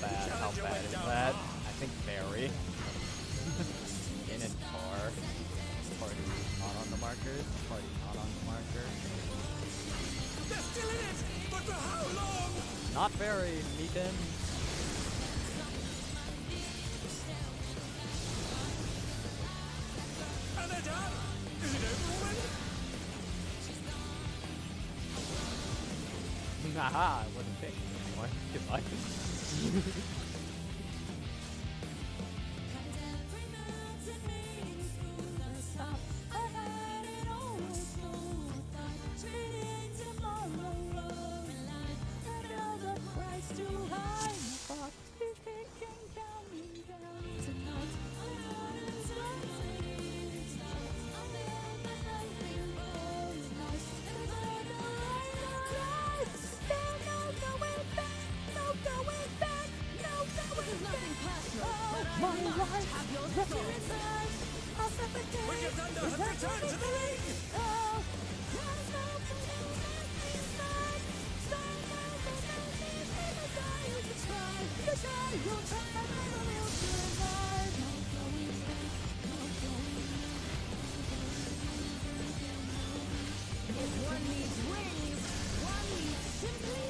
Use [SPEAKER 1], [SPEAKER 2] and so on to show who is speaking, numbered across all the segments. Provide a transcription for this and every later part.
[SPEAKER 1] bad? How bad is that? I think very. In and far. Party not on the marker. Party not on the marker.
[SPEAKER 2] They're still in it, but for how long?
[SPEAKER 1] Not very, Meakin.
[SPEAKER 2] And they're done. Is it over already?
[SPEAKER 1] Haha, I wasn't picking anymore. Goodbye.
[SPEAKER 2] When you've done the 100 turns in the ring!
[SPEAKER 3] If one needs wings, one needs simply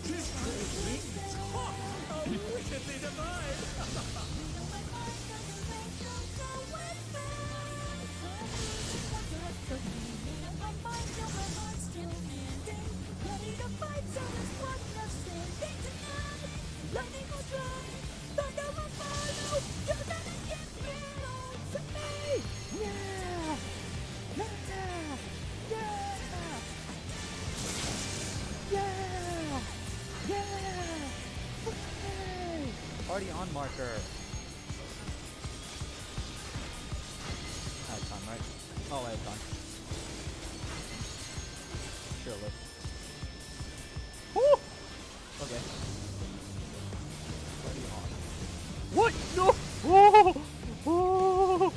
[SPEAKER 2] This great wings! How wickedly divine!
[SPEAKER 1] Party on marker. I have time, right? Oh, I have time. Sure, look. Woo! Okay. Party on. What? No! Oh! Oh!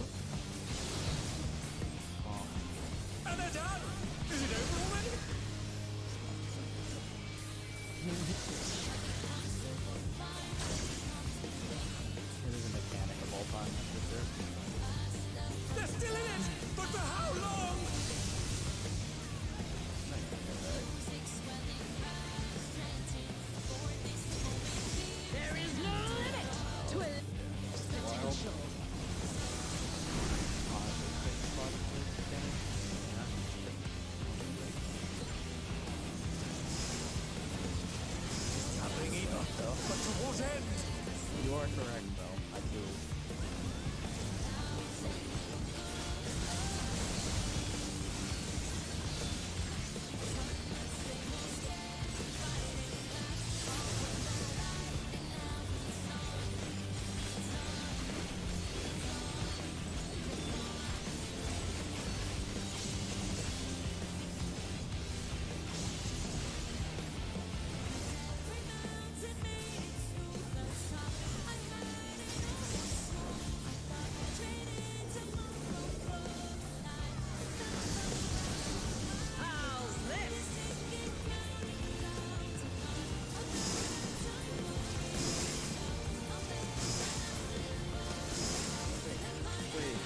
[SPEAKER 1] Oh.
[SPEAKER 2] And they're done! Is it over already?
[SPEAKER 1] It is a mechanic of all time, that's for sure.
[SPEAKER 2] They're still in it, but for how long?
[SPEAKER 3] there is no limit to it. Potential.
[SPEAKER 2] Nothing either, but to what end?
[SPEAKER 1] You are correct, though. I do.
[SPEAKER 3] How's this?
[SPEAKER 1] Wait.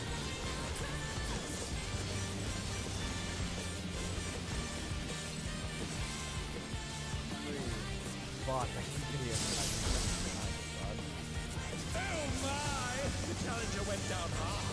[SPEAKER 1] Fuck, I keep getting
[SPEAKER 2] Oh my! The challenger went down hard.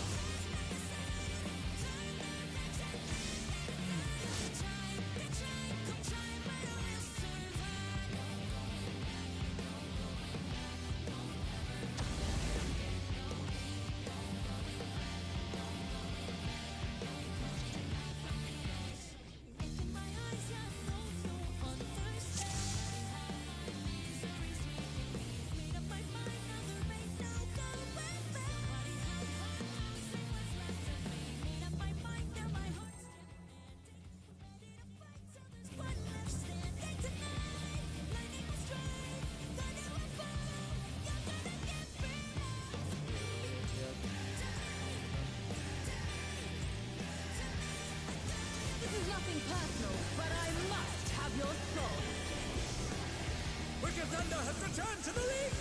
[SPEAKER 3] This is nothing personal, but I must have your soul.
[SPEAKER 2] Wicked Thunder has returned to the ring!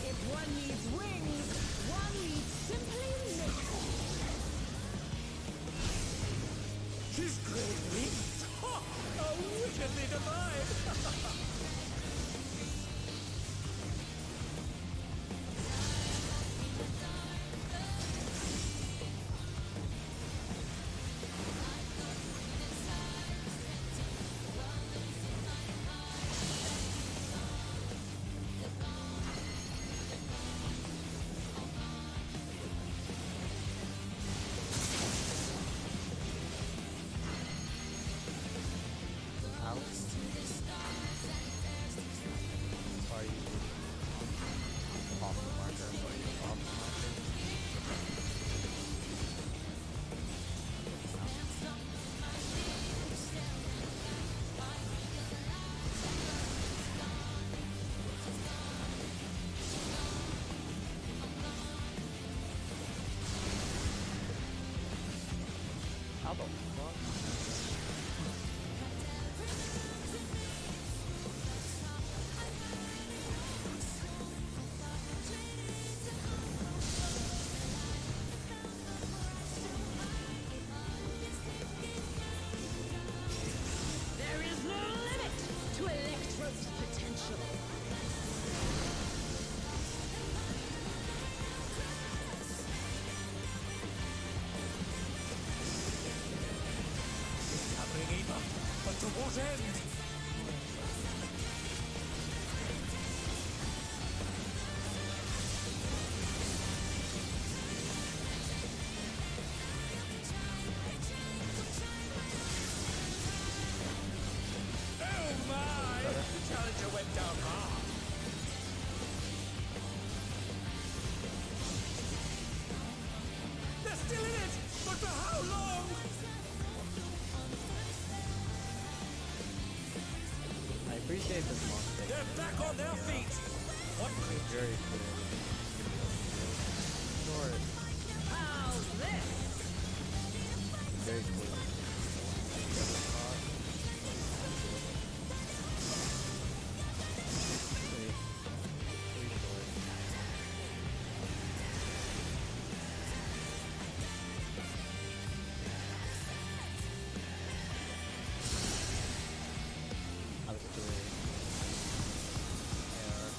[SPEAKER 3] If one needs wings, one needs simply lift.
[SPEAKER 2] His great wings! Ha! How wickedly divine!
[SPEAKER 1] Out. Are you off the marker? Are you off the marker? How the fuck?
[SPEAKER 3] There is no limit to Electro's potential.
[SPEAKER 2] Happening either, but to what end? Oh my! The challenger went down hard. They're still in it, but for how long?
[SPEAKER 1] I appreciate this monster.
[SPEAKER 2] They're back on their feet. What could
[SPEAKER 1] Very cool. Short.
[SPEAKER 3] How's this?
[SPEAKER 1] Very cool. I was doing air.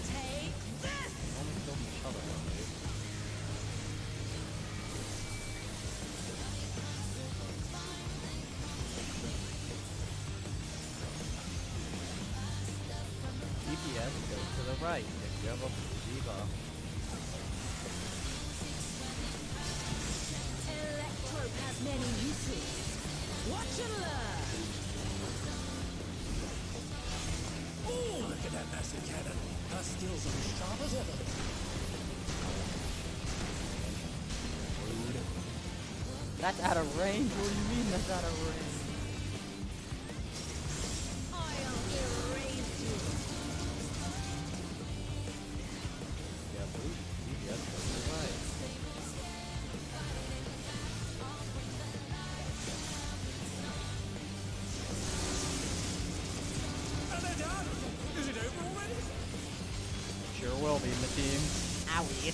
[SPEAKER 3] Take this!
[SPEAKER 1] Almost killed each other, dude. DPS goes to the right if you have a Diva.
[SPEAKER 3] Electro has many uses. Watch and learn.
[SPEAKER 2] Oh, look at that massive cannon. Her skills are as sharp as ever.
[SPEAKER 1] Rude. That's out of range? What do you mean that's out of range?
[SPEAKER 3] I'll erase you.
[SPEAKER 1] Yeah, blue DPS goes to the right.
[SPEAKER 2] And they're done. Is it over already?
[SPEAKER 1] Sure will be, the team. Owie.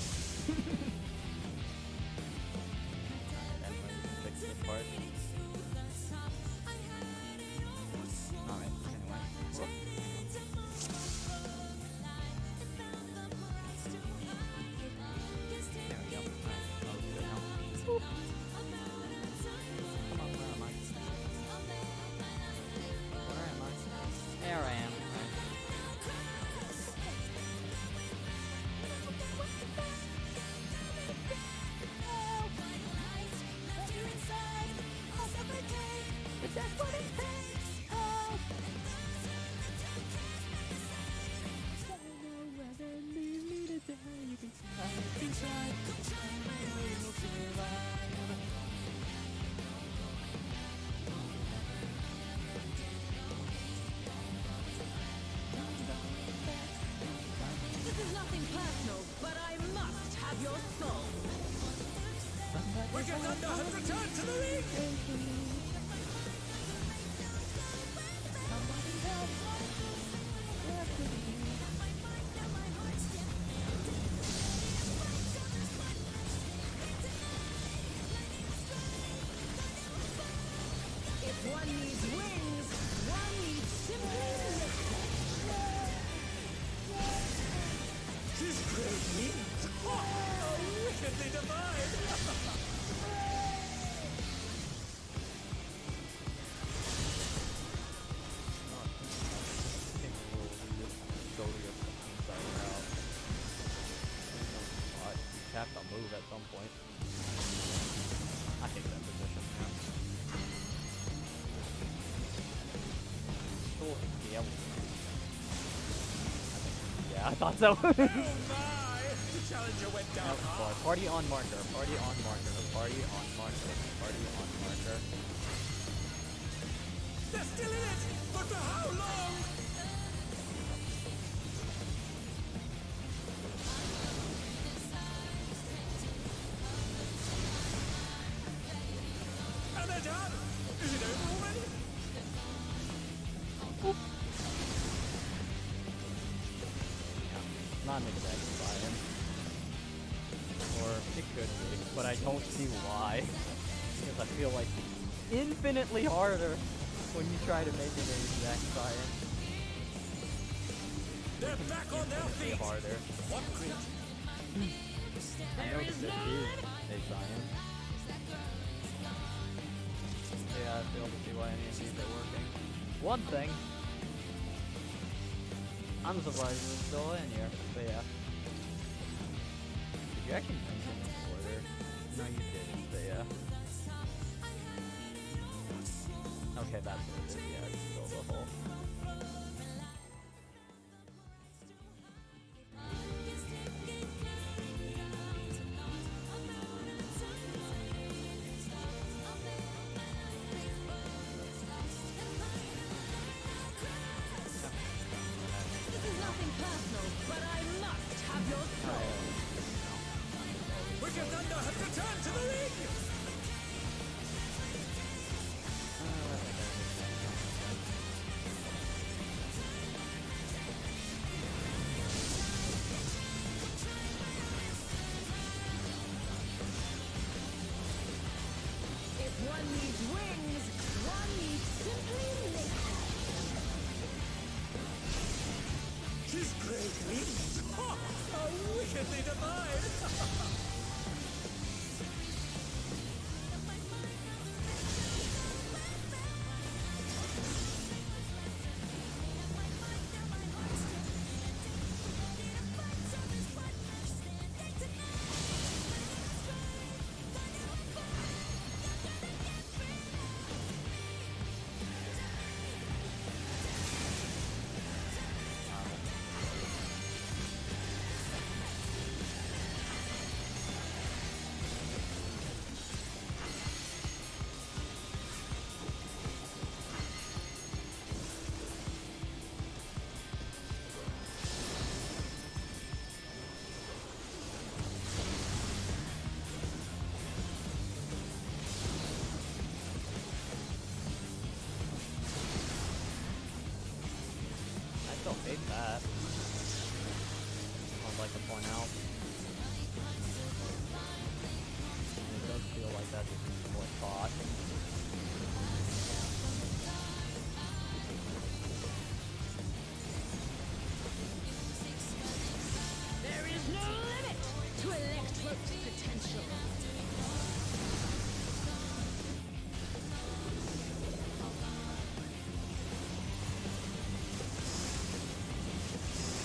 [SPEAKER 1] Then let's fix this part. Alright, anyway. Whoop. There we go. Alright, that was good now. Whoop. Come on, where am I? Where am I? There I am. Alright.
[SPEAKER 3] But that's what it takes.
[SPEAKER 2] Wicked Thunder has returned to the ring!
[SPEAKER 3] If one needs wings, one needs simply liquid.
[SPEAKER 2] His great wings! Oh, wickedly divine!
[SPEAKER 1] I think we'll just go to your inside route. You have to move at some point. I hate that position, man. Cool. Yeah. Yeah, I thought so.
[SPEAKER 2] Oh my! The challenger went down hard.
[SPEAKER 1] Party on marker. Party on marker. Party on marker. Party on marker.
[SPEAKER 2] They're still in it! But for how long? And they're done! Is it over already?
[SPEAKER 1] Not an exact science. Or it could be, but I don't see why. Because I feel like it's infinitely harder when you try to make it an exact science.
[SPEAKER 2] They're back on their
[SPEAKER 1] Infinitely
[SPEAKER 2] feet!
[SPEAKER 1] harder.
[SPEAKER 2] What crit?
[SPEAKER 1] I know
[SPEAKER 3] There is
[SPEAKER 1] that
[SPEAKER 3] no
[SPEAKER 1] it
[SPEAKER 3] limit.
[SPEAKER 1] is a science. Yeah, I fail to see why any of these are working. One thing. I'm surprised it's still in here, but yeah. Did you actually mention the order? No, you didn't, but yeah. Okay, that's what it is. Yeah, it's still the hole.
[SPEAKER 3] This is nothing personal, but I must have your soul.
[SPEAKER 2] Wicked Thunder has returned to the ring!
[SPEAKER 3] If one needs wings, one needs simply liquid.
[SPEAKER 2] His great wings! Ha! How wickedly divine!
[SPEAKER 1] I still hate that. I'd like to point out. It does feel like that just needs more thought.
[SPEAKER 3] There is no limit to Electro's potential.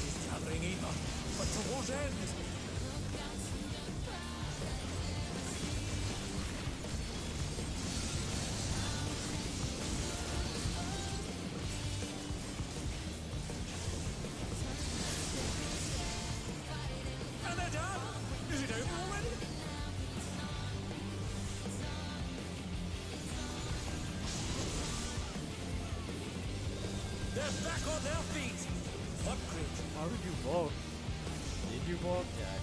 [SPEAKER 2] He's gathering either, but to what end? And they're done! Is it over already? They're back on their feet! What crit?
[SPEAKER 1] How did you vote? Did you vote? Yeah.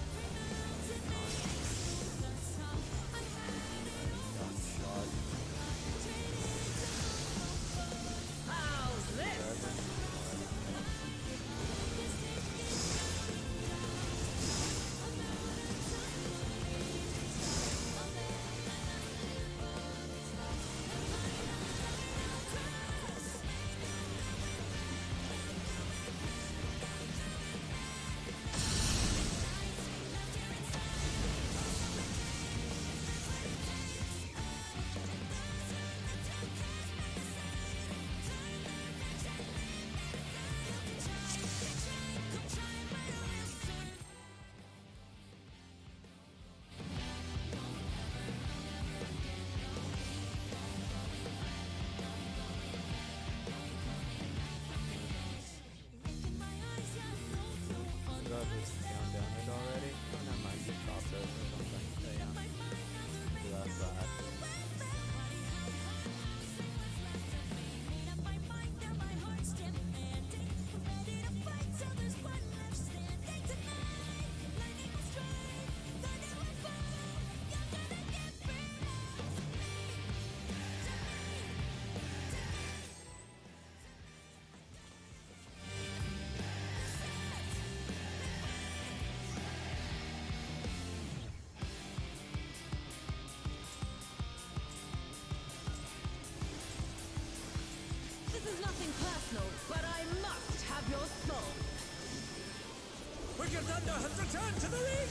[SPEAKER 2] Thunder has returned to the ring!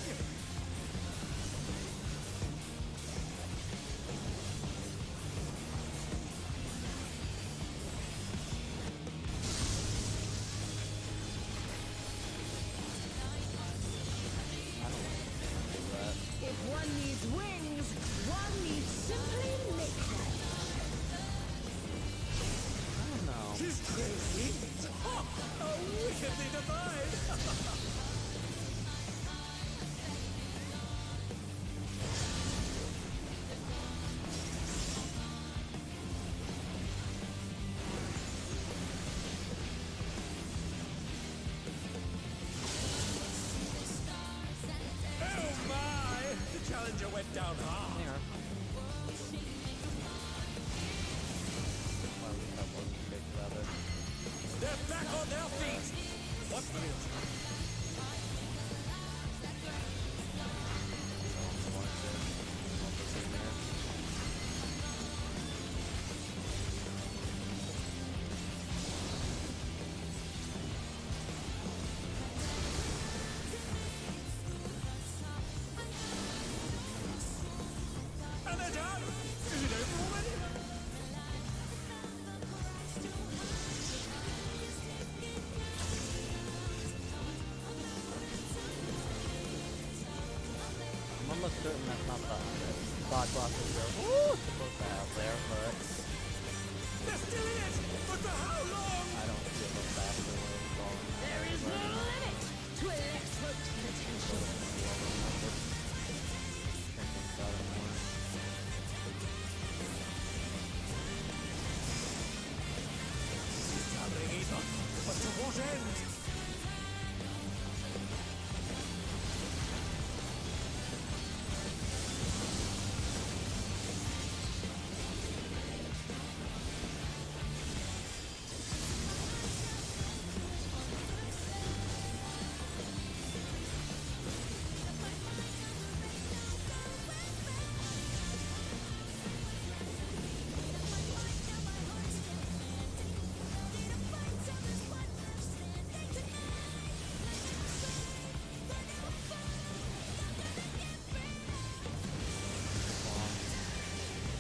[SPEAKER 3] If one needs wings, one needs simply make them.
[SPEAKER 1] I don't know.
[SPEAKER 2] His great wings! Ha! How wickedly divine! Oh my! The challenger went down hard.
[SPEAKER 1] Here. Well, at least that wasn't big rather.
[SPEAKER 2] They're back on their feet! What will And they're done! Is it over already?
[SPEAKER 1] I'm almost certain that's not the thought process you're supposed to have there, but
[SPEAKER 2] They're still in it! But for how long?
[SPEAKER 1] I don't feel the faster way of falling.
[SPEAKER 3] There is no limit to electrode potential.
[SPEAKER 2] Traveling ether, but to what end?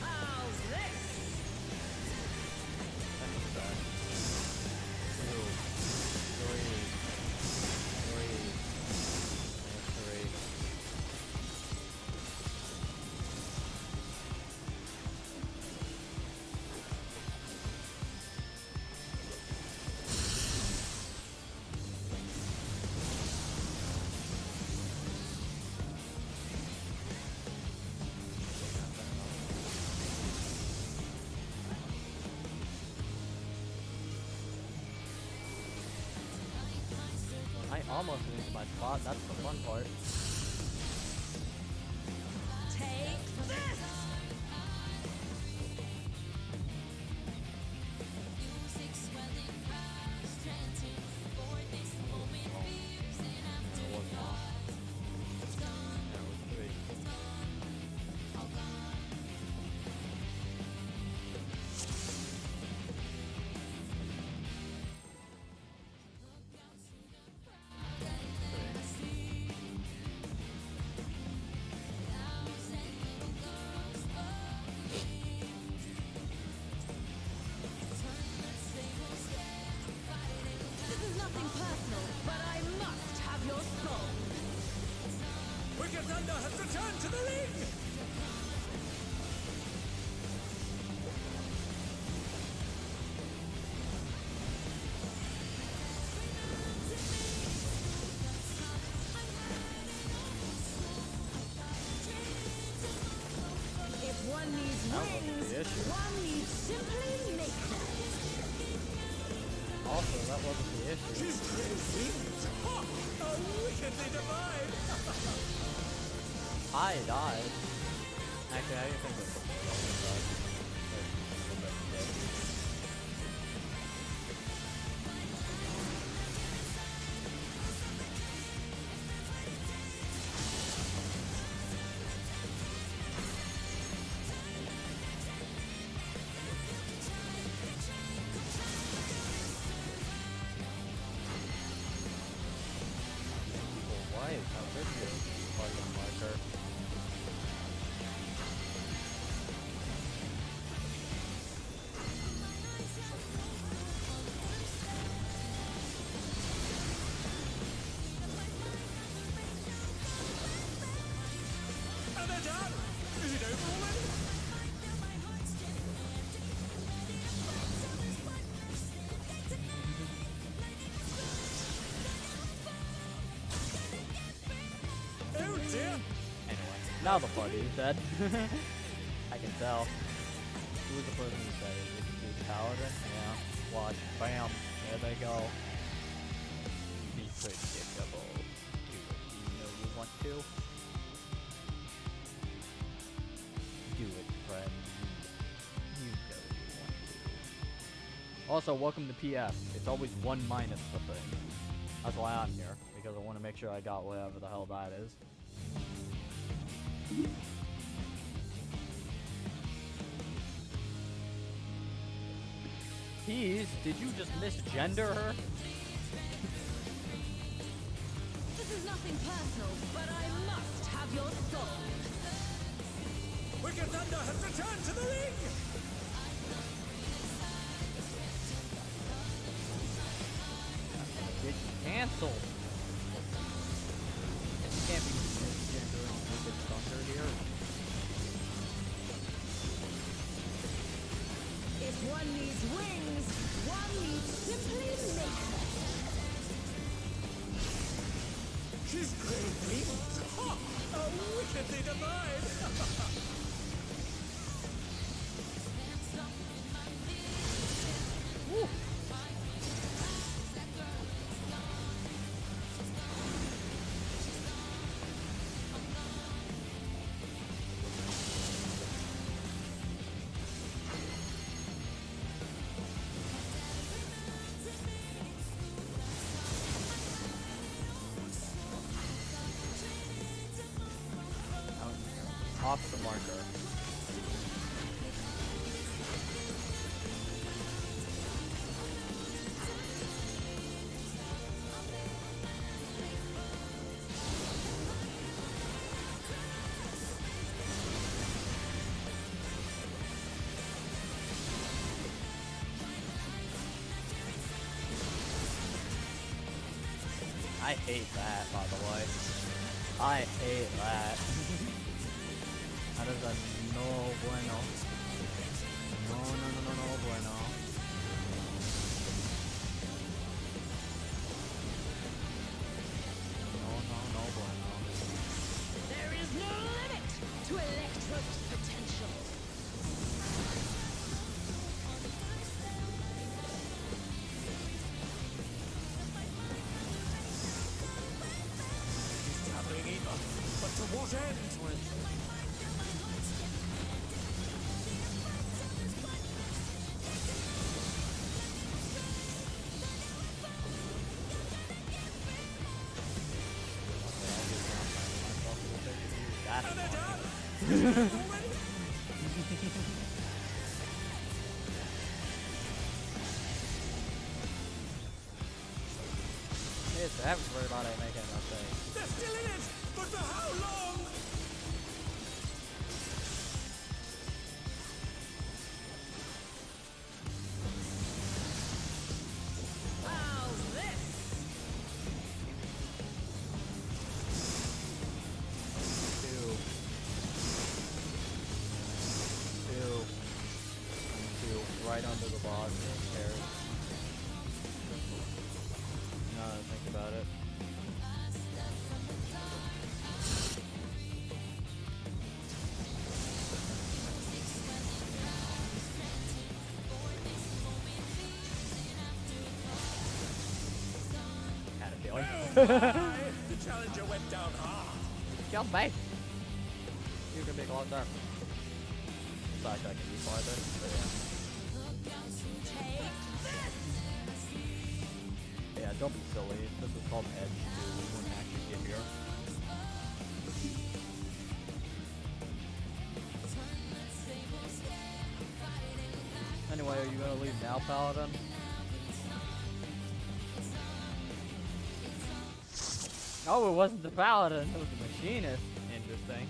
[SPEAKER 3] How's this?
[SPEAKER 1] I almost reached my spot. That's the fun part.
[SPEAKER 3] Take this!
[SPEAKER 1] It was not. Yeah, it was pretty.
[SPEAKER 3] This is nothing personal, but I must have your soul.
[SPEAKER 2] Wicked Thunder has returned to the ring!
[SPEAKER 3] If one needs
[SPEAKER 1] That wasn't
[SPEAKER 3] wings,
[SPEAKER 1] the issue.
[SPEAKER 3] one needs simply make them.
[SPEAKER 1] Also, that wasn't the issue.
[SPEAKER 2] His great wings! Ha! How wickedly divine!
[SPEAKER 1] I died. Actually, I think that's Party on marker.
[SPEAKER 2] And they're done! Is it over already? Oh dear!
[SPEAKER 1] Anyway, now the party is dead. I can tell. Who was the person who said it? Was it Paladin? Yeah. Watch. Bam. There they go. Be predictable. Do it. You know you want to. Do it, friend. You know you want to. Also, welcome to PF. It's always 1 minus the thing. That's why I'm here. Because I want to make sure I got whatever the hell that is. Peas, did you just misgender her?
[SPEAKER 3] This is nothing personal, but I must have your soul.
[SPEAKER 2] Wicked Thunder has returned to the ring!
[SPEAKER 1] Get canceled. You can't be misgendering Wicked Thunder here.
[SPEAKER 3] If one needs wings, one needs simply make them.
[SPEAKER 2] She's gravely ha! Wickedly divine!
[SPEAKER 1] Woo. Off the marker. I hate that, by the way. I hate that. That is a no bueno. No, no, no, no, no bueno. No, no, no bueno.
[SPEAKER 3] There is no limit to Electro's potential.
[SPEAKER 2] She's traveling either, but to what end?
[SPEAKER 1] That's
[SPEAKER 2] And they're
[SPEAKER 1] fine.
[SPEAKER 2] done! Is it over already?
[SPEAKER 1] It's the average word about it making no sense.
[SPEAKER 2] They're still in it! But for how long?
[SPEAKER 3] How's this?
[SPEAKER 1] Two. Right under the box. Who cares? Now that I think about it. Had a feeling.
[SPEAKER 2] The challenger went down hard.
[SPEAKER 1] Kills me. You can be closer. Besides, I can be farther. But yeah. Yeah, don't be silly. This is called Edge 2. We wouldn't actually get here. Anyway, are you gonna leave now, Paladin? Oh, it wasn't the paladin, it was the machinist. Interesting.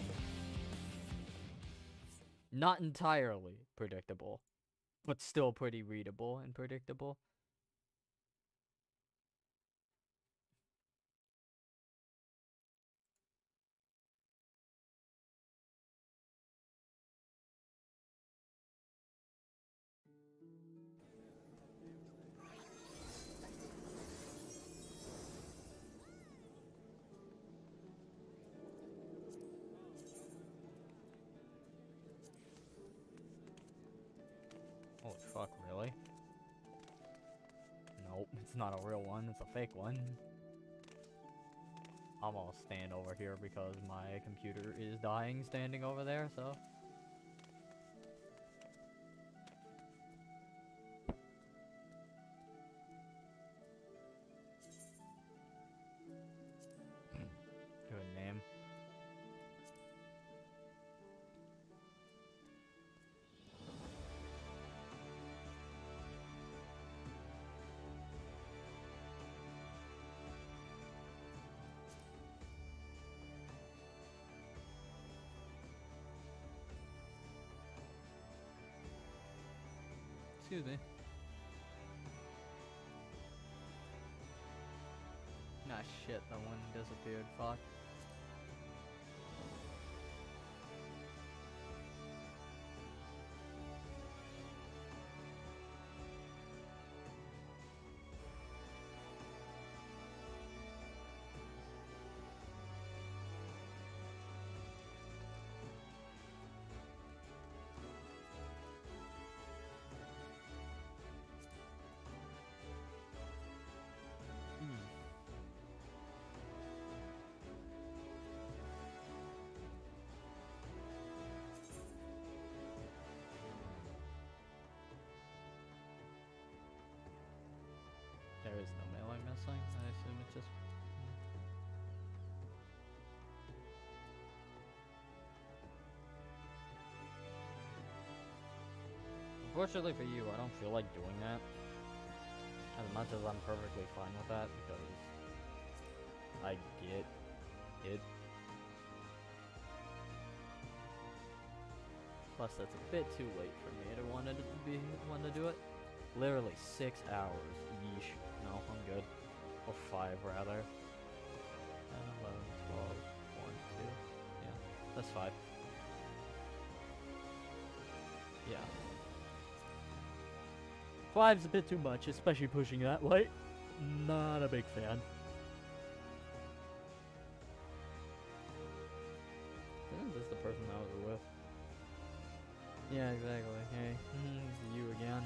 [SPEAKER 1] Not entirely predictable, but still pretty readable and predictable. Holy fuck, really? Nope, it's not a real one, it's a fake one. I'm gonna stand over here because my computer is dying standing over there, so. Good name. Excuse me. Nah, shit, that one disappeared. Fuck. There is no melee missing. I assume it's just. Unfortunately for you, I don't feel like doing that. As much as I'm perfectly fine with that, because I get it. Plus, that's a bit too late for me to want to do it. Literally 6 hours. Yeesh. No, I'm good. Or 5 rather. 10, 11, 12, 1, 2. Yeah, that's 5. Yeah. 5's a bit too much, especially pushing that light. Not a big fan. Isn't this the person I was with? Yeah, exactly. Hey, it's you again.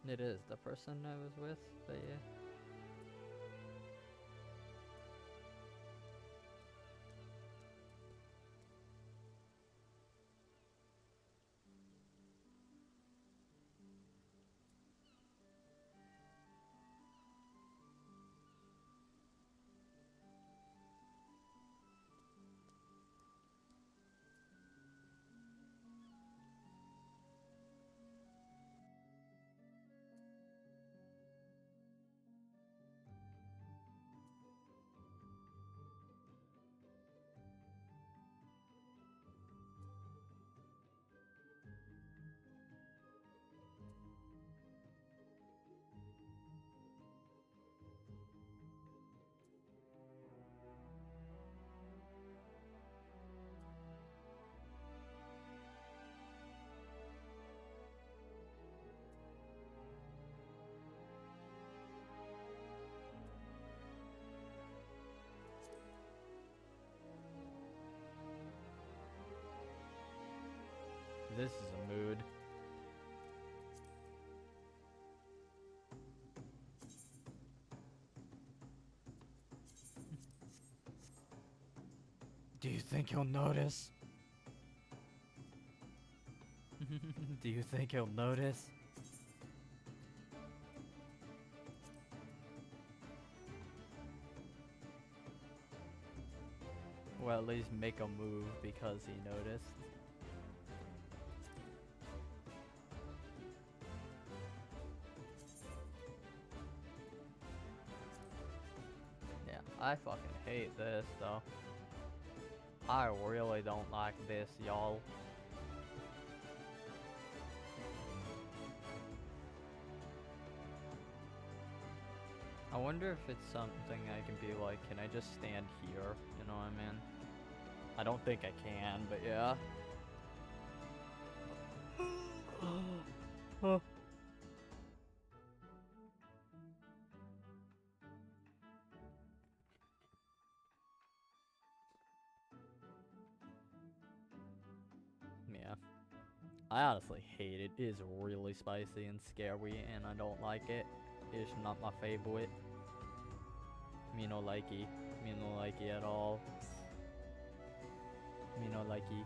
[SPEAKER 1] It is the person I was with, but yeah. This is a mood. Do you think he'll notice? Do you think he'll notice? at least make a move because he noticed. Yeah, I fucking hate this though. I really don't like this, y'all. I wonder if it's something I can be like, can I just stand here? You know what I mean? I don't think I can, but yeah. Oh. Yeah. I honestly hate it. It is really spicy and scary, and I don't like it. It's not my favorite. Me no likey. Me no likey at all. Me no likey.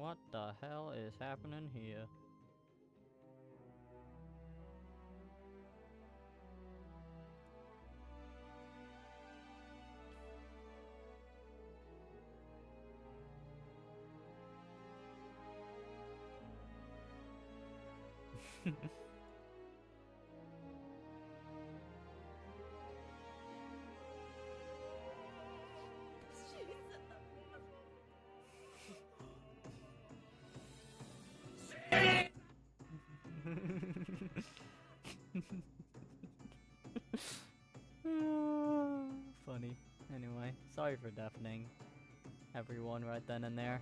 [SPEAKER 1] What the hell is happening here? Funny. Anyway, sorry for deafening everyone right then and there.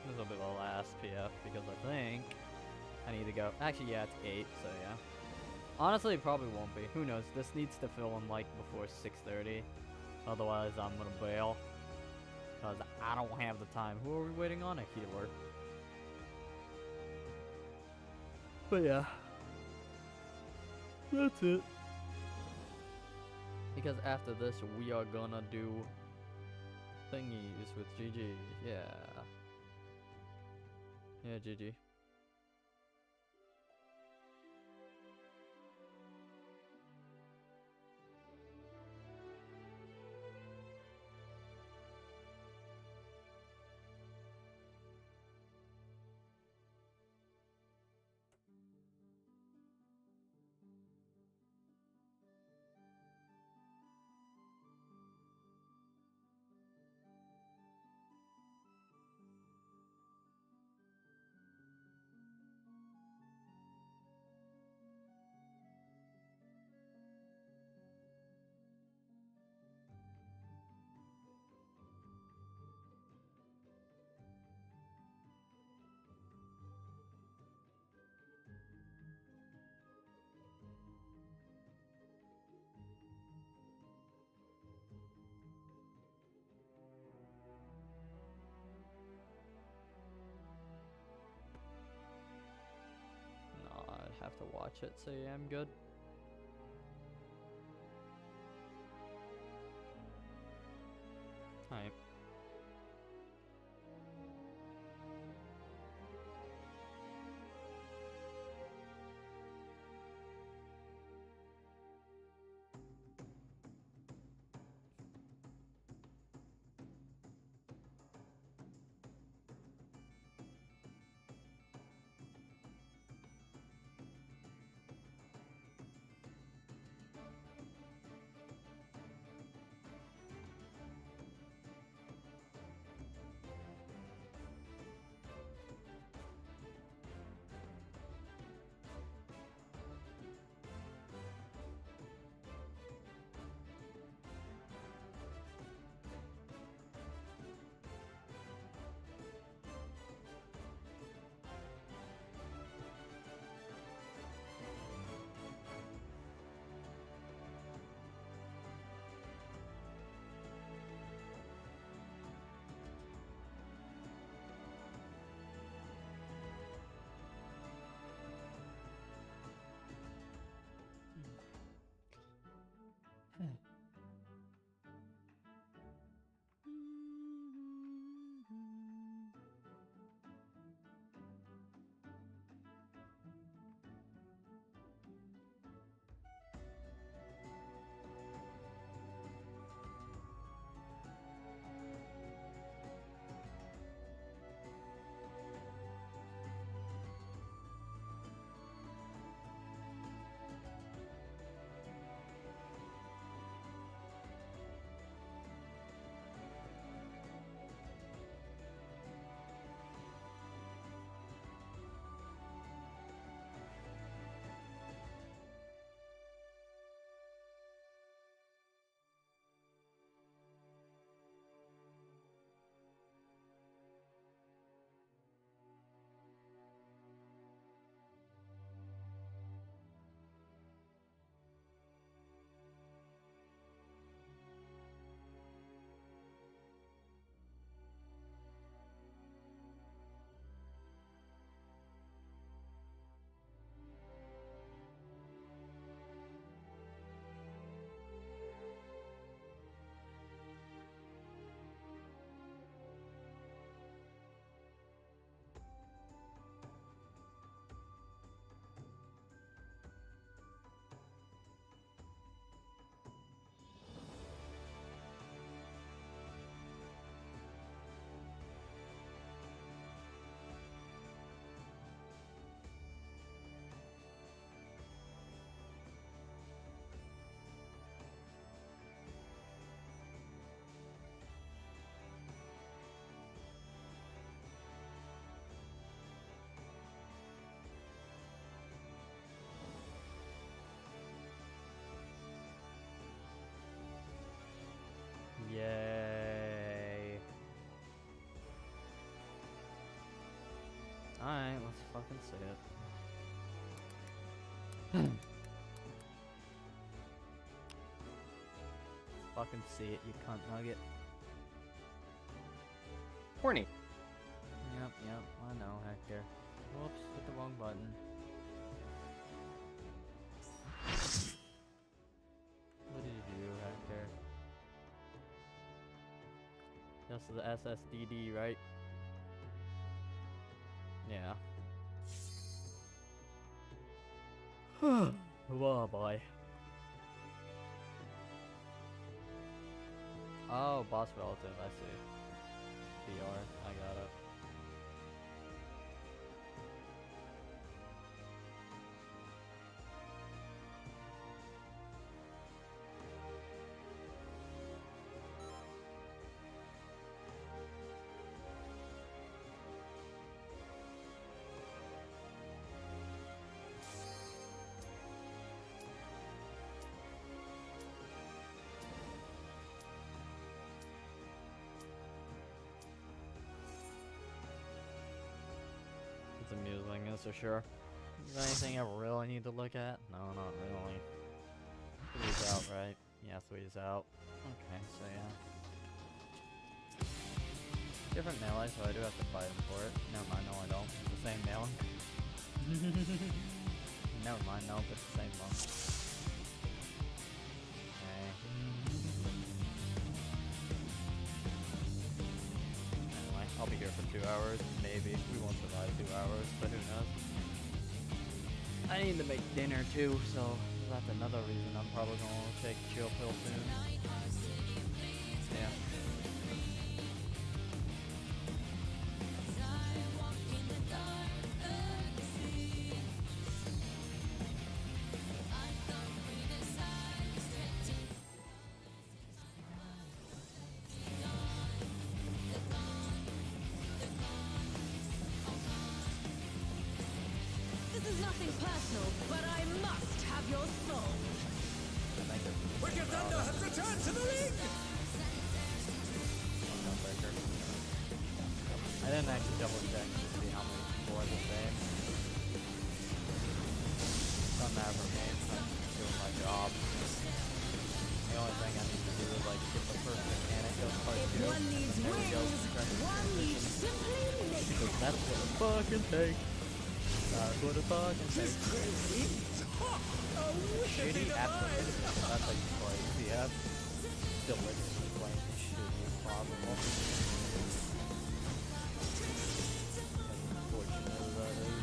[SPEAKER 1] This will be the last PF because I think I need to go. Actually, yeah, it's 8, so yeah. Honestly, it probably won't be. Who knows? This needs to fill in like before 6:30. Otherwise, I'm gonna bail. Because I don't have the time. Who are we waiting on? A healer. But yeah. That's it. Because after this, we are gonna do thingies with GG. Yeah. Yeah, GG. No, I'd have to watch it, so yeah, I'm good. Alright. Yay. Alright, let's fucking see it. Fucking see it, you cunt nugget.
[SPEAKER 4] Horny.
[SPEAKER 1] Yep, I know, Hector. Whoops, hit the wrong button. This is the SSDD, right? Yeah. Oh boy. Oh, boss relative, I see. BR, I got it. It's amusing, that's for sure. Is there anything I really need to look at? No, not really. Three's out, right? Yeah, three's out. Okay, so yeah. Different melee, so I do have to fight him for it. Never mind, no I don't. It's the same melee. Never mind, no, it's the same one. Okay. Anyway, I'll be here for 2 hours. Maybe. We won't survive 2 hours, but who knows. I need to make dinner too, so that's another reason I'm probably gonna take a chill pill soon. Yeah.
[SPEAKER 3] This is nothing personal, but I must have your soul.
[SPEAKER 2] Wicked Thunder has returned to the ring!
[SPEAKER 1] I didn't actually double check to see how many people are the same. Doesn't matter for me, I'm doing my job. The only thing I need to do is like get the first mechanic of part 2.
[SPEAKER 3] If one needs
[SPEAKER 1] and there we go,
[SPEAKER 3] wings, one needs simply naked.
[SPEAKER 1] because that's what it fucking takes. That's what it fucking takes.
[SPEAKER 2] Crazy! Ha! A
[SPEAKER 1] Shitty
[SPEAKER 2] wicked
[SPEAKER 1] after
[SPEAKER 2] device!
[SPEAKER 1] that's how you play CF. Still like playing as shitty as possible. As unfortunate as that is.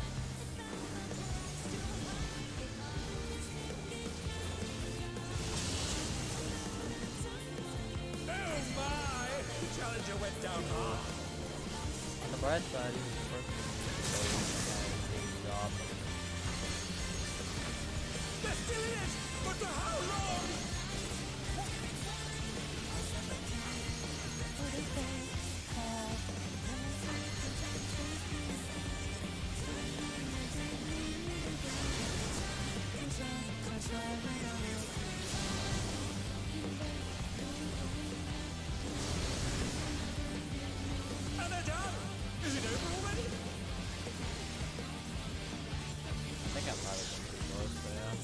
[SPEAKER 2] Oh my! The challenger went down hard.
[SPEAKER 1] On the bright side, he was the first one to play the job.
[SPEAKER 2] They're still in it! But for how long? And they're done! Is it over already?
[SPEAKER 1] I think I might have been too close, but yeah.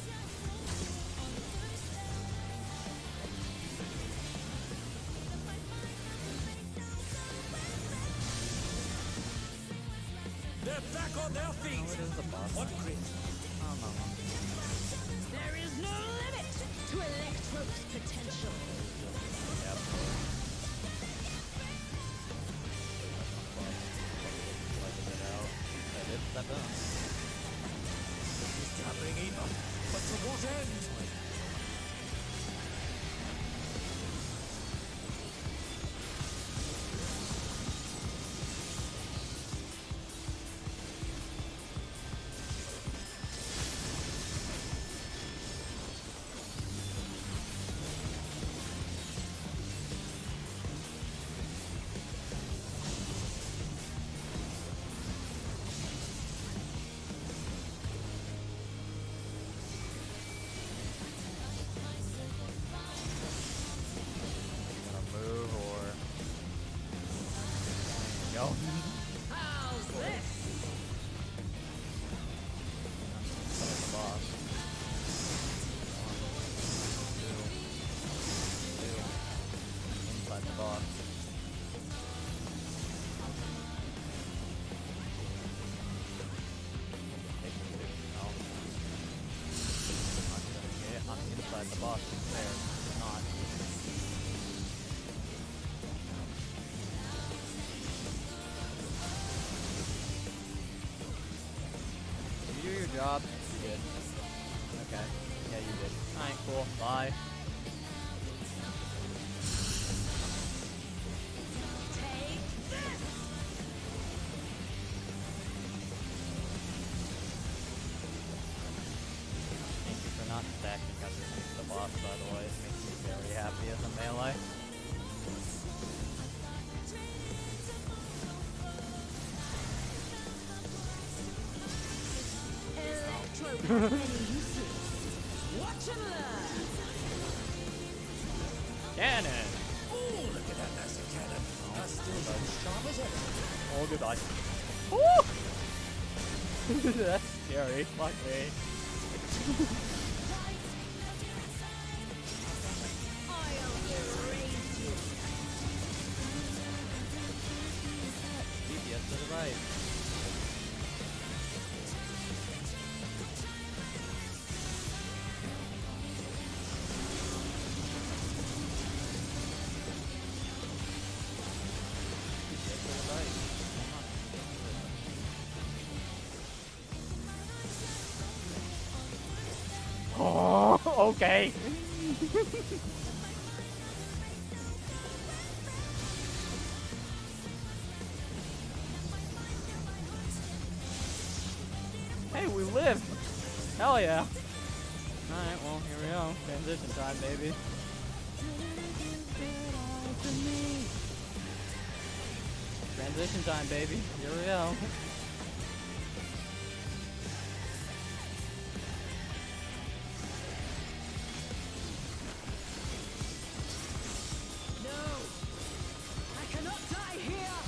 [SPEAKER 2] They're back on their feet!
[SPEAKER 1] What is the boss?
[SPEAKER 2] What grit?
[SPEAKER 1] I don't know.
[SPEAKER 3] There is no limit to Electro's potential.
[SPEAKER 1] Yep. That done.
[SPEAKER 2] He's gathering either. But to what end?
[SPEAKER 1] Move or go.
[SPEAKER 3] How's this?
[SPEAKER 1] That's the boss. 1, 2, inside the box. I'm inside the box. There, not. job? You did. Okay. Yeah, you did. Alright, cool. Bye.
[SPEAKER 3] Take this!
[SPEAKER 1] Thank you for not stacking underneath the boss, by the way. It makes me very happy as a melee.
[SPEAKER 3] Electro has many uses. Watch and learn!
[SPEAKER 1] Cannon!
[SPEAKER 2] Oh, look at that massive cannon. Her skills are as sharp as ever.
[SPEAKER 1] Oh, goodbye. Woo! That's scary. Fuck me.
[SPEAKER 3] I'll erase you.
[SPEAKER 1] DPS to the right. Oh, okay. Hey, we live. Hell yeah. Alright, well, here we go. Transition time, baby. Transition time, baby. Here we go.
[SPEAKER 3] No! I cannot die here!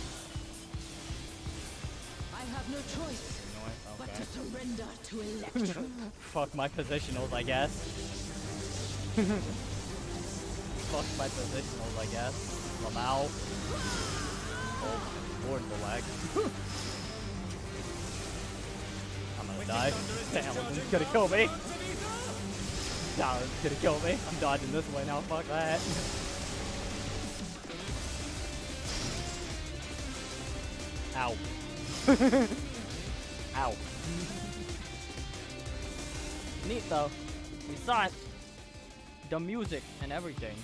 [SPEAKER 3] I have no choice but to surrender to Electro.
[SPEAKER 1] Fuck my positionals, I guess. Fuck my positionals, I guess. Lamau. Oh, Lord, the lag. I'm gonna die. Talon's gonna kill me. Talon's gonna kill me. I'm dodging this way now. Fuck that. Ow. Ow. Neat though. We saw it. The music and everything.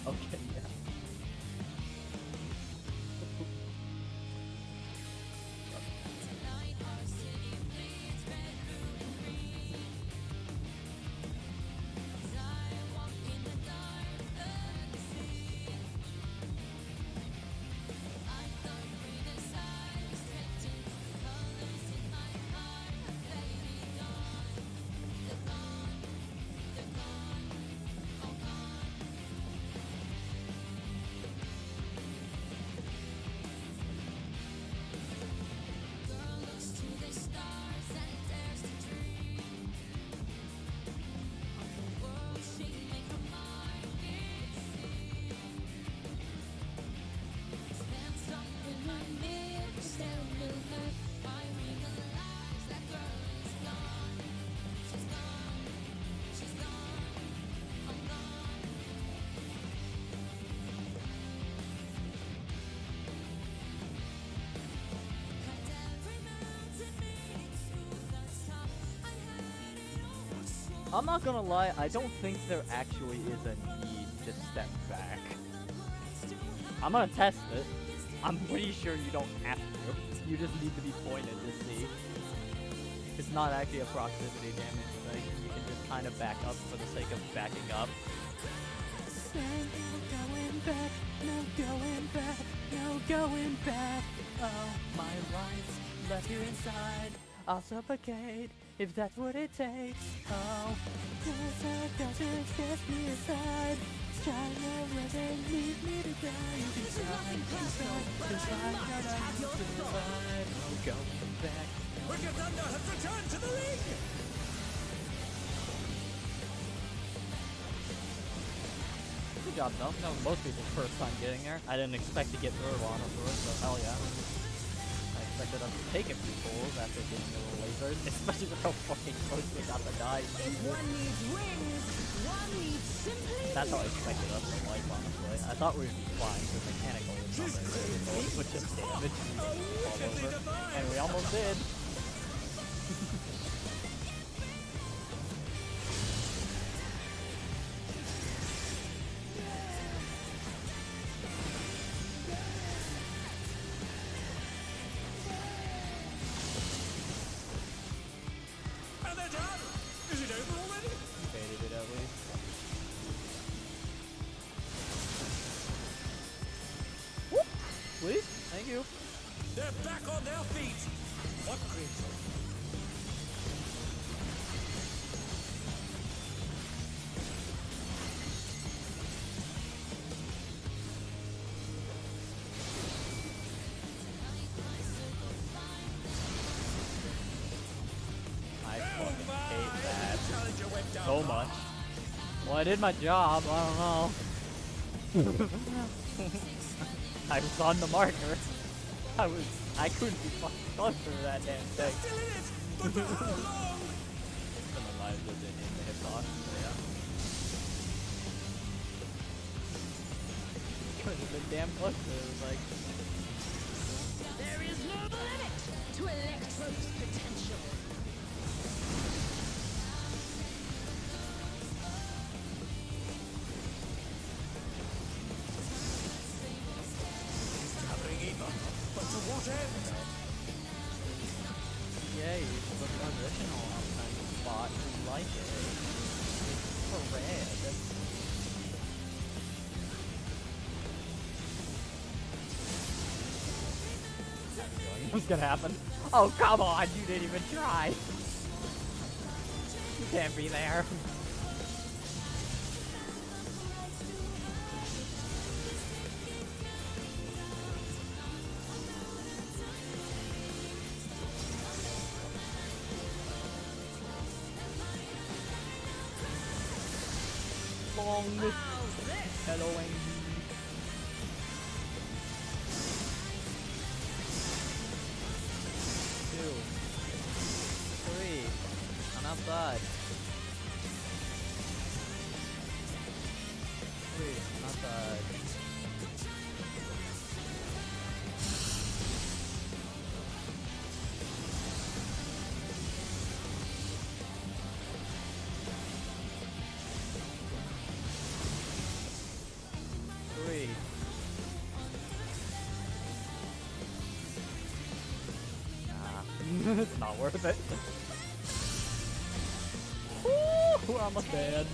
[SPEAKER 1] Okay, yeah. I'm not gonna lie, I don't think there actually is a need to step back. I'm gonna test it. I'm pretty sure you don't have to. You just need to be pointed to see. It's not actually a proximity damage thing. You can just kind of back up for the sake of backing up. No going back, no going back, no going back. Oh, my life left here inside. I'll suffocate if that's what it takes. Oh, does it get me aside? Trying to live and leave me to die. You
[SPEAKER 3] This is nothing personal, but I must have your soul.
[SPEAKER 1] No going back.
[SPEAKER 2] Wicked Thunder has returned to the ring!
[SPEAKER 1] Good job, though. That was most people's first time getting there. I didn't expect to get through on it first, so hell yeah. Nice expected us to take a few pulls after getting the little lasers, especially with how fucking close we got to die.
[SPEAKER 3] If one needs wings, one needs simply
[SPEAKER 1] That's how I expected us to life, honestly. I thought we would be fine because mechanical was not very difficult, but just damage we all over. And we almost did.
[SPEAKER 2] And they're done! Is it over already?
[SPEAKER 1] Baited it at least. Whoop! Please? Thank you.
[SPEAKER 2] They're back on their feet! What creeps?
[SPEAKER 1] I fucking hate that
[SPEAKER 2] Challenger went down
[SPEAKER 1] so much. Well, I did my job, I don't know. I was on the marker. I couldn't be fucking closer to that damn thing.
[SPEAKER 2] Still in it! But for how long?
[SPEAKER 1] Some of mine was in the hitbox, so yeah. Could have been damn close to it, it was like,
[SPEAKER 3] there is no limit to Electro's potential.
[SPEAKER 2] Gathering ether. But to what end?
[SPEAKER 1] yay, it's the original kind of spot. We like it. It's so red. What's gonna happen? Oh, come on, you didn't even try. You can't be there. Long hello Angie. 2, 3, on outside. 3, on outside. It's not worth it. Woo, we're almost dead.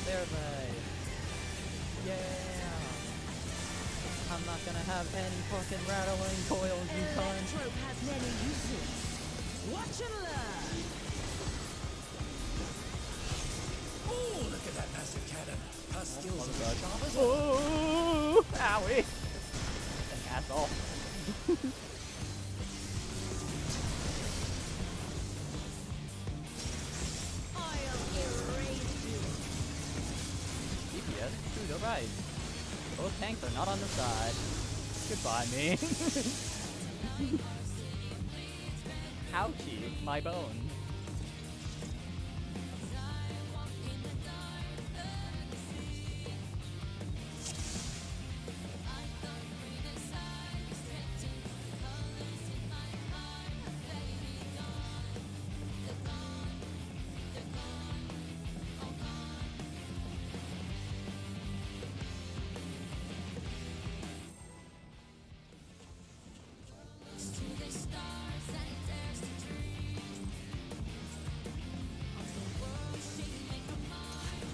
[SPEAKER 1] There they. Yeah. I'm not gonna have any fucking rattling coils, you cunt.
[SPEAKER 3] Electro has many uses. Watch and learn.
[SPEAKER 2] Oh, look at that massive cannon. Her skills are
[SPEAKER 1] God.
[SPEAKER 2] sharp as
[SPEAKER 1] Oh, owie. An asshole.
[SPEAKER 3] I'll erase you.
[SPEAKER 1] DPS to the right. Both tanks are not on the side. Goodbye, me. Ouchie, my bone.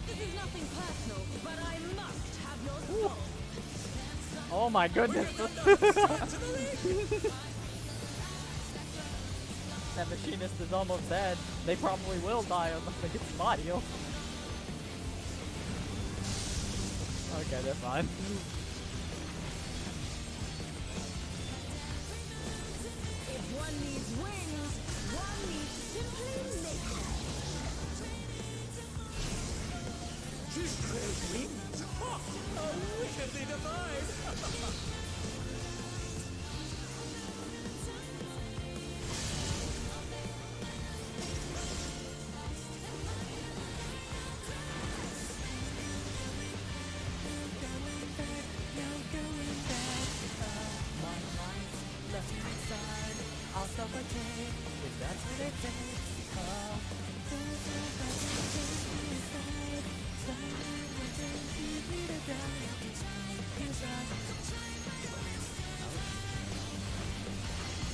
[SPEAKER 3] This is nothing personal, but I must have your soul.
[SPEAKER 1] Oh my goodness. That machinist is almost dead. They probably will die unless they get some audio. Okay, they're fine.
[SPEAKER 3] If one needs wings, one needs simply naked.
[SPEAKER 2] She's great wings! Ha! How wickedly divine!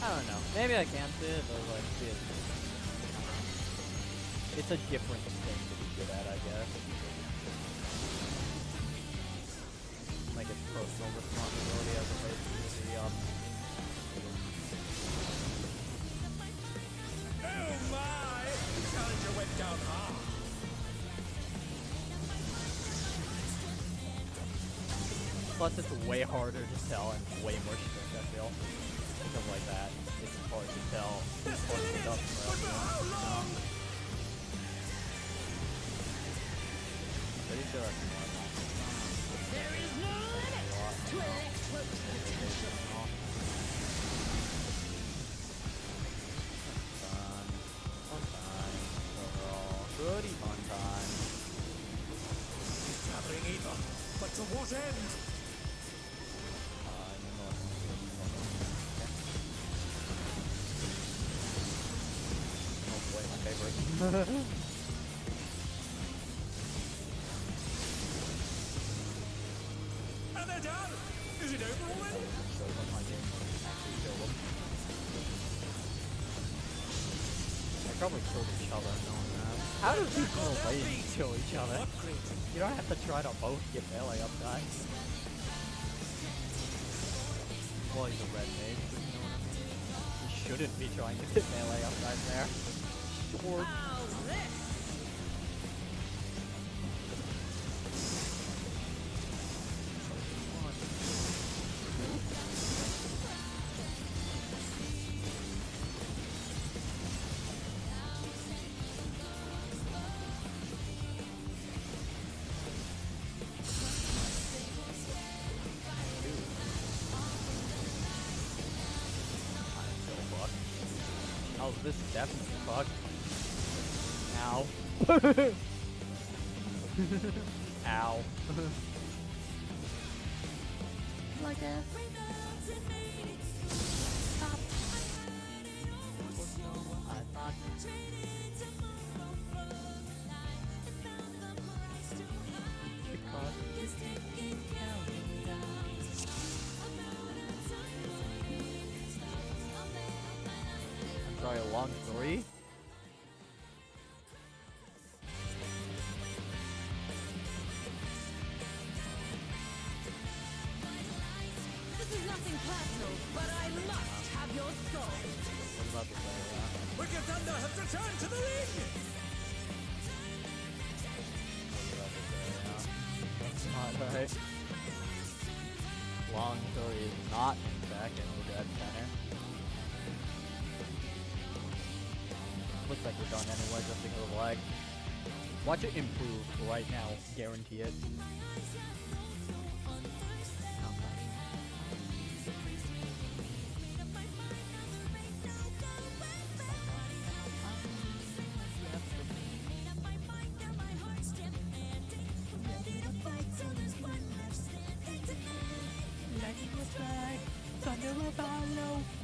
[SPEAKER 1] I don't know. Maybe I can see it, but like, it's a different thing to be good at, I guess. Like it's personal responsibility as opposed to the
[SPEAKER 2] Oh my! Challenger went down hard!
[SPEAKER 1] Plus, it's way harder to tell and way more strict, I feel. Stuff like that. It's hard to tell who's fucking it up for everyone. Pretty sure I can run that.
[SPEAKER 3] There is no limit to Electro's potential.
[SPEAKER 1] Fun. Fun time. Overall. Goody fun time.
[SPEAKER 2] Gathering ether, but to what end?
[SPEAKER 1] Favorite.
[SPEAKER 2] And they're done! Is it over already?
[SPEAKER 1] They probably killed each other knowing that. How do people always kill each other? You don't have to try to both get melee up guys. Well, he's a red mage, but you know what I mean? You shouldn't be trying to get melee up guys there. Or
[SPEAKER 3] How's this?
[SPEAKER 1] oh, this is definitely fucked. Ow. Ow. Like that. I thought. Sorry, a long story.
[SPEAKER 3] This is nothing personal, but I must have your soul.
[SPEAKER 1] What about the say?
[SPEAKER 2] Wicked Thunder has returned to the ring!
[SPEAKER 1] That's not right. Long story is not in fact in the dead center. Looks like we're done anyway just because of lag. Watch it improve right now, guarantee it.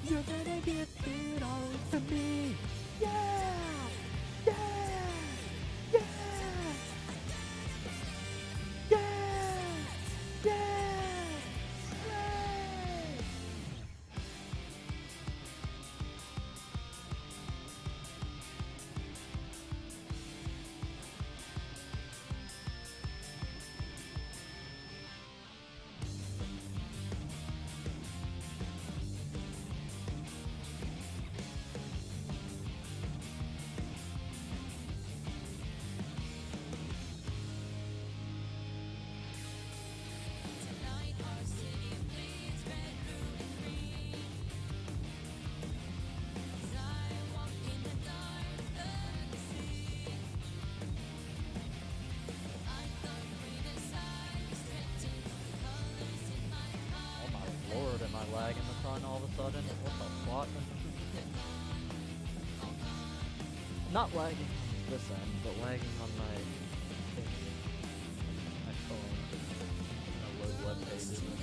[SPEAKER 1] You're gonna get it all to me. Yeah! Yeah! Yeah! Yeah! Yeah! Yay! lag in the front all of a sudden. What the fuck? Not lagging on this end, but lagging on my phone. I load web pages and loop.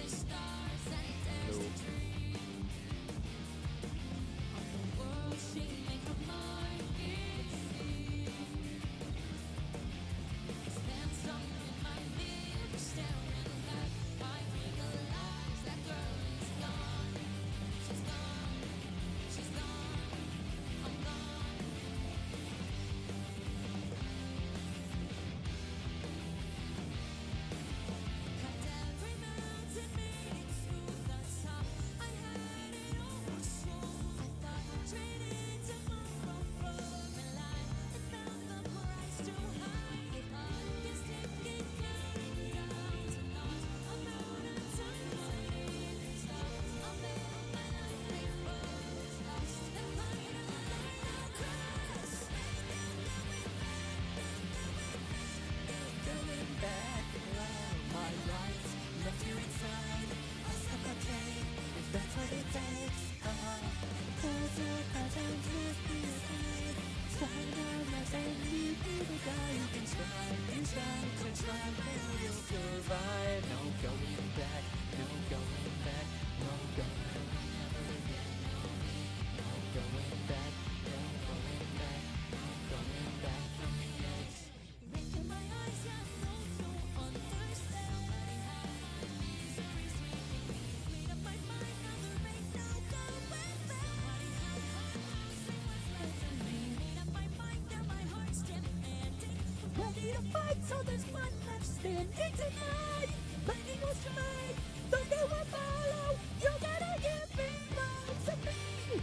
[SPEAKER 3] So there's one left standing tonight. Lightning was tonight. Thunder will follow. You gotta give it all to me.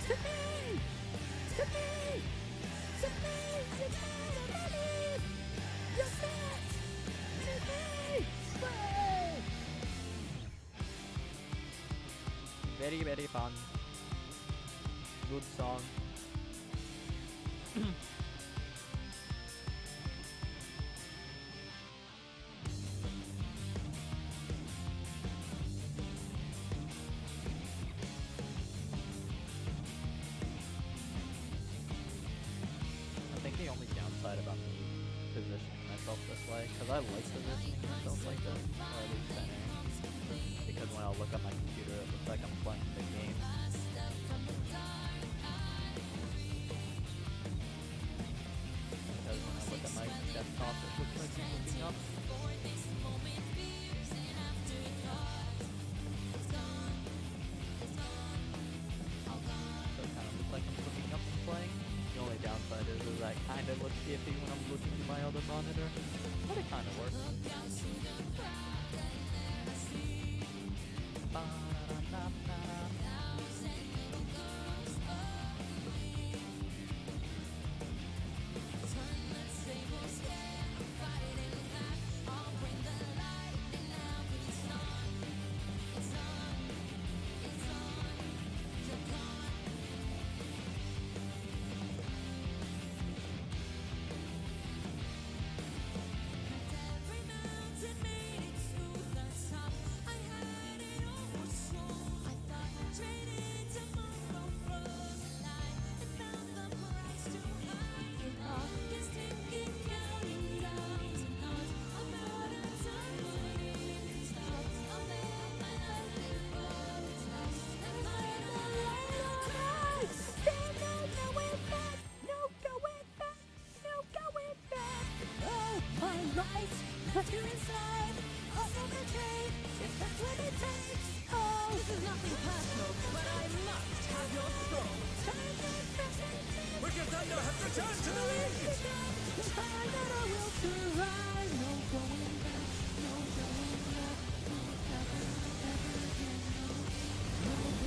[SPEAKER 3] To me. To me. To me. You gotta believe. You're set. To me. Pray.
[SPEAKER 1] Very, very fun. Good song. The only downside about me positioning myself this way, because I like positioning myself like this, or at least centering, because when I look at my computer, it looks like I'm playing the game. Because when I look at my desktop, it looks like I'm looking up. So it kind of looks like I'm looking up and playing. The only downside is I kind of look iffy when I'm looking at my other monitor, but it kind of works.
[SPEAKER 3] But you're inside, also the trade, if that's what it takes. Oh, this is nothing personal, but I must have your soul.
[SPEAKER 2] Wicked Thunder has returned to the lead!
[SPEAKER 3] If I that I will survive, no going back, no going back, no ever, ever again, no, no going back.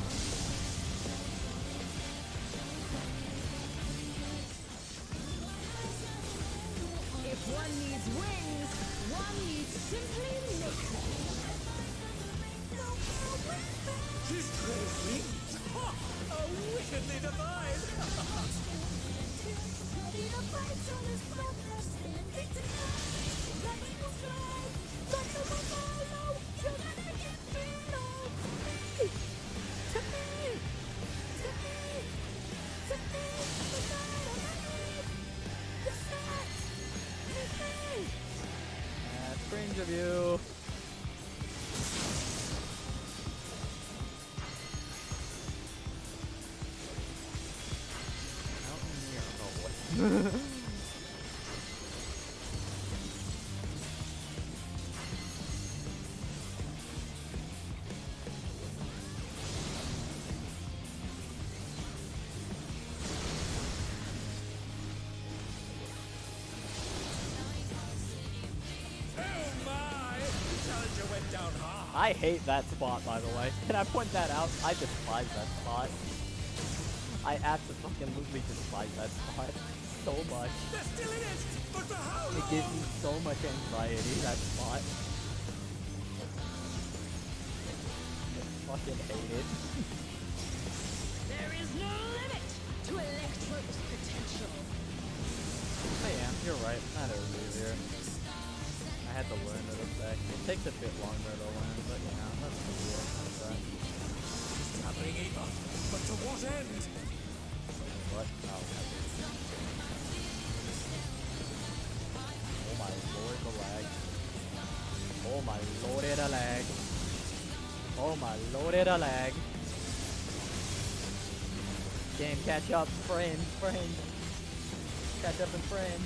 [SPEAKER 3] If one needs wings, one needs simply nature.
[SPEAKER 2] His great wings! Ha! Oh, wickedly divine!
[SPEAKER 3] Ready to fight, so there's one left standing tonight. Lightning will strike, thunder will follow. You're gonna get it all to me.
[SPEAKER 2] Oh my! The challenger went down hard.
[SPEAKER 1] I hate that spot, by the way. Can I point that out? I despise that spot. I absolutely despise that spot so much.
[SPEAKER 2] They're still in it, but for how long?
[SPEAKER 1] It gives me so much anxiety, that spot. I fucking hate it.
[SPEAKER 3] There is no limit to Electro's potential.
[SPEAKER 1] I am, you're right. Not earlier. I had to learn it effect. It takes a bit longer to learn, but yeah, that's the deal. That's right.
[SPEAKER 2] Gathering Eva, but to what end?
[SPEAKER 1] What? Oh, oh my lord, the lag. Oh my lord, the lag. Oh my lord, the lag. Game, catch up, friend. Catch up and friend.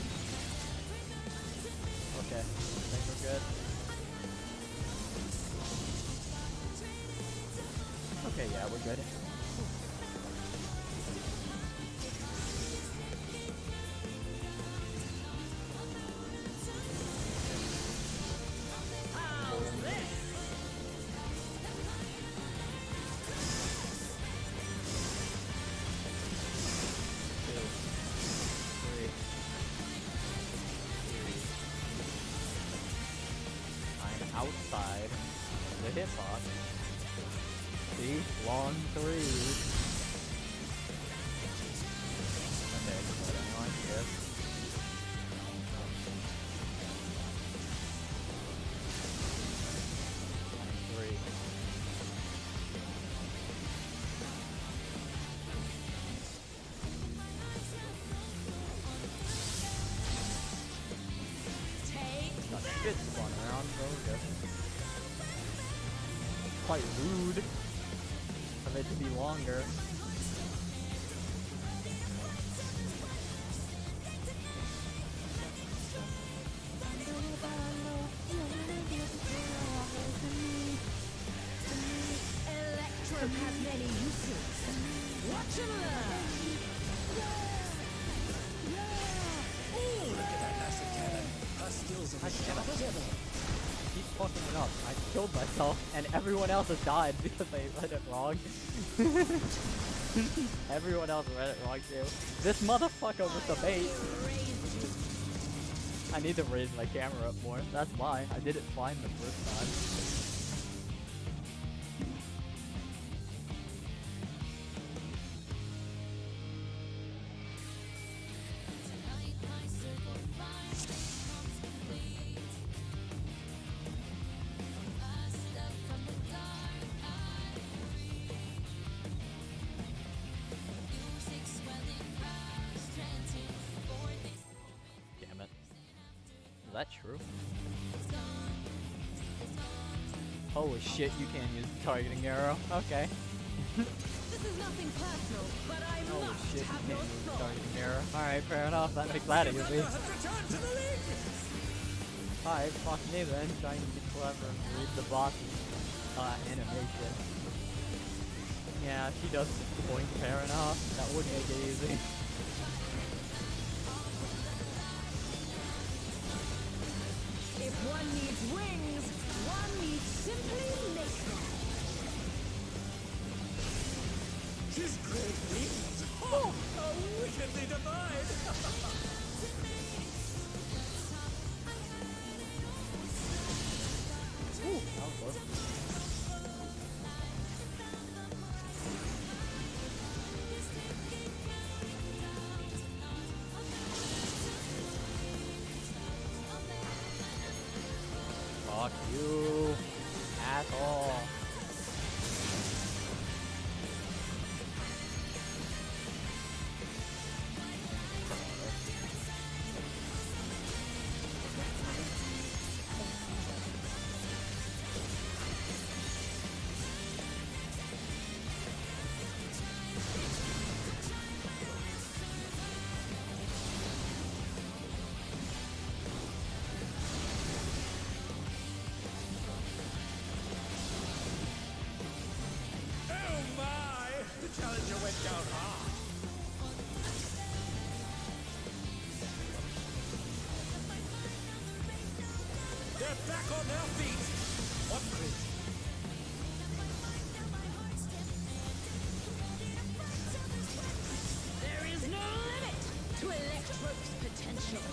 [SPEAKER 1] Okay, I think we're good. Okay, yeah, we're good. Outside the hitbox. See? Long threes. Okay, put it on here. Three. Got shit spun around, so we're good. Quite rude of it to be longer.
[SPEAKER 3] Electro has many uses. Watch and learn.
[SPEAKER 2] Oh, look at that massive cannon. Her skills are as sharp as ever.
[SPEAKER 1] Keep fucking it up. I killed myself, and everyone else has died because they read it wrong. Everyone else read it wrong too. This motherfucker with the bait. I need to raise my camera up more. That's why. I did it fine the first time. Damn it. Is that true? Holy shit, you can't use the targeting arrow. Okay.
[SPEAKER 3] This is nothing personal, but I
[SPEAKER 1] Holy
[SPEAKER 3] must
[SPEAKER 1] shit, you
[SPEAKER 3] have
[SPEAKER 1] can't
[SPEAKER 3] your
[SPEAKER 1] use the
[SPEAKER 3] soul.
[SPEAKER 1] targeting arrow. Alright, fair enough. That makes that easy.
[SPEAKER 2] Has returned to the league.
[SPEAKER 1] Alright, fuck me then. Trying to be clever and read the boss's animation. Yeah, she does point, fair enough. That would make it easy.
[SPEAKER 3] If one needs wings, one needs simply make them.
[SPEAKER 2] She's great wings. Oh, how wickedly divine.
[SPEAKER 1] Ooh, that was close. Fuck you, asshole.
[SPEAKER 2] challenger went down hard. They're back on their feet. What crazy?
[SPEAKER 3] There is no limit to Electro's potential.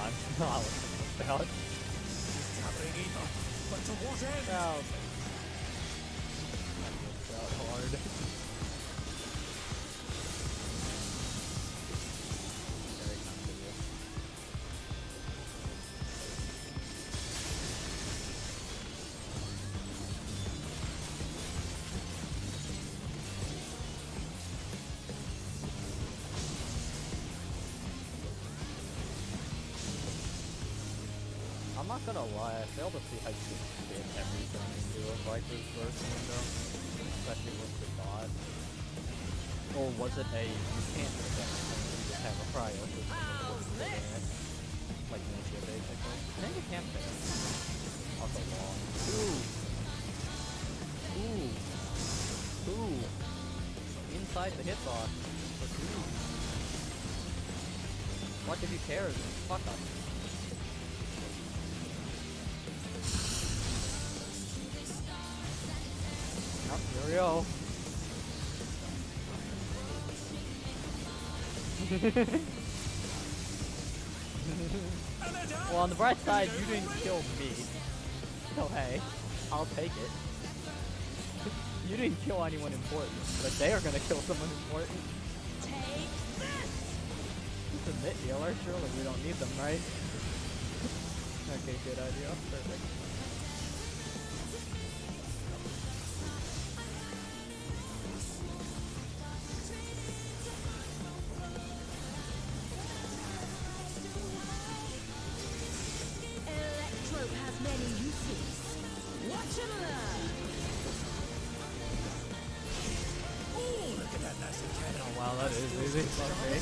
[SPEAKER 1] I'm not about.
[SPEAKER 2] Happening either. But to what end?
[SPEAKER 1] About. That hard. Very comfortable. I'm not gonna lie, I fail to see how you can fit everything into a Viper's burst window, especially with the dodge. Or was it a, you can't fit everything, you just have a cryo system
[SPEAKER 3] How's
[SPEAKER 1] with
[SPEAKER 3] this?
[SPEAKER 1] it, like Ninja basically. I think you can fit it. Also long. Ooh! Inside the hitbox. For two. What if you care? Fuck up. Oh, here we go. Well, on the bright side, you didn't kill me. So hey, I'll take it. You didn't kill anyone important, but they are gonna kill someone important.
[SPEAKER 3] Take this!
[SPEAKER 1] Submit healer? Surely we don't need them, right? Okay, good idea. Perfect.
[SPEAKER 3] Electro has many uses. Watch and learn!
[SPEAKER 2] Ooh, look at that massive cannon.
[SPEAKER 1] Oh wow, that is easy. Fuck me.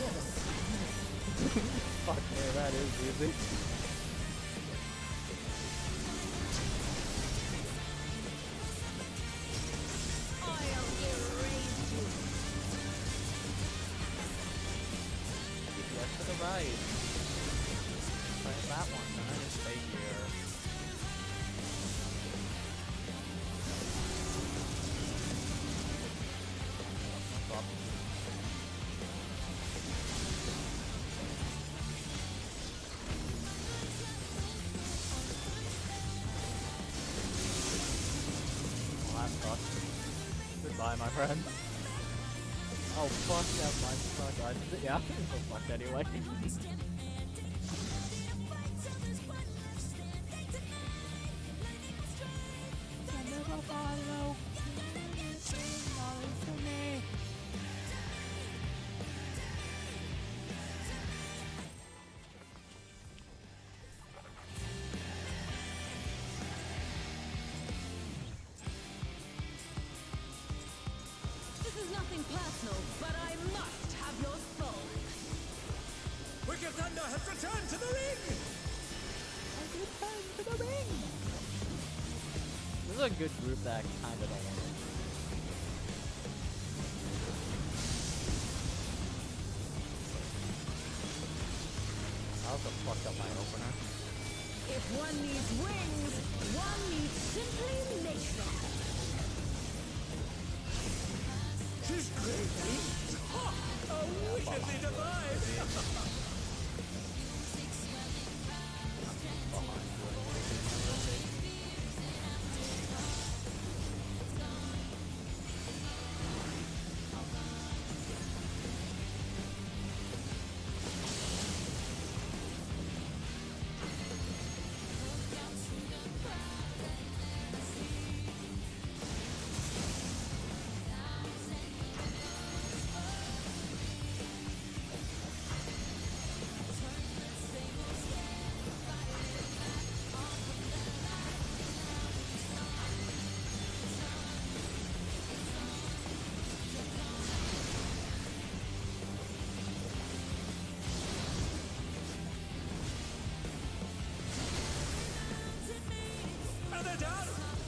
[SPEAKER 1] Fuck me, that is easy.
[SPEAKER 3] I'll erase you.
[SPEAKER 1] Yes to the right. Try that one, then I just stay here. No problem. Well, that sucks. Goodbye, my friend. Oh fuck, never mind. Oh god. Yeah, so fucked anyway.
[SPEAKER 3] This is nothing personal, but I must have your soul.
[SPEAKER 2] Wicked Thunder has returned to the ring.
[SPEAKER 1] Return to the ring! This is a good group that I kinda don't want to. I also fucked up my opener.
[SPEAKER 3] If one needs wings, one needs simply nature.
[SPEAKER 2] She's crazy. Ha! A wickedly divine.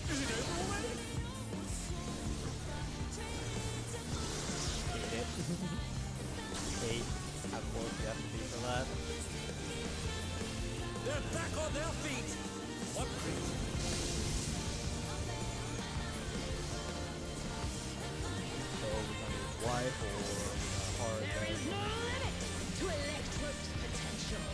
[SPEAKER 2] Is it over already?
[SPEAKER 1] Hate it. Hate how close you have to be for that.
[SPEAKER 2] They're back on their feet. What crazy?
[SPEAKER 1] So we're gonna do wipe or hard
[SPEAKER 3] There is no limit to Electro's potential.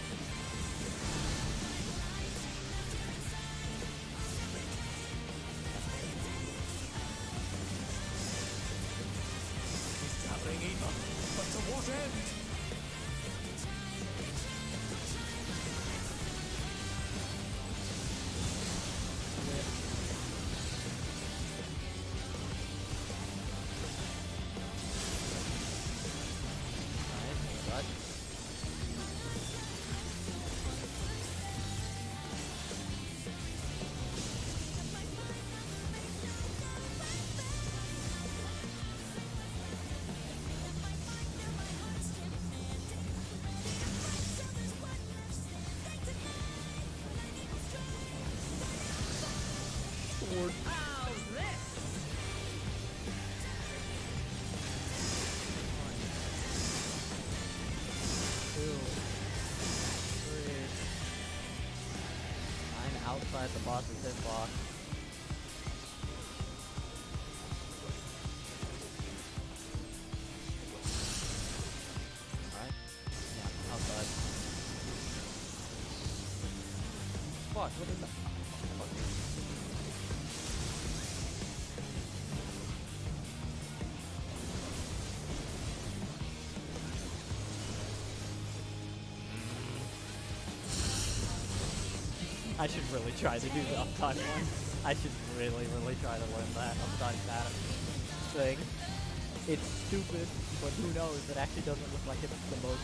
[SPEAKER 2] He's traveling Eva, but to what end?
[SPEAKER 1] Nice. Sword.
[SPEAKER 3] How's this?
[SPEAKER 1] Two, three. I'm outside the boss's hitbox. Alright. Yeah, outside. Fuck, what is that? Fuck you. I should really try to do the uptime one. I should really try to learn that uptime that thing. It's stupid, but who knows? It actually doesn't look like it's the most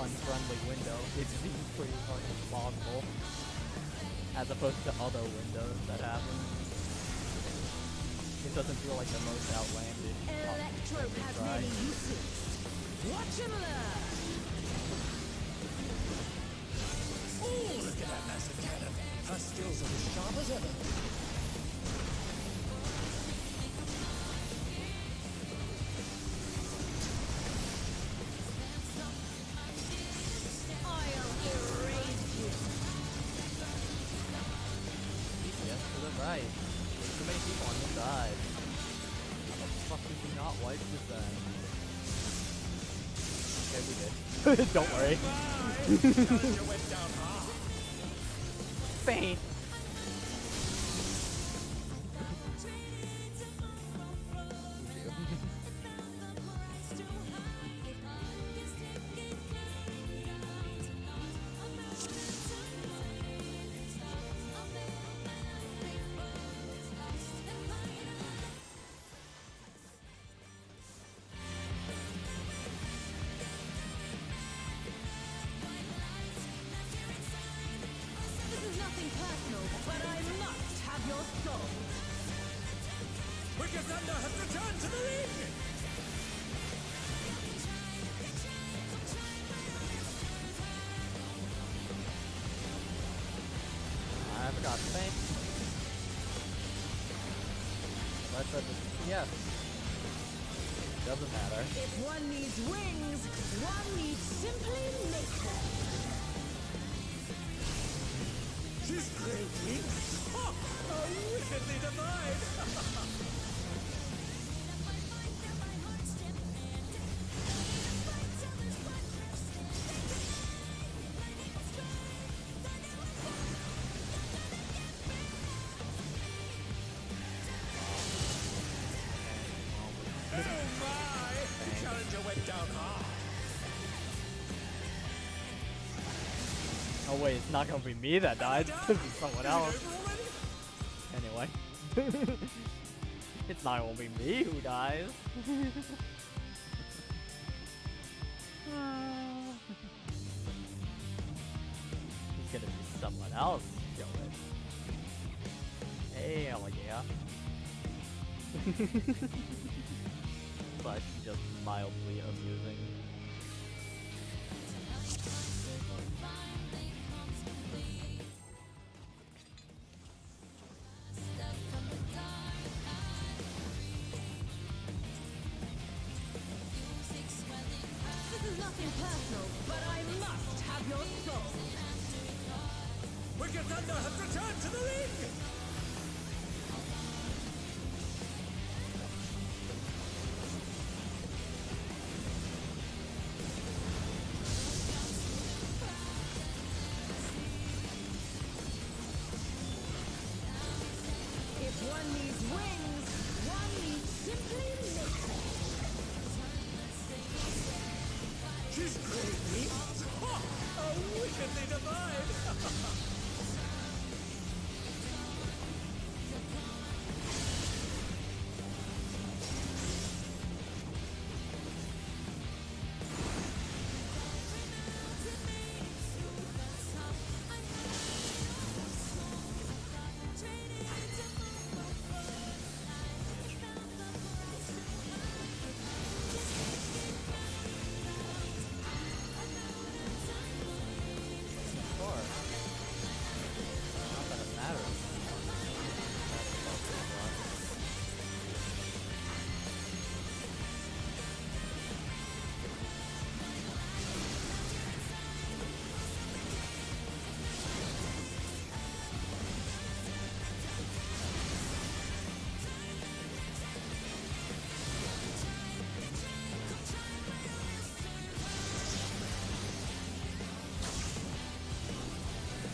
[SPEAKER 1] unfriendly window. It seems pretty fucking plausible, as opposed to other windows that happen. It doesn't feel like the most outlandish.
[SPEAKER 3] Electro has
[SPEAKER 1] try.
[SPEAKER 3] many uses. Watch and learn.
[SPEAKER 2] Oh, look at that massive cannon. Her skills are as sharp as ever.
[SPEAKER 3] I'll erase you.
[SPEAKER 1] Yes, to the right. There's too many people on this side. How the fuck did you not wipe this then? Okay, we did. Don't worry.
[SPEAKER 2] You went down hard.
[SPEAKER 1] Faint.
[SPEAKER 3] This is nothing personal, but I must have your soul.
[SPEAKER 2] Wicked Thunder has returned to the ring.
[SPEAKER 1] I forgot to think. Let's set this. Yes. Doesn't matter.
[SPEAKER 3] If one needs wings, one needs simply make them.
[SPEAKER 2] She's great wings. Oh, how wickedly divine. Oh my! The challenger went down hard.
[SPEAKER 1] Oh wait, it's not gonna be me that died. It's gonna be someone else. Anyway. It's not gonna be me who dies. It's gonna be someone else. Show it. Hell yeah. But just mildly amusing.
[SPEAKER 2] Thunder has returned to the ring!
[SPEAKER 3] If one needs wings, one needs simply latex.
[SPEAKER 2] She's great! Ha! A wickedly divine!
[SPEAKER 1] Sure. Not that it matters.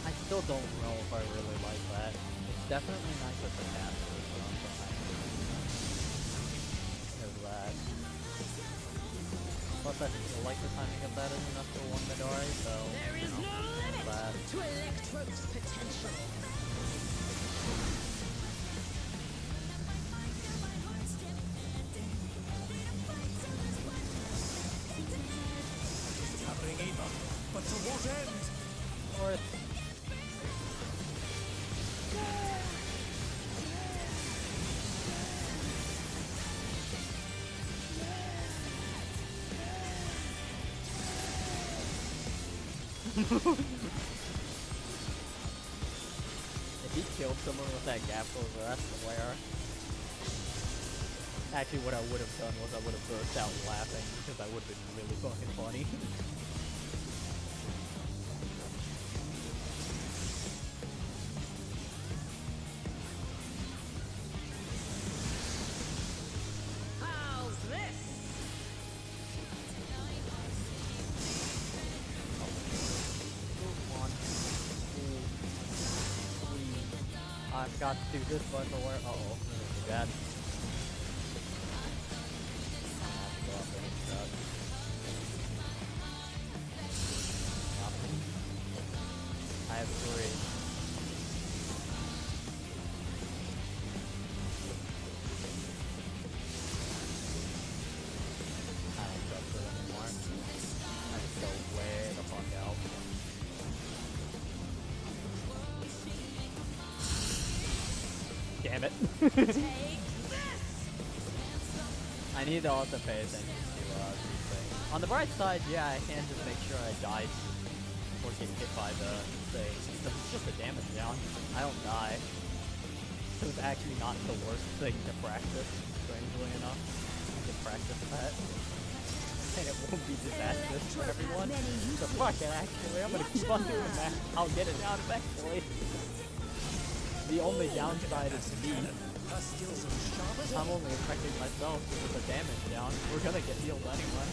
[SPEAKER 1] I still don't know if I really like that. It's definitely nice at the castle, but I'm fine. There's that. Plus, I feel like the timing of that is enough for one Midori, so.
[SPEAKER 3] There is
[SPEAKER 1] you know,
[SPEAKER 3] no limit
[SPEAKER 1] that.
[SPEAKER 3] to Electro's potential.
[SPEAKER 2] Gathering either, but to what end?
[SPEAKER 1] Or it's if he killed someone with that gap over, I swear. Actually, what I would have done was I would have burst out laughing because that would have been really fucking funny.
[SPEAKER 3] How's this?
[SPEAKER 1] One, two, three. I've got to do this by the way. Uh oh, this is bad. I have three. I don't trust it anymore. I just go way the fuck out. Damn it.
[SPEAKER 3] Take this!
[SPEAKER 1] I need to also pay attention to these things. On the bright side, yeah, I can just make sure I die or get hit by the thing. Because it's just a damage down. I don't die. So it's actually not the worst thing to practice, strangely enough. I can practice that. And it won't be disastrous for everyone. So fuck it, actually. I'm gonna keep on doing that. I'll get it down eventually. The only downside is me.
[SPEAKER 2] Her skills are sharp as
[SPEAKER 1] I'm only affecting myself with the damage down. We're gonna get healed anyway.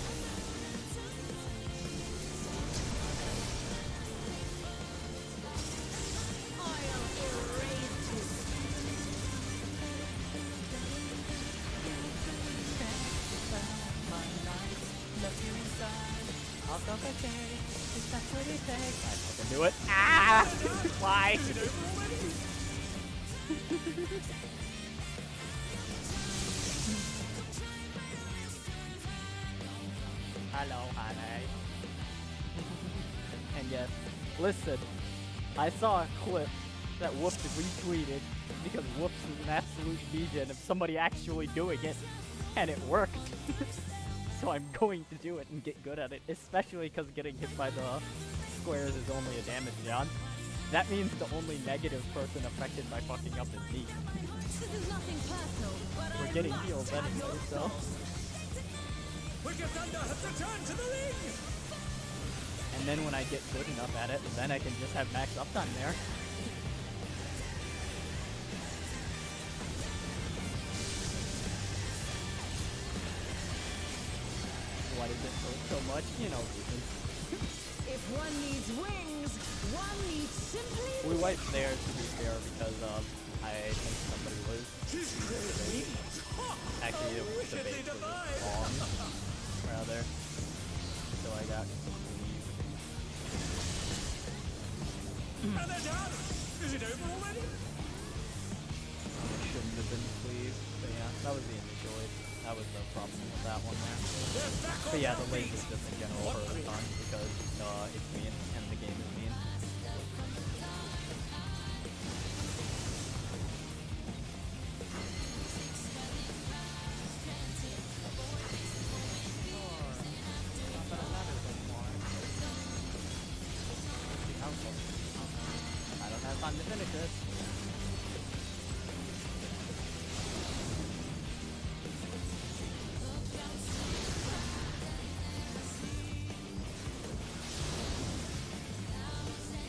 [SPEAKER 3] I'll erase you.
[SPEAKER 1] I can do it. Ah! Why? Hello, honey. And yes, listen, I saw a clip that Whoops retweeted because Whoops is an absolute degen of somebody actually doing it, and it worked. So I'm going to do it and get good at it, especially because getting hit by the squares is only a damage down. That means the only negative person affected by fucking up is me.
[SPEAKER 3] This is nothing personal, but
[SPEAKER 1] We're getting healed anyway, so.
[SPEAKER 2] Wicked Thunder has returned to the ring!
[SPEAKER 1] And then when I get good enough at it, then I can just have max uptime there. so much, you know, reason.
[SPEAKER 3] If one needs wings, one needs simply
[SPEAKER 1] We wiped theirs to be fair because I think somebody was actually the base was wrong, rather. So I got confused.
[SPEAKER 2] And they're down! Is it over already?
[SPEAKER 1] It shouldn't have been sleeved, but yeah, that was the enjoyed. That was the problem with that one there.
[SPEAKER 2] They're back on
[SPEAKER 1] But yeah,
[SPEAKER 2] their
[SPEAKER 1] the
[SPEAKER 2] feet.
[SPEAKER 1] lasers just in general hurt a ton because it's mean and the game is mean. I don't have time to finish this.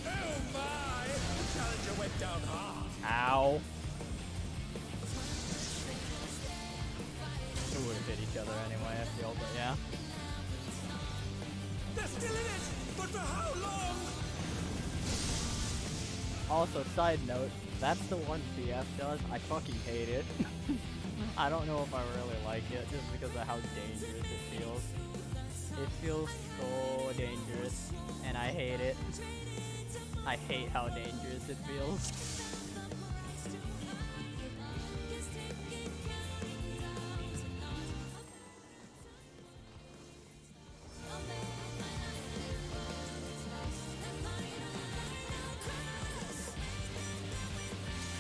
[SPEAKER 2] Oh my! The Challenger went down hard.
[SPEAKER 1] Ow. We would have hit each other anyway, I feel, but yeah.
[SPEAKER 2] They're still in it! But for how long?
[SPEAKER 1] Also, side note, that's the one CF does. I fucking hate it. I don't know if I really like it just because of how dangerous it feels. It feels so dangerous, and I hate it. I hate how dangerous it feels.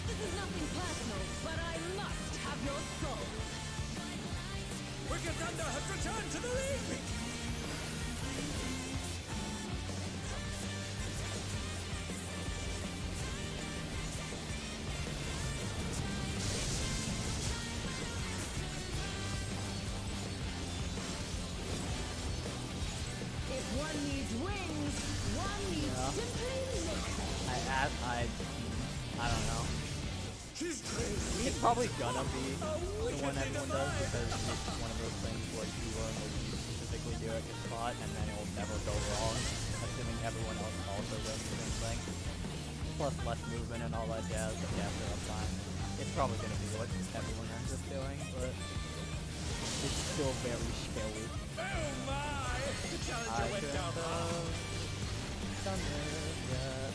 [SPEAKER 3] This is nothing personal, but I must have your soul.
[SPEAKER 2] Wicked Thunder has returned to the league!
[SPEAKER 3] If one needs wings, one needs
[SPEAKER 1] Yeah.
[SPEAKER 3] simply live.
[SPEAKER 1] I don't know.
[SPEAKER 2] She's crazy!
[SPEAKER 1] It's probably gonna be the one everyone does because it's one of those things where you learn what you specifically do at your spot and then it will never go wrong, assuming everyone else also does the same thing. Plus less movement and all that jazz, but yeah, for uptime. It's probably gonna be what everyone ends up doing, but it's still very scary.
[SPEAKER 2] Oh my! The Challenger
[SPEAKER 1] I
[SPEAKER 2] went
[SPEAKER 1] could
[SPEAKER 2] down hard.
[SPEAKER 1] have done this, yeah.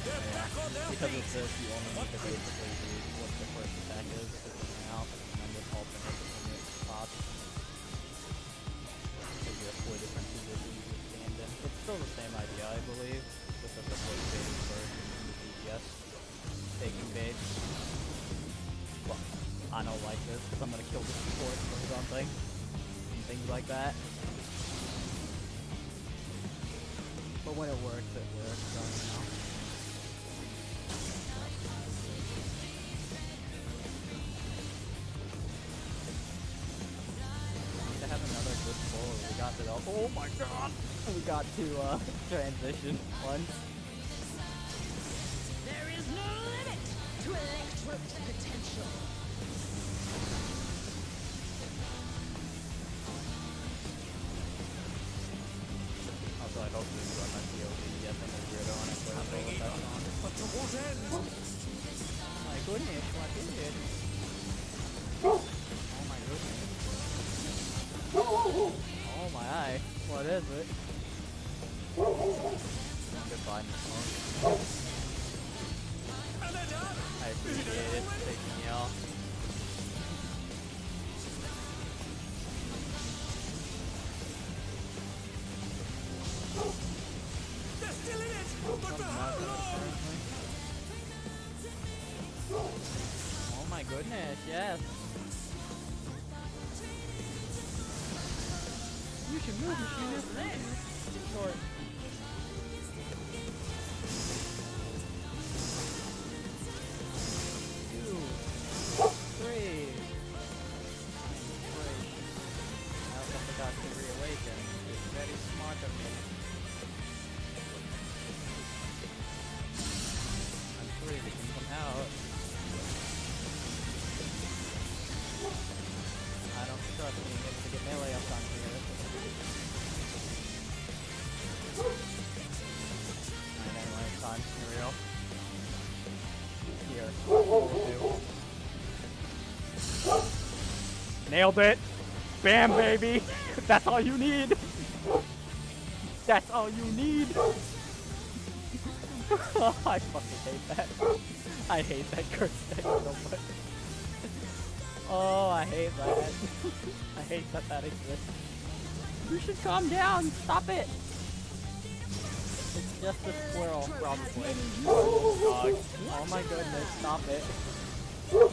[SPEAKER 2] They're back on their
[SPEAKER 1] Because of
[SPEAKER 2] feet!
[SPEAKER 1] this, you only need to basically do what the first attack is, just coming out, and then just alternate between your spots. So you have 4 different positions you stand in. It's still the same idea, I believe, just that the first bait is first, and the DPS taking bait. Well, I don't like this, because I'm gonna kill the support or something, and things like that. But when it works, so, you know. To have another good pull, we got to the, oh my god! We got to transition once.
[SPEAKER 3] There is no limit to Electro's potential.
[SPEAKER 1] Also, I hope we run that POV. Yes, I'm a weirdo and I play with all the time on.
[SPEAKER 2] But to what end?
[SPEAKER 1] My goodness, what is it? Oh my goodness. Oh my eye. What is it? Goodbye, Miss Monk.
[SPEAKER 2] And they're down!
[SPEAKER 1] I appreciate it. Taking me out.
[SPEAKER 2] They're still in it! But for how long?
[SPEAKER 1] Oh my goodness, yes. You should move, machinist. Short. 2, 3. I also forgot to reawaken. It's very smart of me. I'm free, we can come out. Nailed it. Bam, baby. That's all you need. That's all you need. I fucking hate that. I hate that curse deck so much. Oh, I hate that. I hate that that exists. You should calm down. Stop it. It's just a squirrel, probably. Dog. Oh my goodness, stop it.
[SPEAKER 2] Oh,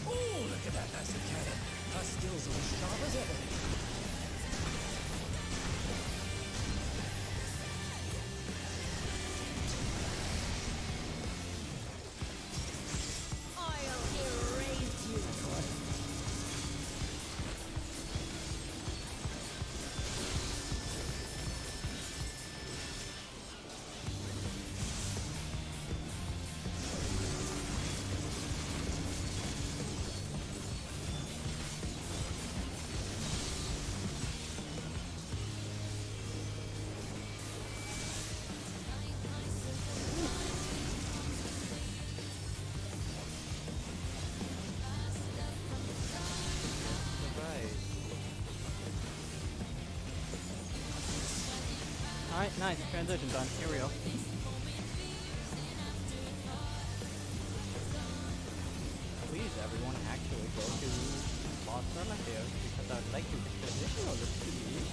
[SPEAKER 2] look at that massive cannon. Her skills are as sharp as ever.
[SPEAKER 3] I'll erase you.
[SPEAKER 1] Alright, nice. Transition done. Here we go. Please, everyone, actually go to Lost Primitive because I would like to transition over to these.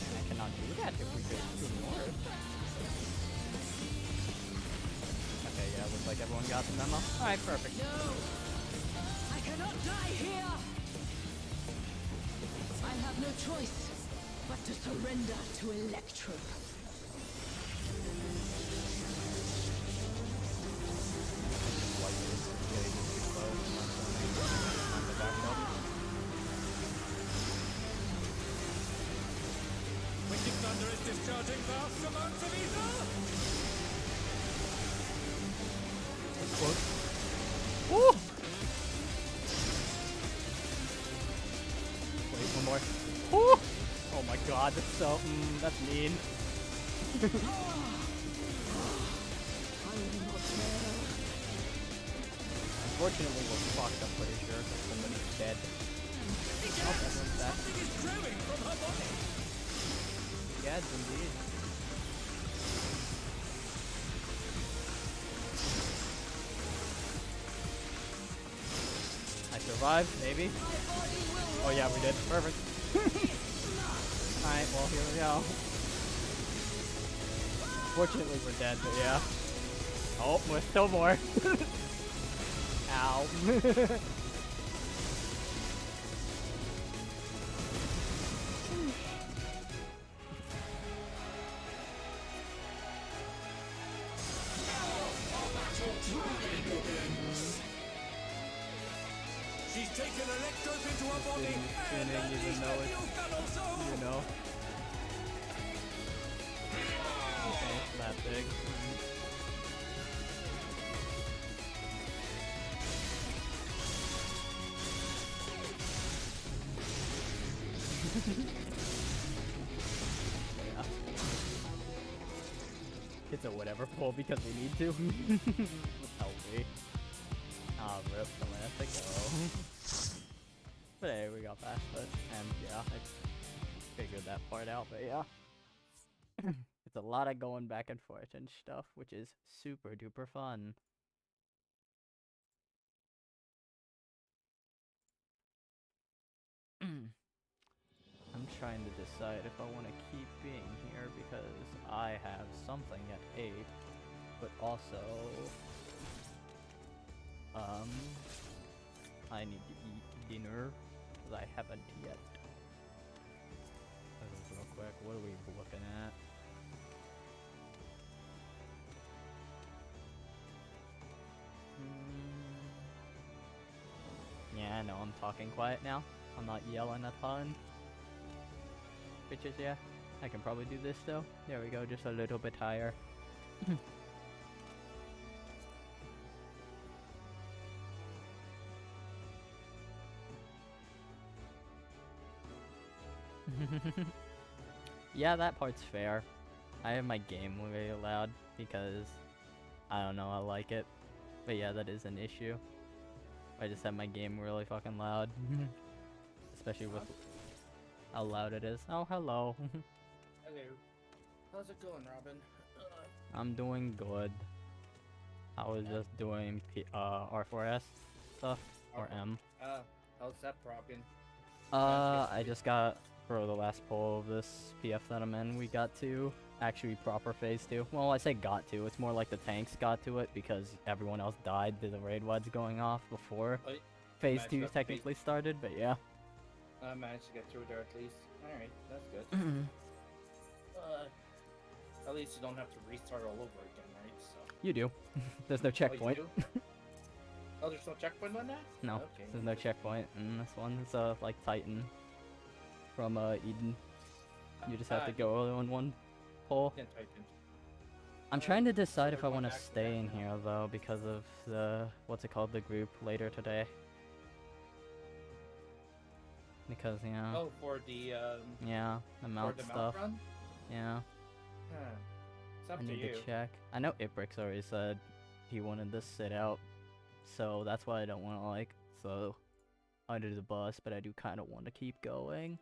[SPEAKER 1] And I cannot do that if we go to north. Okay, yeah, looks like everyone got the memo. Alright, perfect.
[SPEAKER 3] No! I cannot die here! I have no choice but to surrender to Electro.
[SPEAKER 2] Wicked Thunder is discharging vast amounts of ether!
[SPEAKER 1] Woo! Wait, one more. Woo! Oh my god, that's so, that's mean. Unfortunately, we're fucked, I'm pretty sure. Somebody's dead. Oh, everyone's dead.
[SPEAKER 2] Something is growing from her body!
[SPEAKER 1] Yes, indeed. I survived, maybe. Oh yeah, we did. Perfect. Alright, well, here we go. Fortunately, we're dead, but yeah. Oh, there's still more. Ow.
[SPEAKER 2] She's taken electrodes into her body, and
[SPEAKER 1] Even
[SPEAKER 2] unleashed
[SPEAKER 1] though
[SPEAKER 2] her
[SPEAKER 1] it's,
[SPEAKER 2] fuel gun also!
[SPEAKER 1] you know. Okay, it's that big. Yeah. It's a whatever pull because we need to. Healthy. Ah, rip, someone has to go. But hey, we got past it, and yeah, I figured that part out, but yeah. It's a lot of going back and forth and stuff, which is super duper fun. I'm trying to decide if I want to keep being here because I have something at 8, but also, I need to eat dinner because I haven't yet. Real quick, what are we looking at? Yeah, I know I'm talking quiet now. I'm not yelling a ton. Bitches, yeah. I can probably do this though. There we go, just a little bit higher. Yeah, that part's fair. I have my game way loud because, I don't know, I like it. But yeah, that is an issue. I just have my game really fucking loud. Especially with how loud it is. Oh, hello.
[SPEAKER 4] Hello. How's it going, Robin?
[SPEAKER 1] I'm doing good. I was just doing R4S stuff, or M.
[SPEAKER 4] How's that propping?
[SPEAKER 1] I just got, for the last poll of this PF that I'm in, we got to actually proper phase 2. Well, I say got to, it's more like the tanks got to it because everyone else died to the raid wads going off before phase 2 technically started, but yeah.
[SPEAKER 4] I managed to get through there at least. Alright, that's good. At least you don't have to restart all over again, right? So.
[SPEAKER 1] You do. There's no checkpoint.
[SPEAKER 4] Oh, you do? Oh, there's no checkpoint on that?
[SPEAKER 1] No,
[SPEAKER 4] Okay.
[SPEAKER 1] there's no checkpoint in this one. It's like Titan from Eden. You just have to go on one pole. I'm trying to decide if I want to stay in here though because of the the group later today. Because yeah.
[SPEAKER 4] Oh, for the
[SPEAKER 1] yeah, the mount
[SPEAKER 4] for the
[SPEAKER 1] stuff.
[SPEAKER 4] mount run?
[SPEAKER 1] Yeah.
[SPEAKER 4] Huh. It's up
[SPEAKER 1] I
[SPEAKER 4] to
[SPEAKER 1] need
[SPEAKER 4] you.
[SPEAKER 1] to check. I know Iprix already said he wanted to sit out, so that's why I don't want to like throw under the bus, but I do kind of want to keep going.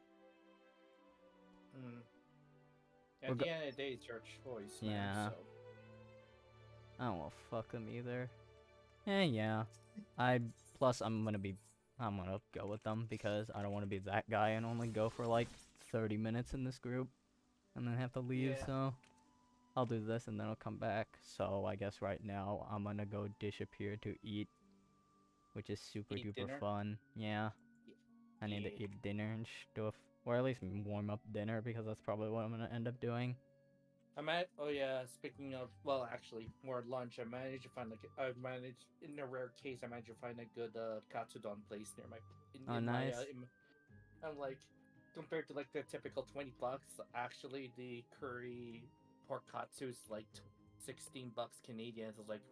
[SPEAKER 4] At the end of the day, it's your choice. Man,
[SPEAKER 1] Yeah.
[SPEAKER 4] so.
[SPEAKER 1] I don't want to fuck them either. Yeah. Plus I'm gonna go with them because I don't want to be that guy and only go for like 30 minutes in this group and then have to leave.
[SPEAKER 4] Yeah.
[SPEAKER 1] So I'll do this and then I'll come back. So I guess right now I'm gonna go disappear to eat, which is super
[SPEAKER 4] Eat
[SPEAKER 1] duper
[SPEAKER 4] dinner?
[SPEAKER 1] fun. Yeah. I need to eat dinner and stuff, or at least warm up dinner because that's probably what I'm gonna end up doing.
[SPEAKER 4] Oh yeah, speaking of, well, actually, more lunch, I managed to find, in a rare case, I managed to find a good katsudon place near my,
[SPEAKER 1] Nice.
[SPEAKER 4] I'm like, compared to, like, the typical $20, actually, the curry pork katsu is, like, $16 Canadian, so I was like,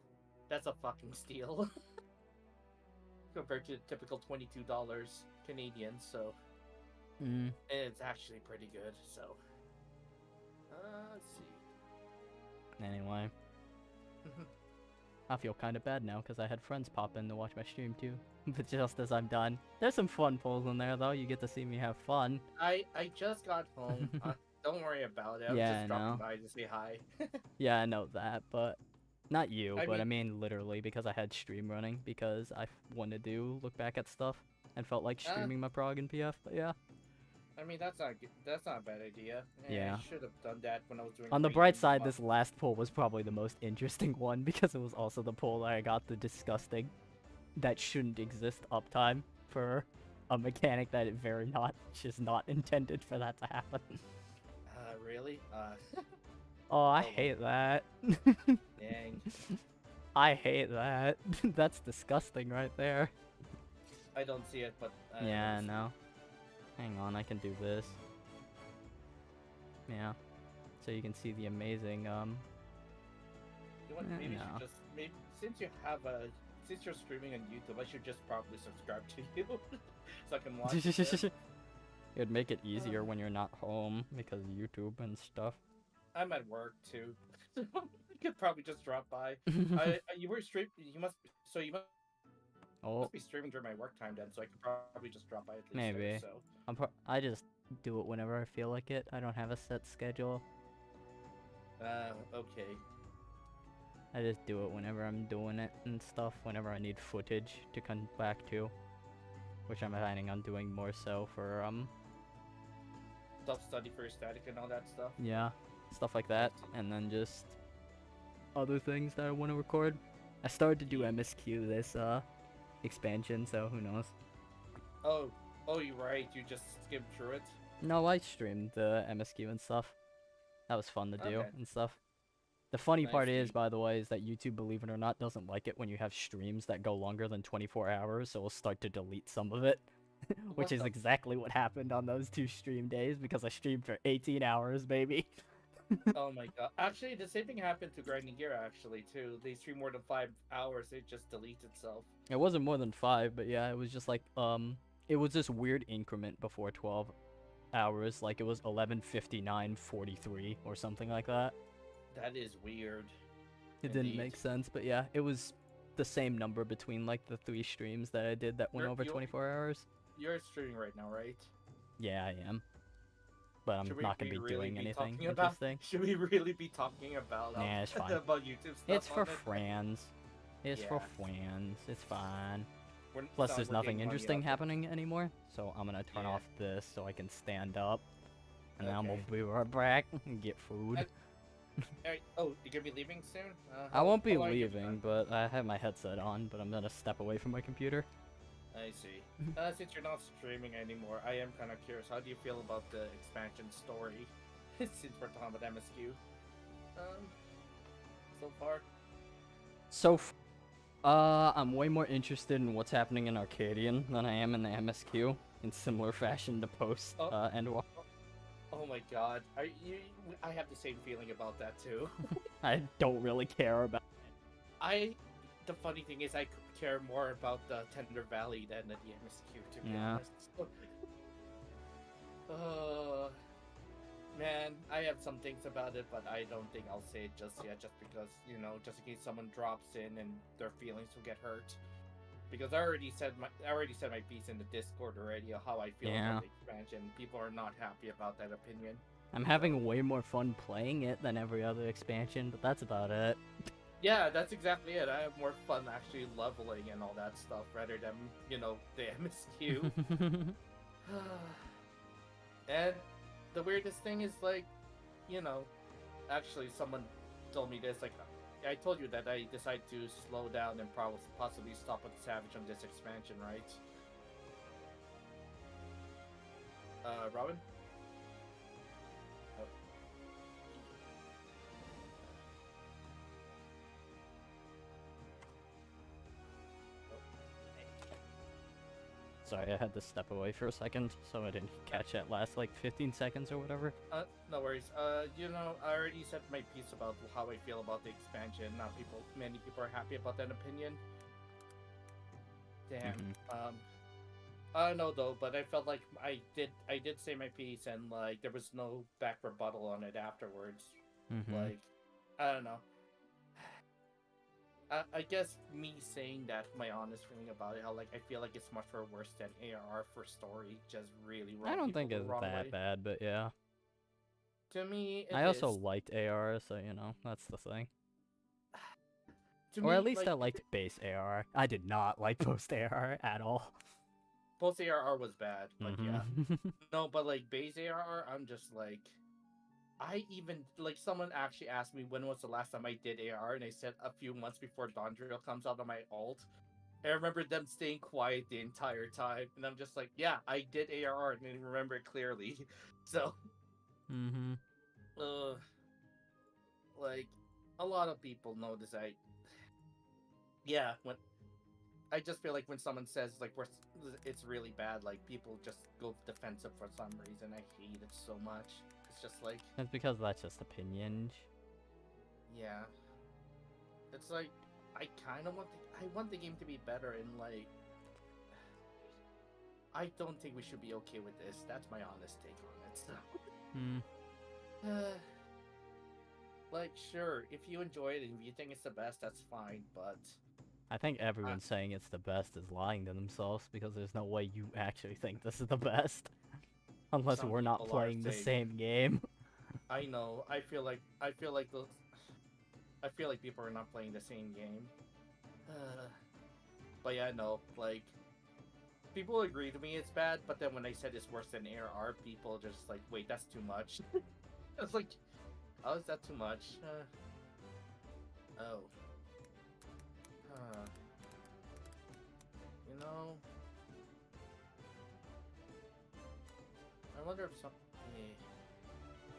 [SPEAKER 4] that's a fucking steal. Compared to the typical $22 Canadian, so, it's actually pretty good, so, let's see.
[SPEAKER 1] Anyway, I feel kind of bad now because I had friends pop in to watch my stream too. But just as I'm done, there's some fun polls in there though. You get to see me have fun.
[SPEAKER 4] I just got home. Don't worry about it. I was just dropping by to say hi.
[SPEAKER 1] Yeah, I know that, but not you.
[SPEAKER 4] I
[SPEAKER 1] I mean literally because I had stream running because I wanted to look back at stuff and felt like streaming my Prog and PF. But yeah.
[SPEAKER 4] I mean, that's not a bad idea.
[SPEAKER 1] Yeah.
[SPEAKER 4] I should have done that when I was doing.
[SPEAKER 1] On the bright side, this last poll was probably the most interesting one because it was also the poll that I got the disgusting, that shouldn't exist uptime for a mechanic that it just not intended for that to happen.
[SPEAKER 4] Really?
[SPEAKER 1] Oh, I hate that.
[SPEAKER 4] Dang.
[SPEAKER 1] I hate that. That's disgusting right there.
[SPEAKER 4] I don't see it, but.
[SPEAKER 1] Yeah, no. Hang on, I can do this. Yeah. So you can see the amazing,
[SPEAKER 4] You know what, maybe you should just, since you're streaming on YouTube, I should just probably subscribe to you, so I can watch it.
[SPEAKER 1] It'd make it easier when you're not home, because of YouTube and stuff.
[SPEAKER 4] I'm at work, too. You could probably just drop by. You were streaming, you must be streaming during my work time then, so I could probably just drop by at least.
[SPEAKER 1] Maybe.
[SPEAKER 4] So.
[SPEAKER 1] I just do it whenever I feel like it. I don't have a set schedule.
[SPEAKER 4] Okay.
[SPEAKER 1] I just do it whenever I'm doing it and stuff, whenever I need footage to come back to. Which I'm planning on doing more so for,
[SPEAKER 4] Self-study for static and all that stuff?
[SPEAKER 1] Yeah, stuff like that, and then just other things that I want to record. I started to do MSQ this, expansion, so who knows.
[SPEAKER 4] Oh, you're right, you just skimmed through it?
[SPEAKER 1] No, I streamed the MSQ and stuff. That was fun to do and stuff. The funny part is, by the way, is that YouTube, believe it or not, doesn't like it when you have streams that go longer than 24 hours, so we'll start to delete some of it. Which is exactly what happened on those 2 stream days, because I streamed for 18 hours, baby.
[SPEAKER 4] Oh my god. Actually, the same thing happened to Grinding Gear, actually, too. They stream more than 5 hours, it just deletes itself.
[SPEAKER 1] It wasn't more than 5, but yeah, it was just like, it was this weird increment before 12 hours, like it was 11:59:43 or something like that.
[SPEAKER 4] That is weird.
[SPEAKER 1] It didn't make sense, but yeah, it was the same number between like the 3 streams that I did that went
[SPEAKER 4] You're-
[SPEAKER 1] over
[SPEAKER 4] you-
[SPEAKER 1] 24 hours.
[SPEAKER 4] You're streaming right now, right?
[SPEAKER 1] Yeah, I am. But I'm
[SPEAKER 4] Should
[SPEAKER 1] not gonna be
[SPEAKER 4] really
[SPEAKER 1] doing
[SPEAKER 4] be
[SPEAKER 1] anything
[SPEAKER 4] talking about?
[SPEAKER 1] interesting.
[SPEAKER 4] Should we really be talking about
[SPEAKER 1] Nah, it's fine.
[SPEAKER 4] about YouTube stuff?
[SPEAKER 1] It's for
[SPEAKER 4] on it?
[SPEAKER 1] friends. It's for
[SPEAKER 4] Yeah.
[SPEAKER 1] friends. It's fine.
[SPEAKER 4] We're-
[SPEAKER 1] Plus,
[SPEAKER 4] sound
[SPEAKER 1] there's
[SPEAKER 4] we're
[SPEAKER 1] nothing
[SPEAKER 4] getting money
[SPEAKER 1] interesting
[SPEAKER 4] off it.
[SPEAKER 1] happening anymore, so I'm gonna turn
[SPEAKER 4] Yeah.
[SPEAKER 1] off this so I can stand up, and then I'm
[SPEAKER 4] Okay.
[SPEAKER 1] gonna be right back and get food.
[SPEAKER 4] Alright, oh, you're gonna be leaving soon?
[SPEAKER 1] I won't be
[SPEAKER 4] how long are you
[SPEAKER 1] leaving,
[SPEAKER 4] gone?
[SPEAKER 1] but I have my headset on, but I'm gonna step away from my computer.
[SPEAKER 4] I see. Since you're not streaming anymore, I am kind of curious. How do you feel about the expansion story? Since we're talking about MSQ, so far.
[SPEAKER 1] So, I'm way more interested in what's happening in Arcadian than I am in the MSQ, in similar fashion to post
[SPEAKER 4] Oh.
[SPEAKER 1] Endwalk.
[SPEAKER 4] Oh my god, I have the same feeling about that too.
[SPEAKER 1] I don't really care about.
[SPEAKER 4] The funny thing is, I care more about the Tender Valley than the MSQ, to be
[SPEAKER 1] Yeah.
[SPEAKER 4] honest. Man, I have some things about it, but I don't think I'll say it just yet, just because, you know, just in case someone drops in and their feelings will get hurt. Because I already said my piece in the Discord already of how I feel
[SPEAKER 1] Yeah.
[SPEAKER 4] about the expansion. People are not happy about that opinion.
[SPEAKER 1] I'm having way more fun playing it than every other expansion, but that's about it.
[SPEAKER 4] Yeah, that's exactly it. I have more fun actually leveling and all that stuff rather than, you know, the MSQ. And the weirdest thing is, like, you know, actually someone told me this, like, I told you that I decided to slow down and probably possibly stop with Savage on this expansion, right? Robin? Oh.
[SPEAKER 1] Sorry, I had to step away for a second, so I didn't catch that last, like, 15 seconds or whatever.
[SPEAKER 4] No worries. You know, I already said my piece about how I feel about the expansion. Many people are happy about that opinion. Damn.
[SPEAKER 1] Mhm.
[SPEAKER 4] I don't know though, but I felt like I did say my piece, and like there was no back rebuttal on it afterwards.
[SPEAKER 1] Mhm.
[SPEAKER 4] Like, I don't know. I guess me saying that, my honest feeling about it, how like I feel like it's much more worse than ARR for story, just really wrong.
[SPEAKER 1] I don't
[SPEAKER 4] people
[SPEAKER 1] think
[SPEAKER 4] the
[SPEAKER 1] it's
[SPEAKER 4] wrong
[SPEAKER 1] that
[SPEAKER 4] way.
[SPEAKER 1] bad, but yeah.
[SPEAKER 4] To me,
[SPEAKER 1] I also
[SPEAKER 4] is.
[SPEAKER 1] liked AR, so you know, that's the thing.
[SPEAKER 4] To
[SPEAKER 1] Or
[SPEAKER 4] me,
[SPEAKER 1] at least
[SPEAKER 4] like,
[SPEAKER 1] I liked base AR. I did not like post AR at all.
[SPEAKER 4] post ARR was bad, but yeah.
[SPEAKER 1] Mhm.
[SPEAKER 4] No, but like base ARR, I'm just like, I even like someone actually asked me when was the last time I did AR, and I said a few months before Dawn Drill comes out on my alt. I remember them staying quiet the entire time, and I'm just like, yeah, I did ARR, and I remember it clearly. So,
[SPEAKER 1] Mhm.
[SPEAKER 4] like, a lot of people notice yeah, when I just feel like when someone says like it's really bad, like people just go defensive for some reason. I hate it so much. It's just like,
[SPEAKER 1] It's because that's just opinion.
[SPEAKER 4] yeah, it's like I kind of want the game to be better, and like I don't think we should be okay with this. That's my honest take on it. So,
[SPEAKER 1] Hmm.
[SPEAKER 4] like, sure, if you enjoy it and if you think it's the best, that's fine. But
[SPEAKER 1] I think everyone saying it's the best is lying to themselves because there's no way you actually think this is the best. Unless
[SPEAKER 4] Some
[SPEAKER 1] we're not
[SPEAKER 4] people are
[SPEAKER 1] playing the
[SPEAKER 4] saying-
[SPEAKER 1] same game.
[SPEAKER 4] I know. I feel like people are not playing the same game. But yeah, no, like people agree to me it's bad, but then when I said it's worse than ARR, people just like, wait, that's too much. I was like, how is that too much? Oh. You know, I wonder if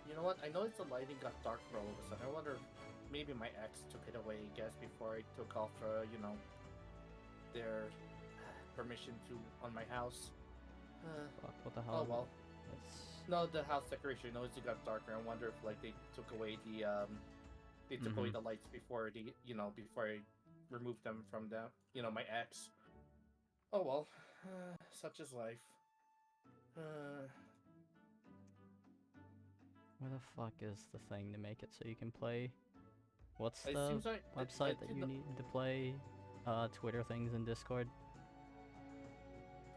[SPEAKER 4] you know what? I noticed the lighting got dark for all of a sudden. I wonder if maybe my ex took it away, I guess, before I took off, you know, their permission on my house.
[SPEAKER 1] Fuck, what the hell?
[SPEAKER 4] Oh well.
[SPEAKER 1] That's...
[SPEAKER 4] No, the house decoration. I noticed it got darker. I wonder if like they took away the lights before before I removed them from my ex. Oh well, such is life.
[SPEAKER 1] Where the fuck is the thing to make it so you can play? What's
[SPEAKER 4] It
[SPEAKER 1] the
[SPEAKER 4] seems like
[SPEAKER 1] website that you need to play Twitter things in Discord.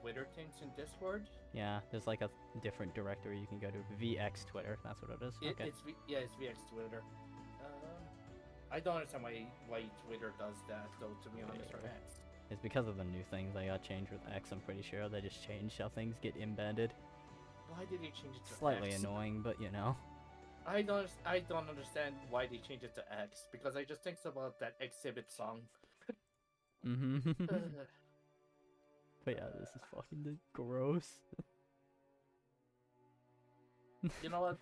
[SPEAKER 4] Twitter things in Discord?
[SPEAKER 1] Yeah, there's like a different directory you can go to. VX Twitter, that's what it is. Okay.
[SPEAKER 4] It's VX Twitter. I don't understand why Twitter does that though. To be honest, or X.
[SPEAKER 1] It's because of the new things they got changed with X. I'm pretty sure they just changed how things get embedded.
[SPEAKER 4] Why did they change it to
[SPEAKER 1] Slightly
[SPEAKER 4] X?
[SPEAKER 1] annoying, but you know.
[SPEAKER 4] I don't understand why they changed it to X because I just think about that Exhibit song.
[SPEAKER 1] Mhm. But yeah, this is fucking gross.
[SPEAKER 4] You know what?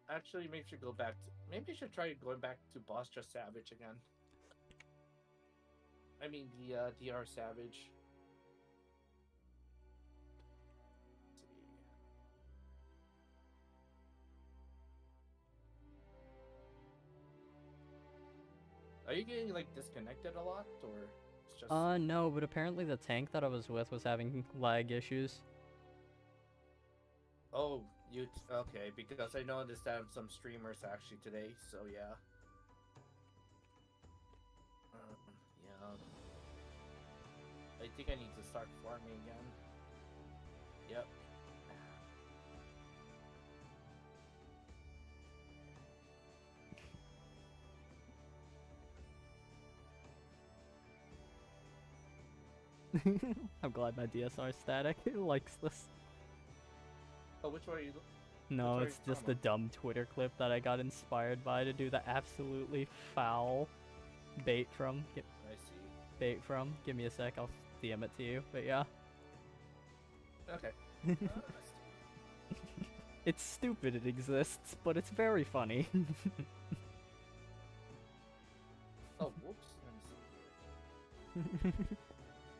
[SPEAKER 4] Actually, maybe I should go back. Maybe I should try going back to Boss Just Savage again. I mean the DR Savage. Let's see. Are you getting like disconnected a lot, or it's just?
[SPEAKER 1] No, but apparently the tank that I was with was having lag issues.
[SPEAKER 4] Oh, okay? Because I noticed that some streamers actually today. So yeah. Yeah. I think I need to start farming again. Yep.
[SPEAKER 1] I'm glad my DSR static likes this.
[SPEAKER 4] Oh, which one are you?
[SPEAKER 1] No,
[SPEAKER 4] Which
[SPEAKER 1] it's
[SPEAKER 4] are you
[SPEAKER 1] just the dumb Twitter clip that I got inspired by to do the absolutely foul bait from.
[SPEAKER 4] I see.
[SPEAKER 1] Bait from. Give me a sec, I'll DM it to you. But yeah.
[SPEAKER 4] Okay.
[SPEAKER 1] It's stupid it exists, but it's very funny.
[SPEAKER 4] Oh, whoops. Let me see here.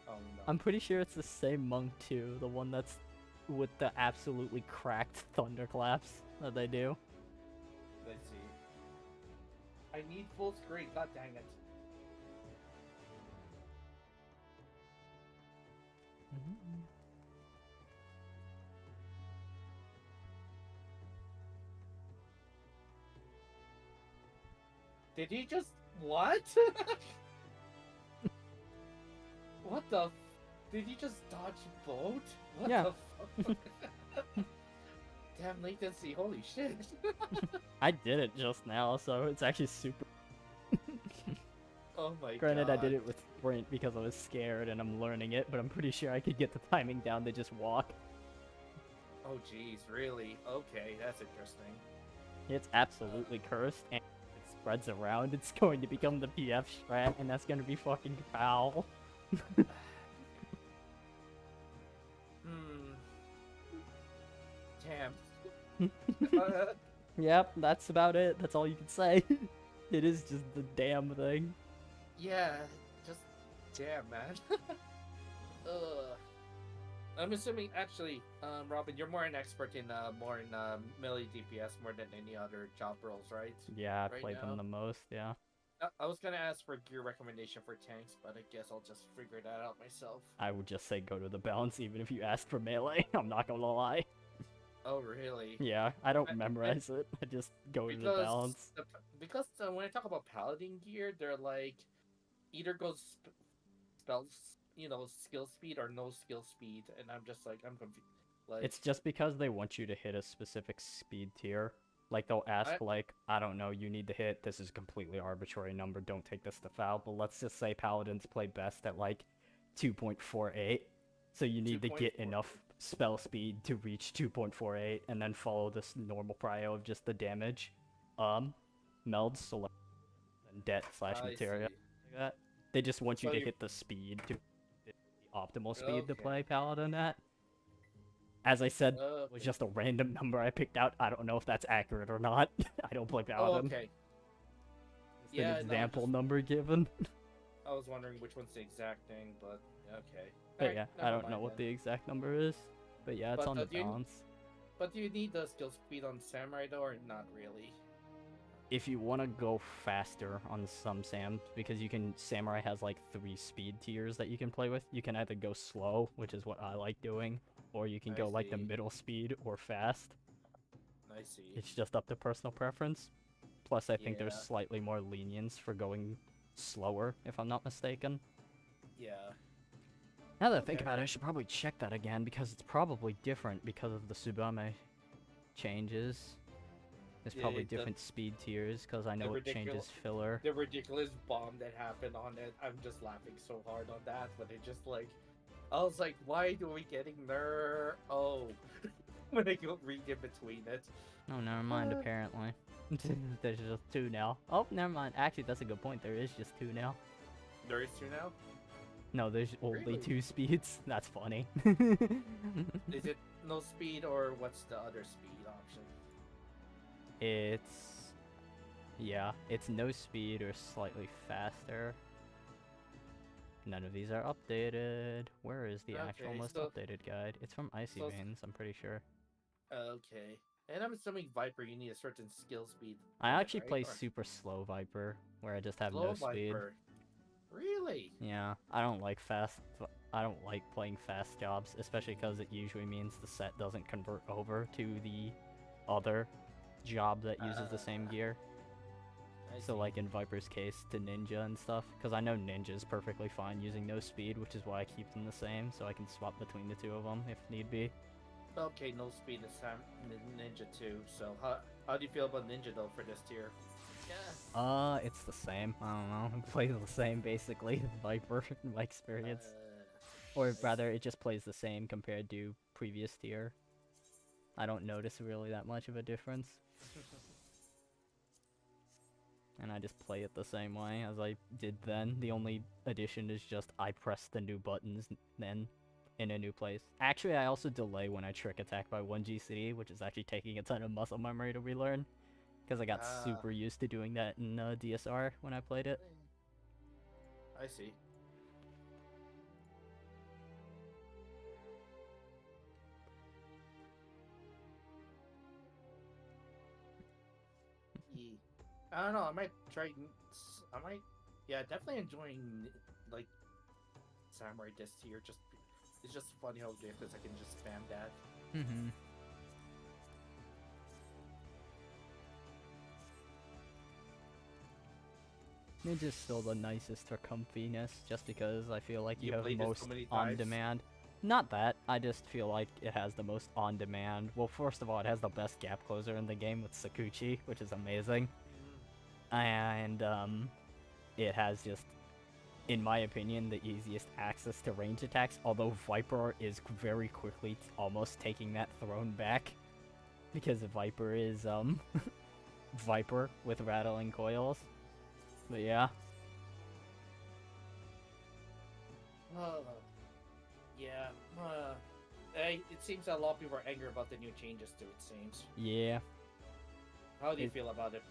[SPEAKER 4] Oh no.
[SPEAKER 1] I'm pretty sure it's the same monk too, the one that's with the absolutely cracked thunderclaps that they do.
[SPEAKER 4] Let's see. I need full screen. God dang it. Did he just what? What the? Did he just dodge both? What
[SPEAKER 1] Yeah.
[SPEAKER 4] the fuck? Damn latency! Holy shit!
[SPEAKER 1] I did it just now, so it's actually super.
[SPEAKER 4] Oh my god.
[SPEAKER 1] Granted, I did it with sprint because I was scared and I'm learning it, but I'm pretty sure I could get the timing down to just walk.
[SPEAKER 4] Oh jeez, really? Okay, that's interesting.
[SPEAKER 1] It's absolutely cursed, and if it spreads around, it's going to become the PF strat, and that's going to be fucking foul.
[SPEAKER 4] Damn.
[SPEAKER 1] Yep, that's about it. That's all you can say. It is just the damn thing.
[SPEAKER 4] Yeah, just damn, man. Ugh. I'm assuming, actually, Robin, you're more an expert in melee DPS more than any other job roles, right?
[SPEAKER 1] Yeah, I
[SPEAKER 4] Right
[SPEAKER 1] played
[SPEAKER 4] now?
[SPEAKER 1] them the most, yeah.
[SPEAKER 4] I was gonna ask for gear recommendation for tanks, but I guess I'll just figure that out myself.
[SPEAKER 1] I would just say go to the balance even if you asked for melee. I'm not gonna lie.
[SPEAKER 4] Oh, really?
[SPEAKER 1] Yeah, I don't
[SPEAKER 4] I-
[SPEAKER 1] memorize it. I just go to the balance.
[SPEAKER 4] Because when I talk about paladin gear, they're like either goes spells, skill speed or no skill speed, and I'm just like I'm confused. Like
[SPEAKER 1] It's just because they want you to hit a specific speed tier. Like, they'll ask, like, I don't know, you need to hit, this is a completely arbitrary number, don't take this to foul, but let's just say paladins play best at, like, 2.48. So you need to get
[SPEAKER 4] 2.4.
[SPEAKER 1] enough spell speed to reach 2.48, and then follow this normal prio of just the damage. Melds, select, and det slash
[SPEAKER 4] I
[SPEAKER 1] materia.
[SPEAKER 4] see.
[SPEAKER 1] Like that. They just want you
[SPEAKER 4] So
[SPEAKER 1] to
[SPEAKER 4] you-
[SPEAKER 1] hit the speed, the optimal speed to
[SPEAKER 4] Okay.
[SPEAKER 1] play paladin at. As I said, it was
[SPEAKER 4] Okay.
[SPEAKER 1] just a random number I picked out. I don't know if that's accurate or not. I don't play
[SPEAKER 4] Oh,
[SPEAKER 1] paladin.
[SPEAKER 4] okay.
[SPEAKER 1] It's
[SPEAKER 4] Yeah, no,
[SPEAKER 1] an example
[SPEAKER 4] just-
[SPEAKER 1] number given.
[SPEAKER 4] I was wondering which one's the exact thing, but okay.
[SPEAKER 1] But
[SPEAKER 4] Alright,
[SPEAKER 1] yeah, I
[SPEAKER 4] never
[SPEAKER 1] don't know
[SPEAKER 4] mind
[SPEAKER 1] what
[SPEAKER 4] then.
[SPEAKER 1] the exact number is. But yeah, it's
[SPEAKER 4] But,
[SPEAKER 1] on the
[SPEAKER 4] do you-
[SPEAKER 1] balance.
[SPEAKER 4] But do you need the skill speed on samurai though, or not really?
[SPEAKER 1] If you want to go faster on some Sams, because Samurai has like 3 speed tiers that you can play with. You can either go slow, which is what I like doing, or you can
[SPEAKER 4] I
[SPEAKER 1] go like the
[SPEAKER 4] see.
[SPEAKER 1] middle speed or fast.
[SPEAKER 4] I see.
[SPEAKER 1] It's just up to personal preference. Plus, I think there's
[SPEAKER 4] Yeah.
[SPEAKER 1] slightly more lenience for going slower, if I'm not mistaken.
[SPEAKER 4] Yeah.
[SPEAKER 1] Now that I think
[SPEAKER 4] Okay.
[SPEAKER 1] about it, I should probably check that again because it's probably different because of the Tsubame changes. There's
[SPEAKER 4] Yeah,
[SPEAKER 1] probably different speed tiers because I know it changes filler.
[SPEAKER 4] the ridiculous bomb that happened on it. I'm just laughing so hard on that, but it just like, I was like, why are we getting there? Oh, when I go read in between it.
[SPEAKER 1] Oh, never mind, apparently. There's just two now. Oh, never mind. Actually, that's a good point. There is just two now.
[SPEAKER 4] There is two now.
[SPEAKER 1] No, there's only
[SPEAKER 4] Really?
[SPEAKER 1] two speeds. That's funny.
[SPEAKER 4] Is it no speed or what's the other speed option?
[SPEAKER 1] It's... yeah, it's no speed or slightly faster. None of these are updated. Where is the actual
[SPEAKER 4] Okay,
[SPEAKER 1] most
[SPEAKER 4] so-
[SPEAKER 1] updated guide? It's from Icy
[SPEAKER 4] so-
[SPEAKER 1] Veins, I'm pretty sure.
[SPEAKER 4] Okay, and I'm assuming Viper, you need a certain skill speed.
[SPEAKER 1] I
[SPEAKER 4] limit,
[SPEAKER 1] actually
[SPEAKER 4] right?
[SPEAKER 1] play
[SPEAKER 4] Or
[SPEAKER 1] super slow Viper, where I just have
[SPEAKER 4] slow
[SPEAKER 1] no speed.
[SPEAKER 4] Viper. Really?
[SPEAKER 1] Yeah, I don't like I don't like playing fast jobs, especially because it usually means the set doesn't convert over to the other job that uses the same gear.
[SPEAKER 4] I
[SPEAKER 1] So
[SPEAKER 4] see.
[SPEAKER 1] like in Viper's case, to Ninja and stuff, because I know Ninja's perfectly fine using no speed, which is why I keep them the same, so I can swap between the two of them if need be.
[SPEAKER 4] Okay, no speed is Ninja too. So how do you feel about Ninja though for this tier? Yeah.
[SPEAKER 1] It's the same. I don't know. It plays the same basically as Viper in my experience. Or rather, it just plays the same compared to previous tier. I don't notice really that much of a difference. And I just play it the same way as I did then. The only addition is just I press the new buttons then in a new place. Actually, I also delay when I trick attack by 1G which is actually taking a ton of muscle memory to relearn. Because I got super used to doing that in DSR when I played it.
[SPEAKER 4] I see. Yeah. I don't know. I might try. I might. Yeah, definitely enjoying like Samurai Disc here. It's just funny how ridiculous I can just spam that.
[SPEAKER 1] Mm-hmm. Ninja's still the nicest for comfiness, just because I feel like you have
[SPEAKER 4] played it so
[SPEAKER 1] most
[SPEAKER 4] many
[SPEAKER 1] on
[SPEAKER 4] times?
[SPEAKER 1] demand. Not that, I just feel like it has the most on demand. Well, first of all, it has the best gap closer in the game with Sakuchi, which is amazing. And it has just, in my opinion, the easiest access to range attacks, although Viper is very quickly almost taking that throne back. Because Viper is, Viper with rattling coils. But yeah.
[SPEAKER 4] Yeah. It seems that a lot of people are angry about the new changes to it. Seems.
[SPEAKER 1] Yeah.
[SPEAKER 4] How do you feel about it?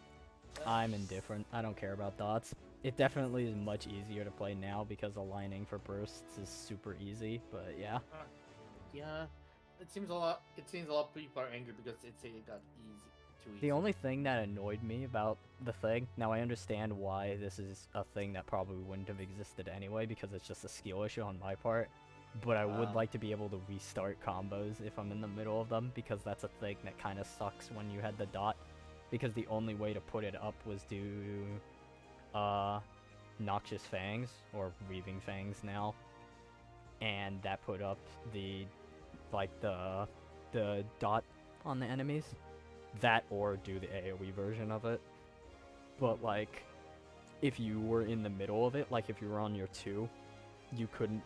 [SPEAKER 1] I'm indifferent. I don't care about dots. It definitely is much easier to play now because aligning for bursts is super easy, but yeah.
[SPEAKER 4] Yeah. It seems a lot of people are angry because it got too easy.
[SPEAKER 1] The only thing that annoyed me about the thing, now I understand why this is a thing that probably wouldn't have existed anyway because it's just a skill issue on my part, but I would like to be able to restart combos if I'm in the middle of them because that's a thing that kind of sucks when you had the dot, because the only way to put it up was to Noxious Fangs, or Weaving Fangs now, and that put up the dot on the enemies. That or do the AoE version of it. But like, if you were in the middle of it, like if you were on your 2, you couldn't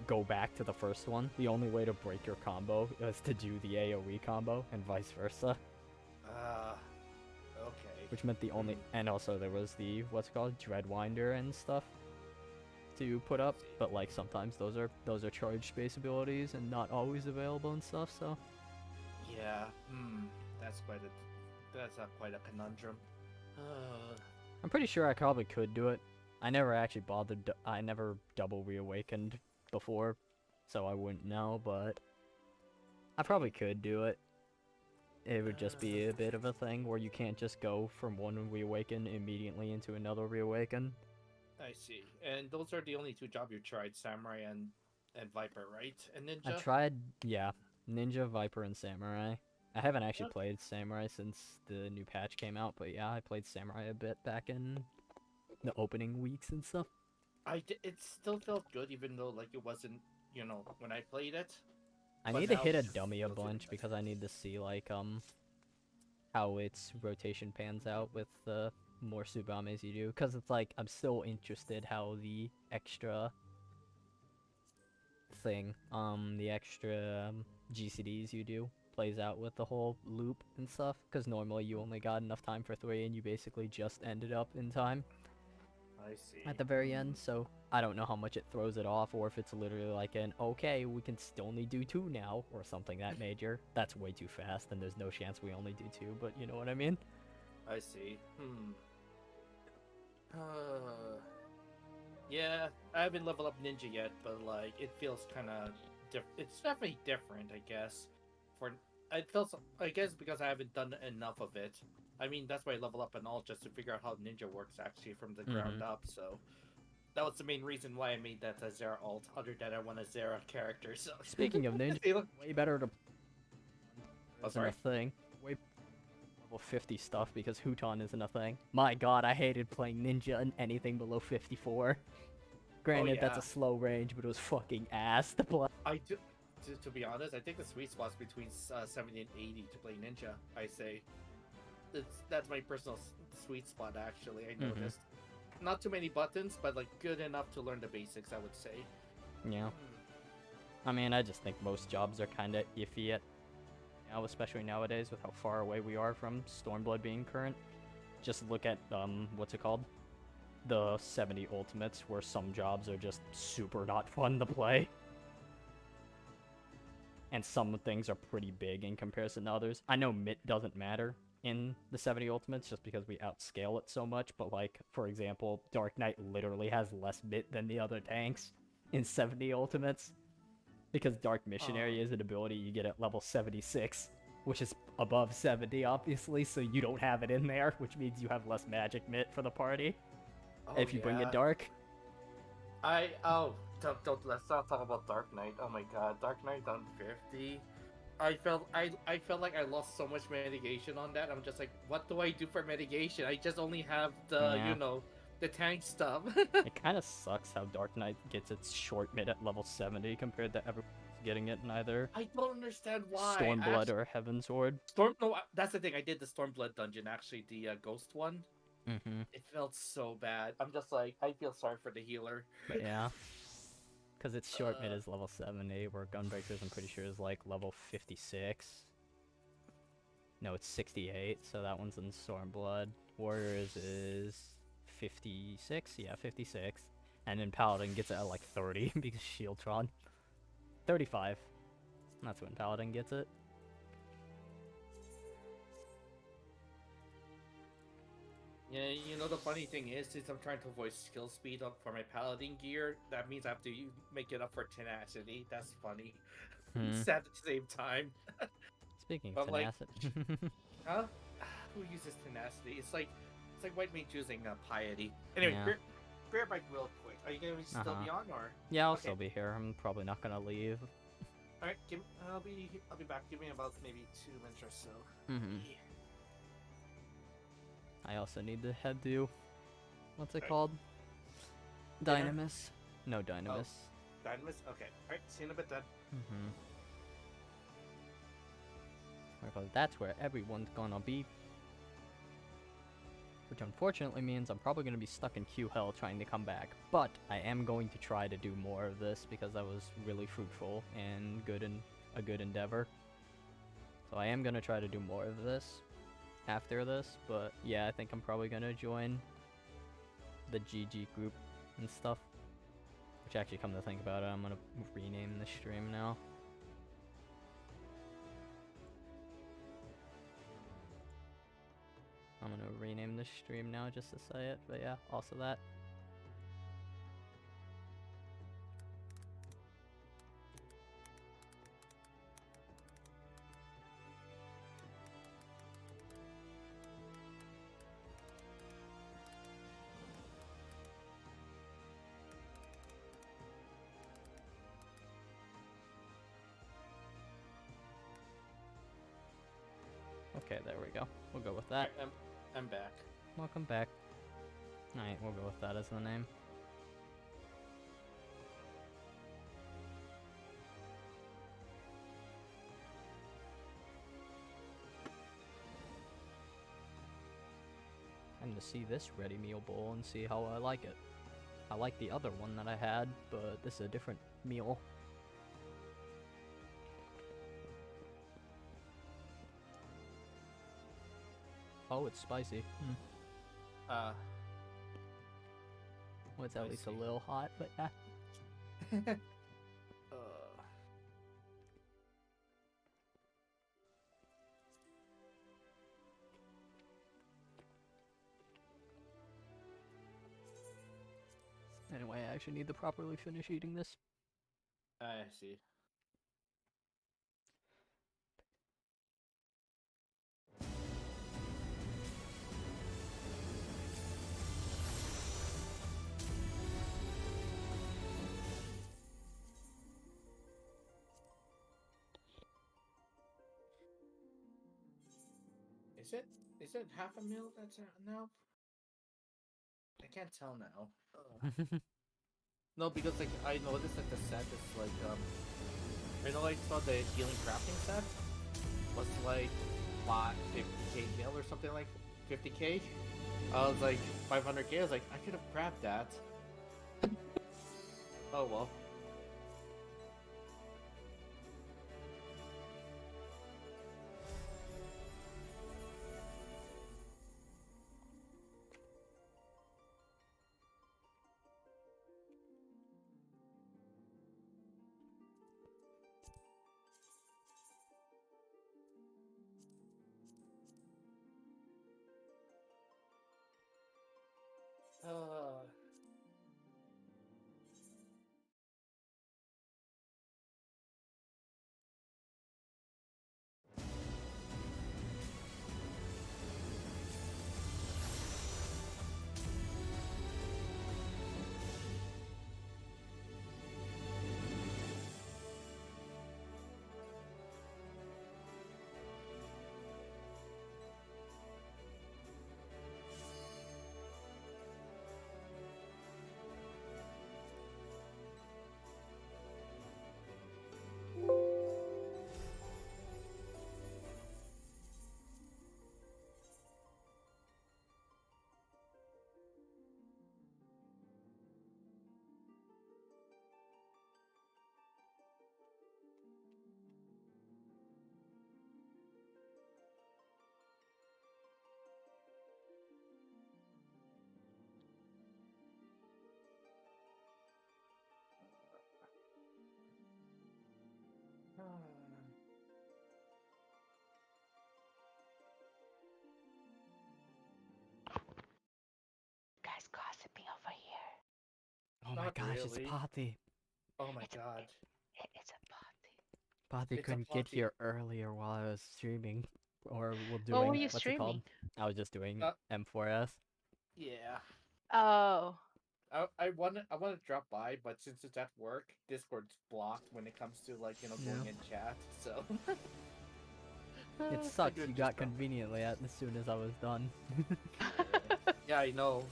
[SPEAKER 1] go back to the first one. The only way to break your combo was to do the AoE combo, and vice versa.
[SPEAKER 4] Okay.
[SPEAKER 1] Which meant the only, and also there was the, what's it called, Dreadwinder and stuff to put up, but like sometimes those are charged space abilities and not always available and stuff, so.
[SPEAKER 4] Yeah. That's quite a conundrum.
[SPEAKER 1] I'm pretty sure I probably could do it. I never actually bothered, I never double reawakened before, so I wouldn't know, but I probably could do it. It would just be a bit of a thing where you can't just go from one reawaken immediately into another reawaken.
[SPEAKER 4] I see. And those are the only two jobs you tried, Samurai and Viper, right? And Ninja?
[SPEAKER 1] I tried, yeah, Ninja, Viper, and Samurai. I haven't actually played Samurai since the new patch came out, but yeah, I played Samurai a bit back in the opening weeks and stuff.
[SPEAKER 4] It still felt good, even though like it wasn't, when I played it.
[SPEAKER 1] I
[SPEAKER 4] But
[SPEAKER 1] need to
[SPEAKER 4] now
[SPEAKER 1] hit
[SPEAKER 4] it
[SPEAKER 1] a
[SPEAKER 4] just
[SPEAKER 1] dummy a
[SPEAKER 4] feels really
[SPEAKER 1] bunch
[SPEAKER 4] good.
[SPEAKER 1] because I need to see like how its rotation pans out with the more Subames you do. Because it's like I'm still interested how the extra thing, the extra GCDs you do plays out with the whole loop and stuff. Because normally you only got enough time for 3 and you basically just ended up in time
[SPEAKER 4] I see.
[SPEAKER 1] at the very end. So I don't know how much it throws it off, or if it's literally like an okay, we can only do 2 now, or something that major. That's way too fast, and there's no chance we only do 2. But you know what I mean?
[SPEAKER 4] I see. Yeah, I haven't leveled up Ninja yet, but like it feels kind of it's definitely different, I guess. For it feels, I guess, because I haven't done enough of it. I mean, that's why I level up and all just to figure out how Ninja works actually from the ground up. So that was the main reason why I made that a Zera alt. Other than I want a Zera character. So
[SPEAKER 1] Speaking of ninja,
[SPEAKER 4] they look.
[SPEAKER 1] way better to
[SPEAKER 4] Oh,
[SPEAKER 1] isn't a
[SPEAKER 4] sorry.
[SPEAKER 1] thing. Way level 50 stuff because Huton isn't a thing. My god, I hated playing ninja in anything below 54.
[SPEAKER 4] Oh
[SPEAKER 1] Granted, that's
[SPEAKER 4] yeah,
[SPEAKER 1] a slow range, but it was fucking ass to play.
[SPEAKER 4] I do. To be honest, I think the sweet spot's between 70 and 80 to play Ninja. I say. That's my personal sweet spot. Actually, I noticed. Not too many buttons, but like good enough to learn the basics. I would say.
[SPEAKER 1] Yeah. I mean, I just think most jobs are kind of iffy at now, especially nowadays with how far away we are from Stormblood being current. Just look at, what's it called? The 70 Ultimates, where some jobs are just super not fun to play. And some things are pretty big in comparison to others. I know MIT doesn't matter in the 70 Ultimates just because we outscale it so much, but like, for example, Dark Knight literally has less MIT than the other tanks in 70 Ultimates. Because Dark Missionary is an ability you get at level 76, which is above 70, obviously, so you don't have it in there, which means you have less magic MIT for the party.
[SPEAKER 4] Oh
[SPEAKER 1] If you bring it
[SPEAKER 4] yeah.
[SPEAKER 1] Dark.
[SPEAKER 4] Don't let's not talk about Dark Knight. Oh my god, Dark Knight on 50. I felt like I lost so much mitigation on that. I'm just like, what do I do for mitigation? I just only have the
[SPEAKER 1] Yeah.
[SPEAKER 4] the tank stuff.
[SPEAKER 1] It kind of sucks how Dark Knight gets its short mid at level 70 compared to everyone else getting it in either
[SPEAKER 4] I don't understand why.
[SPEAKER 1] Stormblood or Heaven's Sword.
[SPEAKER 4] That's the thing. I did the Stormblood dungeon actually, the ghost one.
[SPEAKER 1] Mm-hmm.
[SPEAKER 4] It felt so bad. I'm just like, I feel sorry for the healer.
[SPEAKER 1] But yeah. Because its short mid
[SPEAKER 4] Uh,
[SPEAKER 1] is level 70, where Gunbreakers, I'm pretty sure, is like level 56. No, it's 68, so that one's in Stormblood. Warriors is 56, yeah, 56. And then Paladin gets it at like 30 because Shieldtron. 35. That's when Paladin gets it.
[SPEAKER 4] Yeah, the funny thing is, since I'm trying to avoid skill speed up for my paladin gear, that means I have to make it up for tenacity. That's funny. Sad at the same time.
[SPEAKER 1] Speaking
[SPEAKER 4] But
[SPEAKER 1] of
[SPEAKER 4] I'm like,
[SPEAKER 1] tenacity.
[SPEAKER 4] huh? Who uses tenacity? It's like white mage using piety. Anyway,
[SPEAKER 1] Yeah.
[SPEAKER 4] bear bike real quick. Are you gonna still be on or?
[SPEAKER 1] Yeah, I'll
[SPEAKER 4] Okay.
[SPEAKER 1] still be here. I'm probably not gonna leave.
[SPEAKER 4] All right, I'll be back. Give me about maybe 2 minutes or so.
[SPEAKER 1] Mm-hmm. I also need to head to, what's it
[SPEAKER 4] Alright.
[SPEAKER 1] called?
[SPEAKER 4] Dinner?
[SPEAKER 1] Dynamis? No, Dynamis.
[SPEAKER 4] Dynamis? Okay. Alright, see you in a bit then.
[SPEAKER 1] Mm-hmm. Because that's where everyone's gonna be. Which unfortunately means I'm probably gonna be stuck in Q Hell trying to come back. But I am going to try to do more of this because that was really fruitful and a good endeavor. So I am gonna try to do more of this after this, but yeah, I think I'm probably gonna join the GG group and stuff. Which actually, come to think about it, I'm gonna rename the stream now. I'm gonna rename the stream now just to say it, but yeah, also that. Okay, there we go. We'll go with that.
[SPEAKER 4] Alright, I'm back.
[SPEAKER 1] Welcome back. Alright, we'll go with that as the name. time to see this ready meal bowl and see how I like it. I like the other one that I had, but this is a different meal. Oh, it's spicy.
[SPEAKER 4] Uh,
[SPEAKER 1] Well, it's at least a
[SPEAKER 4] Spicy.
[SPEAKER 1] little hot, but yeah.
[SPEAKER 4] uh,
[SPEAKER 1] Anyway, I actually need to properly finish eating this.
[SPEAKER 4] I see. Is it half a meal that's out now? I can't tell now. No, because like I noticed that the set is like I know I saw the healing crafting set was like 50k mil or something like 50k. I was like 500k. I was like I could have grabbed that. Oh well. Uh,
[SPEAKER 3] Guys gossiping over here.
[SPEAKER 1] Oh my
[SPEAKER 4] Not
[SPEAKER 1] gosh, it's
[SPEAKER 4] really.
[SPEAKER 1] Pothy.
[SPEAKER 4] Oh my
[SPEAKER 3] It's
[SPEAKER 4] god.
[SPEAKER 3] it's a party.
[SPEAKER 1] Pothy
[SPEAKER 4] It's a
[SPEAKER 1] couldn't get
[SPEAKER 4] potty.
[SPEAKER 1] here earlier while I was streaming. Or
[SPEAKER 3] What were
[SPEAKER 1] doing,
[SPEAKER 3] you
[SPEAKER 1] what's it called?
[SPEAKER 3] streaming?
[SPEAKER 1] I was just doing
[SPEAKER 4] Uh,
[SPEAKER 1] M4S.
[SPEAKER 4] yeah.
[SPEAKER 3] Oh,
[SPEAKER 4] I want to drop by, but since it's at work, Discord's blocked when it comes to like going
[SPEAKER 1] Yeah.
[SPEAKER 4] in chat. So
[SPEAKER 1] It
[SPEAKER 4] I
[SPEAKER 1] sucks
[SPEAKER 4] could
[SPEAKER 1] you
[SPEAKER 4] just
[SPEAKER 1] got
[SPEAKER 4] drop-
[SPEAKER 1] conveniently at as soon as I was done.
[SPEAKER 4] Yeah, I know.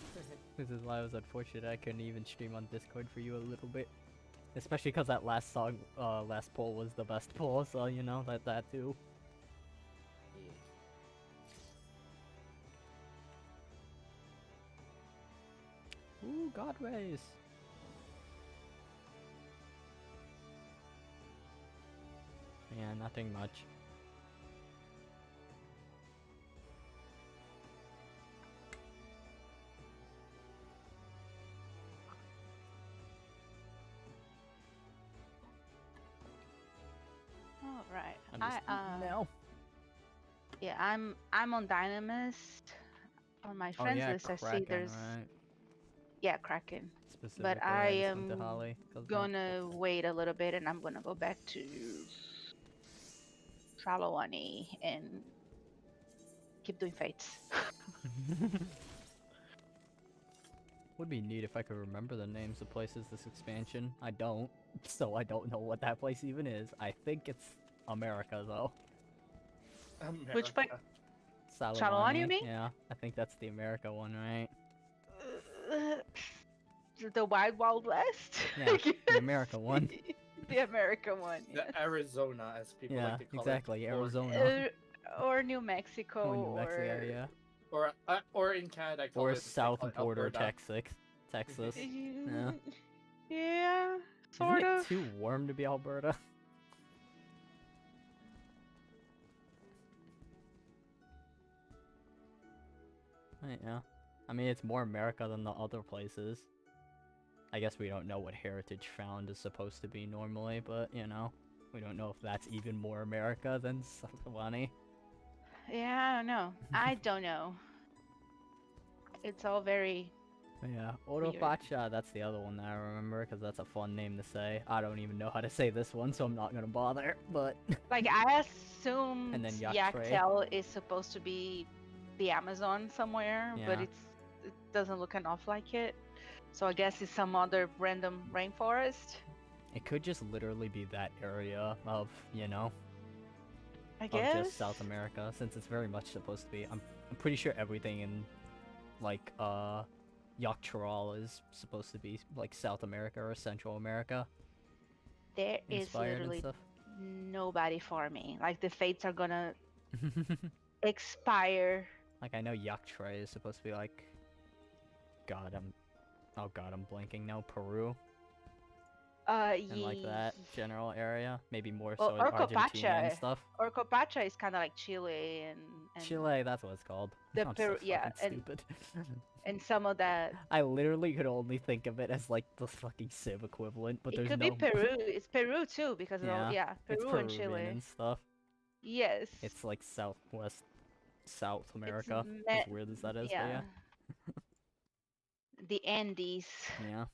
[SPEAKER 1] This is why I was unfortunate I couldn't even stream on Discord for you a little bit. Especially because that last song, last poll was the best poll, so you know, that too. Ooh, God rays. Yeah, nothing much.
[SPEAKER 3] all right.
[SPEAKER 1] I'm just eating now.
[SPEAKER 3] Yeah, I'm on Dynamist. On my
[SPEAKER 1] Oh
[SPEAKER 3] friends
[SPEAKER 1] yeah,
[SPEAKER 3] list, I see
[SPEAKER 1] Kraken,
[SPEAKER 3] there's
[SPEAKER 1] right?
[SPEAKER 3] Kraken.
[SPEAKER 1] Specifically,
[SPEAKER 3] But I
[SPEAKER 1] I just went to
[SPEAKER 3] am
[SPEAKER 1] Holly. 'Cause
[SPEAKER 3] gonna wait a little bit, and I'm gonna go back to Trelawney and keep doing fights.
[SPEAKER 1] Would be neat if I could remember the names of places this expansion. I don't, so I don't know what that place even is. I think it's America though.
[SPEAKER 3] Which fight?
[SPEAKER 4] America.
[SPEAKER 3] Trelawney, you
[SPEAKER 1] Salawani,
[SPEAKER 3] mean?
[SPEAKER 1] yeah, I think that's the America one, right?
[SPEAKER 3] The Wild Wild West.
[SPEAKER 1] Yeah, the America one.
[SPEAKER 3] The American one.
[SPEAKER 4] The
[SPEAKER 3] Yes.
[SPEAKER 4] Arizona, as people
[SPEAKER 1] Yeah,
[SPEAKER 4] like to call
[SPEAKER 1] exactly,
[SPEAKER 4] it.
[SPEAKER 1] Arizona.
[SPEAKER 3] Or New Mexico,
[SPEAKER 1] Or New Mexico,
[SPEAKER 3] or
[SPEAKER 1] yeah.
[SPEAKER 4] Or in Canada, I call
[SPEAKER 1] Or
[SPEAKER 4] it
[SPEAKER 1] south border
[SPEAKER 4] Alberta.
[SPEAKER 1] Texas. Yeah.
[SPEAKER 3] Yeah,
[SPEAKER 1] Isn't
[SPEAKER 3] sort
[SPEAKER 1] it
[SPEAKER 3] of.
[SPEAKER 1] too warm to be Alberta? Yeah. I mean, it's more America than the other places. I guess we don't know what Heritage Found is supposed to be normally, but, you know, we don't know if that's even more America than Sewanee.
[SPEAKER 3] Yeah, I don't know. I don't know. It's all very
[SPEAKER 1] Yeah,
[SPEAKER 3] weird.
[SPEAKER 1] Oropacha, that's the other one that I remember, because that's a fun name to say. I don't even know how to say this one, so I'm not gonna bother, but...
[SPEAKER 3] Like, I assume
[SPEAKER 1] And then Yaktre.
[SPEAKER 3] Yaktel is supposed to be the Amazon somewhere, but
[SPEAKER 1] Yeah.
[SPEAKER 3] it doesn't look enough like it. So I guess it's some other random rainforest.
[SPEAKER 1] It could just literally be that area of, you know,
[SPEAKER 3] I
[SPEAKER 1] of
[SPEAKER 3] guess.
[SPEAKER 1] just South America, since it's very much supposed to be. I'm pretty sure everything in, like, Yakcharal is supposed to be, like, South America or Central America.
[SPEAKER 3] There is
[SPEAKER 1] Inspired and
[SPEAKER 3] literally
[SPEAKER 1] stuff.
[SPEAKER 3] nobody for me. Like, the fates are gonna expire.
[SPEAKER 1] Like, I know Yaktre is supposed to be, like... Oh god, I'm blanking now. Peru? And, like, that general area? Maybe more so in Argentina and stuff?
[SPEAKER 3] Orcopacha is kind of like Chile and
[SPEAKER 1] Chile, that's what it's called.
[SPEAKER 3] The
[SPEAKER 1] I'm
[SPEAKER 3] Peru,
[SPEAKER 1] so
[SPEAKER 3] yeah,
[SPEAKER 1] fucking stupid.
[SPEAKER 3] and some of that.
[SPEAKER 1] I literally could only think of it as like the fucking Civ equivalent, but
[SPEAKER 3] It
[SPEAKER 1] there's
[SPEAKER 3] could
[SPEAKER 1] no.
[SPEAKER 3] be Peru. It's Peru too because of all,
[SPEAKER 1] Yeah, it's
[SPEAKER 3] Peru and
[SPEAKER 1] Peruvian
[SPEAKER 3] Chile.
[SPEAKER 1] and stuff.
[SPEAKER 3] Yes.
[SPEAKER 1] It's like South America.
[SPEAKER 3] me-
[SPEAKER 1] As weird as that is, but yeah.
[SPEAKER 3] The Andes.
[SPEAKER 1] Yeah.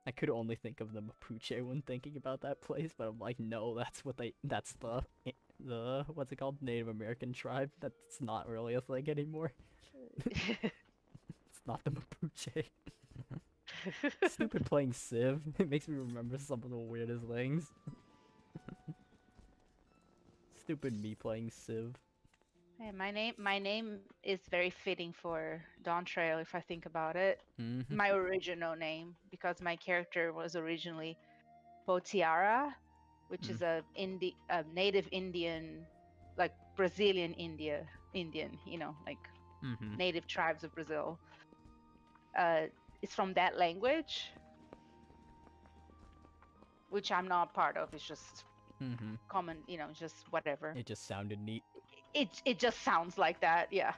[SPEAKER 1] I could only think of the Mapuche when thinking about that place, but I'm like, no, that's the what's it called? Native American tribe. That's not really a thing anymore. It's not the Mapuche. Stupid playing Civ. It makes me remember some of the weirdest things. Stupid me playing Civ.
[SPEAKER 3] Hey, my name is very fitting for Dawn Trail if I think about it.
[SPEAKER 1] Mm-hmm.
[SPEAKER 3] My original name, because my character was originally Potiara, which is a native Indian, like Brazilian Indian, you know, like
[SPEAKER 1] Mm-hmm.
[SPEAKER 3] native tribes of Brazil. It's from that language, which I'm not part of. It's just
[SPEAKER 1] Mm-hmm.
[SPEAKER 3] common, you know, just whatever.
[SPEAKER 1] It just sounded neat.
[SPEAKER 3] It just sounds like that, yeah.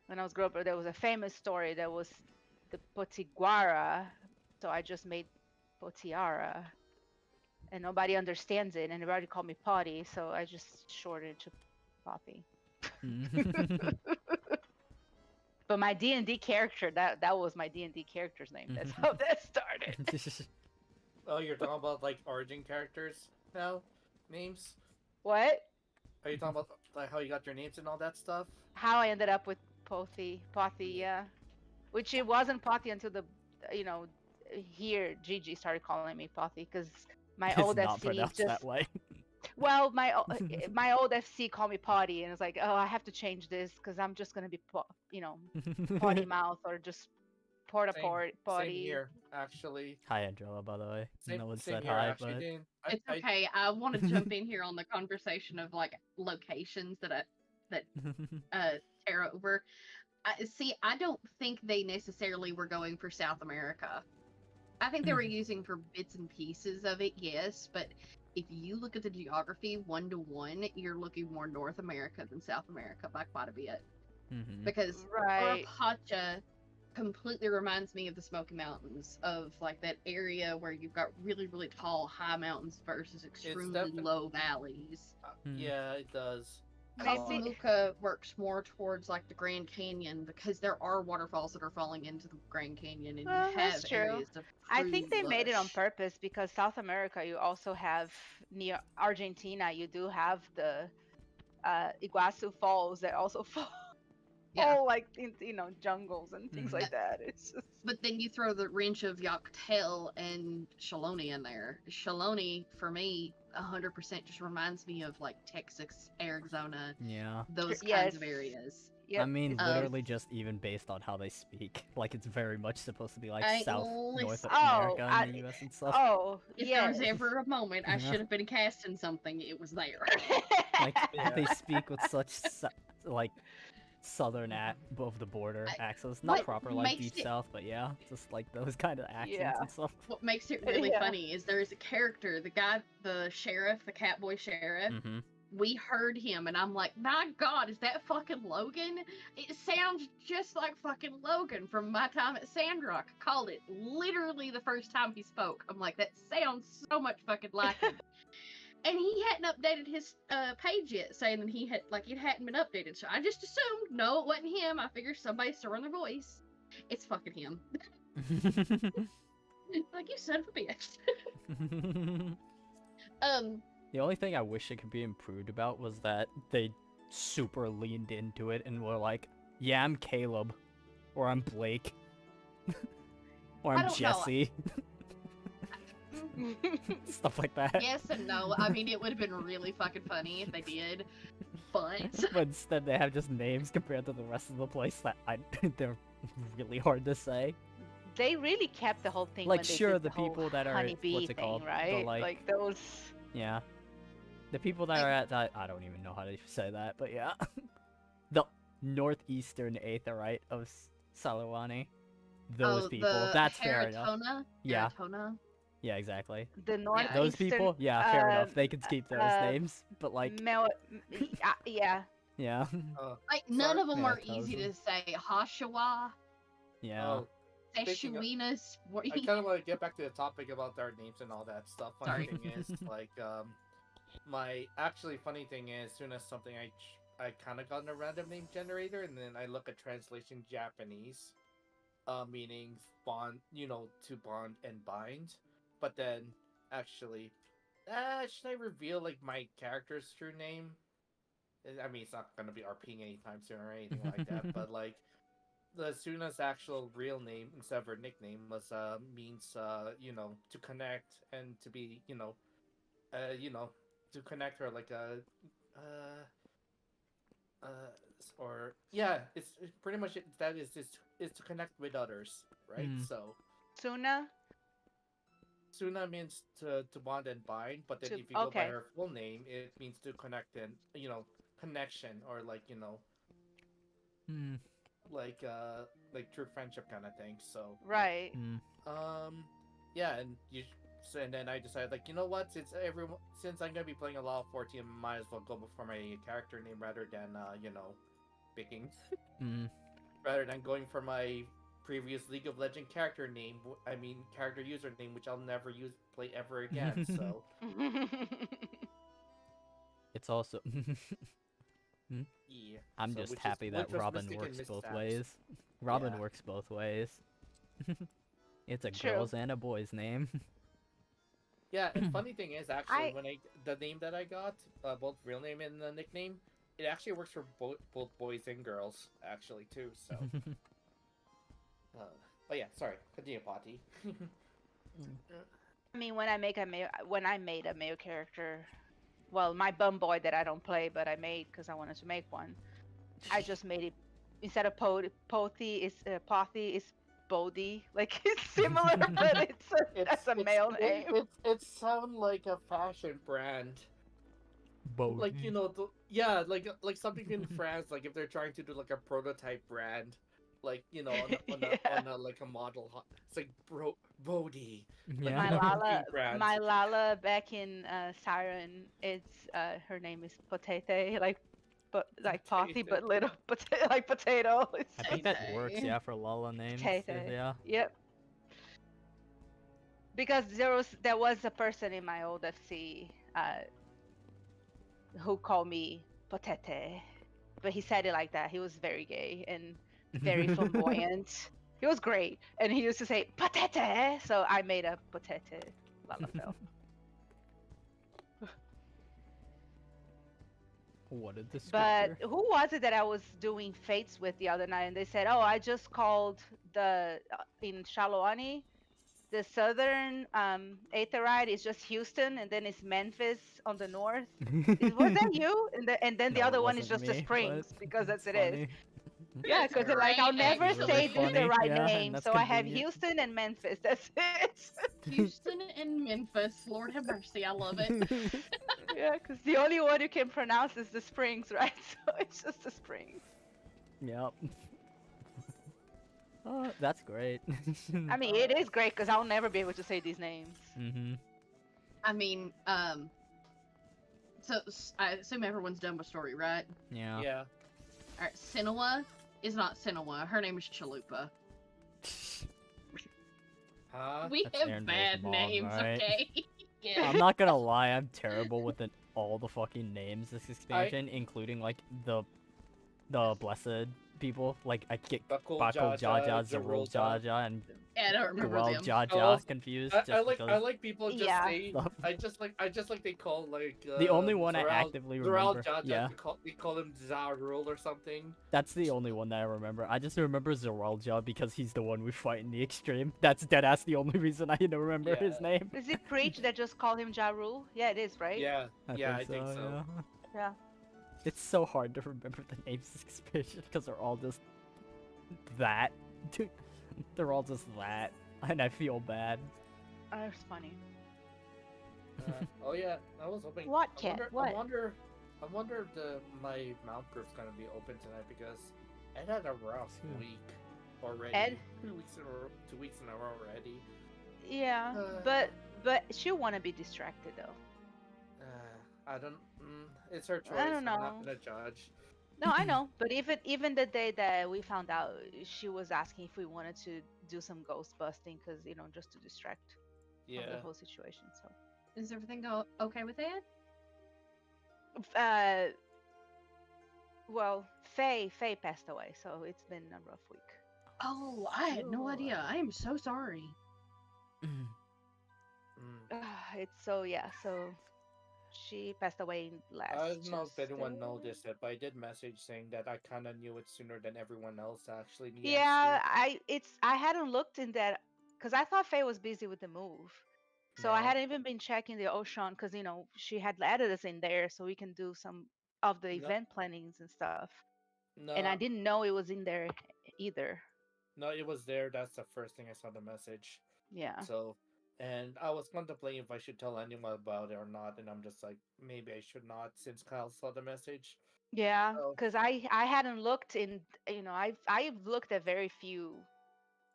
[SPEAKER 3] When I was growing up, there was a famous story that was the Potiguara, so I just made Potiara, and nobody understands it, and everybody called me Potty, so I just shortened it to Poppy. But my D&D character, that was my D&D character's name. That's how that started.
[SPEAKER 4] Oh, you're talking about like origin characters now? Names?
[SPEAKER 3] What?
[SPEAKER 4] Are you talking about like how you got your names and all that stuff?
[SPEAKER 3] How I ended up with Pothy, yeah. Which it wasn't Pothy until here Gigi started calling me Pothy because my
[SPEAKER 1] It's
[SPEAKER 3] old
[SPEAKER 1] not
[SPEAKER 3] FC
[SPEAKER 1] pronounced
[SPEAKER 3] just
[SPEAKER 1] that way.
[SPEAKER 3] well my old FC called me Potty and it's like, oh, I have to change this because I'm just gonna be potty mouth or just
[SPEAKER 4] Same
[SPEAKER 3] potty.
[SPEAKER 4] here, actually.
[SPEAKER 1] Hi, Angela, by the way. No one
[SPEAKER 4] Same
[SPEAKER 1] said
[SPEAKER 4] here,
[SPEAKER 1] hi,
[SPEAKER 4] actually,
[SPEAKER 1] but...
[SPEAKER 4] Dan.
[SPEAKER 5] It's okay. I want to jump in here on the conversation of like locations that tear over. I don't think they necessarily were going for South America. I think they were using for bits and pieces of it, yes, but if you look at the geography 1-to-1, you're looking more North America than South America by quite a bit. Because
[SPEAKER 3] Right.
[SPEAKER 5] Arapacha completely reminds me of the Smoky Mountains, of like that area where you've got really, really tall, high mountains versus extremely low valleys.
[SPEAKER 4] Yeah, it does.
[SPEAKER 5] Kasamuka works more towards like the Grand Canyon because there are waterfalls that are falling into the Grand Canyon, and you have
[SPEAKER 3] That's true.
[SPEAKER 5] areas of
[SPEAKER 3] I think they made it on
[SPEAKER 5] lush.
[SPEAKER 3] purpose because South America, you also have near Argentina, you do have the Iguazu Falls that also fall
[SPEAKER 5] Yeah.
[SPEAKER 3] all like in, jungles and things
[SPEAKER 1] Mhm.
[SPEAKER 3] like that. It's just
[SPEAKER 5] But then you throw the wrench of Yoctel and Shaloni in there. Shaloni, for me, 100% just reminds me of like Texas, Arizona,
[SPEAKER 1] Yeah.
[SPEAKER 5] those kinds
[SPEAKER 3] yes.
[SPEAKER 5] of areas.
[SPEAKER 1] I
[SPEAKER 3] Yep.
[SPEAKER 1] mean,
[SPEAKER 3] it
[SPEAKER 1] literally
[SPEAKER 3] is.
[SPEAKER 1] just even based on how they speak. Like, it's very much supposed to be like
[SPEAKER 5] I
[SPEAKER 1] South, North
[SPEAKER 5] listen.
[SPEAKER 1] America
[SPEAKER 3] Oh,
[SPEAKER 1] and the US and stuff.
[SPEAKER 3] oh,
[SPEAKER 5] If there was
[SPEAKER 3] yes.
[SPEAKER 5] ever a moment I
[SPEAKER 1] Yeah.
[SPEAKER 5] should have been casting something, it was there.
[SPEAKER 1] Like,
[SPEAKER 4] Yeah.
[SPEAKER 1] they speak with such, like, southern above the border accents. Not
[SPEAKER 5] what
[SPEAKER 1] proper, like,
[SPEAKER 5] makes
[SPEAKER 1] deep
[SPEAKER 5] it-
[SPEAKER 1] south, but yeah, just like those kind of accents
[SPEAKER 3] Yeah.
[SPEAKER 1] and stuff.
[SPEAKER 5] What makes it really
[SPEAKER 3] Yeah.
[SPEAKER 5] funny is there's a character, the guy, the sheriff, the catboy sheriff.
[SPEAKER 1] Mm-hmm.
[SPEAKER 5] We heard him, and I'm like, my God, is that fucking Logan? It sounds just like fucking Logan from my time at Sandrock. I called it literally the first time he spoke. I'm like, that sounds so much fucking like him. And he hadn't updated his page yet, saying that he had it hadn't been updated. So I just assumed, no, it wasn't him. I figured somebody's throwing their voice. It's fucking him. Like, you son of a bitch.
[SPEAKER 1] The only thing I wish it could be improved about was that they super leaned into it and were like, yeah, I'm Caleb. Or I'm Blake. Or
[SPEAKER 5] I
[SPEAKER 1] I'm
[SPEAKER 5] don't know.
[SPEAKER 1] Jesse. Stuff like that.
[SPEAKER 5] Yes and no. I mean, it would have been really fucking funny if they did, but
[SPEAKER 1] But instead they have just names compared to the rest of the place that they're really hard to say.
[SPEAKER 3] They really kept the whole thing.
[SPEAKER 1] Like,
[SPEAKER 3] when they
[SPEAKER 1] sure,
[SPEAKER 3] did
[SPEAKER 1] the
[SPEAKER 3] whole
[SPEAKER 1] people that are-
[SPEAKER 3] honeybee
[SPEAKER 1] what's it
[SPEAKER 3] thing,
[SPEAKER 1] called? The,
[SPEAKER 3] right?
[SPEAKER 1] like-
[SPEAKER 3] those.
[SPEAKER 1] Yeah. The people that are at that, I don't even know how to say that, but yeah. The northeastern Aetherite of Salawani. Those people.
[SPEAKER 5] The
[SPEAKER 1] That's fair enough.
[SPEAKER 5] Heritona?
[SPEAKER 1] Yeah.
[SPEAKER 5] Heritona?
[SPEAKER 1] Yeah, exactly.
[SPEAKER 3] The northeastern.
[SPEAKER 1] Those people, yeah, fair enough. They can keep those
[SPEAKER 3] uh,
[SPEAKER 1] names, but like,
[SPEAKER 3] Yeah.
[SPEAKER 1] yeah,
[SPEAKER 5] Like, none
[SPEAKER 4] Sorry.
[SPEAKER 5] of them
[SPEAKER 1] Yeah,
[SPEAKER 5] are easy to
[SPEAKER 1] those
[SPEAKER 5] say. Hashawa,
[SPEAKER 1] yeah.
[SPEAKER 4] Oh, Speaking of-
[SPEAKER 5] Seshuinas.
[SPEAKER 4] I kind of want to get back to the topic about our names and all that stuff. Funny
[SPEAKER 5] Sorry.
[SPEAKER 4] thing is, like, my actually funny thing is, soon as something I kind of got in a random name generator, and then I look at translation Japanese, meaning bond, to bond and bind. But then, actually, should I reveal like my character's true name? I mean, it's not gonna be RPing anytime soon or anything like that. But like, the Suna's actual real name instead of her nickname was means to connect and to be to connect her like a or yeah, it's pretty much that is to connect with others, right?
[SPEAKER 1] Mm.
[SPEAKER 4] So
[SPEAKER 3] Suna.
[SPEAKER 4] Suna means to bond and bind, but then
[SPEAKER 3] To-
[SPEAKER 4] if you go by
[SPEAKER 3] okay.
[SPEAKER 4] her full name, it means to connect and connection or like
[SPEAKER 1] Hmm.
[SPEAKER 4] like true friendship kind of thing. So
[SPEAKER 3] Right.
[SPEAKER 1] Hmm.
[SPEAKER 4] yeah, and then I decided, like, you know what, since I'm gonna be playing a lot of 14, I might as well go for my character name rather than picking
[SPEAKER 1] Hmm.
[SPEAKER 4] rather than going for my previous League of Legends character name. I mean character username, which I'll never play ever again. So
[SPEAKER 1] It's also.
[SPEAKER 4] yeah,
[SPEAKER 1] I'm
[SPEAKER 4] So,
[SPEAKER 1] just
[SPEAKER 4] which is-
[SPEAKER 1] happy that
[SPEAKER 4] which was
[SPEAKER 1] Robin
[SPEAKER 4] Mystic and
[SPEAKER 1] works both
[SPEAKER 4] Missteps.
[SPEAKER 1] ways. Robin
[SPEAKER 4] Yeah.
[SPEAKER 1] works both ways. It's a
[SPEAKER 3] True.
[SPEAKER 1] girl's and a boy's name.
[SPEAKER 4] Yeah, and funny thing is, actually,
[SPEAKER 3] I-
[SPEAKER 4] when the name that I got, both real name and the nickname, it actually works for both boys and girls, actually, too. So, but yeah, sorry, continue, Potty.
[SPEAKER 3] I mean, when I made a male character, well, my bum boy that I don't play, but I made because I wanted to make one. I just made it instead of Pothy, it's Pothy, it's Bodhi. Like it's similar, but that's a male name.
[SPEAKER 4] It sounds like a fashion brand,
[SPEAKER 1] Both.
[SPEAKER 4] like like something in France. Like if they're trying to do like a prototype brand, like on a like a model. It's like Bodhi.
[SPEAKER 1] Yeah.
[SPEAKER 3] My
[SPEAKER 4] Yeah.
[SPEAKER 3] Lala,
[SPEAKER 4] Brand.
[SPEAKER 3] my Lala back in Siren, it's her name is Potato, like Pothy,
[SPEAKER 4] Potato.
[SPEAKER 3] but little like potato.
[SPEAKER 1] I think that
[SPEAKER 5] Okay.
[SPEAKER 1] works, yeah, for Lala names.
[SPEAKER 3] Potato.
[SPEAKER 1] Yeah.
[SPEAKER 3] Yep. Because there was a person in my old FC who called me Potete, but he said it like that. He was very gay and very flamboyant. He was great, and he used to say Potete, so I made a Potete Lalafell.
[SPEAKER 1] What a
[SPEAKER 3] But
[SPEAKER 1] descriptor.
[SPEAKER 3] who was it that I was doing fates with the other night? And they said, "Oh, I just called the in Shalawani, the southern Aetherite is just Houston, and then it's Memphis on the north." Was that you? And then the
[SPEAKER 1] No, it
[SPEAKER 3] other one is
[SPEAKER 1] wasn't
[SPEAKER 3] just the
[SPEAKER 1] me, but
[SPEAKER 3] Springs because that's
[SPEAKER 1] it's
[SPEAKER 3] it is.
[SPEAKER 1] funny.
[SPEAKER 3] Yeah,
[SPEAKER 5] That's
[SPEAKER 3] because like I'll
[SPEAKER 5] great,
[SPEAKER 3] never
[SPEAKER 1] It's really
[SPEAKER 3] say the
[SPEAKER 5] actually.
[SPEAKER 1] funny.
[SPEAKER 3] right
[SPEAKER 1] Yeah, and
[SPEAKER 3] name,
[SPEAKER 1] that's
[SPEAKER 3] so I have
[SPEAKER 1] convenient.
[SPEAKER 3] Houston and Memphis. That's it.
[SPEAKER 5] Houston and Memphis. Lord have mercy, I love it.
[SPEAKER 3] Yeah, because the only one you can pronounce is the Springs, right? So it's just the Springs.
[SPEAKER 1] Yep. Oh, that's great.
[SPEAKER 3] I mean, it is great because I'll never be able to say these names.
[SPEAKER 1] Mm-hmm.
[SPEAKER 5] I mean, so I assume everyone's done with story, right?
[SPEAKER 1] Yeah.
[SPEAKER 4] Yeah.
[SPEAKER 5] All right, Sinawa is not Sinawa. Her name is Chalupa.
[SPEAKER 4] Huh?
[SPEAKER 5] We
[SPEAKER 1] That's
[SPEAKER 5] have
[SPEAKER 1] Aaron
[SPEAKER 5] bad
[SPEAKER 1] mom,
[SPEAKER 5] names,
[SPEAKER 1] right?
[SPEAKER 5] okay? Yeah.
[SPEAKER 1] I'm not gonna lie, I'm terrible with all the fucking names this expansion, including like the blessed people. Like I get
[SPEAKER 4] Bakul
[SPEAKER 1] Bako
[SPEAKER 4] Jaja,
[SPEAKER 1] Jaja, Zerul Jaja, and
[SPEAKER 5] I don't remember
[SPEAKER 1] Guel
[SPEAKER 5] them.
[SPEAKER 1] Jaja confused
[SPEAKER 4] I
[SPEAKER 1] just
[SPEAKER 4] like
[SPEAKER 1] because.
[SPEAKER 4] people just
[SPEAKER 3] Yeah.
[SPEAKER 4] say I just like they call like
[SPEAKER 1] The only one I actively remember,
[SPEAKER 4] Jaja,
[SPEAKER 1] yeah.
[SPEAKER 4] they call him Zarul or something.
[SPEAKER 1] That's the only one that I remember. I just remember Zeralja because he's the one we fight in the extreme. That's deadass the only reason I remember his
[SPEAKER 4] Yeah.
[SPEAKER 1] name.
[SPEAKER 3] Is it Preach that just called him Ja Rule? Yeah, it is, right?
[SPEAKER 4] Yeah,
[SPEAKER 1] I
[SPEAKER 4] I
[SPEAKER 1] think
[SPEAKER 4] think so.
[SPEAKER 1] Yeah.
[SPEAKER 3] Yeah.
[SPEAKER 1] It's so hard to remember the names of this expansion because they're all just that. Dude, they're all just that, and I feel bad.
[SPEAKER 3] That's funny.
[SPEAKER 4] Oh yeah, I was hoping.
[SPEAKER 3] What,
[SPEAKER 4] I
[SPEAKER 3] Cat?
[SPEAKER 4] wonder,
[SPEAKER 3] What?
[SPEAKER 4] I wonder if my mount group's gonna be open tonight because Ed had a rough
[SPEAKER 1] Hmm.
[SPEAKER 4] week already.
[SPEAKER 3] Ed?
[SPEAKER 4] 2 weeks in a row, 2 weeks in a row already.
[SPEAKER 3] Yeah, but she'll want to be distracted though.
[SPEAKER 4] I don't. It's her choice.
[SPEAKER 3] I don't
[SPEAKER 4] I'm not
[SPEAKER 3] know.
[SPEAKER 4] gonna judge.
[SPEAKER 3] No, I know, but even the day that we found out, she was asking if we wanted to do some ghost busting because just to distract from the
[SPEAKER 4] Yeah.
[SPEAKER 3] whole situation. So,
[SPEAKER 5] Is everything go okay with that?
[SPEAKER 3] well, Faye passed away, so it's been a rough week.
[SPEAKER 5] Oh, I had no idea. I am so sorry.
[SPEAKER 4] Mm.
[SPEAKER 3] It's so yeah, so she passed away last.
[SPEAKER 4] I don't know if anyone
[SPEAKER 3] Tuesday.
[SPEAKER 4] noticed it, but I did message saying that I kind of knew it sooner than everyone else actually. in the
[SPEAKER 3] Yeah,
[SPEAKER 4] FC.
[SPEAKER 3] I hadn't looked in that because I thought Faye was busy with the move. So I
[SPEAKER 4] No.
[SPEAKER 3] hadn't even been checking the Ocean because she had added us in there so we can do some of the
[SPEAKER 4] No,
[SPEAKER 3] event plannings and stuff. And I
[SPEAKER 4] no,
[SPEAKER 3] didn't know it was in there either.
[SPEAKER 4] no, it was there. That's the first thing I saw the message.
[SPEAKER 3] Yeah.
[SPEAKER 4] So, and I was contemplating if I should tell anyone about it or not, and I'm just like, maybe I should not since Kyle saw the message.
[SPEAKER 3] Yeah,
[SPEAKER 4] So,
[SPEAKER 3] because I hadn't looked in. I've looked at very few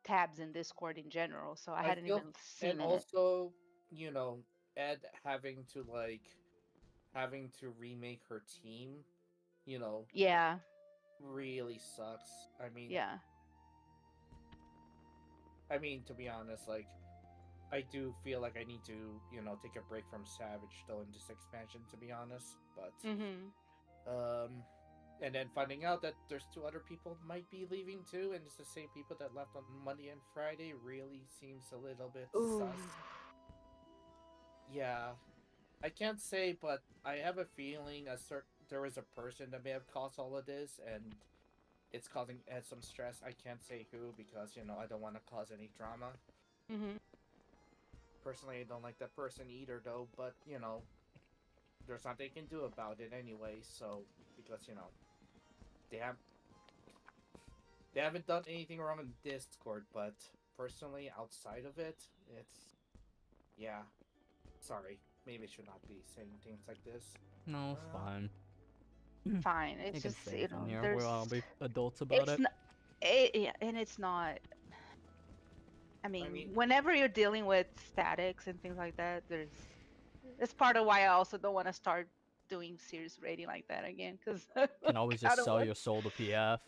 [SPEAKER 3] tabs in Discord in general, so I
[SPEAKER 4] I
[SPEAKER 3] hadn't
[SPEAKER 4] feel,
[SPEAKER 3] even
[SPEAKER 4] and
[SPEAKER 3] seen it.
[SPEAKER 4] also, Ed having to remake her team, you know,
[SPEAKER 3] Yeah,
[SPEAKER 4] really sucks.
[SPEAKER 3] yeah.
[SPEAKER 4] I mean, to be honest, like, I do feel like I need to, take a break from Savage though in this expansion, to be honest. But,
[SPEAKER 3] Mhm.
[SPEAKER 4] and then finding out that there's 2 other people might be leaving too, and it's the same people that left on Monday and Friday, really seems a little bit
[SPEAKER 3] Ooh.
[SPEAKER 4] sus. Yeah, I can't say, but I have a feeling there is a person that may have caused all of this, and it's causing Ed some stress. I can't say who because I don't want to cause any drama.
[SPEAKER 3] Mhm.
[SPEAKER 4] Personally, I don't like that person either, though. But there's nothing they can do about it anyway. So because they have they haven't done anything wrong in Discord, but personally, outside of it, it's yeah. Sorry, maybe I should not be saying things like this.
[SPEAKER 1] No, it's fine.
[SPEAKER 3] Fine.
[SPEAKER 1] You
[SPEAKER 3] It's
[SPEAKER 1] can
[SPEAKER 3] just
[SPEAKER 1] say it in here.
[SPEAKER 3] there's.
[SPEAKER 1] We'll all be adults about
[SPEAKER 3] It's
[SPEAKER 1] it.
[SPEAKER 3] not. Yeah, and it's not. I mean,
[SPEAKER 4] mean-
[SPEAKER 3] whenever you're dealing with statics and things like that, that's part of why I also don't want to start doing serious rating like that again, because
[SPEAKER 1] Can always
[SPEAKER 3] I
[SPEAKER 1] just
[SPEAKER 3] don't
[SPEAKER 1] sell
[SPEAKER 3] want.
[SPEAKER 1] your soul to PF.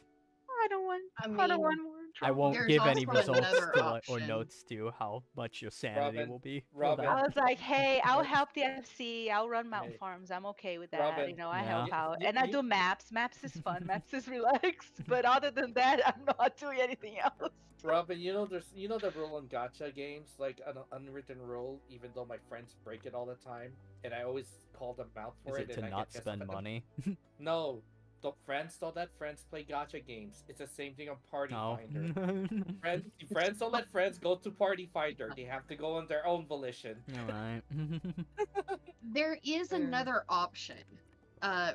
[SPEAKER 3] I don't want.
[SPEAKER 5] I
[SPEAKER 3] I don't
[SPEAKER 5] mean,
[SPEAKER 3] want more
[SPEAKER 1] I
[SPEAKER 3] trouble.
[SPEAKER 1] won't
[SPEAKER 5] There's
[SPEAKER 1] give any
[SPEAKER 5] also
[SPEAKER 1] results
[SPEAKER 5] another
[SPEAKER 1] to or
[SPEAKER 5] option.
[SPEAKER 1] notes to how much your sanity
[SPEAKER 4] Robin-
[SPEAKER 1] will be. for
[SPEAKER 4] Robin-
[SPEAKER 1] that.
[SPEAKER 3] I was like, hey, I'll
[SPEAKER 4] Right.
[SPEAKER 3] help the FC. I'll run mountain
[SPEAKER 4] Hey.
[SPEAKER 3] farms. I'm okay with that.
[SPEAKER 4] Robin,
[SPEAKER 3] I
[SPEAKER 1] Yeah.
[SPEAKER 3] help out,
[SPEAKER 4] y-
[SPEAKER 3] and I
[SPEAKER 4] y-
[SPEAKER 3] do maps. Maps is fun. Maps is relaxed. But other than that, I'm not doing anything else.
[SPEAKER 4] Robin, there's the rule on gacha games, like an unwritten rule, even though my friends break it all the time. and I always call them out for
[SPEAKER 1] Is
[SPEAKER 4] it.
[SPEAKER 1] it
[SPEAKER 4] and
[SPEAKER 1] to
[SPEAKER 4] I
[SPEAKER 1] not
[SPEAKER 4] get
[SPEAKER 1] spend
[SPEAKER 4] pissed.
[SPEAKER 1] money?
[SPEAKER 4] No, don't let friends play gacha games. It's the same thing on Party
[SPEAKER 1] No.
[SPEAKER 4] Finder. Friends don't let friends go to Party Finder. They have to go on their own volition.
[SPEAKER 1] Alright.
[SPEAKER 5] There is another option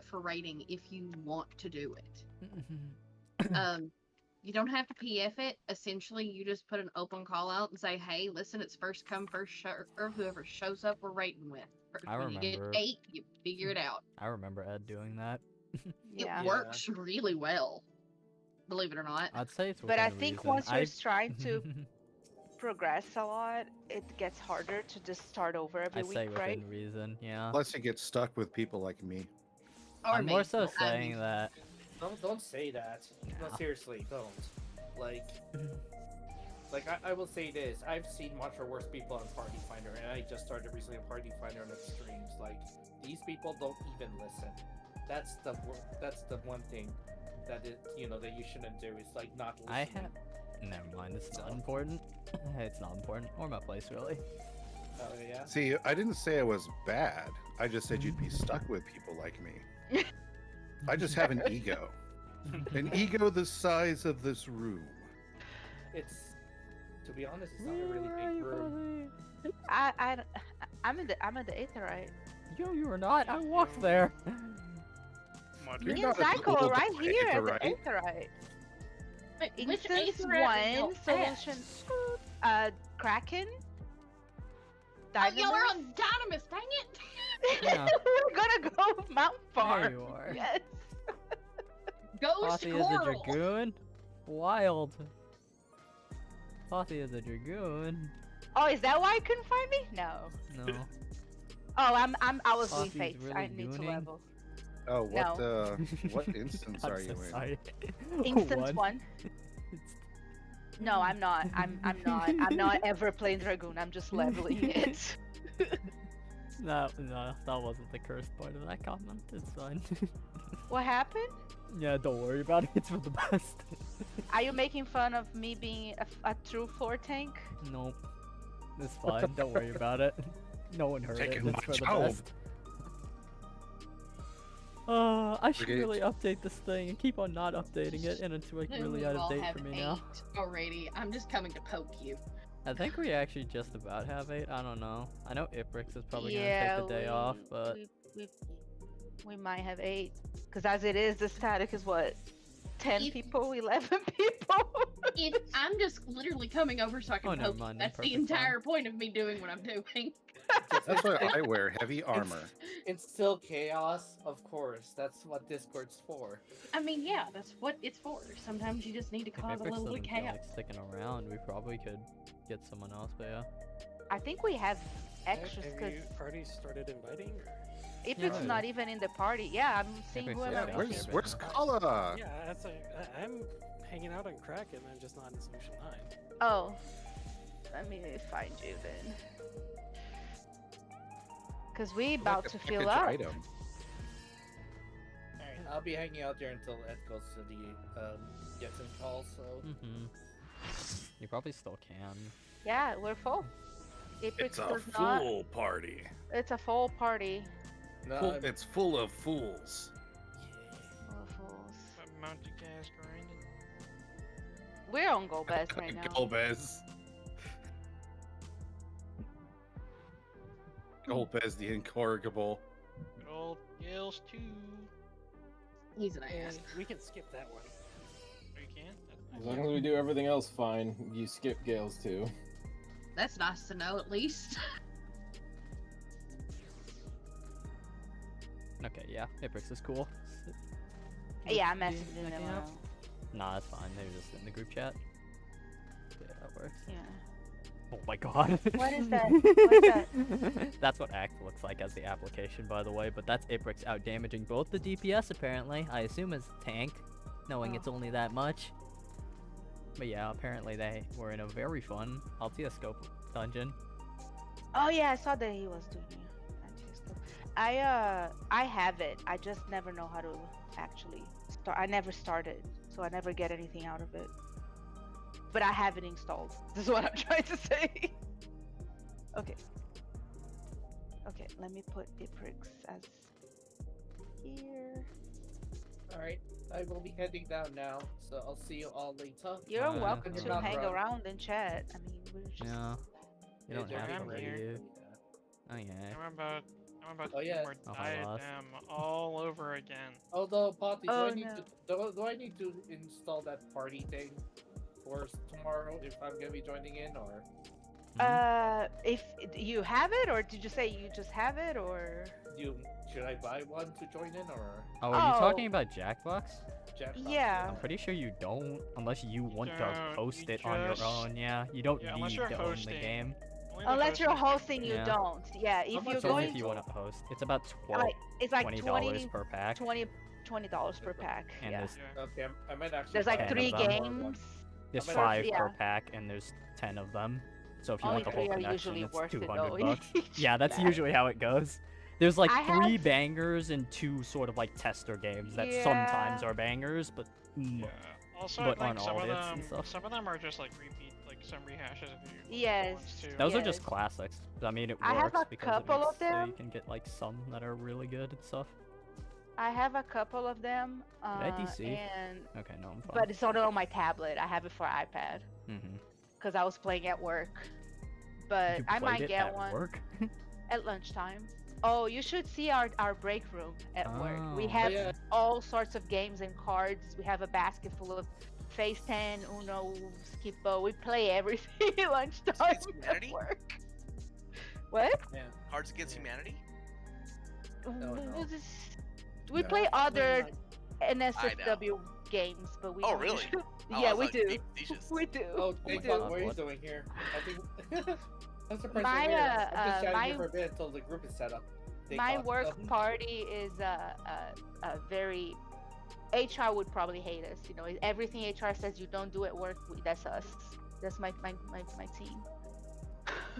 [SPEAKER 5] for rating if you want to do it. You don't have to PF it. Essentially, you just put an open call out and say, "Hey, listen, it's first come, first or whoever shows up, we're rating with."
[SPEAKER 1] I
[SPEAKER 5] When you get
[SPEAKER 1] remember-
[SPEAKER 5] 8, you figure it out.
[SPEAKER 1] I remember Ed doing that.
[SPEAKER 3] Yeah.
[SPEAKER 5] It works really well, believe it or not.
[SPEAKER 1] I'd say it's
[SPEAKER 3] But I
[SPEAKER 1] within
[SPEAKER 3] think
[SPEAKER 1] reason.
[SPEAKER 3] once you're trying to progress a lot, it gets harder to just start over every
[SPEAKER 1] I'd say
[SPEAKER 3] week, right?
[SPEAKER 1] within reason, yeah.
[SPEAKER 6] Unless you get stuck with people like me.
[SPEAKER 5] Or
[SPEAKER 1] I'm
[SPEAKER 5] me.
[SPEAKER 1] more so
[SPEAKER 5] I
[SPEAKER 1] saying
[SPEAKER 5] mean,
[SPEAKER 1] that.
[SPEAKER 4] Don't say that. No,
[SPEAKER 1] No.
[SPEAKER 4] seriously, don't. Like I will say this. I've seen much worse people on Party Finder, and I just started recently on Party Finder on streams. Like these people don't even listen. That's the one thing that that you shouldn't do. Is like not listening.
[SPEAKER 1] I have. Never mind, it's not important. It's not important. Or my place, really.
[SPEAKER 4] Oh yeah.
[SPEAKER 6] See, I didn't say I was bad. I just said you'd be stuck with people like me. I just have an ego. An ego the size of this room.
[SPEAKER 4] It's to be honest, it's not a really big room.
[SPEAKER 3] I'm in the aetherite.
[SPEAKER 1] Yo, you are not. I walked there.
[SPEAKER 6] You're
[SPEAKER 3] Me and
[SPEAKER 6] not a
[SPEAKER 3] Psycho
[SPEAKER 6] little
[SPEAKER 3] are right here at the
[SPEAKER 6] aetherite.
[SPEAKER 3] aetherite.
[SPEAKER 5] Wait, which
[SPEAKER 3] Instance
[SPEAKER 5] Aetherite
[SPEAKER 3] 1,
[SPEAKER 5] is y'all at?
[SPEAKER 3] solution, Kraken,
[SPEAKER 5] Oh, y'all are
[SPEAKER 3] Dynamis.
[SPEAKER 5] on Dynamis, dang it!
[SPEAKER 1] Yeah.
[SPEAKER 3] We're gonna go Mount
[SPEAKER 1] There
[SPEAKER 3] Farm.
[SPEAKER 1] you are.
[SPEAKER 3] Yes.
[SPEAKER 5] Ghost
[SPEAKER 1] Pothy is a
[SPEAKER 5] Coral!
[SPEAKER 1] dragoon. Wild. Pothy is a dragoon.
[SPEAKER 3] Oh, is that why you couldn't find me? No.
[SPEAKER 1] No.
[SPEAKER 3] Oh, I was doing
[SPEAKER 1] Pothy's
[SPEAKER 3] fates. I
[SPEAKER 1] really
[SPEAKER 3] need to
[SPEAKER 1] gooning.
[SPEAKER 3] level.
[SPEAKER 6] Oh, what instance
[SPEAKER 1] I'm
[SPEAKER 6] are
[SPEAKER 1] so
[SPEAKER 6] you in?
[SPEAKER 1] sorry.
[SPEAKER 3] Instance 1.
[SPEAKER 1] It's-
[SPEAKER 3] No, I'm not. I'm not. I'm not ever playing Dragoon. I'm just leveling it.
[SPEAKER 1] No, that wasn't the cursed part of that comment. It's fine.
[SPEAKER 3] What happened?
[SPEAKER 1] Yeah, don't worry about it. It's for the best.
[SPEAKER 3] Are you making fun of me being a true floor tank?
[SPEAKER 1] Nope. It's fine. Don't worry about it. No one heard
[SPEAKER 6] Taking
[SPEAKER 1] it. It's for
[SPEAKER 6] my
[SPEAKER 1] the
[SPEAKER 6] job.
[SPEAKER 1] best. I should
[SPEAKER 6] Brigade.
[SPEAKER 1] really update this thing and keep on not updating it, and it's like really out of date for me now.
[SPEAKER 5] Already, I'm just coming to poke you.
[SPEAKER 1] I think we actually just about have 8. I don't know. I know Iprix is probably
[SPEAKER 3] yeah,
[SPEAKER 1] gonna take the day off, but
[SPEAKER 3] we might have 8. Because as it is, the static is what? 10
[SPEAKER 5] If-
[SPEAKER 3] people, 11 people.
[SPEAKER 5] If I'm just literally coming over so I can
[SPEAKER 1] Oh, never
[SPEAKER 5] poke
[SPEAKER 1] mind,
[SPEAKER 5] you.
[SPEAKER 1] then
[SPEAKER 5] That's the
[SPEAKER 1] perfect, fine.
[SPEAKER 5] entire point of me doing what I'm doing.
[SPEAKER 6] That's why I wear heavy armor.
[SPEAKER 4] It's still chaos, of course. That's what Discord's for.
[SPEAKER 5] I mean, yeah, that's what it's for. Sometimes you just need to
[SPEAKER 1] if
[SPEAKER 5] cause a
[SPEAKER 1] Iprix
[SPEAKER 5] little
[SPEAKER 1] doesn't
[SPEAKER 5] bit
[SPEAKER 1] feel
[SPEAKER 5] of chaos.
[SPEAKER 1] like sticking around, we probably could get someone else, but yeah.
[SPEAKER 3] I think we have extras
[SPEAKER 7] Have
[SPEAKER 3] because
[SPEAKER 7] you already started inviting? Or?
[SPEAKER 3] Iprix
[SPEAKER 1] Yeah.
[SPEAKER 3] not even in the party. Yeah, I'm seeing
[SPEAKER 1] Iprix
[SPEAKER 3] who
[SPEAKER 1] is
[SPEAKER 3] am I
[SPEAKER 1] out
[SPEAKER 6] Where's
[SPEAKER 3] missing?
[SPEAKER 6] where's Kala?
[SPEAKER 7] Yeah, that's I'm hanging out on Kraken. I'm just not in Solution 9.
[SPEAKER 3] Oh, let me find you then. Because we about to
[SPEAKER 6] Package
[SPEAKER 3] fill up.
[SPEAKER 6] item.
[SPEAKER 4] Alright, I'll be hanging out there until Ed goes to the gets in call. So
[SPEAKER 1] You probably still can.
[SPEAKER 3] Yeah, we're full. Iprix
[SPEAKER 2] It's a
[SPEAKER 3] does not.
[SPEAKER 2] fool party.
[SPEAKER 3] It's a full party.
[SPEAKER 4] no,
[SPEAKER 2] Full- it's full of fools.
[SPEAKER 3] Full of fools.
[SPEAKER 7] Mounted gas grinding.
[SPEAKER 3] We're on Go Best right now.
[SPEAKER 6] Golbez. Golbez the incorrigible.
[SPEAKER 7] Old Gales 2.
[SPEAKER 5] He's an
[SPEAKER 7] And
[SPEAKER 5] ass.
[SPEAKER 7] we can skip that one. We can?
[SPEAKER 8] As long as we do everything else fine, you skip Gales too.
[SPEAKER 5] That's nice to know, at least.
[SPEAKER 1] Okay, yeah, Iprix is cool.
[SPEAKER 3] Yeah, I'm messaging them
[SPEAKER 1] Checking
[SPEAKER 3] now.
[SPEAKER 1] out? Nah, that's fine. They're just in the group chat. Yeah, that works.
[SPEAKER 3] Yeah.
[SPEAKER 1] Oh my god.
[SPEAKER 3] What is that? What's that?
[SPEAKER 1] That's what Act looks like as the application, by the way, but that's Iprix out damaging both the DPS apparently. I assume as tank, knowing it's only that much. But yeah, apparently they were in a very fun Altia scope dungeon.
[SPEAKER 3] Oh yeah, I saw that he was doing it. I have it. I just never know how to actually start. I never started, so I never get anything out of it. But I have it installed. This is what I'm trying to say. Okay. Okay, let me put Iprix as here.
[SPEAKER 4] All right, I will be heading down now, so I'll see you all later.
[SPEAKER 3] You're
[SPEAKER 1] yeah,
[SPEAKER 3] welcome
[SPEAKER 4] You're
[SPEAKER 3] to
[SPEAKER 4] not
[SPEAKER 3] hang
[SPEAKER 4] wrong.
[SPEAKER 3] around and chat. I mean, we're just.
[SPEAKER 1] Yeah. You don't
[SPEAKER 4] Yeah,
[SPEAKER 1] have
[SPEAKER 4] they're
[SPEAKER 1] to
[SPEAKER 7] I'm
[SPEAKER 4] ready.
[SPEAKER 7] here.
[SPEAKER 1] leave. Oh yeah.
[SPEAKER 7] I'm about
[SPEAKER 4] Oh,
[SPEAKER 7] to do
[SPEAKER 4] yeah.
[SPEAKER 7] more
[SPEAKER 1] Oh, I lost.
[SPEAKER 7] diadem all over again.
[SPEAKER 4] Although, Potty,
[SPEAKER 3] Oh,
[SPEAKER 4] do I need to install that party thing for tomorrow if I'm gonna be joining in, or
[SPEAKER 3] If you have it, or did you say you just have it, or?
[SPEAKER 4] should I buy one to join in, or
[SPEAKER 1] Oh, are you talking
[SPEAKER 3] Oh.
[SPEAKER 1] about Jackbox?
[SPEAKER 4] Jackbox?
[SPEAKER 3] Yeah.
[SPEAKER 1] I'm pretty sure you don't, unless you want to
[SPEAKER 7] don't,
[SPEAKER 1] host
[SPEAKER 7] you
[SPEAKER 1] it on your
[SPEAKER 7] just-
[SPEAKER 1] own. Yeah, you don't
[SPEAKER 7] Yeah, unless
[SPEAKER 1] need
[SPEAKER 7] you're
[SPEAKER 1] to own the
[SPEAKER 7] hosting.
[SPEAKER 1] game.
[SPEAKER 7] Only the
[SPEAKER 3] Unless you're
[SPEAKER 7] hosting's
[SPEAKER 3] hosting, you
[SPEAKER 1] Yeah.
[SPEAKER 3] don't. Yeah, if
[SPEAKER 4] much
[SPEAKER 3] you're
[SPEAKER 4] is
[SPEAKER 1] Only
[SPEAKER 3] going,
[SPEAKER 1] if you want to host. It's about
[SPEAKER 3] it's like
[SPEAKER 1] $20 per pack.
[SPEAKER 3] $20 per pack.
[SPEAKER 1] And
[SPEAKER 3] Yeah.
[SPEAKER 1] there's
[SPEAKER 4] Okay, I might actually.
[SPEAKER 3] There's
[SPEAKER 4] buy
[SPEAKER 3] like
[SPEAKER 1] 10
[SPEAKER 3] 3
[SPEAKER 1] of them.
[SPEAKER 3] games.
[SPEAKER 1] There's
[SPEAKER 4] How much-
[SPEAKER 1] 5
[SPEAKER 3] yeah.
[SPEAKER 1] per pack, and there's 10 of them. So if you
[SPEAKER 3] Only
[SPEAKER 1] want the whole
[SPEAKER 3] 3 are
[SPEAKER 1] connection,
[SPEAKER 3] usually
[SPEAKER 1] it's
[SPEAKER 3] worth it
[SPEAKER 1] $200
[SPEAKER 3] though.
[SPEAKER 1] bucks. Yeah, that's
[SPEAKER 3] Yeah.
[SPEAKER 1] usually how it goes. There's like
[SPEAKER 3] I
[SPEAKER 1] 3
[SPEAKER 3] have-
[SPEAKER 1] bangers and 2 sort of like tester games that sometimes
[SPEAKER 3] Yeah.
[SPEAKER 1] are bangers, but
[SPEAKER 7] Yeah. Also,
[SPEAKER 1] But
[SPEAKER 7] I
[SPEAKER 1] aren't
[SPEAKER 7] think some
[SPEAKER 1] all
[SPEAKER 7] of
[SPEAKER 1] hits and
[SPEAKER 7] them,
[SPEAKER 1] stuff.
[SPEAKER 7] some of them are just like repeat, like some rehashes of you.
[SPEAKER 3] Yes.
[SPEAKER 7] Ones too.
[SPEAKER 1] those are just
[SPEAKER 3] Yes.
[SPEAKER 1] classics. I mean, it
[SPEAKER 3] I have
[SPEAKER 1] works
[SPEAKER 3] a
[SPEAKER 1] because
[SPEAKER 3] couple
[SPEAKER 1] it makes
[SPEAKER 3] of
[SPEAKER 1] so you
[SPEAKER 3] them.
[SPEAKER 1] can get like some that are really good and stuff.
[SPEAKER 3] I have a couple of them.
[SPEAKER 1] I DC?
[SPEAKER 3] And
[SPEAKER 1] Okay, no, I'm fine.
[SPEAKER 3] but it's only on my tablet. I have it for iPad
[SPEAKER 1] Mm-hmm.
[SPEAKER 3] because I was playing at work. But
[SPEAKER 1] You
[SPEAKER 3] I
[SPEAKER 1] played
[SPEAKER 3] might
[SPEAKER 1] it
[SPEAKER 3] get
[SPEAKER 1] at
[SPEAKER 3] one
[SPEAKER 1] work?
[SPEAKER 3] at lunchtime. Oh, you should see our break room at work. We
[SPEAKER 1] Oh.
[SPEAKER 3] have
[SPEAKER 4] Yeah.
[SPEAKER 3] all sorts of games and cards. We have a basket full of Phase 10, Uno, Skippo. We play everything at lunchtime
[SPEAKER 9] Against
[SPEAKER 3] at
[SPEAKER 9] Humanity?
[SPEAKER 3] work. What?
[SPEAKER 4] Yeah.
[SPEAKER 9] Cards Against Humanity?
[SPEAKER 4] no.
[SPEAKER 3] We
[SPEAKER 6] No.
[SPEAKER 3] play other
[SPEAKER 9] I
[SPEAKER 3] NSFW games, but we
[SPEAKER 9] Oh,
[SPEAKER 3] don't
[SPEAKER 9] really?
[SPEAKER 3] usually-
[SPEAKER 9] Oh,
[SPEAKER 3] yeah,
[SPEAKER 9] I
[SPEAKER 3] we
[SPEAKER 9] thought
[SPEAKER 3] do.
[SPEAKER 9] you just-
[SPEAKER 3] We do.
[SPEAKER 4] Oh,
[SPEAKER 3] we
[SPEAKER 4] Jacob,
[SPEAKER 3] do.
[SPEAKER 1] God,
[SPEAKER 4] what are you
[SPEAKER 1] what?
[SPEAKER 4] doing here? I think I'm surprised
[SPEAKER 3] My,
[SPEAKER 4] you're here. I'm
[SPEAKER 3] uh,
[SPEAKER 4] just chatting
[SPEAKER 3] my-
[SPEAKER 4] here for a bit until the group is set up.
[SPEAKER 3] My
[SPEAKER 4] Jacob.
[SPEAKER 3] work party is a very HR would probably hate us. You know, everything HR says you don't do at work, that's us. That's my team.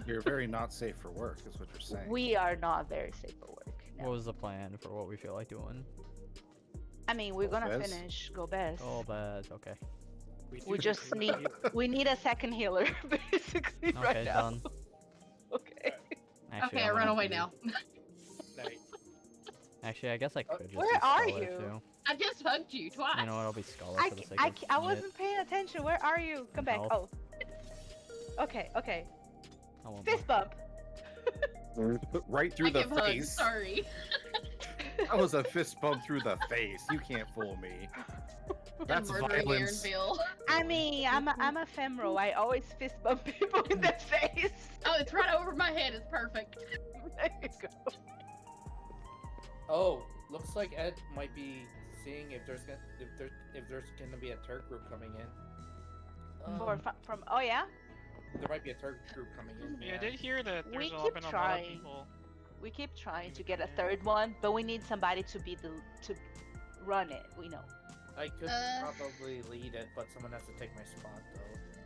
[SPEAKER 6] You're very not safe for work, is what you're saying.
[SPEAKER 3] We are not very safe for work.
[SPEAKER 1] What
[SPEAKER 3] No.
[SPEAKER 1] was the plan for what we feel like doing?
[SPEAKER 3] I mean, we're
[SPEAKER 6] Go
[SPEAKER 3] gonna
[SPEAKER 6] Bez?
[SPEAKER 3] finish Go Best.
[SPEAKER 1] Oh, bad. Okay.
[SPEAKER 3] We just need a second healer basically right
[SPEAKER 1] Okay,
[SPEAKER 3] now.
[SPEAKER 1] done.
[SPEAKER 3] Okay.
[SPEAKER 1] Actually,
[SPEAKER 5] Okay, I
[SPEAKER 1] I'm
[SPEAKER 5] run
[SPEAKER 1] gonna
[SPEAKER 5] away
[SPEAKER 1] do-
[SPEAKER 5] now.
[SPEAKER 4] Nice.
[SPEAKER 1] Actually, I guess I could just
[SPEAKER 3] Where
[SPEAKER 1] be
[SPEAKER 3] are
[SPEAKER 1] Scholar,
[SPEAKER 3] you?
[SPEAKER 1] too.
[SPEAKER 5] I just hugged you twice.
[SPEAKER 1] You know what? I'll be Scholar for the sake of
[SPEAKER 3] I
[SPEAKER 1] it.
[SPEAKER 3] wasn't paying attention. Where are you? Come back.
[SPEAKER 1] Help.
[SPEAKER 3] Oh. Okay.
[SPEAKER 1] I won't
[SPEAKER 3] Fist bump.
[SPEAKER 6] Right through
[SPEAKER 5] I
[SPEAKER 6] the
[SPEAKER 5] give hugs,
[SPEAKER 6] face.
[SPEAKER 5] sorry.
[SPEAKER 6] That was a fist bump through the face. You can't fool me. That's
[SPEAKER 5] Murdering
[SPEAKER 6] violence.
[SPEAKER 5] Aaronville.
[SPEAKER 3] I mean, I'm a femoral. I always fist bump people in the face.
[SPEAKER 5] Oh, it's right over my head. It's perfect.
[SPEAKER 3] There you go.
[SPEAKER 4] Oh, looks like Ed might be seeing if there's gonna be a third group coming in.
[SPEAKER 3] From oh yeah,
[SPEAKER 4] There might be a third group coming in.
[SPEAKER 7] Yeah, I did hear that
[SPEAKER 3] We
[SPEAKER 7] there's
[SPEAKER 3] keep
[SPEAKER 7] been a lot of
[SPEAKER 3] trying.
[SPEAKER 7] people.
[SPEAKER 3] we keep trying to get a third one, but we need somebody to run it. We know.
[SPEAKER 4] I could
[SPEAKER 5] Uh.
[SPEAKER 4] probably lead it, but someone has to take my spot though.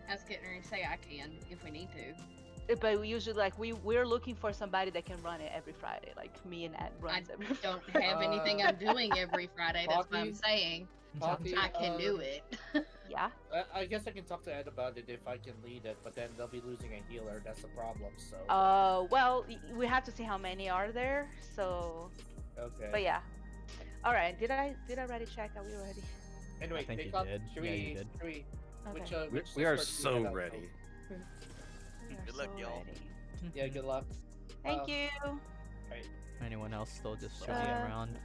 [SPEAKER 5] I was getting ready to say I can if we need to.
[SPEAKER 3] But we usually we're looking for somebody that can run it every Friday, like me and Ed runs every
[SPEAKER 5] Don't have anything I'm doing every Friday. That's what I'm
[SPEAKER 4] Poppy?
[SPEAKER 5] saying.
[SPEAKER 4] Poppy,
[SPEAKER 5] I can do it.
[SPEAKER 3] Yeah.
[SPEAKER 4] I guess I can talk to Ed about it if I can lead it, but then they'll be losing a healer. That's the problem. So.
[SPEAKER 3] Well, we have to see how many are there. So,
[SPEAKER 4] Okay.
[SPEAKER 3] but yeah. All right. Did I already check? Are we ready?
[SPEAKER 4] Anyway,
[SPEAKER 1] I think you
[SPEAKER 4] Jacob,
[SPEAKER 1] did.
[SPEAKER 4] Should
[SPEAKER 1] Yeah,
[SPEAKER 4] we?
[SPEAKER 1] you did.
[SPEAKER 4] Should we?
[SPEAKER 3] Okay.
[SPEAKER 4] Which
[SPEAKER 6] We are
[SPEAKER 4] Discord do we
[SPEAKER 6] so
[SPEAKER 4] head out
[SPEAKER 6] ready.
[SPEAKER 3] We are
[SPEAKER 9] Good luck,
[SPEAKER 3] so
[SPEAKER 9] y'all.
[SPEAKER 3] ready.
[SPEAKER 4] to? Yeah. Good luck.
[SPEAKER 3] Thank you.
[SPEAKER 1] Anyone else still just showing
[SPEAKER 3] Uh,
[SPEAKER 1] around?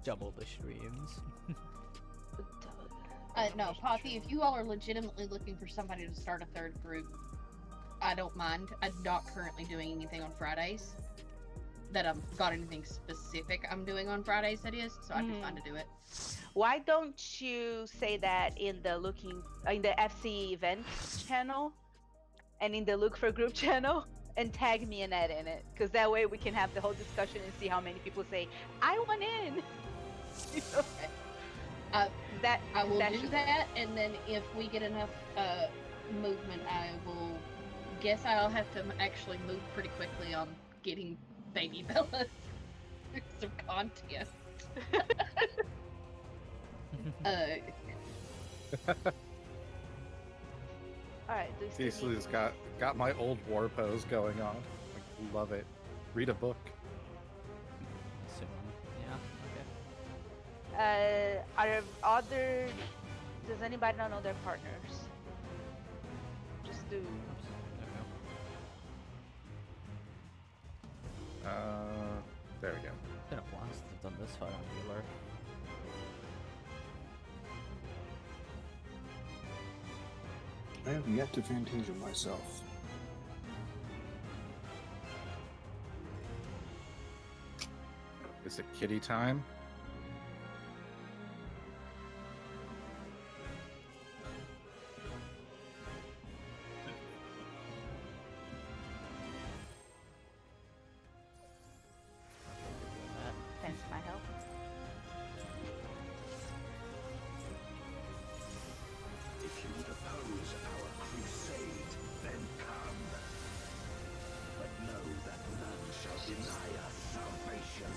[SPEAKER 1] Double the streams.
[SPEAKER 5] No, Poppy, if you all are legitimately looking for somebody to start a third group, I don't mind. I'm not currently doing anything on Fridays. That I've got anything specific I'm doing on Fridays, that is, so I'd be fine to do it.
[SPEAKER 3] Why don't you say that in the FC event channel, and in the look for group channel, and tag me and Ed in it, because that way we can have the whole discussion and see how many people say I want in. You know? That
[SPEAKER 5] I will do
[SPEAKER 3] should-
[SPEAKER 5] that, and then if we get enough movement, I will guess I'll have to actually move pretty quickly on getting Baby Bella some content.
[SPEAKER 3] All right. Do you still
[SPEAKER 6] Cecily's
[SPEAKER 3] need-
[SPEAKER 6] got my old war pose going on. Love it. Read a book.
[SPEAKER 1] Soon. Yeah. Okay.
[SPEAKER 3] Are other? Does anybody not know their partners? Just do.
[SPEAKER 1] Oops. There we go.
[SPEAKER 6] There we go.
[SPEAKER 1] It's been a while since I've done this fight on healer.
[SPEAKER 9] I have yet to Fantasia myself.
[SPEAKER 6] Is it kitty time?
[SPEAKER 3] Thanks for my help.
[SPEAKER 2] If you would oppose our crusade, then come. But know that none shall deny us salvation.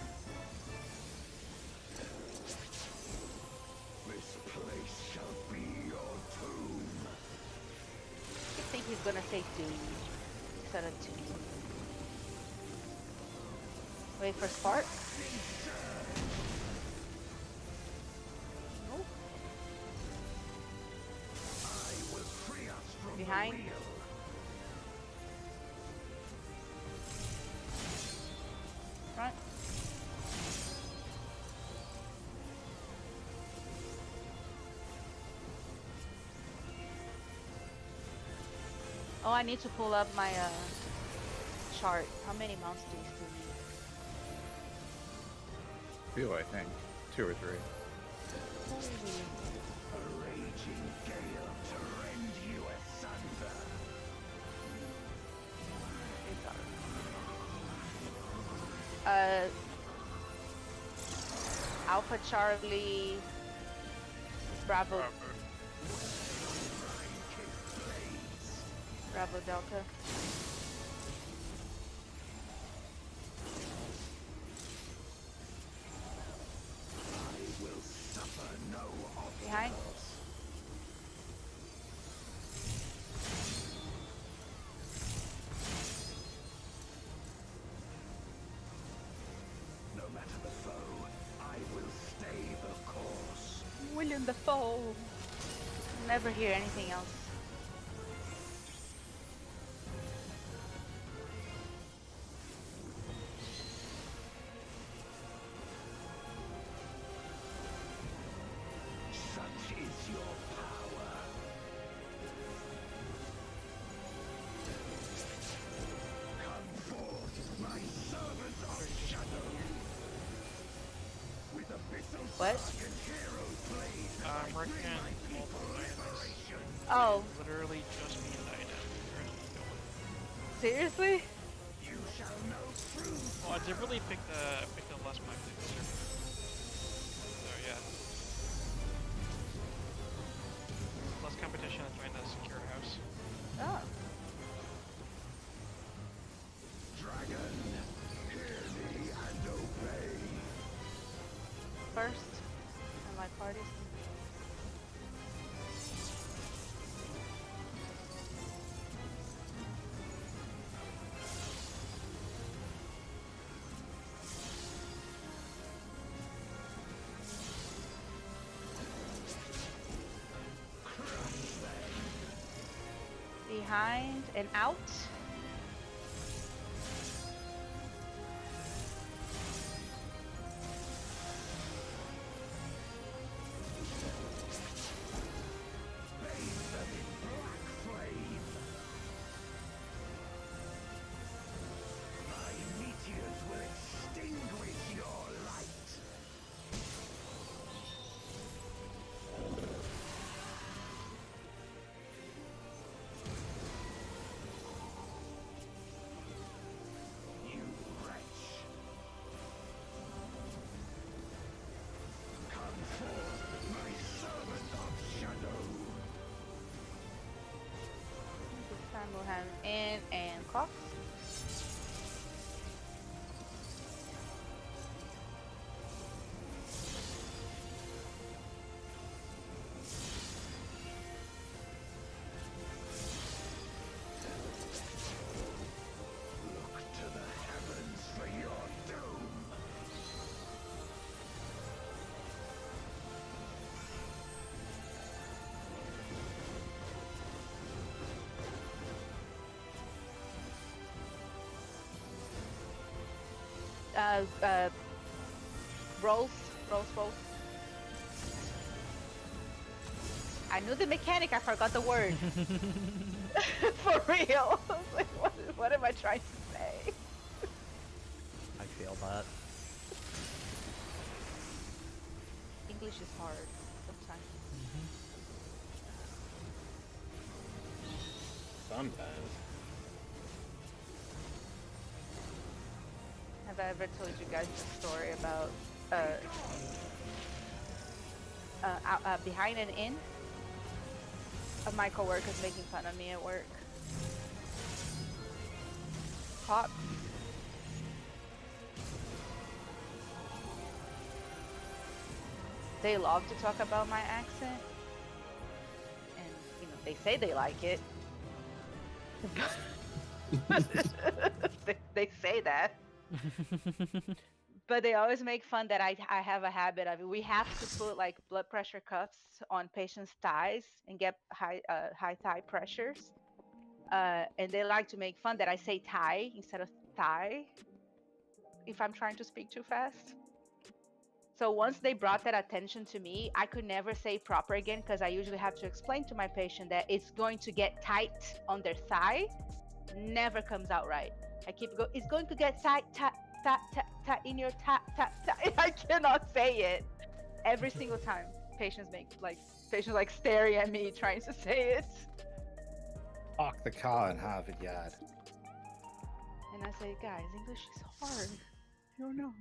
[SPEAKER 2] This place shall be your tomb.
[SPEAKER 3] I think he's gonna say doom instead of tomb. Wait for Spark. Nope.
[SPEAKER 2] I will free us from
[SPEAKER 3] Behind.
[SPEAKER 2] the wheel.
[SPEAKER 3] Front. Oh, I need to pull up my chart. How many mounts do you still need?
[SPEAKER 6] 2, I think. 2 or 3.
[SPEAKER 2] A raging gale to rend you asunder.
[SPEAKER 3] Alpha Charlie, Bravo, Bravo Delta.
[SPEAKER 2] I will suffer no
[SPEAKER 3] Behind.
[SPEAKER 2] No matter the foe, I will stay the course.
[SPEAKER 3] William the Foe. Never hear anything else.
[SPEAKER 2] Such is your power. Come forth, my servant of shadow. With abyssal
[SPEAKER 3] What?
[SPEAKER 2] strike and hero blade,
[SPEAKER 10] I'm working on multiple items.
[SPEAKER 3] Oh,
[SPEAKER 10] Literally just me and Ida.
[SPEAKER 3] seriously?
[SPEAKER 2] you shall know truth.
[SPEAKER 10] Well, I did really pick the less likely to serve. So yeah. Less competition and trying to secure a house.
[SPEAKER 3] Oh.
[SPEAKER 2] Dragon, hear me and obey.
[SPEAKER 3] First, in my parties. Behind and out.
[SPEAKER 2] Bathe them in black flame. My meteors will extinguish your light.
[SPEAKER 3] rolls. I knew the mechanic, I forgot the word. For real. I was like, what am I trying to say?
[SPEAKER 1] I feel that.
[SPEAKER 3] English is hard sometimes.
[SPEAKER 8] Sometimes.
[SPEAKER 3] Have I ever told you guys the story about behind an inn? My coworkers making fun of me at work. Cops. They love to talk about my accent, and you know they say they like it. they say that, but they always make fun that I have a habit of it. We have to put like blood pressure cuffs on patients' thighs and get high thigh pressures, and they like to make fun that I say thigh instead of thigh if I'm trying to speak too fast. So once they brought that attention to me, I could never say proper again because I usually have to explain to my patient that it's going to get tight on their thigh. Never comes out right. I keep going, it's going to get tight in your thigh. I cannot say it every single time. Patients like staring at me trying to say it.
[SPEAKER 6] Park the car in Harvard Yard.
[SPEAKER 3] And I say, guys, English is hard. I don't know.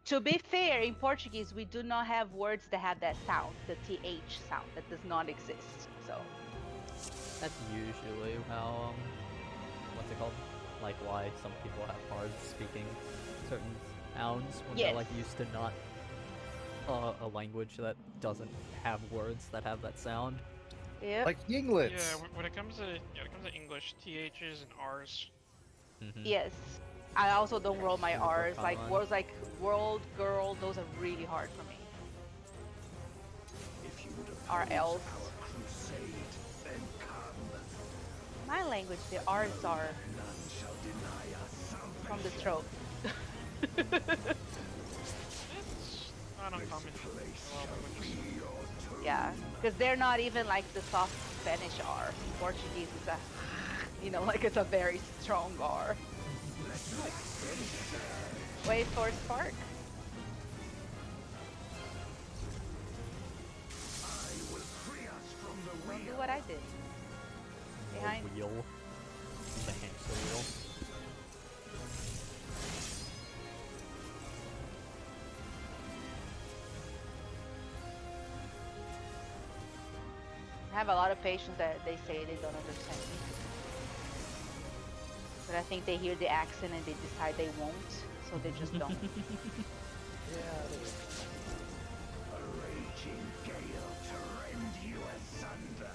[SPEAKER 3] To be fair, in Portuguese, we do not have words that have that sound, the TH sound, that does not exist. So
[SPEAKER 1] That's usually how, what's it called? Like why some people have hard speaking certain sounds when they're like used to not a language that doesn't have words that have that sound.
[SPEAKER 3] yeah,
[SPEAKER 6] Like Yinglets.
[SPEAKER 10] Yeah, when it comes to English, THs and Rs.
[SPEAKER 3] yes. I also don't roll my
[SPEAKER 1] Super
[SPEAKER 3] R's. Like
[SPEAKER 1] common.
[SPEAKER 3] words like world, girl, those are really hard for me.
[SPEAKER 2] If you would
[SPEAKER 3] Our
[SPEAKER 2] oppose
[SPEAKER 3] L's.
[SPEAKER 2] our crusade, then come.
[SPEAKER 3] My language, the R's are
[SPEAKER 2] None shall deny us
[SPEAKER 3] from the
[SPEAKER 2] salvation.
[SPEAKER 3] throat.
[SPEAKER 10] It's not uncommon.
[SPEAKER 2] This place
[SPEAKER 10] Well,
[SPEAKER 2] shall be your tomb.
[SPEAKER 3] Yeah, because they're not even like the soft Spanish R. Portuguese is a, you know, like it's a very strong R. Wait for Spark.
[SPEAKER 2] I will free us from the
[SPEAKER 3] Don't do
[SPEAKER 2] wheel.
[SPEAKER 3] what I did. Behind.
[SPEAKER 1] Wheel. The hamster wheel.
[SPEAKER 3] I have a lot of patients that they say they don't understand me. But I think they hear the accent and they decide they won't, so they just don't.
[SPEAKER 2] A raging gale to rend you asunder.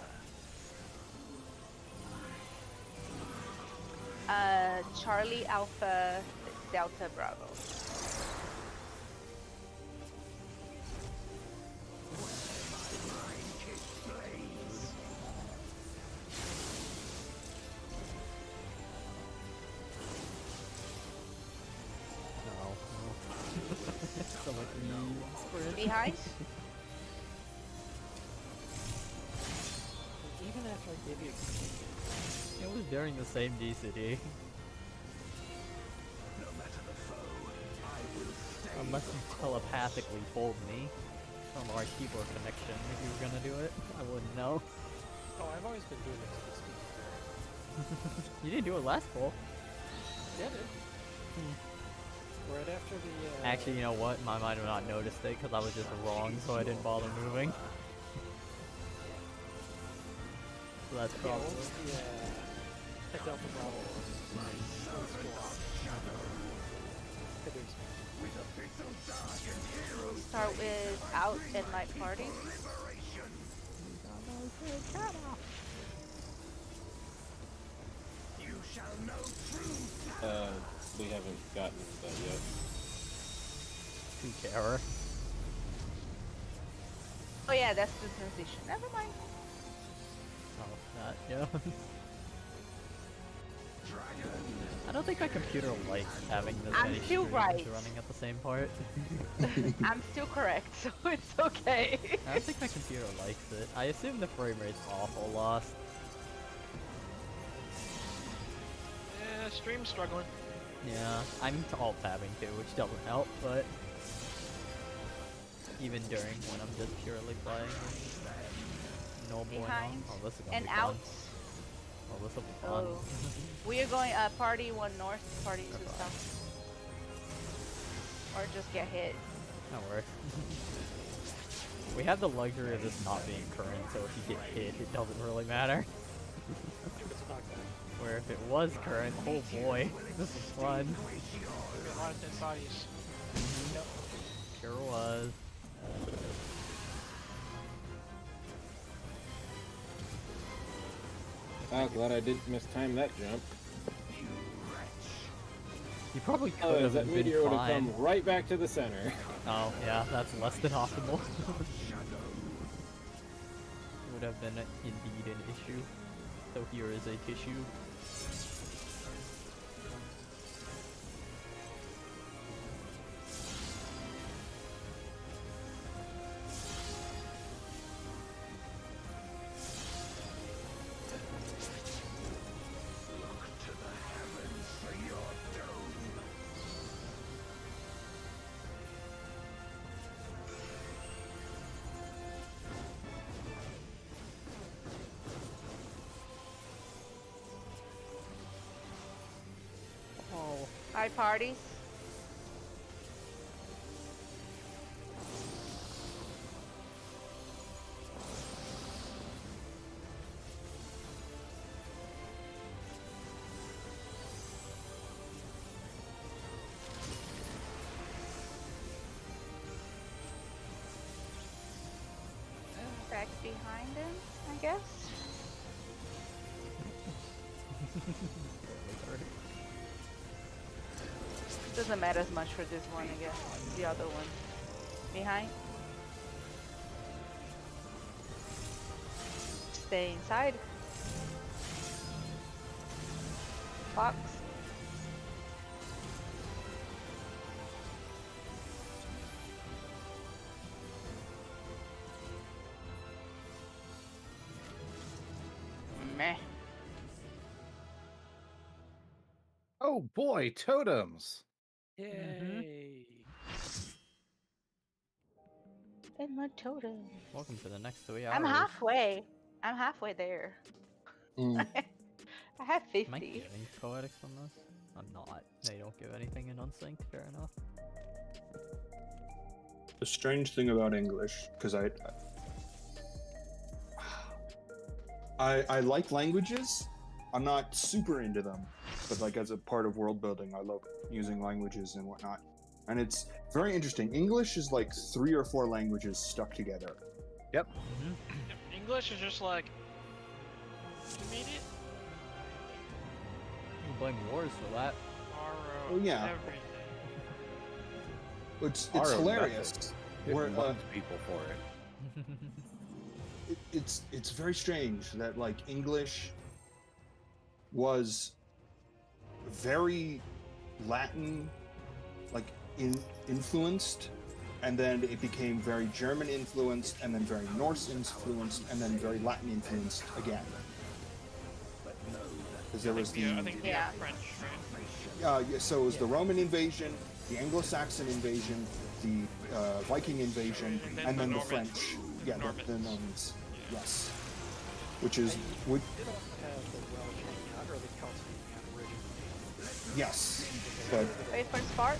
[SPEAKER 3] Charlie Alpha Delta Bravo.
[SPEAKER 1] So much sprint.
[SPEAKER 3] Behind?
[SPEAKER 7] Even after I gave you
[SPEAKER 1] It was during the same DCD.
[SPEAKER 2] No matter the foe, I will stay.
[SPEAKER 1] Unless you telepathically told me from our keyboard connection if you were gonna do it, I wouldn't know.
[SPEAKER 7] Oh, I've always been doing it to this speed.
[SPEAKER 1] You didn't do it last fall.
[SPEAKER 7] Yeah, dude. Right after the.
[SPEAKER 1] Actually, you know what? I might have not noticed it because I was just wrong, so I didn't bother moving. So that's
[SPEAKER 7] Yeah,
[SPEAKER 1] probably.
[SPEAKER 7] once the Delta Bravo
[SPEAKER 3] Start with out and night party.
[SPEAKER 2] You shall know truth.
[SPEAKER 8] We haven't gotten that yet.
[SPEAKER 1] Two terror.
[SPEAKER 3] Oh yeah, that's the transition. Never mind.
[SPEAKER 1] Oh, that, yeah. I don't think my computer likes having this
[SPEAKER 11] I'm
[SPEAKER 1] many
[SPEAKER 11] still
[SPEAKER 1] streams
[SPEAKER 11] right.
[SPEAKER 1] running at the same part.
[SPEAKER 11] I'm still correct, so it's okay.
[SPEAKER 1] I don't think my computer likes it. I assume the frame rate's awful lost.
[SPEAKER 10] Yeah, stream's struggling.
[SPEAKER 1] Yeah, I'm alt tabbing too, which doesn't help, but even during when I'm just purely playing. No bueno.
[SPEAKER 11] Behind
[SPEAKER 1] Oh, this is gonna
[SPEAKER 11] and
[SPEAKER 1] be
[SPEAKER 11] out.
[SPEAKER 1] fun. Oh, this will be fun.
[SPEAKER 11] Oh. We are going party 1 north, party 2 south. Or just get hit.
[SPEAKER 1] That works. We have the luxury of this not being current, so if you get hit, it doesn't really matter. Where if it was current, oh boy, this is fun.
[SPEAKER 10] A lot of dead bodies.
[SPEAKER 1] Sure was.
[SPEAKER 8] Oh, glad I didn't mistime that jump.
[SPEAKER 1] You probably could
[SPEAKER 8] Otherwise,
[SPEAKER 1] have
[SPEAKER 8] that
[SPEAKER 1] been
[SPEAKER 8] meteor would have
[SPEAKER 1] fine.
[SPEAKER 8] come right back to the center.
[SPEAKER 1] Oh, yeah, that's less than optimal. Would have been indeed an issue. So here is a tissue. Oh,
[SPEAKER 11] Hi, parties. Back behind him, I guess. Doesn't matter as much for this one, I guess. The other one. Behind. Stay inside. Box. Meh.
[SPEAKER 6] Oh boy, totems.
[SPEAKER 7] Yay!
[SPEAKER 11] And my totem.
[SPEAKER 1] welcome to the next 3 hours.
[SPEAKER 11] I'm halfway. I'm halfway there.
[SPEAKER 8] Mm.
[SPEAKER 11] I have
[SPEAKER 1] Am I
[SPEAKER 11] 50.
[SPEAKER 1] getting poetics from this? I'm not. They don't give anything in unsynced, fair enough.
[SPEAKER 9] The strange thing about English, because I like languages. I'm not super into them, but like as a part of world building, I love using languages and whatnot. And it's very interesting. English is like 3 or 4 languages stuck together.
[SPEAKER 6] Yep.
[SPEAKER 10] English is just like. You made it?
[SPEAKER 1] You can blame wars for that.
[SPEAKER 10] Borrow
[SPEAKER 9] Oh, yeah.
[SPEAKER 10] everything.
[SPEAKER 9] It's
[SPEAKER 6] Our own
[SPEAKER 9] hilarious.
[SPEAKER 6] method. It
[SPEAKER 9] Where,
[SPEAKER 6] loves people for it.
[SPEAKER 9] it's very strange that like English was very Latin like influenced, and then it became very German influenced, and then very Norse influenced, and then very Latin influenced again. Because there was the
[SPEAKER 10] I think we
[SPEAKER 11] Yeah.
[SPEAKER 10] have French, right?
[SPEAKER 9] yeah, so it was the Roman invasion, the Anglo-Saxon invasion, the Viking invasion, and then the
[SPEAKER 10] Normans.
[SPEAKER 9] French. Yeah, the
[SPEAKER 10] Normans.
[SPEAKER 9] Normans.
[SPEAKER 10] Yeah.
[SPEAKER 9] Yes. Which is would
[SPEAKER 7] They don't have the Welsh hanging out or the Celts hanging out originally.
[SPEAKER 9] yes, but
[SPEAKER 11] Wait for Spark.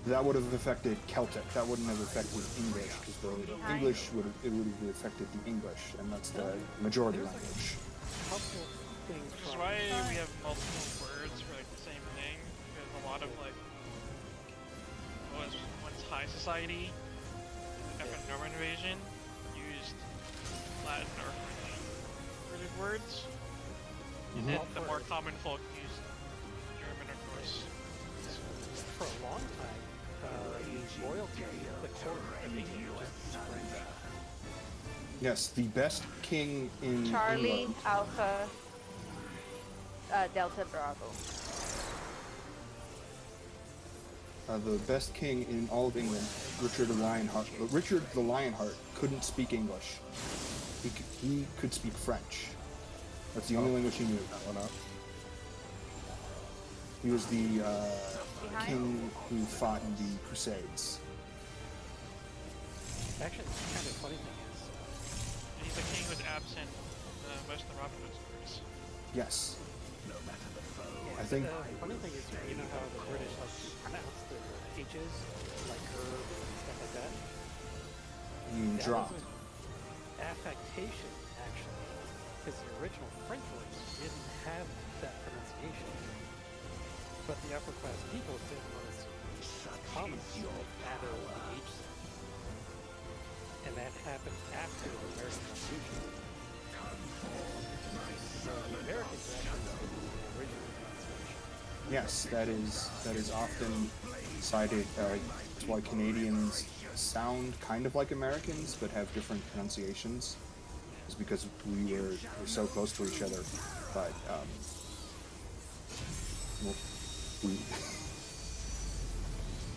[SPEAKER 9] that would have affected Celtic. That wouldn't have affected English, because the English would have affected the English, and that's the majority language.
[SPEAKER 7] Helpful thing
[SPEAKER 10] Which is
[SPEAKER 7] from
[SPEAKER 10] why we have multiple words for like the same thing, because a lot of like once high society after Norman invasion used Latin or French rooted words, and then the more common folk used German or Norse.
[SPEAKER 7] for a long time. The royalty, the court of England was just French.
[SPEAKER 9] Yes, the best king in
[SPEAKER 11] Charlie,
[SPEAKER 9] England.
[SPEAKER 11] Alpha, Delta Bravo.
[SPEAKER 9] The best king in all of England, Richard the Lionheart. But Richard the Lionheart couldn't speak English. He could speak French. That's the only language he knew. He was the king who fought in the Crusades.
[SPEAKER 7] Actually, the kind of funny thing is,
[SPEAKER 10] And he's the king who was absent in most of the Robin Hood stories.
[SPEAKER 9] Yes. I think.
[SPEAKER 7] the funny thing is, you know how the British like to pronounce their H's, like herb and stuff like that? That
[SPEAKER 9] Drop.
[SPEAKER 7] was an affectation, actually, because the original French words didn't have that pronunciation. But the upper class people didn't want to common so they added the H sound. And that happened after the American Revolution. So the Americans actually did the original pronunciation.
[SPEAKER 9] Yes, that is often cited. That's why Canadians sound kind of like Americans, but have different pronunciations. Is because we're so close to each other. But well, we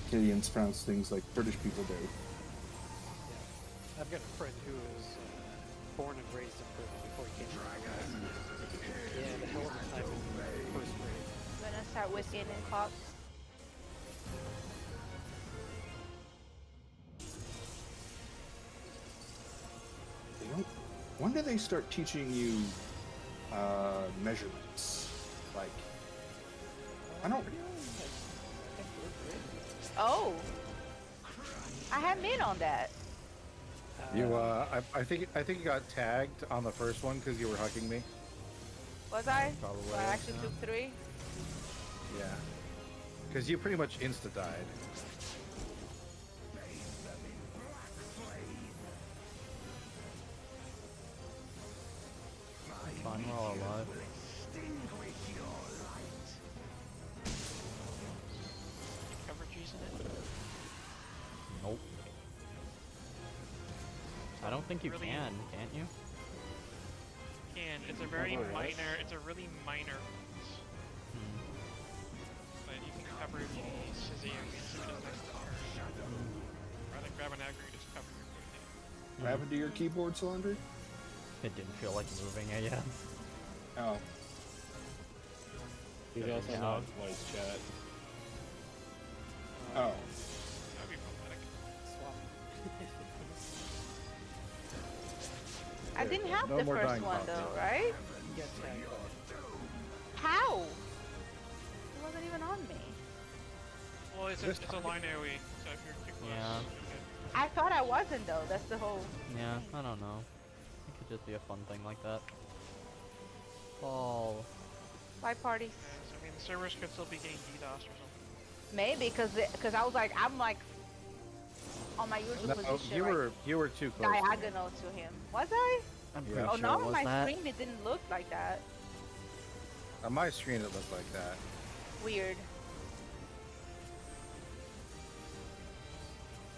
[SPEAKER 9] Canadians pronounce things like British people do.
[SPEAKER 7] Yeah. I've got a friend who was born and raised in Britain before he came to the US. He had a hell of a time in first grade.
[SPEAKER 11] I'm gonna start whiskey and clock.
[SPEAKER 9] They don't. When do they start teaching you measurements? Like, I don't.
[SPEAKER 11] Oh, I hadn't been on that.
[SPEAKER 6] You, I think you got tagged on the first one because you were hugging me.
[SPEAKER 11] Was I?
[SPEAKER 6] Probably.
[SPEAKER 11] So I actually took 3.
[SPEAKER 6] Yeah. Because you pretty much insta-died.
[SPEAKER 1] Fine, we're all alive.
[SPEAKER 10] Cover G's in it.
[SPEAKER 1] Nope. I don't think you
[SPEAKER 10] Really?
[SPEAKER 1] can you?
[SPEAKER 10] Can. It's a very minor, it's a really minor fix.
[SPEAKER 1] Hmm.
[SPEAKER 10] But you can cover G's as a rather than grab an aggregate, just cover your foot.
[SPEAKER 9] What happened to your keyboard cylinder?
[SPEAKER 1] It didn't feel like moving, I guess.
[SPEAKER 9] Oh.
[SPEAKER 8] He's also
[SPEAKER 1] Yeah.
[SPEAKER 8] not voice chat.
[SPEAKER 9] Oh.
[SPEAKER 10] That'd be problematic.
[SPEAKER 11] I didn't have
[SPEAKER 6] no
[SPEAKER 11] the
[SPEAKER 6] more
[SPEAKER 11] first
[SPEAKER 6] dying
[SPEAKER 11] one
[SPEAKER 6] pops.
[SPEAKER 11] though, right?
[SPEAKER 7] You got tagged by
[SPEAKER 11] How? It wasn't even on me.
[SPEAKER 10] Well, it's a line AoE, so if you're too close,
[SPEAKER 1] Yeah.
[SPEAKER 10] you'll get
[SPEAKER 11] I thought I wasn't though. That's the whole.
[SPEAKER 1] Yeah, I don't know. It could just be a fun thing like that. Oh.
[SPEAKER 11] Bye parties.
[SPEAKER 10] I mean, servers could still be getting DDoS or something.
[SPEAKER 11] Maybe because I was like I'm like on my usual
[SPEAKER 6] No,
[SPEAKER 11] position.
[SPEAKER 6] you were too close.
[SPEAKER 11] diagonal to him. Was I?
[SPEAKER 1] I'm
[SPEAKER 6] Yeah.
[SPEAKER 1] pretty
[SPEAKER 11] Oh,
[SPEAKER 1] sure
[SPEAKER 11] no,
[SPEAKER 1] it
[SPEAKER 11] on
[SPEAKER 1] was
[SPEAKER 11] my
[SPEAKER 1] that.
[SPEAKER 11] screen it didn't look like that.
[SPEAKER 6] On my screen, it looked like that.
[SPEAKER 11] Weird.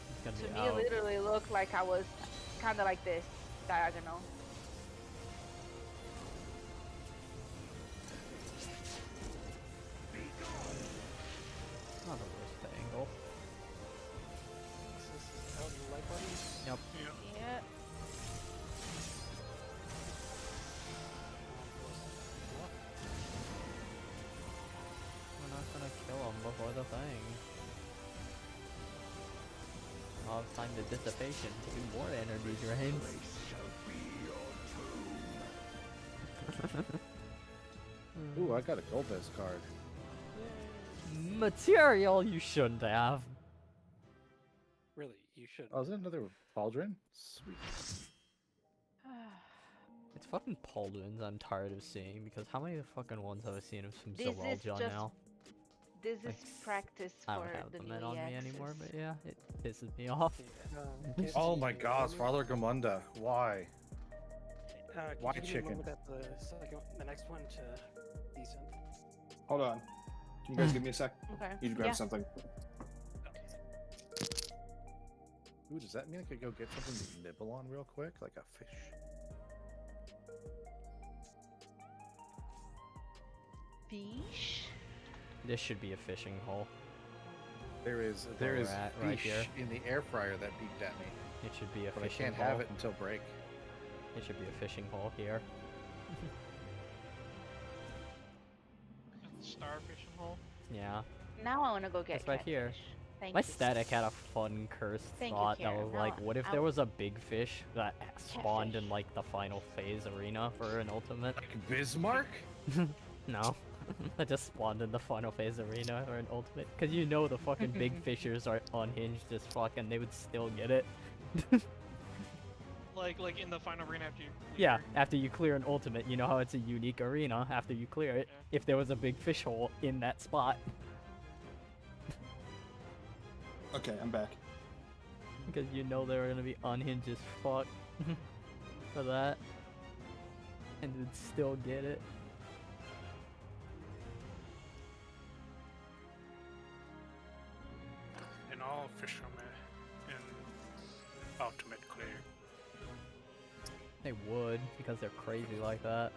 [SPEAKER 1] It's gonna
[SPEAKER 11] To
[SPEAKER 1] be
[SPEAKER 11] me, it
[SPEAKER 1] out.
[SPEAKER 11] literally looked like I was kind of like this, diagonal.
[SPEAKER 1] Not the worst angle.
[SPEAKER 7] this is out in the light buddies.
[SPEAKER 1] Yep.
[SPEAKER 11] Yeah.
[SPEAKER 1] We're not gonna kill him before the thing. I'll have time to dissipation to do more energy drains.
[SPEAKER 6] Ooh, I got a Golbez card.
[SPEAKER 1] Material you shouldn't have.
[SPEAKER 7] Really, you should.
[SPEAKER 6] Oh, is that another Pauldron? Sweet.
[SPEAKER 1] It's fucking Pauldrons I'm tired of seeing because how many fucking ones have I seen of some
[SPEAKER 11] This is
[SPEAKER 1] Zeralja
[SPEAKER 11] just
[SPEAKER 1] now?
[SPEAKER 11] This is
[SPEAKER 1] Like,
[SPEAKER 11] practice
[SPEAKER 1] I
[SPEAKER 11] for
[SPEAKER 1] don't have
[SPEAKER 11] the
[SPEAKER 1] them
[SPEAKER 11] new
[SPEAKER 1] in on me
[SPEAKER 11] EXs.
[SPEAKER 1] anymore, but yeah, it pisses me off.
[SPEAKER 7] Can
[SPEAKER 6] Oh
[SPEAKER 7] you-
[SPEAKER 6] my gosh, Father Gamunda. Why?
[SPEAKER 7] Can
[SPEAKER 6] Why
[SPEAKER 7] you give me a
[SPEAKER 6] chicken?
[SPEAKER 7] moment at the next one to decent?
[SPEAKER 9] Hold on. Can you guys give me a sec?
[SPEAKER 11] Okay.
[SPEAKER 9] Need to grab
[SPEAKER 11] Yeah.
[SPEAKER 9] something.
[SPEAKER 6] Ooh, does that mean I could go get something to nibble on real quick? Like a fish?
[SPEAKER 11] fish?
[SPEAKER 1] This should be a fishing hole.
[SPEAKER 6] There is
[SPEAKER 1] Where we're at right
[SPEAKER 6] fish
[SPEAKER 1] here.
[SPEAKER 6] in the air fryer that peeked at me,
[SPEAKER 1] It should be a
[SPEAKER 6] but I
[SPEAKER 1] fishing
[SPEAKER 6] can't
[SPEAKER 1] hole.
[SPEAKER 6] have it until break.
[SPEAKER 1] It should be a fishing hole here.
[SPEAKER 10] Star fishing hole.
[SPEAKER 1] Yeah.
[SPEAKER 11] Now I want to go get
[SPEAKER 1] It's right here.
[SPEAKER 11] catfish. Thank
[SPEAKER 1] My
[SPEAKER 11] you.
[SPEAKER 1] static had a fun cursed
[SPEAKER 11] Thank you,
[SPEAKER 1] thought that
[SPEAKER 11] Karen.
[SPEAKER 1] was
[SPEAKER 11] No,
[SPEAKER 1] like, what if
[SPEAKER 11] I
[SPEAKER 1] there
[SPEAKER 11] w-
[SPEAKER 1] was a big fish that spawned in
[SPEAKER 11] Catfish.
[SPEAKER 1] like the final phase arena for an ultimate?
[SPEAKER 6] Like Bismarck?
[SPEAKER 1] No. That just spawned in the final phase arena or an ultimate. Cause you know the fucking big fishers are unhinged as fuck and they would still get it.
[SPEAKER 10] Like in the final arena after you
[SPEAKER 1] Yeah,
[SPEAKER 10] clear.
[SPEAKER 1] after you clear an ultimate, you know how it's a unique arena after you clear it.
[SPEAKER 10] Yeah.
[SPEAKER 1] If there was a big fish hole in that spot.
[SPEAKER 9] Okay, I'm back.
[SPEAKER 1] Because you know they're gonna be unhinged as fuck for that. And would still get it.
[SPEAKER 12] And all fishermen in ultimate clear.
[SPEAKER 1] They would, because they're crazy like that.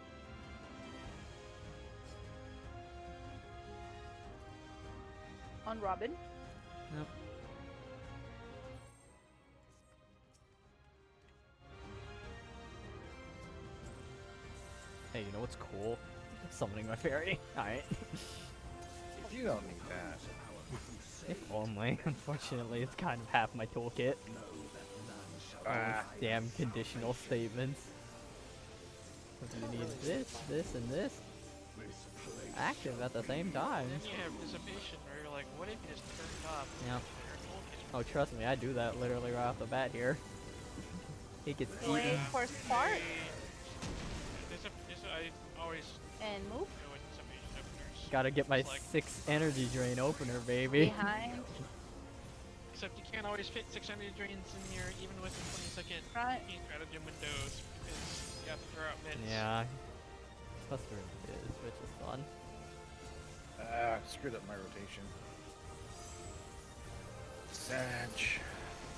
[SPEAKER 11] On Robin.
[SPEAKER 1] Yep. Hey, you know what's cool? Summoning my fairy. Alright.
[SPEAKER 6] You don't need that.
[SPEAKER 1] If only. Unfortunately, it's kind of half my toolkit.
[SPEAKER 6] Ah,
[SPEAKER 1] Damn conditional statements. You need this, and this. Active at the same time.
[SPEAKER 10] Then you have dissipation where you're like, what if you just turned off?
[SPEAKER 1] Yeah.
[SPEAKER 10] Your toolkit?
[SPEAKER 1] Oh, trust me, I do that literally right off the bat here. It gets
[SPEAKER 11] Wait
[SPEAKER 1] eaten.
[SPEAKER 11] for spark
[SPEAKER 10] I always
[SPEAKER 11] and move
[SPEAKER 10] go with dissipation openers.
[SPEAKER 1] Gotta get my
[SPEAKER 10] It's like,
[SPEAKER 1] 6 energy drain opener, baby.
[SPEAKER 11] behind.
[SPEAKER 10] except you can't always fit 6 energy drains in your even with the 20-second
[SPEAKER 11] Right.
[SPEAKER 10] stratagem windows because you have to throw out mids.
[SPEAKER 1] Yeah. Plus there is, which is fun.
[SPEAKER 6] screwed up my rotation. Satch.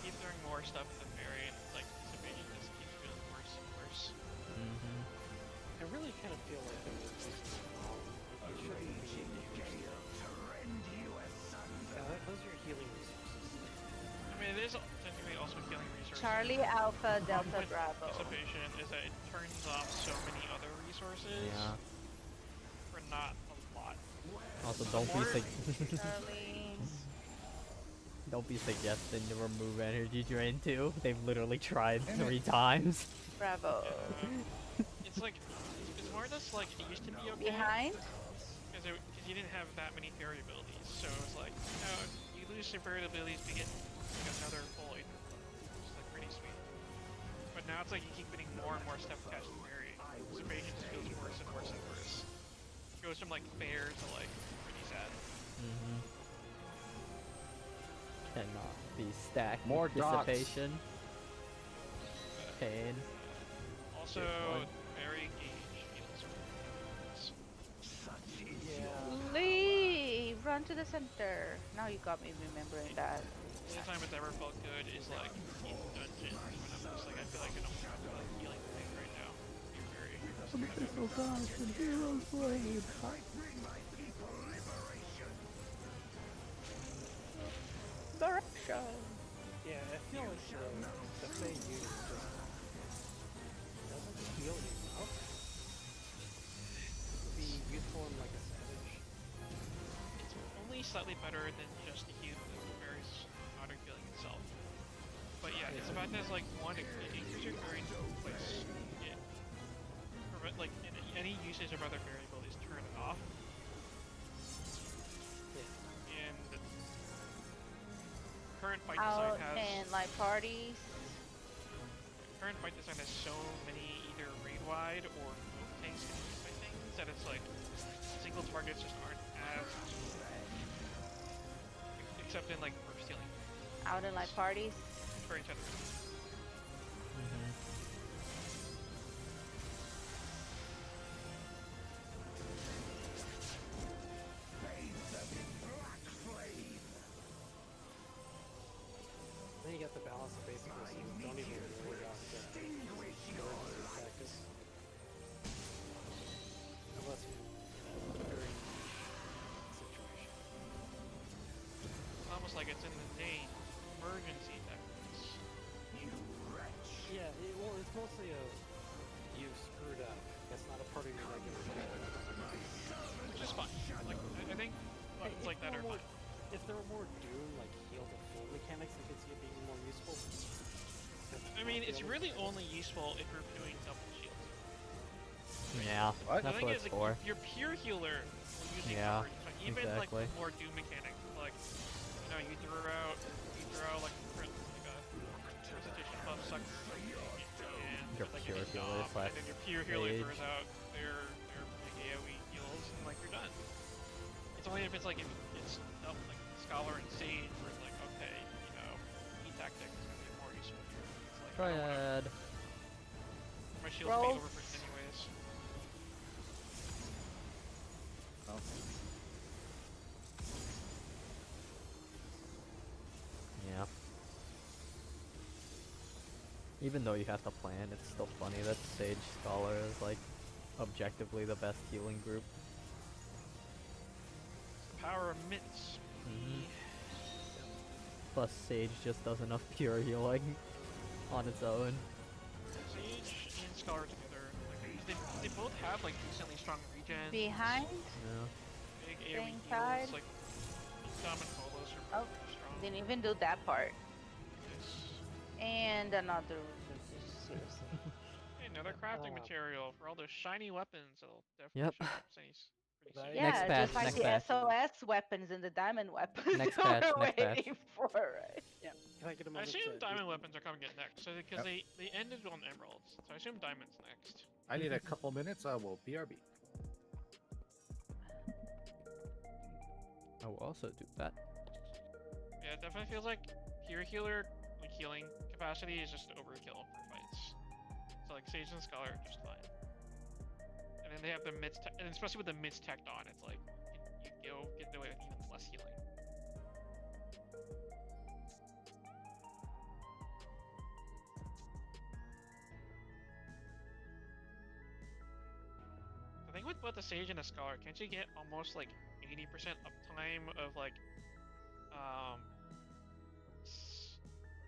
[SPEAKER 10] Keep throwing more stuff at the fairy and like dissipation just keeps feeling worse and worse.
[SPEAKER 1] Mm-hmm.
[SPEAKER 7] I really kind of feel like it was just wrong. Like, it shouldn't be those are healing resources.
[SPEAKER 10] I mean, it is technically also healing resources.
[SPEAKER 11] Charlie Alpha
[SPEAKER 10] The problem
[SPEAKER 11] Delta
[SPEAKER 10] with
[SPEAKER 11] Bravo.
[SPEAKER 10] Dissipation is that it turns off so many other resources
[SPEAKER 1] Yeah.
[SPEAKER 10] for not a lot.
[SPEAKER 1] Also, don't be
[SPEAKER 10] More-
[SPEAKER 11] Charlie.
[SPEAKER 1] don't be suggesting to remove energy drain too. They've literally tried 3 times.
[SPEAKER 11] Bravo.
[SPEAKER 10] It's like it's more just like it used to be okay
[SPEAKER 11] Behind.
[SPEAKER 10] because you didn't have that many fairy abilities, so it's like you lose your fairy abilities to get like another full item, which is like pretty sweet. But now it's like you keep getting more and more stuff attached to fairy. Dissipation just feels worse and worse and worse. It goes from like fair to like pretty sad.
[SPEAKER 1] Mm-hmm. Cannot be stacked.
[SPEAKER 6] More
[SPEAKER 1] with
[SPEAKER 6] dots.
[SPEAKER 1] dissipation. Pain.
[SPEAKER 10] Also,
[SPEAKER 1] Good one.
[SPEAKER 10] very gauge feels
[SPEAKER 11] Lee, run to the center. Now you got me remembering that.
[SPEAKER 10] The only time it's ever felt good is like in dungeons when I'm just like I feel like I don't have the healing thing right now. You're very
[SPEAKER 11] Direction.
[SPEAKER 7] Yeah, I feel like the thing you just doesn't heal you enough to be useful in like a savage.
[SPEAKER 10] It's only slightly better than just the heal the fairy's auto healing itself. But yeah, it's about as like one it increases your fairy place. It prevent like any usage of other fairy abilities turn it off. And the current fight
[SPEAKER 11] Out
[SPEAKER 10] design has
[SPEAKER 11] and like parties.
[SPEAKER 10] current fight design has so many either raid wide or move tanks can use by things that it's like single targets just aren't as except in like burst healing
[SPEAKER 11] Out and like parties.
[SPEAKER 10] for each other.
[SPEAKER 1] Mm-hmm.
[SPEAKER 7] Then you get the balance of basically so you don't even worry about practice. Unless you very
[SPEAKER 10] just like it's in the name. Emergency tactics.
[SPEAKER 7] Yeah, well, it's mostly a you screwed up. That's not a part of your regular game.
[SPEAKER 10] Which is fine. Like, I think buttons like that are fine.
[SPEAKER 7] If there were more Doom, like heal to full mechanics, I could see it being more useful.
[SPEAKER 10] I mean, it's really only useful if you're doing double shields.
[SPEAKER 1] Yeah,
[SPEAKER 6] What?
[SPEAKER 10] The
[SPEAKER 1] that's
[SPEAKER 10] thing
[SPEAKER 1] what
[SPEAKER 10] is,
[SPEAKER 1] it's
[SPEAKER 10] like,
[SPEAKER 1] for.
[SPEAKER 10] your pure healer using
[SPEAKER 1] Yeah,
[SPEAKER 10] coverage, but even like
[SPEAKER 1] exactly.
[SPEAKER 10] more Doom mechanics, like you throw out like a presentation buff suck, and
[SPEAKER 1] Your
[SPEAKER 10] like
[SPEAKER 1] pure
[SPEAKER 10] a
[SPEAKER 1] healer
[SPEAKER 10] knob,
[SPEAKER 1] slash
[SPEAKER 10] and then your pure healer
[SPEAKER 1] mage.
[SPEAKER 10] throws out their big AoE heals, and like you're done. It's only if it's like if it's like Scholar and Sage, where it's like okay, E-tactic is gonna be more useful here. It's like
[SPEAKER 1] Triad.
[SPEAKER 10] my shield's being overwritten anyways.
[SPEAKER 6] Oh.
[SPEAKER 1] Yeah. Even though you have to plan, it's still funny that Sage Scholar is like objectively the best healing group.
[SPEAKER 10] The power of mitts.
[SPEAKER 1] Plus Sage just does enough pure healing on its own.
[SPEAKER 10] Sage and Scholar together, like, they both have like decently strong regen.
[SPEAKER 11] Behind?
[SPEAKER 1] Yeah.
[SPEAKER 10] Big AoE
[SPEAKER 11] Same
[SPEAKER 10] heals,
[SPEAKER 11] side.
[SPEAKER 10] like Dom and Polos are
[SPEAKER 11] Oh,
[SPEAKER 10] both strong.
[SPEAKER 11] didn't even do that part.
[SPEAKER 10] Yes.
[SPEAKER 11] And another. Seriously.
[SPEAKER 10] Hey, another crafting material for all those shiny weapons. It'll definitely
[SPEAKER 1] Yep.
[SPEAKER 10] show up pretty soon.
[SPEAKER 11] Yeah,
[SPEAKER 1] Next patch,
[SPEAKER 11] just like
[SPEAKER 1] next
[SPEAKER 11] the
[SPEAKER 1] patch.
[SPEAKER 11] SOS weapons and the diamond weapons
[SPEAKER 1] Next
[SPEAKER 11] that
[SPEAKER 1] patch,
[SPEAKER 11] we're
[SPEAKER 1] next patch.
[SPEAKER 11] waiting for, right?
[SPEAKER 7] Yeah. Can I get a
[SPEAKER 10] I
[SPEAKER 7] moment
[SPEAKER 10] assume
[SPEAKER 7] to
[SPEAKER 10] diamond weapons are coming in next, because
[SPEAKER 6] Yep.
[SPEAKER 10] they ended on emeralds, so I assume diamonds next.
[SPEAKER 6] I need a couple minutes. I will BRB.
[SPEAKER 1] I will also do that.
[SPEAKER 10] Yeah, it definitely feels like pure healer, like healing capacity is just overkill for fights. So like Sage and Scholar are just fine. And then they have the mids, and especially with the mids tacked on, it's like you go get away with even less healing. I think with both the Sage and the Scholar, can't you get almost like 80% uptime of like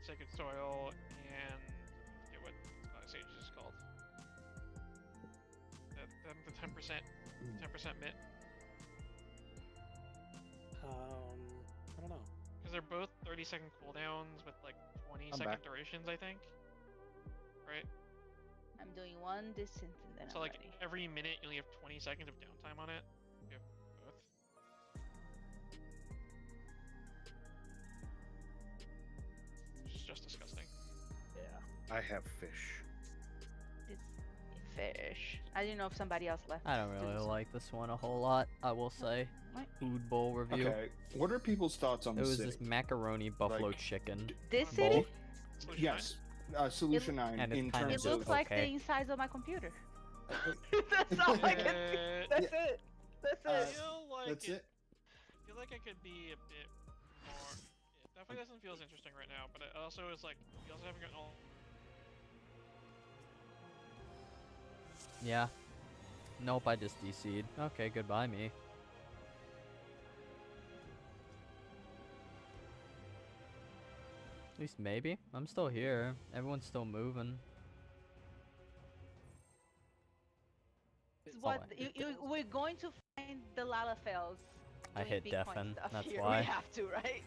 [SPEAKER 10] Sacred Soil and I forget what Sage is called. The 10% mit.
[SPEAKER 7] I don't know.
[SPEAKER 10] Because they're both 30-second cooldowns with like 20-second durations, I think. Right?
[SPEAKER 11] I'm doing one distance and then
[SPEAKER 10] So
[SPEAKER 11] I'm
[SPEAKER 10] like
[SPEAKER 11] ready.
[SPEAKER 10] every minute you only have 20 seconds of downtime on it. You have both. Which is just disgusting.
[SPEAKER 6] Yeah. I have fish.
[SPEAKER 11] It's fish. I didn't know if somebody else left.
[SPEAKER 1] I don't
[SPEAKER 11] to do
[SPEAKER 1] really
[SPEAKER 11] some-
[SPEAKER 1] like this one a whole lot, I will say.
[SPEAKER 11] What?
[SPEAKER 1] Food bowl review.
[SPEAKER 9] Okay, what are people's thoughts on
[SPEAKER 1] It
[SPEAKER 9] the
[SPEAKER 1] was
[SPEAKER 9] city?
[SPEAKER 1] this macaroni buffalo
[SPEAKER 9] Like,
[SPEAKER 1] chicken
[SPEAKER 11] This
[SPEAKER 1] bowl.
[SPEAKER 11] city?
[SPEAKER 9] Yes, Solution 9
[SPEAKER 1] and it's
[SPEAKER 9] in
[SPEAKER 1] kind of
[SPEAKER 11] It
[SPEAKER 9] terms
[SPEAKER 1] just
[SPEAKER 11] looks like the
[SPEAKER 1] okay.
[SPEAKER 11] inside of my computer. That's all I can see. That's it. That's
[SPEAKER 10] I
[SPEAKER 11] it.
[SPEAKER 10] feel like
[SPEAKER 9] That's it.
[SPEAKER 10] I feel like it could be a bit more. It definitely doesn't feel as interesting right now, but it also is like you also haven't gotten all.
[SPEAKER 1] Yeah. Nope, I just DC'd. Okay, goodbye me. At least maybe. I'm still here. Everyone's still moving.
[SPEAKER 11] It's
[SPEAKER 1] Oh,
[SPEAKER 11] what
[SPEAKER 1] I hit
[SPEAKER 11] we're going to find the Lalafels.
[SPEAKER 1] I
[SPEAKER 11] doing
[SPEAKER 1] hit
[SPEAKER 11] Bitcoin
[SPEAKER 1] deafen,
[SPEAKER 11] stuff
[SPEAKER 1] that's
[SPEAKER 11] here.
[SPEAKER 1] why.
[SPEAKER 11] We have to, right?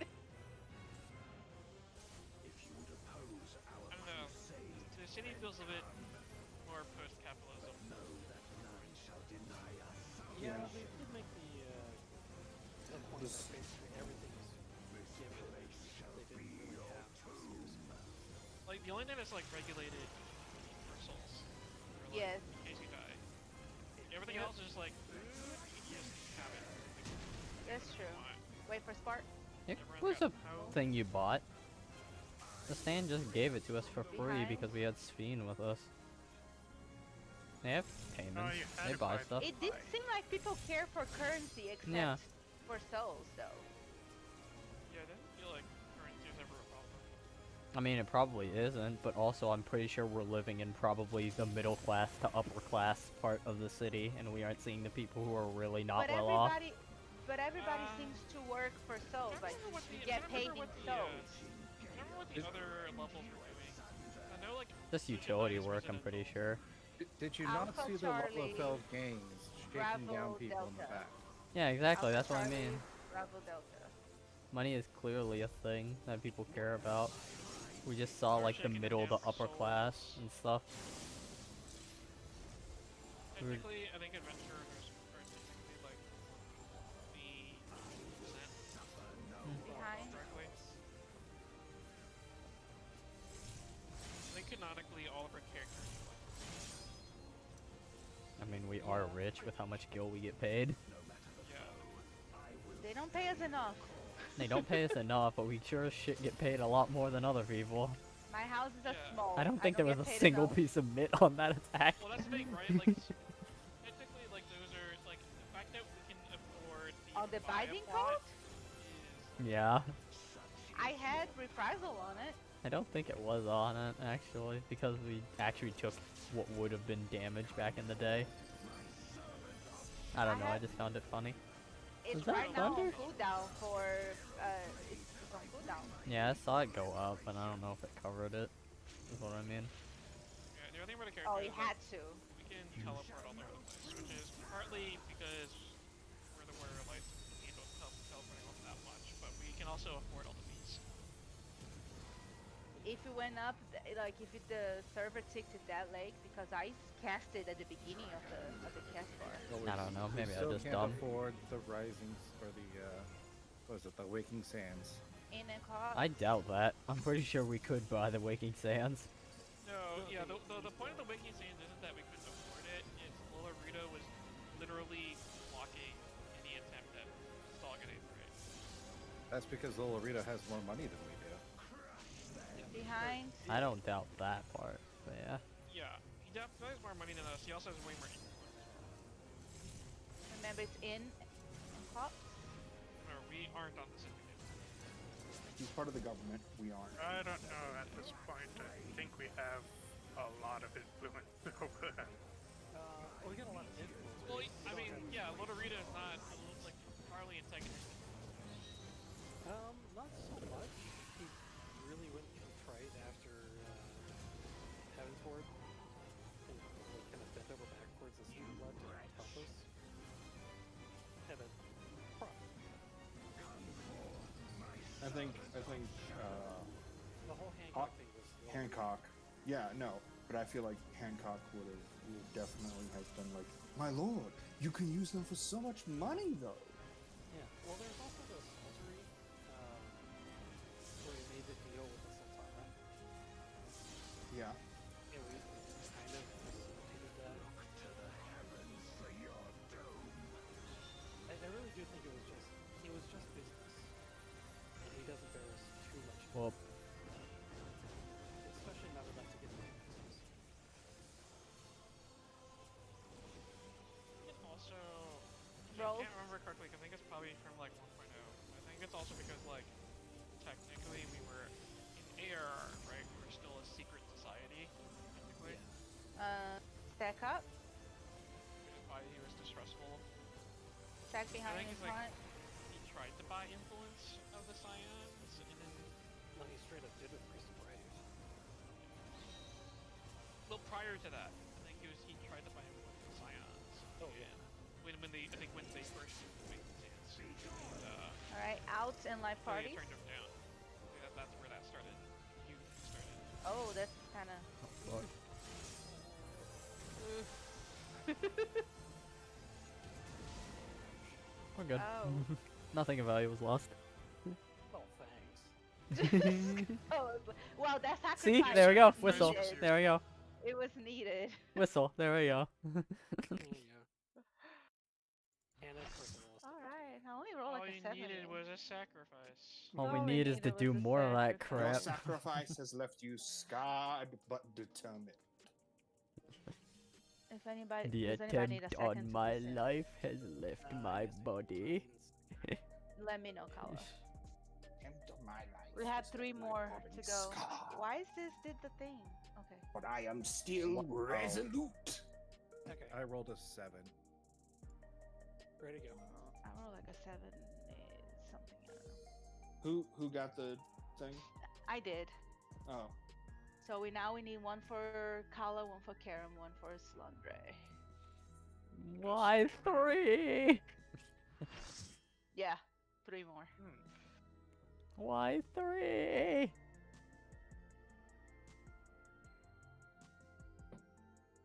[SPEAKER 2] If you would oppose our
[SPEAKER 10] I don't know.
[SPEAKER 2] crusade,
[SPEAKER 10] The city feels a bit more post-capitalism.
[SPEAKER 2] know that none shall deny us.
[SPEAKER 7] Yeah, they did make the point that basically everything is given. They didn't really have
[SPEAKER 10] Like the only thing that's like regulated are souls. Or, like,
[SPEAKER 11] Yes.
[SPEAKER 10] In case you die. Everything else is just like you just have it.
[SPEAKER 11] That's true. Wait for Spark.
[SPEAKER 1] It
[SPEAKER 10] Everyone's
[SPEAKER 1] was
[SPEAKER 10] got
[SPEAKER 1] a
[SPEAKER 10] how-
[SPEAKER 1] thing you bought. The stand just gave it to us for free
[SPEAKER 11] Behind.
[SPEAKER 1] because we had Sphene with us. They have payments.
[SPEAKER 12] you had
[SPEAKER 1] They
[SPEAKER 12] to
[SPEAKER 1] buy
[SPEAKER 12] buy
[SPEAKER 1] stuff.
[SPEAKER 11] It didn't seem like people care for currency except
[SPEAKER 1] Yeah.
[SPEAKER 11] for souls, though.
[SPEAKER 10] Yeah, it doesn't feel like currency is ever a problem.
[SPEAKER 1] I mean, it probably isn't, but also I'm pretty sure we're living in probably the middle class to upper class part of the city, and we aren't seeing the people who are really not
[SPEAKER 11] But
[SPEAKER 1] well off.
[SPEAKER 11] everybody seems to work for souls. Like
[SPEAKER 10] what the,
[SPEAKER 11] You
[SPEAKER 10] I
[SPEAKER 11] get
[SPEAKER 10] don't
[SPEAKER 11] paid
[SPEAKER 10] remember
[SPEAKER 11] in
[SPEAKER 10] what the,
[SPEAKER 11] souls.
[SPEAKER 10] I don't remember what the other levels were doing. I know like
[SPEAKER 1] Just
[SPEAKER 10] Sushi
[SPEAKER 1] utility
[SPEAKER 10] Nice
[SPEAKER 1] work, I'm pretty
[SPEAKER 10] Residential.
[SPEAKER 1] sure.
[SPEAKER 6] Did you not
[SPEAKER 11] Alpha
[SPEAKER 6] see the
[SPEAKER 11] Charlie,
[SPEAKER 6] Lalafell gangs shaking down
[SPEAKER 11] Bravo
[SPEAKER 6] people in the
[SPEAKER 11] Delta.
[SPEAKER 6] back?
[SPEAKER 1] Yeah, exactly.
[SPEAKER 11] Alpha
[SPEAKER 1] That's what I
[SPEAKER 11] Charlie,
[SPEAKER 1] mean.
[SPEAKER 11] Bravo Delta.
[SPEAKER 1] Money is clearly a thing that people care about. We just saw
[SPEAKER 10] They're
[SPEAKER 1] like the
[SPEAKER 10] shaking it
[SPEAKER 1] middle,
[SPEAKER 10] down
[SPEAKER 1] the
[SPEAKER 10] for
[SPEAKER 1] upper class
[SPEAKER 10] souls.
[SPEAKER 1] and stuff. We were-
[SPEAKER 10] Technically, I think adventurers are technically like the percent
[SPEAKER 11] Behind.
[SPEAKER 10] directly. I think canonically all of our characters are like,
[SPEAKER 1] I mean, we are rich with how much gil we get paid.
[SPEAKER 10] yeah.
[SPEAKER 11] They don't pay us enough.
[SPEAKER 1] They don't pay us enough, but we sure as shit get paid a lot more than other people.
[SPEAKER 11] My houses are
[SPEAKER 10] Yeah.
[SPEAKER 11] small.
[SPEAKER 1] I don't think there was
[SPEAKER 11] get
[SPEAKER 1] a
[SPEAKER 11] paid
[SPEAKER 1] single
[SPEAKER 11] enough.
[SPEAKER 1] piece of meat on that attack.
[SPEAKER 10] Well, that's the thing, right? Like, technically, like those are like the fact that we can afford the.
[SPEAKER 11] On the
[SPEAKER 10] buy a
[SPEAKER 11] binding
[SPEAKER 10] plot
[SPEAKER 11] code?
[SPEAKER 10] is
[SPEAKER 1] Yeah.
[SPEAKER 11] I had reprisal on it.
[SPEAKER 1] I don't think it was on it, actually, because we actually took what would have been damage back in the day. I don't know, I just found it funny.
[SPEAKER 11] It's
[SPEAKER 1] Was that
[SPEAKER 11] right now on
[SPEAKER 1] thunder?
[SPEAKER 11] cooldown for it's on cooldown.
[SPEAKER 1] Yeah, I saw it go up, but I don't know if it covered it. Is what I mean.
[SPEAKER 10] Yeah, the other thing about the character
[SPEAKER 11] Oh,
[SPEAKER 10] is
[SPEAKER 11] you had to.
[SPEAKER 10] we can teleport all over the place, which is partly because we're like we don't teleporting all that much, but we can also afford all the fees.
[SPEAKER 11] If you went up, like if the server ticked it that late, because I cast it at the beginning of the cast bar.
[SPEAKER 1] I don't know, maybe I
[SPEAKER 6] still
[SPEAKER 1] just
[SPEAKER 6] can't
[SPEAKER 1] dumb.
[SPEAKER 6] afford the rising or the what is it, the Waking Sands.
[SPEAKER 11] In a car.
[SPEAKER 1] I doubt that. I'm pretty sure we could buy the Waking Sands.
[SPEAKER 10] No, yeah, the point of the Waking Sands isn't that we couldn't afford it, it's Lola Rita was literally blocking any attempt at stalling an A3.
[SPEAKER 6] That's because Lolorita has more money than we do.
[SPEAKER 11] Behind.
[SPEAKER 1] I don't doubt that part, but yeah.
[SPEAKER 10] Yeah, he definitely has more money than us, he also has way more influence.
[SPEAKER 11] Remember, it's in cop.
[SPEAKER 10] No, we aren't on the syndicate.
[SPEAKER 9] He's part of the government. We aren't.
[SPEAKER 12] I don't know at this point. I think we have a lot of influence over that.
[SPEAKER 7] We got a lot of influence.
[SPEAKER 10] Well,
[SPEAKER 7] We
[SPEAKER 10] I
[SPEAKER 7] don't
[SPEAKER 10] mean,
[SPEAKER 7] have-
[SPEAKER 10] yeah, Lodorita is not like entirely antagonistic.
[SPEAKER 7] Not so much. He really went contrite after Heavensward, and like, kind of bent over backwards as he left to help us. And then Prog.
[SPEAKER 9] I think
[SPEAKER 7] The whole
[SPEAKER 9] Hawk-
[SPEAKER 7] Hancock thing was
[SPEAKER 9] Hancock. Yeah, no, but I feel like Hancock would definitely have been like, my lord, you can use them for so much money though.
[SPEAKER 7] Yeah. Well, there's also the sorcery, where he made the deal with the Sultana,
[SPEAKER 9] Yeah.
[SPEAKER 7] and we kind of facilitated that. I really do think it was just business, and he doesn't bear us too much.
[SPEAKER 1] Well,
[SPEAKER 7] Especially not enough to get into business.
[SPEAKER 10] Also, I
[SPEAKER 11] Rolls.
[SPEAKER 10] can't remember correctly, I think it's probably from like 1.0. I think it's also because like, technically we were in ARR, right? We were still a secret society, technically.
[SPEAKER 11] Stack up.
[SPEAKER 10] Which is why he was distrustful.
[SPEAKER 11] Stack
[SPEAKER 10] I
[SPEAKER 11] behind
[SPEAKER 10] think
[SPEAKER 11] his
[SPEAKER 10] it's like,
[SPEAKER 11] front.
[SPEAKER 10] he tried to buy influence of the Scions, and then
[SPEAKER 7] No, he straight up did with Priest of Brave.
[SPEAKER 10] well, prior to that, I think he tried to buy influence of the Scions.
[SPEAKER 7] Oh yeah.
[SPEAKER 10] When they first made the Scions. And,
[SPEAKER 11] All right, outs and life
[SPEAKER 10] so he
[SPEAKER 11] parties.
[SPEAKER 10] turned him down. I think that's where that started. You started.
[SPEAKER 11] Oh, that's kind of.
[SPEAKER 1] fuck. We're good.
[SPEAKER 11] Oh.
[SPEAKER 1] Nothing of value was lost.
[SPEAKER 7] Oh, thanks.
[SPEAKER 11] Oh, well, that sacrifice.
[SPEAKER 1] See? There we go.
[SPEAKER 11] was
[SPEAKER 1] Whistle.
[SPEAKER 11] needed.
[SPEAKER 1] There we go.
[SPEAKER 11] It was needed.
[SPEAKER 1] Whistle. There we go.
[SPEAKER 7] Yeah. And of course, I lost.
[SPEAKER 11] All right, I only rolled
[SPEAKER 10] All
[SPEAKER 11] like
[SPEAKER 10] you
[SPEAKER 11] a 7.
[SPEAKER 10] needed was a sacrifice.
[SPEAKER 1] All we
[SPEAKER 11] All we
[SPEAKER 1] need is to
[SPEAKER 11] needed
[SPEAKER 1] do
[SPEAKER 11] was a
[SPEAKER 1] more of that
[SPEAKER 11] sacrifice.
[SPEAKER 9] Your
[SPEAKER 1] crap.
[SPEAKER 9] sacrifice has left you scarred but determined.
[SPEAKER 11] If anybody,
[SPEAKER 1] The
[SPEAKER 11] does anybody need a
[SPEAKER 1] attempt
[SPEAKER 11] second
[SPEAKER 1] on
[SPEAKER 11] to
[SPEAKER 1] my
[SPEAKER 11] listen?
[SPEAKER 1] life has left my
[SPEAKER 7] Yes,
[SPEAKER 1] body.
[SPEAKER 11] Let me know, Kawa.
[SPEAKER 9] Attempt of my life
[SPEAKER 11] We have
[SPEAKER 9] has
[SPEAKER 11] 3
[SPEAKER 9] left my
[SPEAKER 11] more
[SPEAKER 9] body
[SPEAKER 11] to go.
[SPEAKER 9] scarred,
[SPEAKER 11] Why is this did the thing? Okay.
[SPEAKER 9] but I am still
[SPEAKER 6] Wow.
[SPEAKER 9] resolute.
[SPEAKER 7] Okay,
[SPEAKER 6] I rolled a 7.
[SPEAKER 7] ready to go.
[SPEAKER 11] I rolled like a 7 something. I don't know.
[SPEAKER 9] Who got the thing?
[SPEAKER 11] I did.
[SPEAKER 9] Oh,
[SPEAKER 11] So we need one for Kala, one for Karen, one for Slundre.
[SPEAKER 1] Why 3?
[SPEAKER 11] Yeah, 3 more.
[SPEAKER 1] Why 3?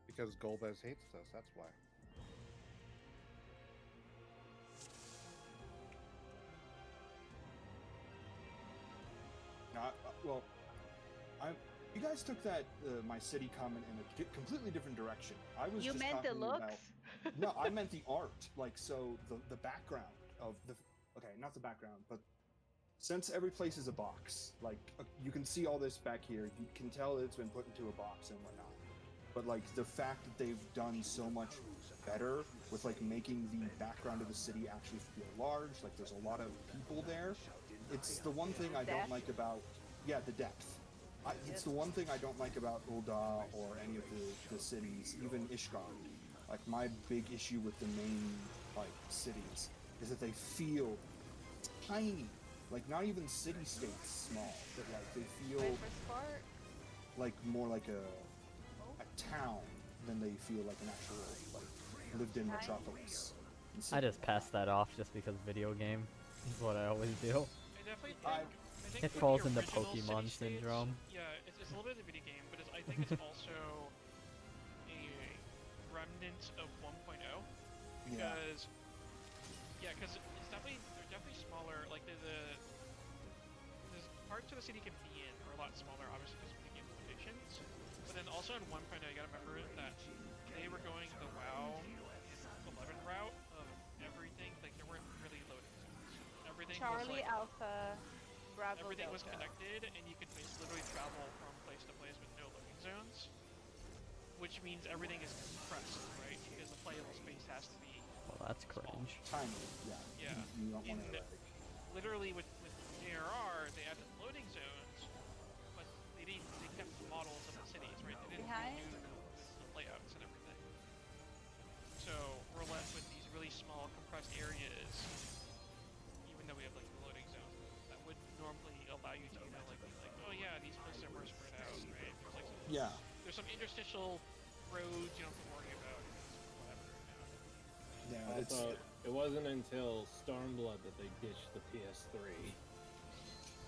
[SPEAKER 6] Because Golbez hates us, that's why.
[SPEAKER 9] not well. You guys took that my city comment in a completely different direction. I was
[SPEAKER 11] You
[SPEAKER 9] just
[SPEAKER 11] meant the
[SPEAKER 9] talking
[SPEAKER 11] looks?
[SPEAKER 9] about. No, I meant the art. Like, so the background of the. Okay, not the background, but since every place is a box, like you can see all this back here, you can tell it's been put into a box and whatnot. But like the fact that they've done so much better with like making the background of the city actually feel large, like there's a lot of people there. It's the one thing I don't like about the depth. It's the one thing I don't like about Ul'dah or any of the cities, even Ishgard. Like my big issue with the main like cities is that they feel tiny. Like not even city-states small, but like they feel like more like a town than they feel like an actual like lived-in metropolis.
[SPEAKER 1] I just pass that off just because video game is what I always do.
[SPEAKER 10] I definitely think
[SPEAKER 1] It
[SPEAKER 10] with
[SPEAKER 1] falls
[SPEAKER 10] the
[SPEAKER 1] into
[SPEAKER 10] original
[SPEAKER 1] Pokemon
[SPEAKER 10] city-states,
[SPEAKER 1] syndrome.
[SPEAKER 10] Yeah, it's a little bit of a video game, but I think it's also a remnant of 1.0 because because they're definitely smaller. Like there's parts of the city you can be in are a lot smaller, obviously because of the game limitations. But then also in 1.0, you gotta remember that they were going the WoW 11 route of everything. Like there weren't really loading zones. Everything
[SPEAKER 11] Charlie
[SPEAKER 10] was like,
[SPEAKER 11] Alpha, Bravo
[SPEAKER 10] everything
[SPEAKER 11] Delta.
[SPEAKER 10] was connected, and you could literally travel from place to place with no loading zones. Which means everything is compressed, right? Because the playable space has to be.
[SPEAKER 1] Well, that's cringe.
[SPEAKER 9] Tiny,
[SPEAKER 10] Yeah.
[SPEAKER 9] You don't want to.
[SPEAKER 10] Literally with JRR, they added loading zones, but they kept the models of the cities, right? They didn't redo the layouts and everything. So we're left with these really small compressed areas, even though we have like the loading zone that would normally allow you to, be like, oh yeah, these places are more spread out, right? There's like there's some interstitial roads you don't have to worry about.
[SPEAKER 8] Also, it wasn't until Stormblood that they ditched the PS3.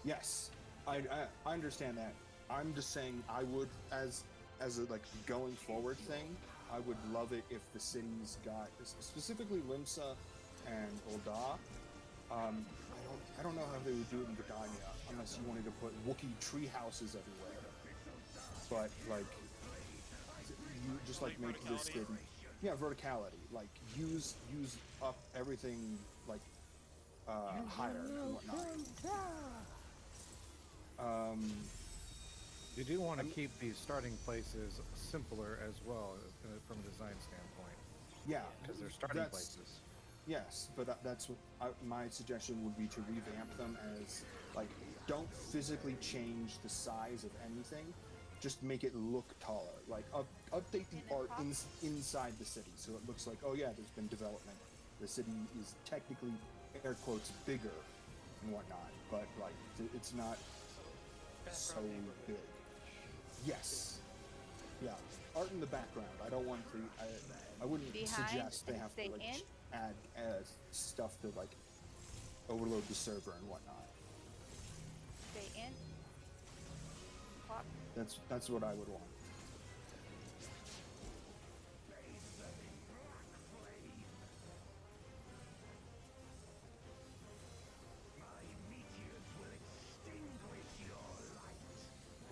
[SPEAKER 9] Yes, I understand that. I'm just saying I would, as a like going forward thing, I would love it if the cities got, specifically Limsa and Ul'dah. I don't know how they would do it in Gridania unless you wanted to put Wookiee tree houses everywhere. But like, you just like make this city. Yeah, verticality. Like use up everything like higher and whatnot.
[SPEAKER 6] You do want to keep these starting places simpler as well from a design standpoint.
[SPEAKER 9] Yeah,
[SPEAKER 6] because they're starting places.
[SPEAKER 9] Yes, but that's what my suggestion would be, to revamp them as like, don't physically change the size of anything. Just make it look taller. Like update the art inside the city so it looks like, oh yeah, there's been development. The city is technically, air quotes, bigger and whatnot, but like it's not so big. Yes. Yeah. Art in the background. I don't want to. I wouldn't suggest they have to like add stuff to like overload the server and whatnot.
[SPEAKER 11] Stay in. Clock.
[SPEAKER 9] That's what I would want.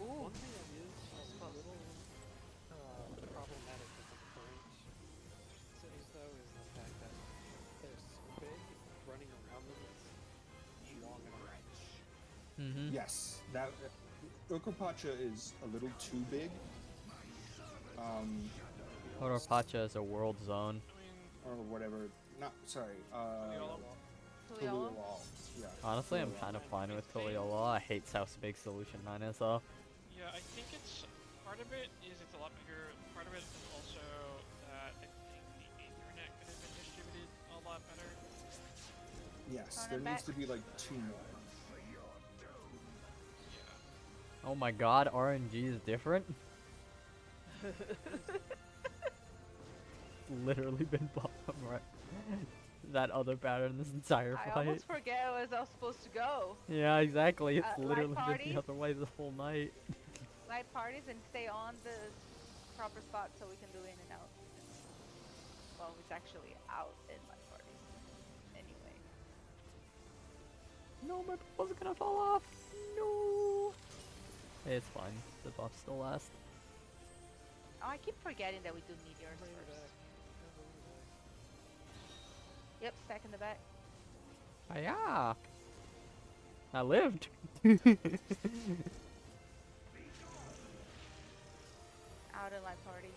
[SPEAKER 7] One thing that is a little problematic with the current cities, though, is the fact that they're so big, running around them is long enough.
[SPEAKER 9] Yes, that Urkopacha is a little too big.
[SPEAKER 1] Urkopacha is a world zone.
[SPEAKER 9] Or whatever. Not sorry.
[SPEAKER 11] Tuliyollal?
[SPEAKER 9] Yeah.
[SPEAKER 1] Honestly, I'm kind of fine with Tuliyollal. I hate South Big Solution 9 is though.
[SPEAKER 10] Yeah, I think it's part of it is it's a lot bigger. Part of it is also that I think the internet could have been distributed a lot better.
[SPEAKER 9] Yes, there needs to be like 2 more.
[SPEAKER 1] Oh my god, RNG is different? Literally been bottom right. That other pattern this entire
[SPEAKER 11] I
[SPEAKER 1] fight.
[SPEAKER 11] almost forget where I was supposed to go.
[SPEAKER 1] Yeah, exactly. It's
[SPEAKER 11] Light
[SPEAKER 1] literally been
[SPEAKER 11] party?
[SPEAKER 1] the other way the whole night.
[SPEAKER 11] Light parties and stay on the proper spot so we can do in and out. Well, it's actually out in light parties. Anyway.
[SPEAKER 1] No, my ball's gonna fall off. No. Hey, it's fine. The buffs still last.
[SPEAKER 11] Oh, I keep forgetting that we do meteors first. Yep, stack in the back.
[SPEAKER 1] Hiya! I lived.
[SPEAKER 11] Out in light parties.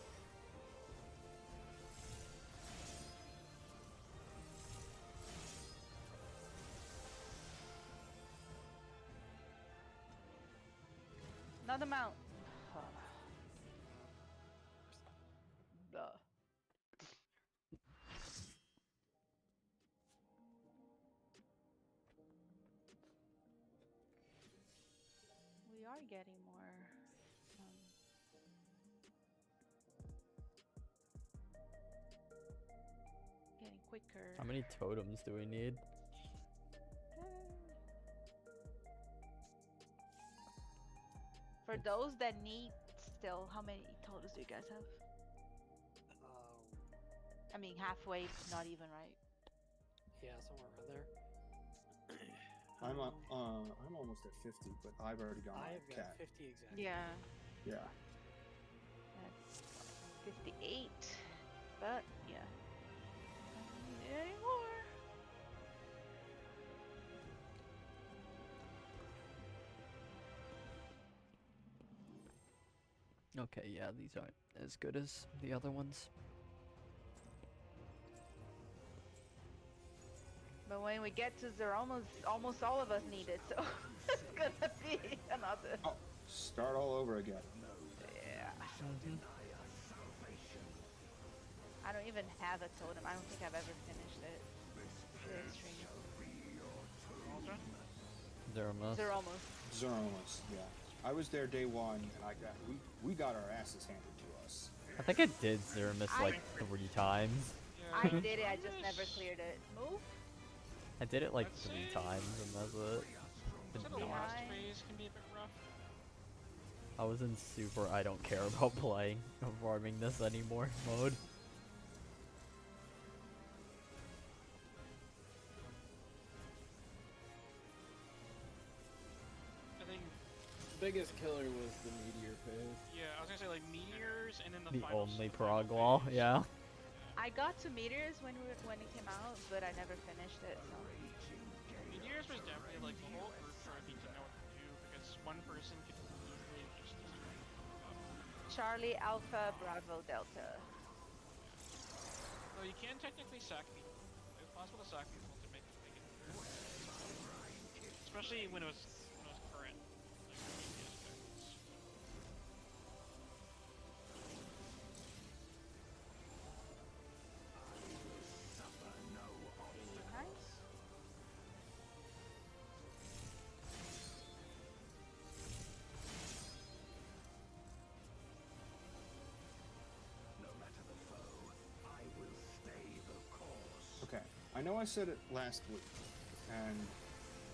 [SPEAKER 11] Another mount. Duh. We are getting more. Getting quicker.
[SPEAKER 1] How many totems do we need?
[SPEAKER 11] For those that need still, how many totems do you guys have? I mean, halfway, not even, right?
[SPEAKER 7] Yeah, somewhere around there.
[SPEAKER 9] I'm almost at 50, but I've already gone
[SPEAKER 7] I've
[SPEAKER 9] like
[SPEAKER 7] got
[SPEAKER 9] cat.
[SPEAKER 7] 50 exactly.
[SPEAKER 11] Yeah.
[SPEAKER 9] Yeah.
[SPEAKER 11] That's 58. But, yeah. I don't need it anymore.
[SPEAKER 1] Okay, yeah, these aren't as good as the other ones.
[SPEAKER 11] But when we get to zero, almost all of us need it, so it's gonna be another.
[SPEAKER 9] Oh, start all over again.
[SPEAKER 11] Yeah. I don't even have a totem. I don't think I've ever finished it. The extreme.
[SPEAKER 1] Zeromos.
[SPEAKER 9] Zeromos, yeah. I was there day one, and we got our asses handed to us.
[SPEAKER 1] I think I did Zeromos like 3 times.
[SPEAKER 11] I did it, I just never cleared it. Move?
[SPEAKER 1] I did it like 3 times, and that's it.
[SPEAKER 10] So the last phase can be a bit rough.
[SPEAKER 1] I was in super I don't care about playing or farming this anymore mode.
[SPEAKER 10] I think
[SPEAKER 8] the biggest killer was the meteor phase.
[SPEAKER 10] Yeah, I was gonna say like meteors and then the
[SPEAKER 1] The
[SPEAKER 10] final
[SPEAKER 1] only prog wall, yeah.
[SPEAKER 11] I got to meteors when it came out, but I never finished it. So.
[SPEAKER 10] meteors was definitely like the whole group trying to know what to do because one person could easily just
[SPEAKER 11] Charlie, Alpha, Bravo, Delta.
[SPEAKER 10] Well, you can technically sack people. It's possible to sack people to make it through. Especially when it was current. Like previous phases.
[SPEAKER 11] Nice.
[SPEAKER 2] No matter the foe, I will stay the course.
[SPEAKER 9] Okay, I know I said it last week, and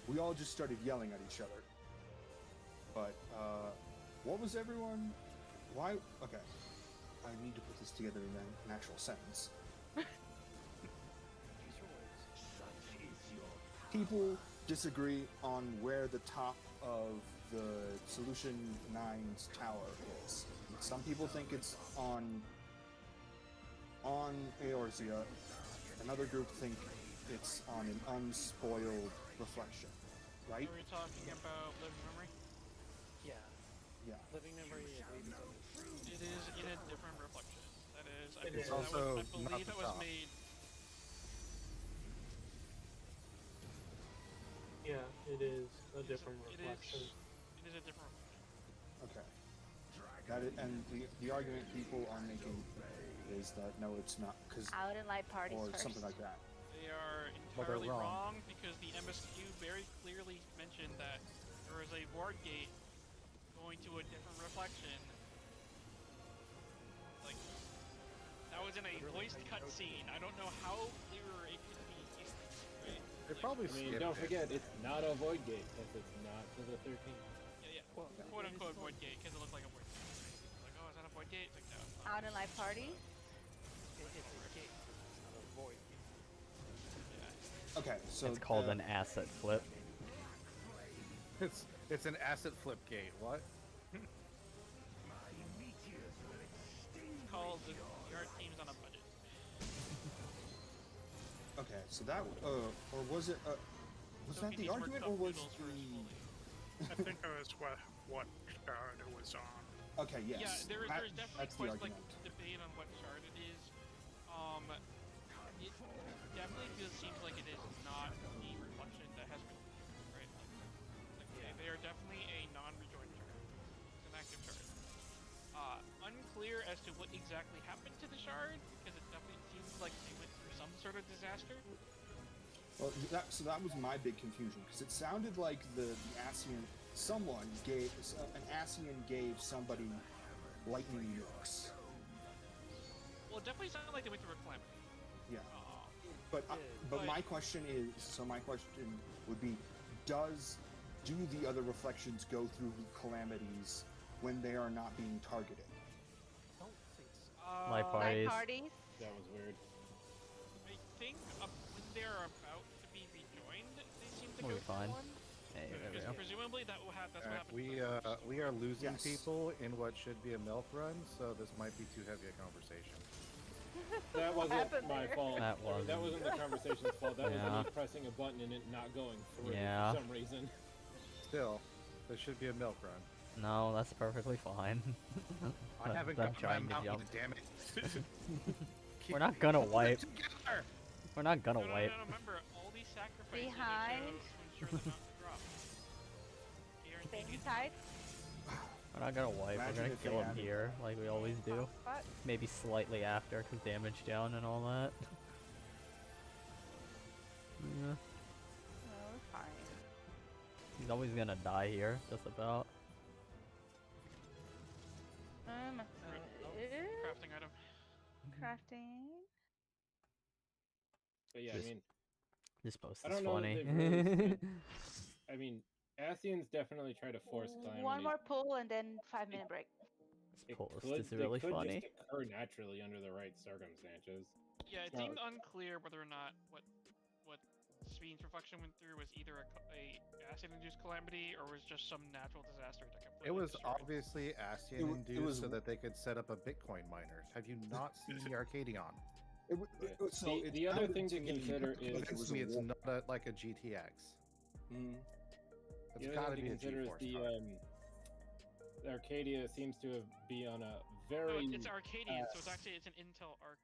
[SPEAKER 9] we all just started yelling at each other. But, what was everyone? Why? Okay, I need to put this together in an actual sentence. People disagree on where the top of the Solution 9's tower is. Some people think it's on Eorzea. Another group think it's on an unspoiled reflection. Right?
[SPEAKER 10] Are we talking about living memory?
[SPEAKER 7] Yeah.
[SPEAKER 9] Yeah.
[SPEAKER 7] Living memory, I believe, is
[SPEAKER 10] It is in a different reflection. That is, I
[SPEAKER 6] It's
[SPEAKER 10] believe
[SPEAKER 6] also
[SPEAKER 10] I believe
[SPEAKER 6] not
[SPEAKER 10] that
[SPEAKER 6] the
[SPEAKER 10] was
[SPEAKER 6] top.
[SPEAKER 10] made.
[SPEAKER 8] Yeah, it is a different
[SPEAKER 10] It
[SPEAKER 8] reflection.
[SPEAKER 10] is a different reflection.
[SPEAKER 9] Okay. That is, and the argument people are making is that no, it's not, because
[SPEAKER 11] Out in light parties
[SPEAKER 9] or
[SPEAKER 11] first.
[SPEAKER 9] something like that.
[SPEAKER 10] They are
[SPEAKER 1] Well, they're
[SPEAKER 10] entirely
[SPEAKER 1] wrong.
[SPEAKER 10] wrong because the MSQ very clearly mentioned that there is a ward gate going to a different reflection. Like, that was in a voiced cutscene. I don't know how clearer it could be. Right?
[SPEAKER 6] They probably
[SPEAKER 8] I mean,
[SPEAKER 6] skipped
[SPEAKER 8] don't
[SPEAKER 6] it.
[SPEAKER 8] forget, it's not a void gate because it's not to the 13th.
[SPEAKER 10] Yeah, yeah. Quote unquote void gate because it looked like a void gate. Like, oh, is that a void gate? It's like, no, it's not.
[SPEAKER 11] Out in live parties?
[SPEAKER 7] It's a gate. It's not a void gate.
[SPEAKER 10] Yeah.
[SPEAKER 9] Okay, so
[SPEAKER 1] It's called an asset flip.
[SPEAKER 6] It's an asset flip gate. What?
[SPEAKER 10] It's called the art team's on a budget.
[SPEAKER 9] Okay, so that or was it was
[SPEAKER 10] So
[SPEAKER 9] that
[SPEAKER 10] he
[SPEAKER 9] the
[SPEAKER 10] needs more
[SPEAKER 9] argument
[SPEAKER 10] cup
[SPEAKER 9] or was
[SPEAKER 10] noodles for his
[SPEAKER 9] the?
[SPEAKER 10] fully.
[SPEAKER 12] I think it was what shard it was on.
[SPEAKER 9] Okay, yes.
[SPEAKER 10] Yeah, there's definitely
[SPEAKER 9] that's the
[SPEAKER 10] quite like
[SPEAKER 9] argument.
[SPEAKER 10] debate on what shard it is. It definitely seems like it is not the reflection that has been right. Like they are definitely a non-rejoined shard. It's an active shard. Unclear as to what exactly happened to the shard because it definitely seems like they went through some sort of disaster.
[SPEAKER 9] Well, that was my big confusion because it sounded like the Asian an Asian gave somebody lightning nukes.
[SPEAKER 10] Well, it definitely sounded like they went through a calamity.
[SPEAKER 9] Yeah. But my question would be, do the other reflections go through calamities when they are not being targeted?
[SPEAKER 7] I don't think so.
[SPEAKER 1] Live
[SPEAKER 11] Live
[SPEAKER 1] parties.
[SPEAKER 11] parties?
[SPEAKER 8] That was weird.
[SPEAKER 10] I think when they're about to be rejoined, they seem to
[SPEAKER 1] We'll
[SPEAKER 10] go
[SPEAKER 1] be fine.
[SPEAKER 10] through one.
[SPEAKER 1] Hey, there we
[SPEAKER 10] Because
[SPEAKER 1] go.
[SPEAKER 10] presumably that's what happened.
[SPEAKER 6] We are losing
[SPEAKER 9] Yes.
[SPEAKER 6] people in what should be a milk run, so this might be too heavy a conversation.
[SPEAKER 8] That wasn't
[SPEAKER 11] happened
[SPEAKER 8] my
[SPEAKER 11] there?
[SPEAKER 8] fault.
[SPEAKER 1] That
[SPEAKER 8] That wasn't the conversation's fault. That was
[SPEAKER 1] Yeah.
[SPEAKER 8] me pressing a button and it not going through
[SPEAKER 1] Yeah.
[SPEAKER 8] for some reason.
[SPEAKER 6] Still, this should be a milk run.
[SPEAKER 1] No, that's perfectly fine.
[SPEAKER 6] I haven't
[SPEAKER 1] Them
[SPEAKER 6] got my
[SPEAKER 1] trying to
[SPEAKER 6] mountain,
[SPEAKER 1] jump.
[SPEAKER 6] damn it.
[SPEAKER 1] We're not gonna wipe.
[SPEAKER 6] Together.
[SPEAKER 1] We're not gonna
[SPEAKER 10] No,
[SPEAKER 1] wipe.
[SPEAKER 10] remember, all these sacrifices
[SPEAKER 11] Behind.
[SPEAKER 10] are to ensure the mountain drop.
[SPEAKER 11] Stay inside.
[SPEAKER 1] We're not gonna wipe.
[SPEAKER 9] Imagine
[SPEAKER 1] We're gonna
[SPEAKER 9] if they
[SPEAKER 1] kill him
[SPEAKER 9] had-
[SPEAKER 1] here, like we always do.
[SPEAKER 11] Spot.
[SPEAKER 1] Maybe slightly after, cause damage down and all that. Yeah.
[SPEAKER 11] Oh, fine.
[SPEAKER 1] He's always gonna die here, just about.
[SPEAKER 10] Crafting item.
[SPEAKER 11] Crafting.
[SPEAKER 8] But yeah,
[SPEAKER 1] This-
[SPEAKER 8] I mean,
[SPEAKER 1] This post
[SPEAKER 8] I
[SPEAKER 1] is
[SPEAKER 8] don't know that
[SPEAKER 1] funny.
[SPEAKER 8] they've really I mean, Asians definitely try to force calamities.
[SPEAKER 11] One more pull and then 5-minute break.
[SPEAKER 1] This post is
[SPEAKER 8] They
[SPEAKER 1] really
[SPEAKER 8] could
[SPEAKER 1] funny.
[SPEAKER 8] just occur naturally under the right circumstances.
[SPEAKER 10] Yeah, it
[SPEAKER 8] No.
[SPEAKER 10] seemed unclear whether or not what Sven's reflection went through was either a acid-induced calamity or was just some natural disaster that completely
[SPEAKER 6] It was
[SPEAKER 10] destroyed.
[SPEAKER 6] obviously ASEAN induced so that they could set up a Bitcoin miner. Have you not seen the Arcadion?
[SPEAKER 8] The other thing to consider is
[SPEAKER 6] Convince me it's not like a GTX.
[SPEAKER 9] Mm.
[SPEAKER 6] It's
[SPEAKER 8] the
[SPEAKER 6] got
[SPEAKER 8] other
[SPEAKER 6] to
[SPEAKER 8] thing
[SPEAKER 6] be
[SPEAKER 8] to
[SPEAKER 6] a
[SPEAKER 8] consider is
[SPEAKER 6] GeForce
[SPEAKER 8] the
[SPEAKER 6] card.
[SPEAKER 8] Arcadia seems to be on a
[SPEAKER 10] No,
[SPEAKER 8] very
[SPEAKER 10] it's Arcadian, so it's an Intel Arc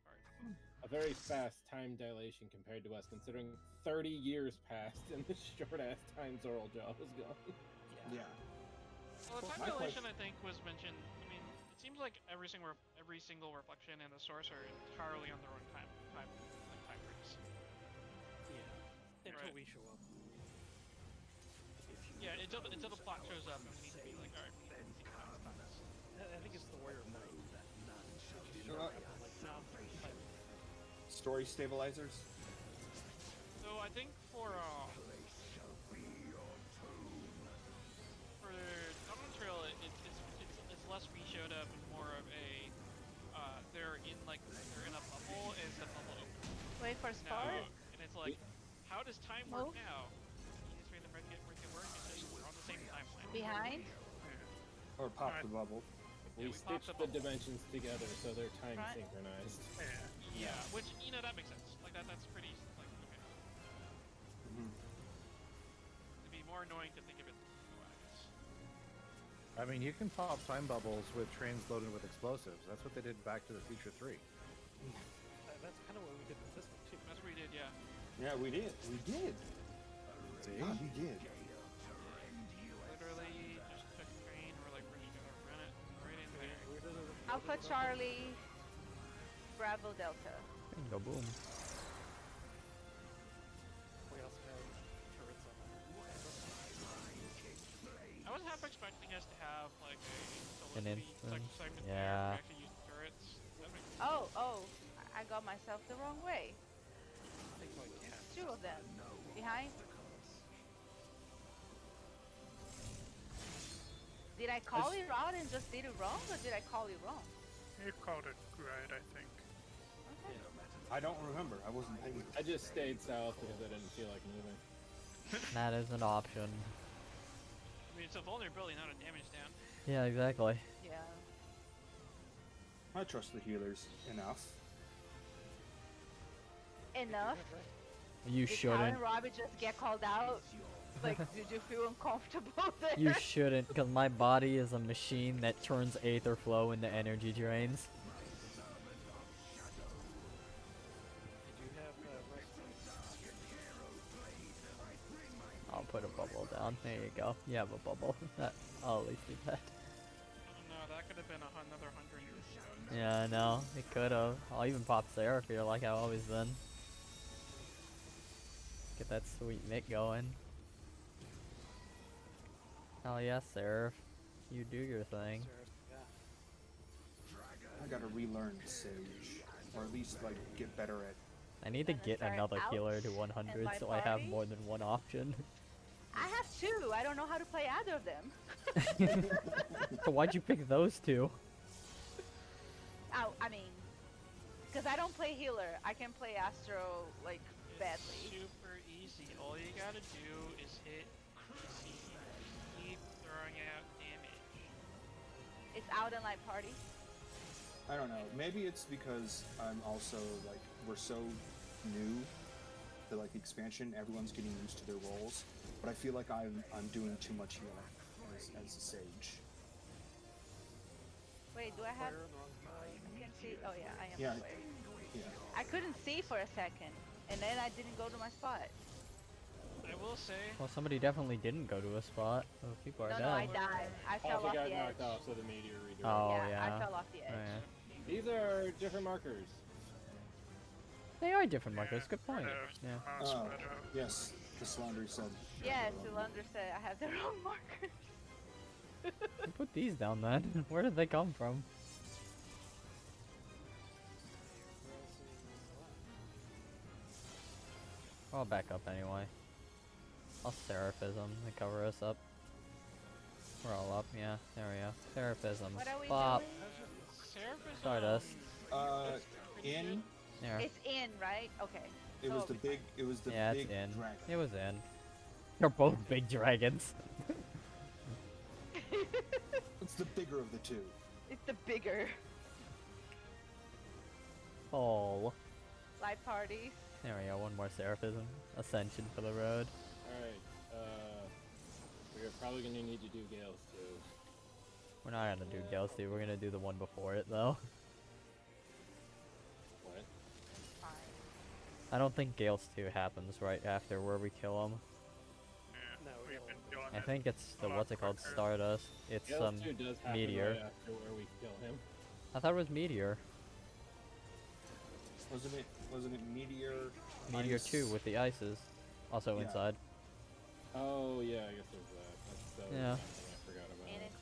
[SPEAKER 10] card.
[SPEAKER 8] a very fast time dilation compared to us, considering 30 years passed in the short ass time Zoral Jaw was gone.
[SPEAKER 9] Yeah.
[SPEAKER 10] Well, the
[SPEAKER 9] My
[SPEAKER 10] time dilation I think was mentioned. I mean, it seems like every single reflection and the source are entirely on their own time frames.
[SPEAKER 7] Yeah. Until
[SPEAKER 10] Right.
[SPEAKER 7] we show up.
[SPEAKER 10] Yeah, until the plot shows up, and we need to be like, all right, we need to see what happens.
[SPEAKER 7] I think it's the Warrior of Night.
[SPEAKER 9] Story stabilizers.
[SPEAKER 10] So I think for Dominant Trail, it's less we showed up and more of a they're in a bubble and the bubble opens.
[SPEAKER 11] Wait for
[SPEAKER 10] Now,
[SPEAKER 11] spot.
[SPEAKER 10] and it's like, how does time work
[SPEAKER 11] Move.
[SPEAKER 10] now? The easiest way to make it work is just we're on the same timeline.
[SPEAKER 11] Behind.
[SPEAKER 9] Or pop the bubble.
[SPEAKER 10] Yeah,
[SPEAKER 8] We
[SPEAKER 10] we popped
[SPEAKER 8] stitched
[SPEAKER 10] the
[SPEAKER 8] the dimensions together so they're time
[SPEAKER 11] Right.
[SPEAKER 8] synchronized.
[SPEAKER 10] Yeah, which that makes sense. Like that's pretty okay. It'd be more annoying to think of it otherwise.
[SPEAKER 6] I mean, you can pop time bubbles with trains loaded with explosives. That's what they did Back to the Future 3.
[SPEAKER 7] That's kind of what we did with this one too.
[SPEAKER 10] That's what we did, yeah.
[SPEAKER 9] Yeah, we did. We did.
[SPEAKER 6] See?
[SPEAKER 9] God, we did.
[SPEAKER 10] Literally just took a train, we're like, we're just gonna run it right in there.
[SPEAKER 11] Alpha Charlie. Bravo Delta.
[SPEAKER 1] Bingo boom.
[SPEAKER 7] We also have turrets on
[SPEAKER 10] I was was half expecting us to have like a
[SPEAKER 1] An
[SPEAKER 10] delivery
[SPEAKER 1] instance,
[SPEAKER 10] segment there
[SPEAKER 1] yeah.
[SPEAKER 10] where we actually use turrets. That'd be
[SPEAKER 11] Oh, I got myself the wrong way.
[SPEAKER 7] Takes like half.
[SPEAKER 11] Two of them. Behind. Did I call it right and just did it wrong, or did I call it wrong?
[SPEAKER 12] You called it right, I think.
[SPEAKER 11] Okay.
[SPEAKER 9] I don't remember. I wasn't thinking.
[SPEAKER 8] I just stayed south because I didn't feel like moving.
[SPEAKER 1] That is an option.
[SPEAKER 10] I mean, it's a vulnerability, not a damage down.
[SPEAKER 1] Yeah, exactly.
[SPEAKER 11] Yeah.
[SPEAKER 9] I trust the healers enough.
[SPEAKER 11] Enough.
[SPEAKER 1] You
[SPEAKER 11] Did
[SPEAKER 1] shouldn't.
[SPEAKER 11] Talon Robbie just get called out? Like, did you feel uncomfortable there?
[SPEAKER 1] You shouldn't, because my body is a machine that turns aether flow into energy drains.
[SPEAKER 7] Did you have
[SPEAKER 1] I'll put a bubble down. There you go. You have a bubble. I'll at least do that.
[SPEAKER 10] Oh no, that could have been another 100 years ago.
[SPEAKER 1] Yeah, I know. It could have. I'll even pop Seraph here like I've always been. Get that sweet Mick going. Hell yeah, Seraph. You do your thing.
[SPEAKER 9] I gotta relearn Sage, or at least like get better at.
[SPEAKER 1] I need to get
[SPEAKER 11] start
[SPEAKER 1] another
[SPEAKER 11] out
[SPEAKER 1] healer to 100
[SPEAKER 11] my
[SPEAKER 1] so I have
[SPEAKER 11] party?
[SPEAKER 1] more than one option.
[SPEAKER 11] I have two. I don't know how to play either of them.
[SPEAKER 1] So why'd you pick those two?
[SPEAKER 11] Oh, I mean, because I don't play healer. I can play Astro, like, badly.
[SPEAKER 10] It's super easy. All you gotta do is hit CC. Keep throwing out damage.
[SPEAKER 11] It's out in, like, party.
[SPEAKER 9] I don't know. Maybe it's because I'm also like we're so new to like the expansion. Everyone's getting used to their roles, but I feel like I'm doing too much healing as a Sage.
[SPEAKER 11] Wait, do I have... I can see... Oh, yeah, I am
[SPEAKER 9] Yeah.
[SPEAKER 11] aware.
[SPEAKER 9] Yeah.
[SPEAKER 11] I couldn't see for a second, and then I didn't go to my spot.
[SPEAKER 10] I will say,
[SPEAKER 1] Well, somebody definitely didn't go to a spot. Those people are
[SPEAKER 11] No,
[SPEAKER 1] dead.
[SPEAKER 11] no, I died. I fell
[SPEAKER 8] Also
[SPEAKER 11] off
[SPEAKER 8] got
[SPEAKER 11] the edge.
[SPEAKER 8] knocked off, so the meteor redirected.
[SPEAKER 1] Oh,
[SPEAKER 11] I
[SPEAKER 1] yeah.
[SPEAKER 11] fell off the edge.
[SPEAKER 1] Oh, yeah.
[SPEAKER 8] These are different markers.
[SPEAKER 1] They are different markers. Good point. Yeah.
[SPEAKER 9] Oh, yes. The Slandry said.
[SPEAKER 11] Yeah, Cylinder said I have the wrong marker.
[SPEAKER 1] Who put these down then? Where did they come from? I'll back up anyway. I'll Seraphism and cover us up. We're all up, yeah. There we go. Seraphism.
[SPEAKER 11] What are we
[SPEAKER 1] Bop.
[SPEAKER 11] doing?
[SPEAKER 10] Seraphism.
[SPEAKER 1] Stardust.
[SPEAKER 9] In.
[SPEAKER 1] There.
[SPEAKER 11] It's in, right? Okay.
[SPEAKER 9] It
[SPEAKER 11] So
[SPEAKER 9] was
[SPEAKER 11] it'll
[SPEAKER 9] the
[SPEAKER 11] be
[SPEAKER 9] big. It was the
[SPEAKER 1] Yeah,
[SPEAKER 9] big
[SPEAKER 1] it's in.
[SPEAKER 9] dragon.
[SPEAKER 1] It was in. They're both big dragons.
[SPEAKER 9] It's the bigger of the two.
[SPEAKER 11] It's the bigger
[SPEAKER 1] Oh.
[SPEAKER 11] live parties.
[SPEAKER 1] There we go. One more Seraphism. Ascension for the road.
[SPEAKER 8] Alright, we're probably gonna need to do Gales too.
[SPEAKER 1] We're not gonna do Gelsey. We're gonna do the one before it though.
[SPEAKER 8] What?
[SPEAKER 11] Fine.
[SPEAKER 1] I don't think Gales 2 happens right after where we kill him.
[SPEAKER 12] Yeah,
[SPEAKER 7] No,
[SPEAKER 12] we've
[SPEAKER 7] it'll-
[SPEAKER 12] been doing
[SPEAKER 1] I
[SPEAKER 12] it
[SPEAKER 1] think it's
[SPEAKER 12] a
[SPEAKER 1] the
[SPEAKER 12] lot
[SPEAKER 1] what's it called?
[SPEAKER 12] quicker.
[SPEAKER 1] Stardust. It's
[SPEAKER 8] Gales 2 does happen
[SPEAKER 1] meteor.
[SPEAKER 8] right after where we kill him.
[SPEAKER 1] I thought it was meteor.
[SPEAKER 9] Wasn't it Meteor?
[SPEAKER 1] Meteor
[SPEAKER 9] Ice?
[SPEAKER 1] 2 with the ices. Also
[SPEAKER 9] Yeah.
[SPEAKER 1] inside.
[SPEAKER 8] Oh yeah, I guess there's that. That's so
[SPEAKER 1] Yeah.
[SPEAKER 8] something I forgot about.
[SPEAKER 11] In and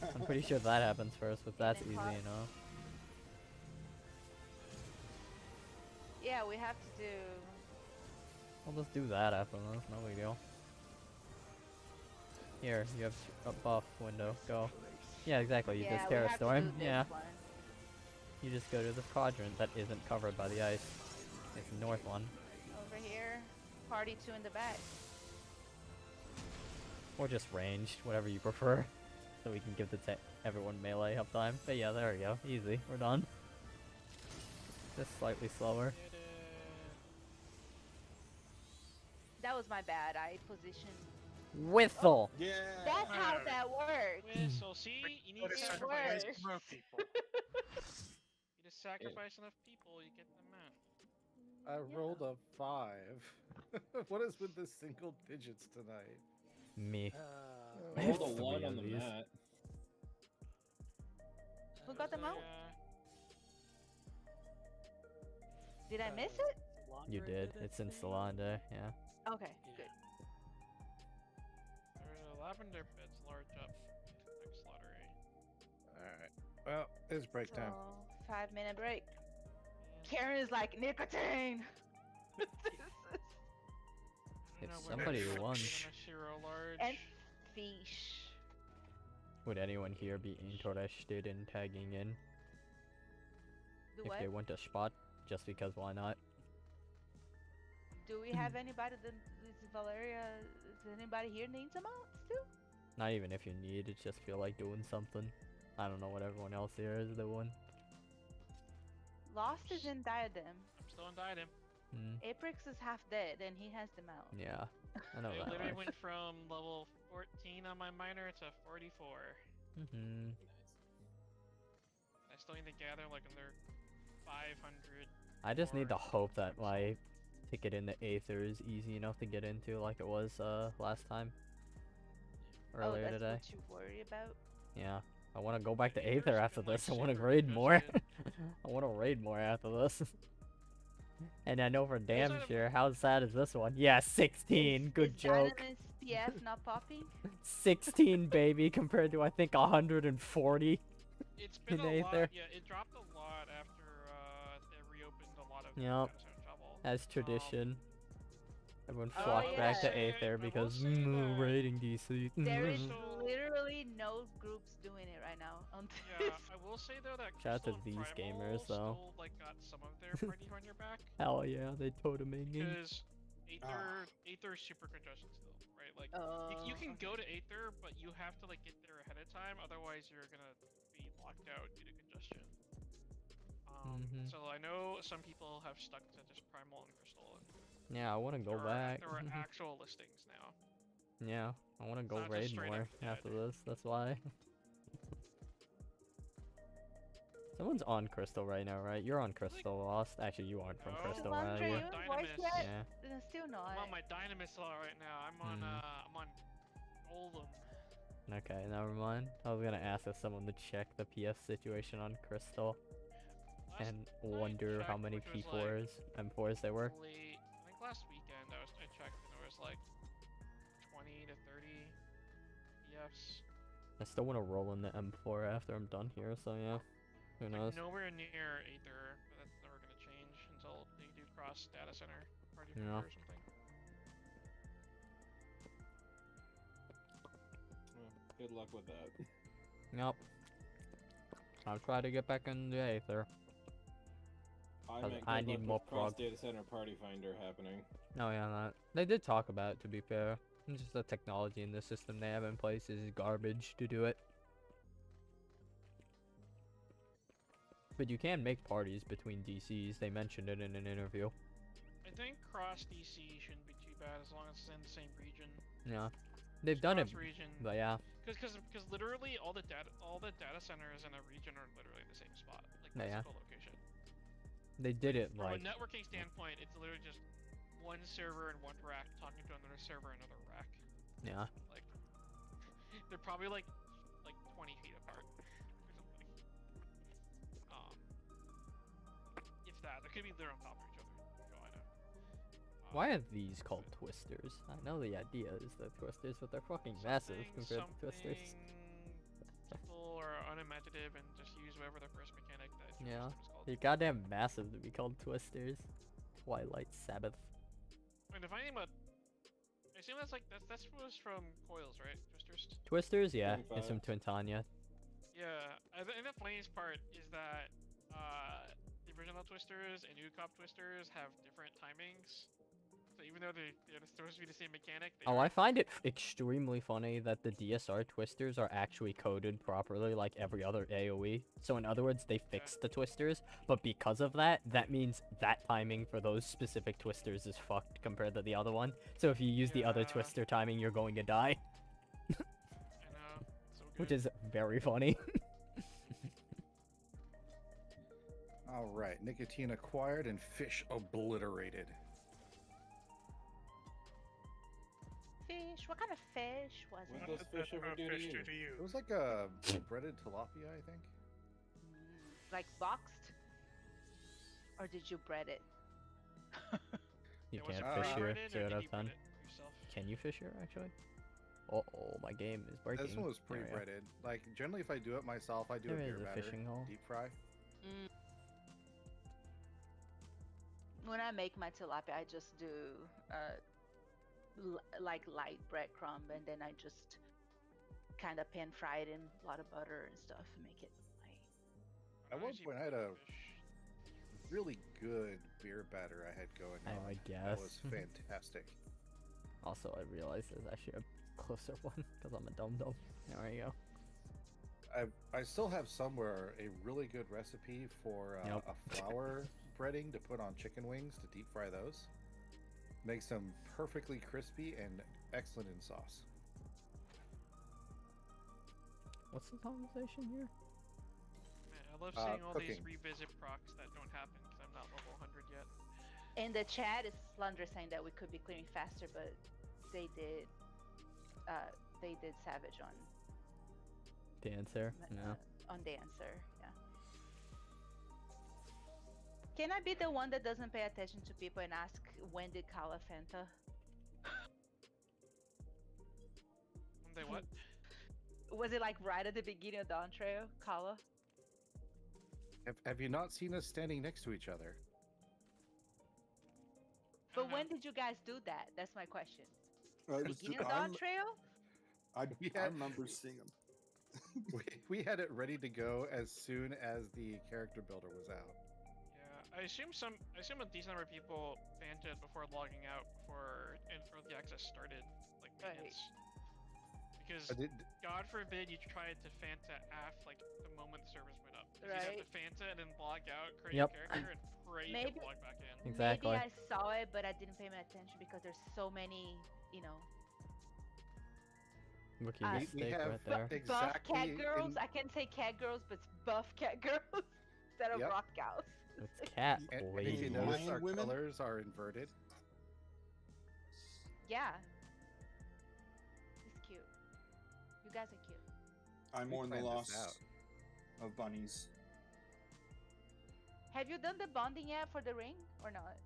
[SPEAKER 11] clock.
[SPEAKER 1] I'm pretty sure that happens first, but that's
[SPEAKER 11] then
[SPEAKER 1] easy
[SPEAKER 11] pop.
[SPEAKER 1] enough.
[SPEAKER 11] Yeah, we have to do.
[SPEAKER 1] We'll just do that after this. No big deal. Here, you have a buff window. Go. Yeah, exactly. You
[SPEAKER 11] Yeah,
[SPEAKER 1] just
[SPEAKER 11] we
[SPEAKER 1] Terra
[SPEAKER 11] have to
[SPEAKER 1] Storm.
[SPEAKER 11] do this
[SPEAKER 1] Yeah.
[SPEAKER 11] one.
[SPEAKER 1] You just go to the quadrant that isn't covered by the ice. It's the north one.
[SPEAKER 11] Over here. Party 2 in the back.
[SPEAKER 1] Or just ranged, whatever you prefer. So we can give everyone melee uptime. But yeah, there we go. Easy. We're done. Just slightly slower.
[SPEAKER 11] That was my bad. I positioned.
[SPEAKER 1] Whistle!
[SPEAKER 9] Yeah.
[SPEAKER 11] That's how that works.
[SPEAKER 10] Whistle. See, you need
[SPEAKER 12] What
[SPEAKER 10] to
[SPEAKER 12] is
[SPEAKER 11] It
[SPEAKER 10] sacrifice.
[SPEAKER 11] works.
[SPEAKER 12] more people?
[SPEAKER 10] You just sacrifice enough people, you get them out.
[SPEAKER 6] I rolled a 5. What is with the single digits tonight?
[SPEAKER 1] Me.
[SPEAKER 8] I
[SPEAKER 1] I have
[SPEAKER 8] rolled a
[SPEAKER 1] 3
[SPEAKER 8] 1
[SPEAKER 1] of
[SPEAKER 8] on the
[SPEAKER 1] these.
[SPEAKER 8] mat.
[SPEAKER 11] Who got them out?
[SPEAKER 10] Uh,
[SPEAKER 11] Did I miss it?
[SPEAKER 1] You did. It's in Salonde, yeah.
[SPEAKER 11] Okay, good.
[SPEAKER 10] there's a lot lavender pits large up next lottery.
[SPEAKER 6] Alright. Well, it's break time.
[SPEAKER 11] So, 5-minute break. Karen's like nicotine.
[SPEAKER 1] If
[SPEAKER 10] No, we're
[SPEAKER 1] somebody
[SPEAKER 10] gonna
[SPEAKER 1] wants-
[SPEAKER 10] give them a zero large.
[SPEAKER 11] And fish.
[SPEAKER 1] Would anyone here be interested in tagging in
[SPEAKER 11] Do
[SPEAKER 1] if
[SPEAKER 11] what?
[SPEAKER 1] they want a spot? Just because why not?
[SPEAKER 11] Do we have anybody that is Valeria? Does anybody here need some mounts too?
[SPEAKER 1] Not even if you need it, just feel like doing something. I don't know what everyone else here is doing.
[SPEAKER 11] Lost is in Diadem.
[SPEAKER 10] I'm still on Diadem.
[SPEAKER 11] Aprix is half dead and he has the mount.
[SPEAKER 1] Yeah, I know
[SPEAKER 10] I
[SPEAKER 1] that
[SPEAKER 10] literally
[SPEAKER 1] much.
[SPEAKER 10] went from level 14 on my minor to 44. I still need to gather like another 500.
[SPEAKER 1] I just need to
[SPEAKER 10] more.
[SPEAKER 1] hope that my ticket in the Aether is easy enough to get into like it was last time. Earlier
[SPEAKER 11] oh, that's
[SPEAKER 1] today.
[SPEAKER 11] what you worry about?
[SPEAKER 1] Yeah. I want to go back to
[SPEAKER 10] Aether's
[SPEAKER 1] Aether after
[SPEAKER 10] been, like,
[SPEAKER 1] this. I want to
[SPEAKER 10] super
[SPEAKER 1] raid more.
[SPEAKER 10] congested.
[SPEAKER 1] I want to raid more after this. And I know for damn
[SPEAKER 10] Outside of-
[SPEAKER 1] sure, how sad is this one? Yeah, 16. Good
[SPEAKER 11] is
[SPEAKER 1] joke.
[SPEAKER 11] Diadem's PF not popping?
[SPEAKER 1] 16, baby, compared to I think 140.
[SPEAKER 10] It's been
[SPEAKER 1] in
[SPEAKER 10] a lot.
[SPEAKER 1] Aether.
[SPEAKER 10] Yeah, it dropped a lot after they reopened a lot of
[SPEAKER 1] Yep.
[SPEAKER 10] data center trouble.
[SPEAKER 1] As tradition. Everyone
[SPEAKER 11] Oh,
[SPEAKER 1] flocked back to
[SPEAKER 11] yeah.
[SPEAKER 1] Aether
[SPEAKER 10] I will
[SPEAKER 1] because
[SPEAKER 10] say that
[SPEAKER 1] raiding DC.
[SPEAKER 11] There is
[SPEAKER 10] So-
[SPEAKER 11] literally no groups doing it right now on
[SPEAKER 10] Yeah,
[SPEAKER 11] this.
[SPEAKER 10] I will say though that
[SPEAKER 1] Shout out to
[SPEAKER 10] Crystal and
[SPEAKER 1] these
[SPEAKER 10] Primal
[SPEAKER 1] gamers, though.
[SPEAKER 10] still like got some of their party finder back.
[SPEAKER 1] Hell yeah, they toteming in.
[SPEAKER 10] Because Aether is super congested still, right? Like you can go to Aether, but you have to like get there ahead of time, otherwise you're gonna be locked out due to congestion. So I know some people have stuck to just Primal and Crystal. And
[SPEAKER 1] Yeah, I want to go back.
[SPEAKER 10] There are actual listings now.
[SPEAKER 1] Yeah, I want to go
[SPEAKER 10] not just
[SPEAKER 1] raid
[SPEAKER 10] straight
[SPEAKER 1] more
[SPEAKER 10] up dead.
[SPEAKER 1] after this. That's why. Someone's on Crystal right now, right? You're on Crystal, Lost. Actually, you aren't from
[SPEAKER 10] No.
[SPEAKER 1] Crystal, are
[SPEAKER 11] Laundry,
[SPEAKER 1] you?
[SPEAKER 11] you in voice
[SPEAKER 10] Dynamis.
[SPEAKER 11] yet?
[SPEAKER 1] Yeah.
[SPEAKER 11] Still not.
[SPEAKER 10] I'm on my Dynamis law right now. I'm on Golem.
[SPEAKER 1] Okay, never mind. I was gonna ask if someone to check the PF situation on Crystal
[SPEAKER 10] Last
[SPEAKER 1] and
[SPEAKER 10] night
[SPEAKER 1] wonder how
[SPEAKER 10] checked,
[SPEAKER 1] many
[SPEAKER 10] which was, like,
[SPEAKER 1] M4s there were.
[SPEAKER 10] I think last weekend I checked and there was like 20 to 30 PFs.
[SPEAKER 1] I still want to roll in the M4 after I'm done here, so yeah. Who knows?
[SPEAKER 10] Like nowhere near Aether, but that's never gonna change until they do cross data center party
[SPEAKER 1] Yeah.
[SPEAKER 10] or something.
[SPEAKER 8] Good luck with that.
[SPEAKER 1] Yep. I'll try to get back in the Aether. I need more
[SPEAKER 8] cross
[SPEAKER 1] Prog.
[SPEAKER 8] data center party finder happening.
[SPEAKER 1] No, yeah, not. They did talk about it, to be fair. It's just the technology in the system they have in place is garbage to do it. But you can make parties between DCs. They mentioned it in an interview.
[SPEAKER 10] I think cross DC shouldn't be too bad as long as it's in the same region.
[SPEAKER 1] Yeah. They've done it,
[SPEAKER 10] Cross region.
[SPEAKER 1] but yeah.
[SPEAKER 10] Because literally all the data centers in a region are literally the same spot, like
[SPEAKER 1] Yeah.
[SPEAKER 10] physical location.
[SPEAKER 1] They did it
[SPEAKER 10] From
[SPEAKER 1] like...
[SPEAKER 10] a networking standpoint, it's literally just one server and one rack talking to another server and another rack.
[SPEAKER 1] Yeah.
[SPEAKER 10] Like they're probably like 20 feet apart or something. If that, they could be literally on top of each other. Oh, I know.
[SPEAKER 1] Why are these called twisters? I know the idea is the twisters, but they're fucking massive compared to twisters.
[SPEAKER 10] People are unimaginative and just use whatever their first mechanic that
[SPEAKER 1] Yeah.
[SPEAKER 10] is called.
[SPEAKER 1] They're goddamn massive to be called twisters. Twilight Sabbath.
[SPEAKER 10] I mean, if I name a, I assume that's was from Coils, right? Twisters.
[SPEAKER 1] Twisters, yeah. It's
[SPEAKER 8] 25.
[SPEAKER 1] from Twintania.
[SPEAKER 10] Yeah, I think the funniest part is that the original Twisters and UCOP Twisters have different timings. So even though they're supposed to be the same mechanic, they
[SPEAKER 1] Oh,
[SPEAKER 10] are
[SPEAKER 1] I find it extremely funny that the DSR twisters are actually coded properly like every other AoE. So in other words, they fixed the twisters, but because of that, that means that timing for those specific twisters is fucked compared to the other one. So if you use the other
[SPEAKER 10] Yeah.
[SPEAKER 1] twister timing, you're going to die,
[SPEAKER 10] I know, so good.
[SPEAKER 1] which is very funny.
[SPEAKER 6] All right, nicotine acquired and fish obliterated.
[SPEAKER 11] Fish? What kind of fish was
[SPEAKER 8] What
[SPEAKER 11] it?
[SPEAKER 8] does fish ever do to
[SPEAKER 12] Fish
[SPEAKER 8] you?
[SPEAKER 12] to you.
[SPEAKER 6] It was like a breaded tilapia, I think.
[SPEAKER 11] Like boxed? Or did you bread it?
[SPEAKER 1] You
[SPEAKER 10] Yeah, was
[SPEAKER 1] can't
[SPEAKER 10] it
[SPEAKER 1] fish here,
[SPEAKER 10] pre-breaded or
[SPEAKER 1] 0
[SPEAKER 10] did
[SPEAKER 1] out
[SPEAKER 10] you
[SPEAKER 1] of 10.
[SPEAKER 10] bread it yourself?
[SPEAKER 1] Can you fish here, actually? Oh, my game is breaking.
[SPEAKER 6] This one was
[SPEAKER 1] There we go.
[SPEAKER 6] pre-breaded. Like generally, if I do it myself, I do
[SPEAKER 1] There
[SPEAKER 6] a
[SPEAKER 1] is
[SPEAKER 6] beer
[SPEAKER 1] a
[SPEAKER 6] batter,
[SPEAKER 1] fishing hole.
[SPEAKER 6] deep fry.
[SPEAKER 11] When I make my tilapia, I just do like light breadcrumb, and then I just kind of pan fry it in a lot of butter and stuff and make it light.
[SPEAKER 6] At one point, I had a really good beer batter I had going
[SPEAKER 1] I
[SPEAKER 6] on.
[SPEAKER 1] would
[SPEAKER 6] That
[SPEAKER 1] guess.
[SPEAKER 6] was fantastic.
[SPEAKER 1] Also, I realized there's actually a closer one because I'm a dum-dum. There we go.
[SPEAKER 6] I still have somewhere a really good recipe for
[SPEAKER 1] Yep.
[SPEAKER 6] a flour breading to put on chicken wings to deep fry those. Makes them perfectly crispy and excellent in sauce.
[SPEAKER 1] What's the conversation here?
[SPEAKER 10] Man, I love seeing all these
[SPEAKER 6] cooking.
[SPEAKER 10] revisit procs that don't happen because I'm not level 100 yet.
[SPEAKER 11] In the chat is Slunder saying that we could be clearing faster, but they did Savage on
[SPEAKER 1] Dancer? No.
[SPEAKER 11] on Dancer, yeah. Can I be the one that doesn't pay attention to people and ask when did Kala Fanta?
[SPEAKER 10] They what?
[SPEAKER 11] Was it like right at the beginning of Dawn Trail, Kala?
[SPEAKER 6] Have you not seen us standing next to each other?
[SPEAKER 11] But when did you guys do that? That's my question.
[SPEAKER 9] It was
[SPEAKER 11] Beginning of Dawn Trail?
[SPEAKER 9] I
[SPEAKER 6] had-
[SPEAKER 9] remember seeing him.
[SPEAKER 6] we had it ready to go as soon as the character builder was out.
[SPEAKER 10] Yeah, I assume a decent number of people fanted before logging out before early access started, like maintenance. Because God forbid you tried to Fanta like the moment the servers went up. You have to Fanta and then log out, create a character, and pray you can log back in.
[SPEAKER 1] Exactly.
[SPEAKER 11] Maybe I saw it, but I didn't pay my attention because there's so many,
[SPEAKER 1] Rookie mistake right there.
[SPEAKER 11] buff cat girls. I can't say cat girls, but it's buff cat girls instead of rock cows.
[SPEAKER 1] It's cat
[SPEAKER 6] And
[SPEAKER 1] lady.
[SPEAKER 6] if you notice, our colors are inverted.
[SPEAKER 11] Yeah. It's cute. You guys are cute.
[SPEAKER 9] I mourn the
[SPEAKER 6] planned this
[SPEAKER 9] loss
[SPEAKER 6] out.
[SPEAKER 9] of bunnies.
[SPEAKER 11] Have you done the bonding yet for the ring or not?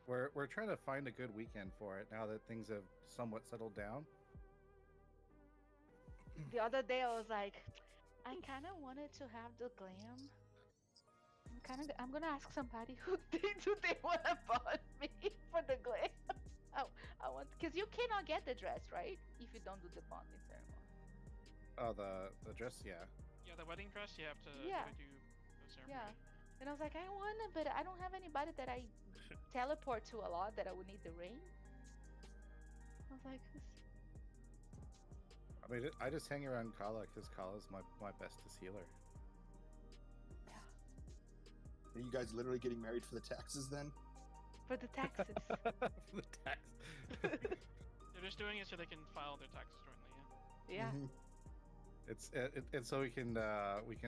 [SPEAKER 6] We're trying to find a good weekend for it now that things have somewhat settled down.
[SPEAKER 11] The other day I was like, I kind of wanted to have the glam. I'm gonna ask somebody who do they want to bond me for the glam. I want, because you cannot get the dress, right? If you don't do the bonding ceremony.
[SPEAKER 6] Oh, the dress, yeah.
[SPEAKER 10] Yeah, the wedding dress, you have to
[SPEAKER 11] Yeah.
[SPEAKER 10] do the ceremony.
[SPEAKER 11] Yeah. And I was like, I want it, but I don't have anybody that I teleport to a lot that I would need the ring. I was like,
[SPEAKER 6] I mean, I just hang around Kala because Kala's my bestest healer.
[SPEAKER 9] Are you guys literally getting married for the taxes then?
[SPEAKER 11] for the taxes.
[SPEAKER 6] For the tax.
[SPEAKER 10] They're just doing it so they can file their taxes jointly.
[SPEAKER 11] Yeah.
[SPEAKER 6] It's so we can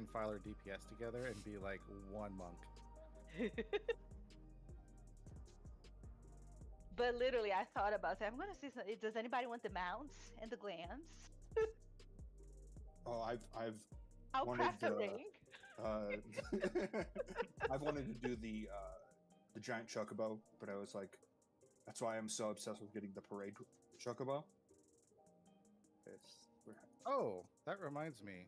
[SPEAKER 6] file our DPS together and be like one monk.
[SPEAKER 11] But literally, I thought about it. I'm gonna see. Does anybody want the mounts and the glands?
[SPEAKER 9] Oh, I've
[SPEAKER 11] I'll
[SPEAKER 9] wanted
[SPEAKER 11] craft a ring.
[SPEAKER 9] I've wanted to do the giant chocobo, but I was like, that's why I'm so obsessed with getting the parade chocobo.
[SPEAKER 6] Oh, that reminds me.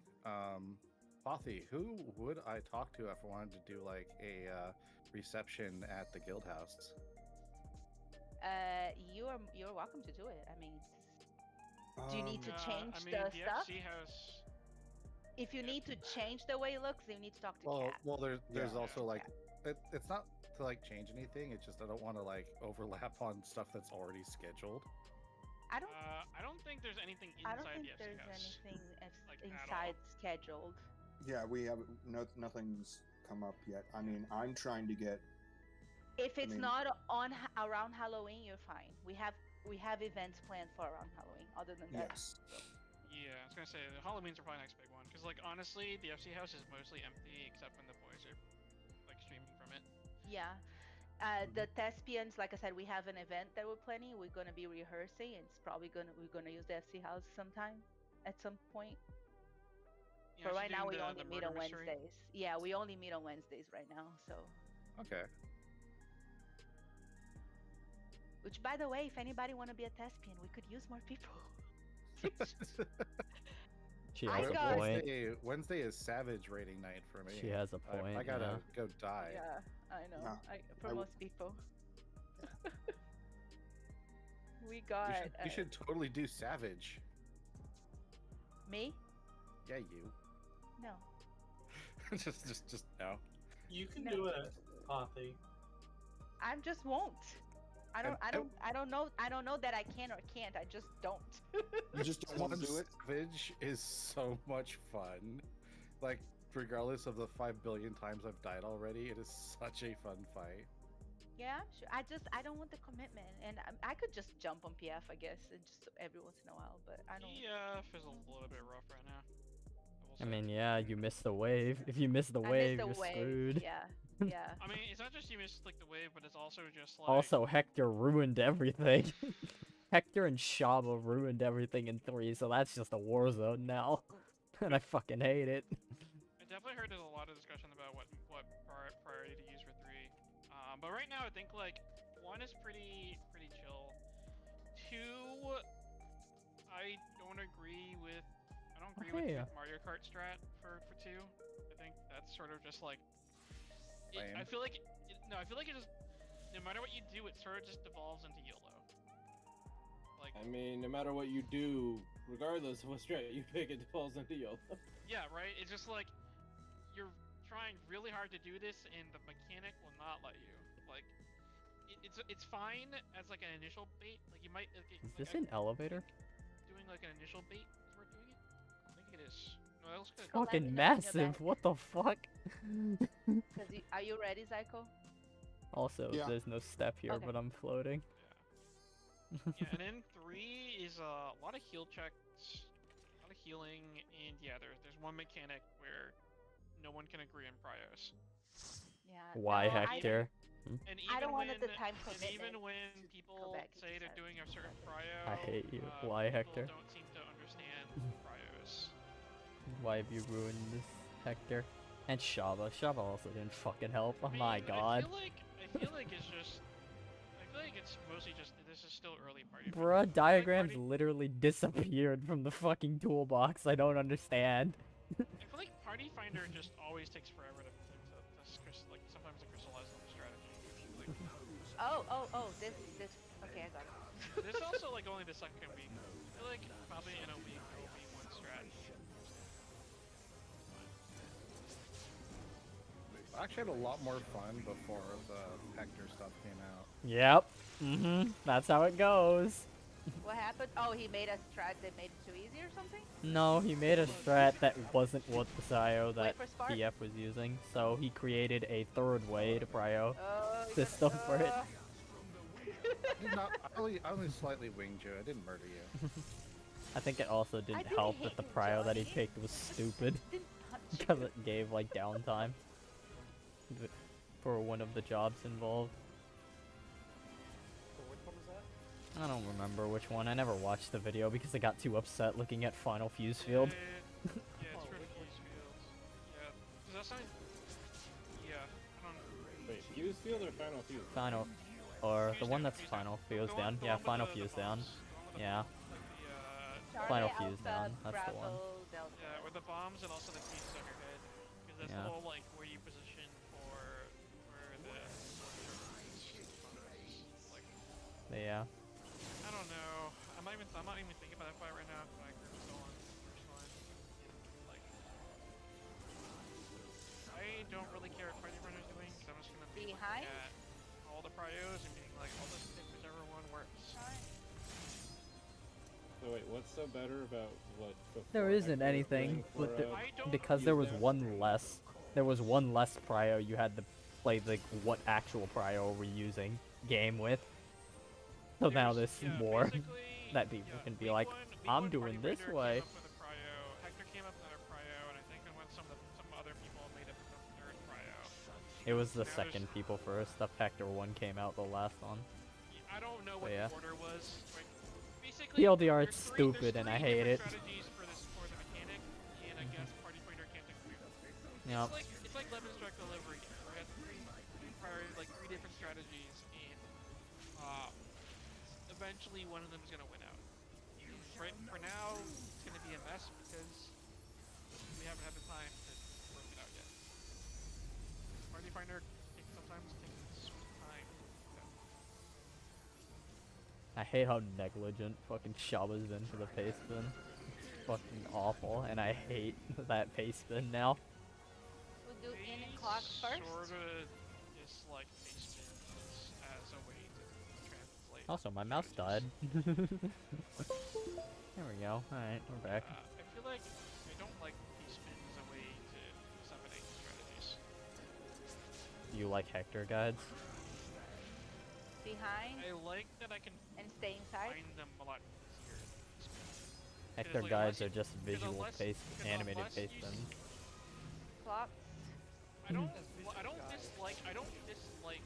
[SPEAKER 6] Bothy, who would I talk to if I wanted to do like a reception at the guild house?
[SPEAKER 11] You're welcome to do it. I mean, do you need to change
[SPEAKER 10] I mean,
[SPEAKER 11] the
[SPEAKER 10] the
[SPEAKER 11] stuff?
[SPEAKER 10] FC house.
[SPEAKER 11] If you need to change the way it looks, then you need to talk to Kat.
[SPEAKER 6] Well, there's
[SPEAKER 9] Yeah.
[SPEAKER 6] also like it's not to like change anything. It's just I don't want to like overlap on stuff that's already scheduled.
[SPEAKER 11] I don't.
[SPEAKER 10] I don't think there's anything
[SPEAKER 11] I
[SPEAKER 10] inside
[SPEAKER 11] don't think
[SPEAKER 10] the FC
[SPEAKER 11] there's
[SPEAKER 10] house.
[SPEAKER 11] anything
[SPEAKER 10] Like, at all.
[SPEAKER 11] inside scheduled.
[SPEAKER 9] Yeah, we have nothing's come up yet. I mean, I'm trying to get.
[SPEAKER 11] If it's
[SPEAKER 9] mean-
[SPEAKER 11] not around Halloween, you're fine. We have events planned for around Halloween. Other than that,
[SPEAKER 9] Yes.
[SPEAKER 10] Yeah, I was gonna say the Halloween's are probably next big one because, like, honestly, the FC house is mostly empty except when the boys are like streaming from it.
[SPEAKER 11] yeah. The Thespians, like I said, we have an event that we're planning. We're gonna be rehearsing, and it's probably we're gonna use the FC house sometime, at some point.
[SPEAKER 10] Yeah,
[SPEAKER 11] For
[SPEAKER 10] she's
[SPEAKER 11] right now,
[SPEAKER 10] doing
[SPEAKER 11] we only
[SPEAKER 10] the
[SPEAKER 11] meet
[SPEAKER 10] murder
[SPEAKER 11] on
[SPEAKER 10] mystery.
[SPEAKER 11] Wednesdays. Yeah, we only meet on Wednesdays right now. So,
[SPEAKER 6] Okay.
[SPEAKER 11] which, by the way, if anybody want to be a Thespian, we could use more people.
[SPEAKER 1] She
[SPEAKER 11] I
[SPEAKER 1] has a
[SPEAKER 11] got-
[SPEAKER 1] point.
[SPEAKER 6] Wednesday is Savage rating night for me.
[SPEAKER 1] She has a point.
[SPEAKER 6] I gotta
[SPEAKER 1] yeah.
[SPEAKER 6] go die.
[SPEAKER 11] Yeah, I know.
[SPEAKER 9] No,
[SPEAKER 11] For
[SPEAKER 9] I w-
[SPEAKER 11] most people. We got
[SPEAKER 6] You should totally do Savage.
[SPEAKER 11] me?
[SPEAKER 6] Yeah, you.
[SPEAKER 11] No.
[SPEAKER 6] just no.
[SPEAKER 13] You can
[SPEAKER 11] No.
[SPEAKER 13] do it, Pothy.
[SPEAKER 11] I just won't. I don't. I
[SPEAKER 6] I-
[SPEAKER 11] don't. I don't know. I don't know that I can or can't. I just don't.
[SPEAKER 9] You just don't want to do it.
[SPEAKER 6] Savage is so much fun. Like, regardless of the 5 billion times I've died already, it is such a fun fight.
[SPEAKER 11] Yeah, sure. I don't want the commitment, and I could just jump on PF, I guess, and just every once in a while. But I don't.
[SPEAKER 10] PF is a little bit rough right now.
[SPEAKER 1] I mean, yeah, you missed the wave. If you miss the
[SPEAKER 11] I
[SPEAKER 1] wave,
[SPEAKER 11] missed the
[SPEAKER 1] you're
[SPEAKER 11] wave.
[SPEAKER 1] screwed.
[SPEAKER 11] Yeah. Yeah.
[SPEAKER 10] I mean, it's not just you missed like the wave, but it's also just like.
[SPEAKER 1] Also, Hector ruined everything. Hector and Shaba ruined everything in 3, so that's just a war zone now. And I fucking hate it.
[SPEAKER 10] I definitely heard there's a lot of discussion about what priority to use for 3. But right now I think like 1 is pretty chill. 2, I don't agree with. I don't agree with the Mario Kart strat for 2. I think that's sort of just like. I feel like I feel like it just no matter what you do, it sort of just devolves into YOLO. Like.
[SPEAKER 8] I mean, no matter what you do, regardless of what strat you pick, it falls into YOLO.
[SPEAKER 10] Yeah, right? It's just like, you're trying really hard to do this, and the mechanic will not let you. Like, it's fine as like an initial bait. Like, you might... Like,
[SPEAKER 1] Is this an elevator?
[SPEAKER 10] Doing like an initial bait is worth doing it? I think it is. No, that looks good.
[SPEAKER 1] Fucking massive, what the fuck?
[SPEAKER 11] Are you ready, Zyko?
[SPEAKER 1] Also,
[SPEAKER 9] Yeah.
[SPEAKER 1] there's no step here,
[SPEAKER 11] Okay.
[SPEAKER 1] but I'm floating.
[SPEAKER 10] Yeah, and then 3 is a lot of heal checks, a lot of healing, and yeah, there's one mechanic where no one can agree on prios.
[SPEAKER 11] Yeah.
[SPEAKER 1] Why,
[SPEAKER 11] no,
[SPEAKER 1] Hector?
[SPEAKER 10] And
[SPEAKER 11] I don't
[SPEAKER 10] even
[SPEAKER 11] want the time
[SPEAKER 10] and even
[SPEAKER 11] commitment
[SPEAKER 10] when
[SPEAKER 11] to
[SPEAKER 10] people
[SPEAKER 11] go back
[SPEAKER 10] say
[SPEAKER 11] into
[SPEAKER 10] they're
[SPEAKER 11] that.
[SPEAKER 10] doing a certain prio,
[SPEAKER 1] I hate you.
[SPEAKER 10] people
[SPEAKER 1] Why, Hector?
[SPEAKER 10] don't seem to understand prios.
[SPEAKER 1] Why have you ruined this, Hector? And Shaba. Shaba also didn't fucking help. Oh
[SPEAKER 10] I
[SPEAKER 1] my
[SPEAKER 10] mean,
[SPEAKER 1] god.
[SPEAKER 10] I feel like it's just. I feel like it's mostly just this is still early party.
[SPEAKER 1] Bruh, diagrams literally disappeared from the fucking toolbox. I don't understand.
[SPEAKER 10] I feel like Party Finder just always takes forever to like sometimes to crystallize on the strategy. Like,
[SPEAKER 11] Oh, this. Okay, I got it.
[SPEAKER 10] this also like only the second week. I feel like probably in a week there will be one strat.
[SPEAKER 6] I actually had a lot more fun before the Hector stuff came out.
[SPEAKER 1] Yep. That's how it goes.
[SPEAKER 11] What happened? Oh, he made a strat that made it too easy or something?
[SPEAKER 1] No, he made a strat that wasn't what the Prio that
[SPEAKER 11] for Spark?
[SPEAKER 1] BF was using, so he created a third way to Prio
[SPEAKER 11] Oh,
[SPEAKER 1] system for it.
[SPEAKER 6] I only slightly winged you. I didn't murder you.
[SPEAKER 1] I think it also didn't
[SPEAKER 11] didn't
[SPEAKER 1] help
[SPEAKER 11] hit
[SPEAKER 1] that the
[SPEAKER 11] you,
[SPEAKER 1] Prio that he
[SPEAKER 11] Johnny.
[SPEAKER 1] picked was stupid
[SPEAKER 11] Didn't punch you.
[SPEAKER 1] because it gave like downtime for one of the jobs involved.
[SPEAKER 7] So which one was that?
[SPEAKER 1] I don't remember which one. I never watched the video because I got too upset looking at Final Fuse Field.
[SPEAKER 10] Yeah, it's for Fuse Fields. Yeah. Does that sound? Yeah. I don't know.
[SPEAKER 8] Wait, Fuse Field or Final Fuse?
[SPEAKER 1] Final, or the
[SPEAKER 10] Fuse
[SPEAKER 1] one
[SPEAKER 10] down,
[SPEAKER 1] that's
[SPEAKER 10] Fuse down.
[SPEAKER 1] Final Fuse
[SPEAKER 10] The
[SPEAKER 1] down.
[SPEAKER 10] one- the
[SPEAKER 1] Yeah,
[SPEAKER 10] one with
[SPEAKER 1] Final
[SPEAKER 10] the
[SPEAKER 1] Fuse down.
[SPEAKER 10] bombs. The one with
[SPEAKER 1] Yeah.
[SPEAKER 10] the,
[SPEAKER 1] Final
[SPEAKER 11] Charlie,
[SPEAKER 1] Fuse
[SPEAKER 11] Alpha,
[SPEAKER 1] down. That's the one.
[SPEAKER 11] Bravo, Delta.
[SPEAKER 10] yeah, with the bombs and also the pieces on your head. Because that's
[SPEAKER 1] Yeah.
[SPEAKER 10] the whole like where you position for the like.
[SPEAKER 1] But yeah.
[SPEAKER 10] I don't know. I'm not even thinking about that fight right now. But I agree with Stolen. First one. Like, I don't really care what Party Runner's doing, because I'm just gonna be
[SPEAKER 11] Behind?
[SPEAKER 10] looking at all the prios and being like, I'll just pick whichever one works.
[SPEAKER 8] So wait, what's so better about what?
[SPEAKER 1] There
[SPEAKER 8] before
[SPEAKER 1] isn't
[SPEAKER 8] Hector
[SPEAKER 1] anything,
[SPEAKER 8] going
[SPEAKER 1] but
[SPEAKER 8] for,
[SPEAKER 10] I don't-
[SPEAKER 1] because there was one less. There was one less Prio you had to play the what actual Prio we're using game with. So now
[SPEAKER 10] There's-
[SPEAKER 1] there's
[SPEAKER 10] yeah,
[SPEAKER 1] more
[SPEAKER 10] basically,
[SPEAKER 1] that people
[SPEAKER 10] yeah,
[SPEAKER 1] can be
[SPEAKER 10] week
[SPEAKER 1] like,
[SPEAKER 10] one- week
[SPEAKER 1] I'm
[SPEAKER 10] one
[SPEAKER 1] doing
[SPEAKER 10] Party
[SPEAKER 1] this
[SPEAKER 10] Finder
[SPEAKER 1] way.
[SPEAKER 10] Came up with a prio. Hector came up with another prio, and I think when some other people made up the third prio.
[SPEAKER 1] It was the
[SPEAKER 10] Now there's-
[SPEAKER 1] second people first. The Hector one came out the last one.
[SPEAKER 10] I don't know
[SPEAKER 1] But
[SPEAKER 10] what
[SPEAKER 1] yeah.
[SPEAKER 10] the order was. Like, basically,
[SPEAKER 1] TLDR,
[SPEAKER 10] there's
[SPEAKER 1] it's
[SPEAKER 10] three-
[SPEAKER 1] stupid
[SPEAKER 10] there's
[SPEAKER 1] and I
[SPEAKER 10] three
[SPEAKER 1] hate it.
[SPEAKER 10] different strategies for the mechanic, and I guess Party Finder can't agree.
[SPEAKER 1] Yep.
[SPEAKER 10] It's like Lemon's Direct Delivery, where it has three different strategies, and eventually one of them is gonna win out. for now, it's gonna be a mess because we haven't had the time to work it out yet. Party Finder sometimes takes its sweet time.
[SPEAKER 1] I hate how negligent fucking Shaba's been for the pace spin. It's fucking awful, and I hate that pace spin now.
[SPEAKER 11] We'll do in and clock first.
[SPEAKER 10] Sorta dislike pace spins as a way to translate.
[SPEAKER 1] Also, my mouse died. There we go. Alright, we're back.
[SPEAKER 10] I feel like I don't like pace spin as a way to disseminate strategies.
[SPEAKER 1] Do you like Hector guides?
[SPEAKER 11] Behind.
[SPEAKER 10] I like that I can
[SPEAKER 11] and stay inside.
[SPEAKER 10] find them a lot easier.
[SPEAKER 1] Hector
[SPEAKER 10] like,
[SPEAKER 1] guides are
[SPEAKER 10] unless-
[SPEAKER 1] just visual
[SPEAKER 10] unless-
[SPEAKER 1] pace, animated
[SPEAKER 10] unless
[SPEAKER 1] pace
[SPEAKER 10] you
[SPEAKER 1] spins.
[SPEAKER 11] Clocks.
[SPEAKER 10] I don't dislike like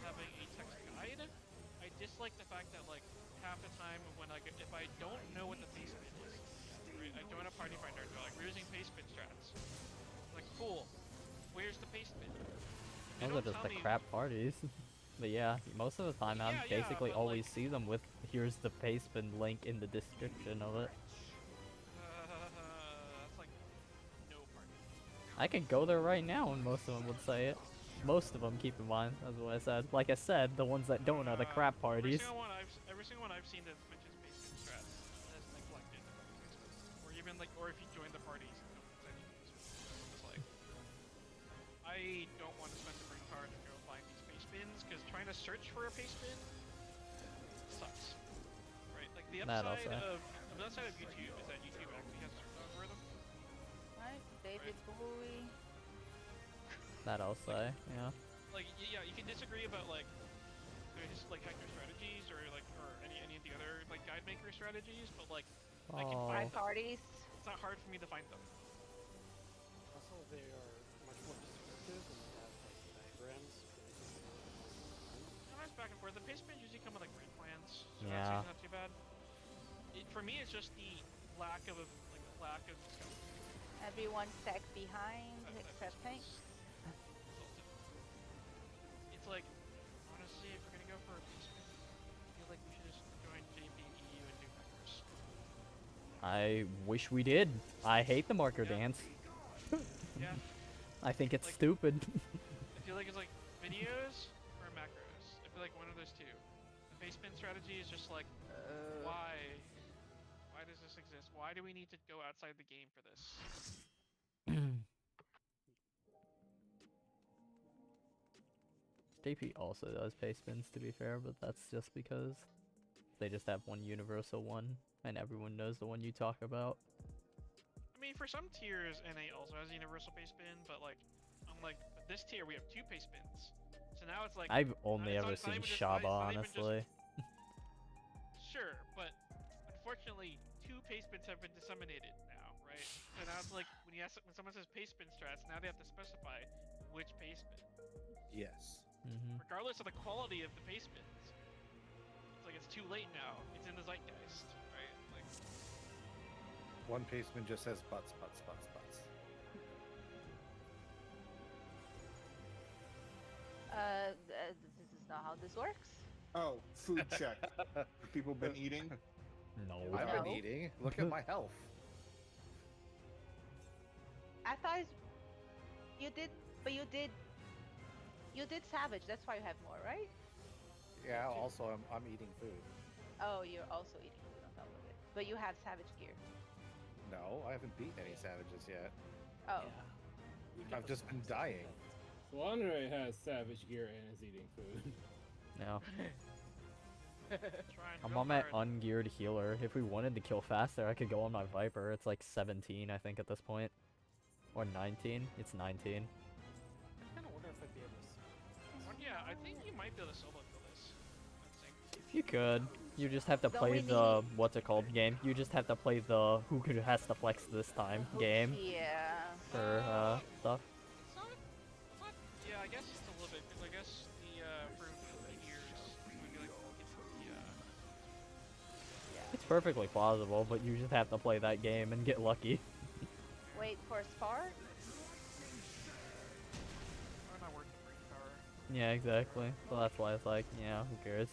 [SPEAKER 10] having a text guide. I dislike the fact that like half the time when if I don't know what the pace spin is, right, I join a party finder and they're like, we're using pace spin strats. I'm like, cool. Where's the pace spin?
[SPEAKER 1] Those are just the crap parties. But yeah, most of the time I basically
[SPEAKER 10] but,
[SPEAKER 1] always see them with here's the pace spin link in the description of it.
[SPEAKER 10] That's like no party.
[SPEAKER 1] I could go there right now and most of them would say it. Most of them, keep in mind, that's what I said. Like I said, the ones that don't are the crap parties.
[SPEAKER 10] Every single one I've seen that mentions pace spin strats has neglected the pace spin. Or even like, or if you join the parties, no one's any pace spin. It's like, I don't want to spend the brain card to go find these pace spins, because trying to search for a pace spin sucks. Right? Like the upside of YouTube is that YouTube actually has a search algorithm.
[SPEAKER 11] Right, David Bowie.
[SPEAKER 1] That I'll say, yeah.
[SPEAKER 10] Like, yeah, you can disagree about like there's like Hector strategies or any of the other like guide maker strategies, but like I can find them.
[SPEAKER 11] Parties.
[SPEAKER 10] It's not hard for me to find them.
[SPEAKER 7] Also, they are much more descriptive and they have like diagrams.
[SPEAKER 10] Sometimes back and forth. The pace spins usually come with like brain plans, so
[SPEAKER 1] Yeah.
[SPEAKER 10] that's not too bad. For me, it's just the lack of discovery.
[SPEAKER 11] Everyone stacked behind except Hank.
[SPEAKER 10] It's like, honestly, if we're gonna go for a pace spin, I feel like we should just join JP and EU and do Heckers.
[SPEAKER 1] I wish we did. I hate the marker dance.
[SPEAKER 10] Yeah.
[SPEAKER 1] I think it's
[SPEAKER 10] Like,
[SPEAKER 1] stupid.
[SPEAKER 10] I feel like it's like videos or macros. I feel like one of those two. The pace spin strategy is just like, why? Why does this exist? Why do we need to go outside the game for this?
[SPEAKER 1] JP also does pace spins, to be fair, but that's just because they just have one universal one, and everyone knows the one you talk about.
[SPEAKER 10] I mean, for some tiers, NA also has universal pace spin, but like, but this tier we have two pace spins. So now it's like
[SPEAKER 1] I've only
[SPEAKER 10] it's
[SPEAKER 1] ever
[SPEAKER 10] not
[SPEAKER 1] seen
[SPEAKER 10] even just-
[SPEAKER 1] Shaba,
[SPEAKER 10] it's not even
[SPEAKER 1] honestly.
[SPEAKER 10] Sure, but unfortunately, two pace spins have been disseminated now, right? So now it's like when someone says pace spin strats, now they have to specify which pace spin.
[SPEAKER 6] Yes.
[SPEAKER 10] Regardless of the quality of the pace spins. It's like it's too late now. It's in the zeitgeist, right? Like
[SPEAKER 6] One paceman just says butts, butts, butts, butts.
[SPEAKER 11] This is not how this works.
[SPEAKER 9] Oh, food check. Have people been eating?
[SPEAKER 1] No.
[SPEAKER 6] I've been eating. Look at my health.
[SPEAKER 11] I thought you did, but you did Savage. That's why you have more, right?
[SPEAKER 6] Yeah. Also, I'm eating food.
[SPEAKER 11] Oh, you're also eating food on top of it, but you have Savage gear.
[SPEAKER 6] No, I haven't beaten any savages yet.
[SPEAKER 11] Oh.
[SPEAKER 6] I've just been dying.
[SPEAKER 8] Wanderer has savage gear and is eating food.
[SPEAKER 1] No. I'm on my ungeared healer. If we wanted to kill faster, I could go on my Viper. It's like 17, I think, at this point. Or 19. It's 19.
[SPEAKER 7] I kind of wonder if I'd be able to.
[SPEAKER 10] yeah, I think you might be able to solo kill this.
[SPEAKER 1] You could. You just have to
[SPEAKER 11] Don't
[SPEAKER 1] play
[SPEAKER 11] we
[SPEAKER 1] the what's it called game. You just have to play the has to flex this time game
[SPEAKER 11] Yeah.
[SPEAKER 1] for stuff.
[SPEAKER 10] Yeah, I guess it's a little bit. I guess for years, maybe like
[SPEAKER 1] It's perfectly plausible, but you just have to play that game and get lucky.
[SPEAKER 11] Wait for Spar?
[SPEAKER 10] I'm not working brain power.
[SPEAKER 1] Yeah, exactly. So that's why it's like, yeah, who cares?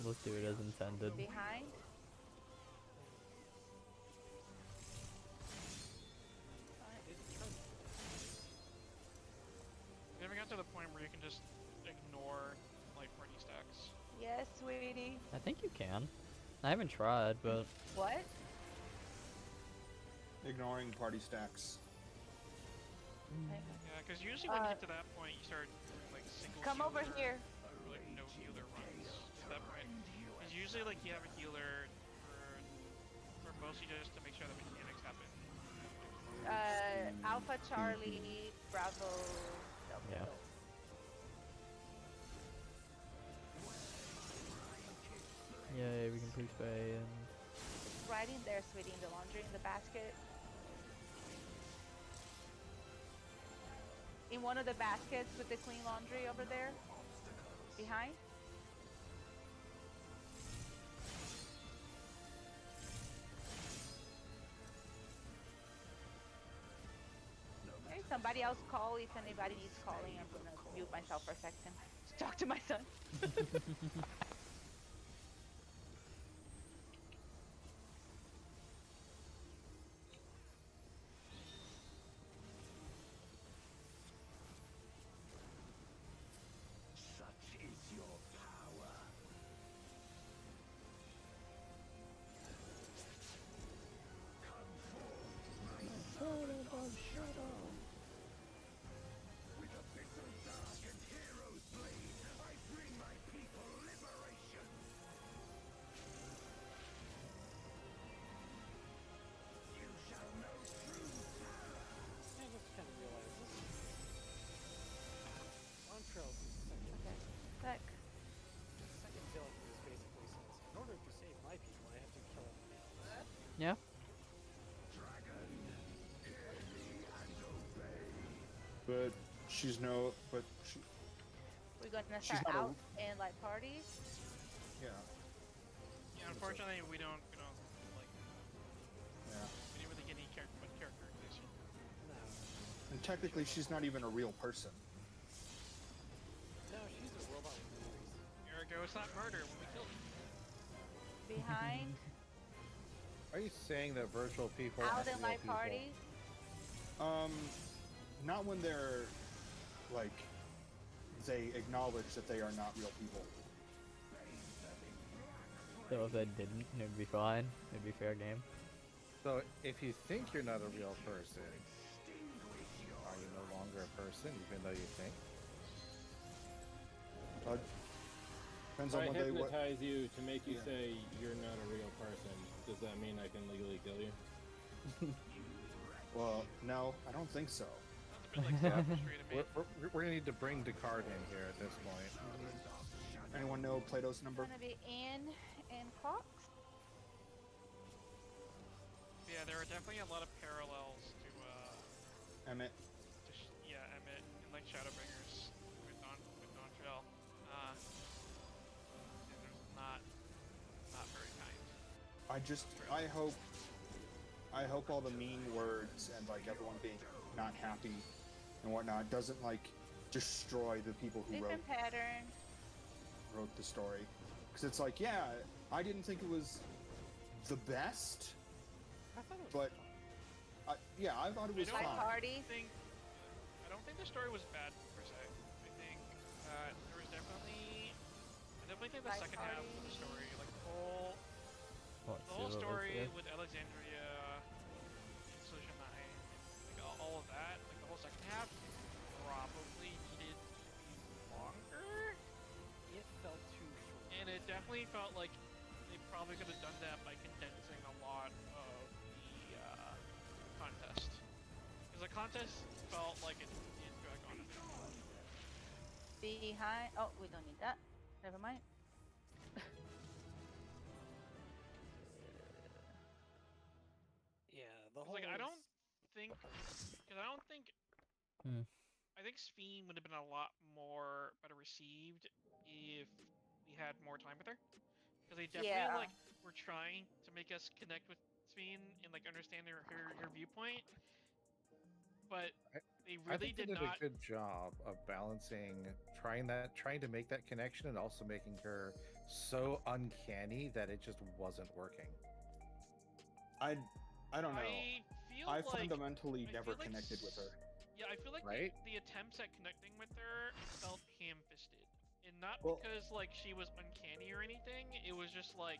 [SPEAKER 1] Let's do it as intended.
[SPEAKER 11] Behind?
[SPEAKER 10] just ignore like party stacks?
[SPEAKER 11] Yes, sweetie.
[SPEAKER 1] I think you can. I haven't tried, but
[SPEAKER 11] What?
[SPEAKER 9] Ignoring party stacks.
[SPEAKER 10] Yeah, because usually when you get to that point, you start doing like single.
[SPEAKER 11] Come over
[SPEAKER 10] healer,
[SPEAKER 11] here.
[SPEAKER 10] Or, like no healer runs. At that point, because usually like you have a healer for mostly just to make sure the mechanics happen.
[SPEAKER 11] Alpha Charlie Bravo Delta.
[SPEAKER 1] yeah. Yay, we can push Bay and
[SPEAKER 11] Right in there, sweetie, in the laundry, in the basket. In one of the baskets with the clean laundry over there. Behind. Hey, somebody else call if anybody needs calling. I'm gonna mute myself for a second to talk to my son.
[SPEAKER 2] Such is your power. Come forth, my shadow. With a bitter dark and hero's blade, I bring my people liberation. You shall know true power.
[SPEAKER 7] I just kind of realized this. Montreal's second.
[SPEAKER 11] Okay. Sec.
[SPEAKER 7] Second villain is basically says, in order to save my people, I have to kill everybody else.
[SPEAKER 1] yeah.
[SPEAKER 9] But she's no. But she.
[SPEAKER 11] We're gonna
[SPEAKER 9] She's
[SPEAKER 11] start
[SPEAKER 9] not a-
[SPEAKER 11] out and like parties.
[SPEAKER 9] Yeah.
[SPEAKER 10] Yeah, unfortunately, we don't like.
[SPEAKER 9] Yeah.
[SPEAKER 10] We didn't really get any characterization.
[SPEAKER 7] No.
[SPEAKER 9] And technically, she's not even a real person.
[SPEAKER 7] No, she's a robot with memories.
[SPEAKER 10] Ergo, it's not murder when we kill them.
[SPEAKER 11] Behind.
[SPEAKER 6] Are you saying that virtual people
[SPEAKER 11] Out
[SPEAKER 6] aren't
[SPEAKER 11] and
[SPEAKER 6] real
[SPEAKER 11] like
[SPEAKER 6] people?
[SPEAKER 11] parties.
[SPEAKER 9] Not when they're like they acknowledge that they are not real people.
[SPEAKER 1] So if they didn't, it'd be fine. It'd be fair game.
[SPEAKER 6] So if you think you're not a real person, are you no longer a person, even though you think?
[SPEAKER 9] Depends
[SPEAKER 8] If
[SPEAKER 9] on
[SPEAKER 8] I
[SPEAKER 9] what they. What,
[SPEAKER 8] hypnotize you to make you
[SPEAKER 9] Yeah.
[SPEAKER 8] say you're not a real person, does that mean I can legally kill you?
[SPEAKER 9] well, no, I don't think so.
[SPEAKER 10] That's a bit like sophistry to me.
[SPEAKER 6] We're gonna need to bring Descartes in here at this point.
[SPEAKER 9] Anyone know Plato's number?
[SPEAKER 11] Gonna be in and clocks.
[SPEAKER 10] Yeah, there are definitely a lot of parallels to
[SPEAKER 9] Emmett.
[SPEAKER 10] Emmett and like Shadowbringers with Dontrell. And there's not very kind.
[SPEAKER 9] I hope all the mean words and like everyone being not happy and whatnot doesn't like destroy the people who
[SPEAKER 11] Different pattern.
[SPEAKER 9] wrote the story. Because it's like, yeah, I didn't think it was the best,
[SPEAKER 7] I thought it was
[SPEAKER 9] but yeah, I thought it was
[SPEAKER 10] I
[SPEAKER 9] fine.
[SPEAKER 10] don't
[SPEAKER 11] Parties.
[SPEAKER 10] I don't think the story was bad per se. I think there was definitely. I definitely think the
[SPEAKER 11] Like
[SPEAKER 10] second half of the story, like the whole story with Alexandria, Solution 9, like all of that, like the whole second half, probably needed to be longer.
[SPEAKER 7] It felt too short.
[SPEAKER 10] And it definitely felt like they probably could have done that by condensing a lot of the contest. Because the contest felt like it drag on a bit.
[SPEAKER 11] Behind. Oh, we don't need that. Never mind.
[SPEAKER 7] Yeah, the whole.
[SPEAKER 10] Like I don't think, because I don't think. I think Sphene would have been a lot more better received if we had more time with her. Because they definitely like were trying to make us connect with Sphene and like understand her viewpoint, but they
[SPEAKER 6] I
[SPEAKER 10] really
[SPEAKER 6] think they
[SPEAKER 10] did
[SPEAKER 6] did
[SPEAKER 10] not.
[SPEAKER 6] a good job of balancing, trying to make that connection, and also making her so uncanny that it just wasn't working.
[SPEAKER 9] I don't know.
[SPEAKER 10] I feel
[SPEAKER 9] I
[SPEAKER 10] like
[SPEAKER 9] fundamentally
[SPEAKER 10] I
[SPEAKER 9] never
[SPEAKER 10] feel like
[SPEAKER 9] connected with her.
[SPEAKER 10] Yeah, I feel like
[SPEAKER 6] Right?
[SPEAKER 10] the attempts at connecting with her felt ham-fisted. And not
[SPEAKER 9] Well-
[SPEAKER 10] because, like, she was uncanny or anything, it was just like,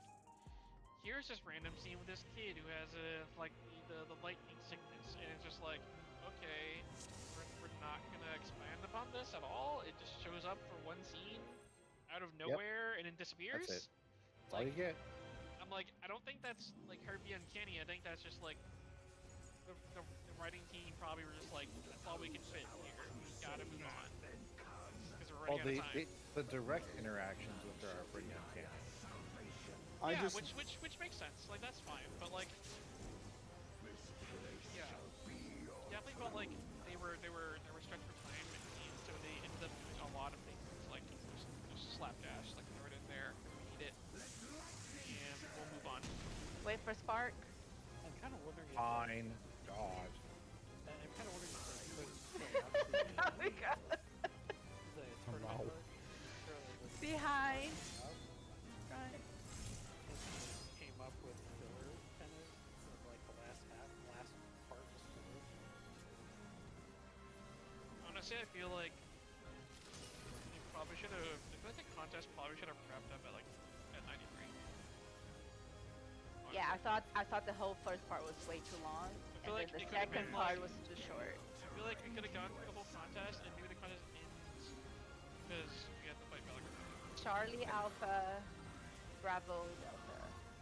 [SPEAKER 10] here's this random scene with this kid who has the lightning sickness, and it's just like, okay, we're not gonna expand upon this at all. It just shows up for one scene out of nowhere and then disappears.
[SPEAKER 6] That's it. That's all you get.
[SPEAKER 10] I'm like, I don't think that's like her being uncanny. I think that's just like the writing team probably were just like, that's all we can fit here. We gotta move on because we're
[SPEAKER 6] Well,
[SPEAKER 10] running out of time.
[SPEAKER 6] the direct interactions with her are pretty uncanny.
[SPEAKER 10] Yeah, which makes sense. Like that's fine, but like, yeah, definitely felt like they were stretched for time, and so they ended up doing a lot of things like just slapdash, like throw it in there, we need it, and we'll move on.
[SPEAKER 11] Wait for Spark.
[SPEAKER 7] I'm kind of wondering if
[SPEAKER 6] Fine. God.
[SPEAKER 7] I'm kind of wondering if they could play out
[SPEAKER 11] Oh my god.
[SPEAKER 7] the tournament
[SPEAKER 1] wow.
[SPEAKER 7] arc. Surely this
[SPEAKER 11] Behind.
[SPEAKER 7] up,
[SPEAKER 11] Right.
[SPEAKER 7] came up with filler kind of like the last part was filler.
[SPEAKER 10] Honestly, I feel like they probably should have. I feel like the contest probably should have wrapped up at 93.
[SPEAKER 11] Yeah, I thought the whole first part was way too long, and
[SPEAKER 10] feel
[SPEAKER 11] then
[SPEAKER 10] like
[SPEAKER 11] the
[SPEAKER 10] it could've
[SPEAKER 11] second
[SPEAKER 10] been,
[SPEAKER 11] part
[SPEAKER 10] like-
[SPEAKER 11] was too short.
[SPEAKER 10] I feel like we could have gone through the whole contest and maybe the contest ends because we had to fight Belgrade.
[SPEAKER 11] Charlie Alpha, Bravo Delta.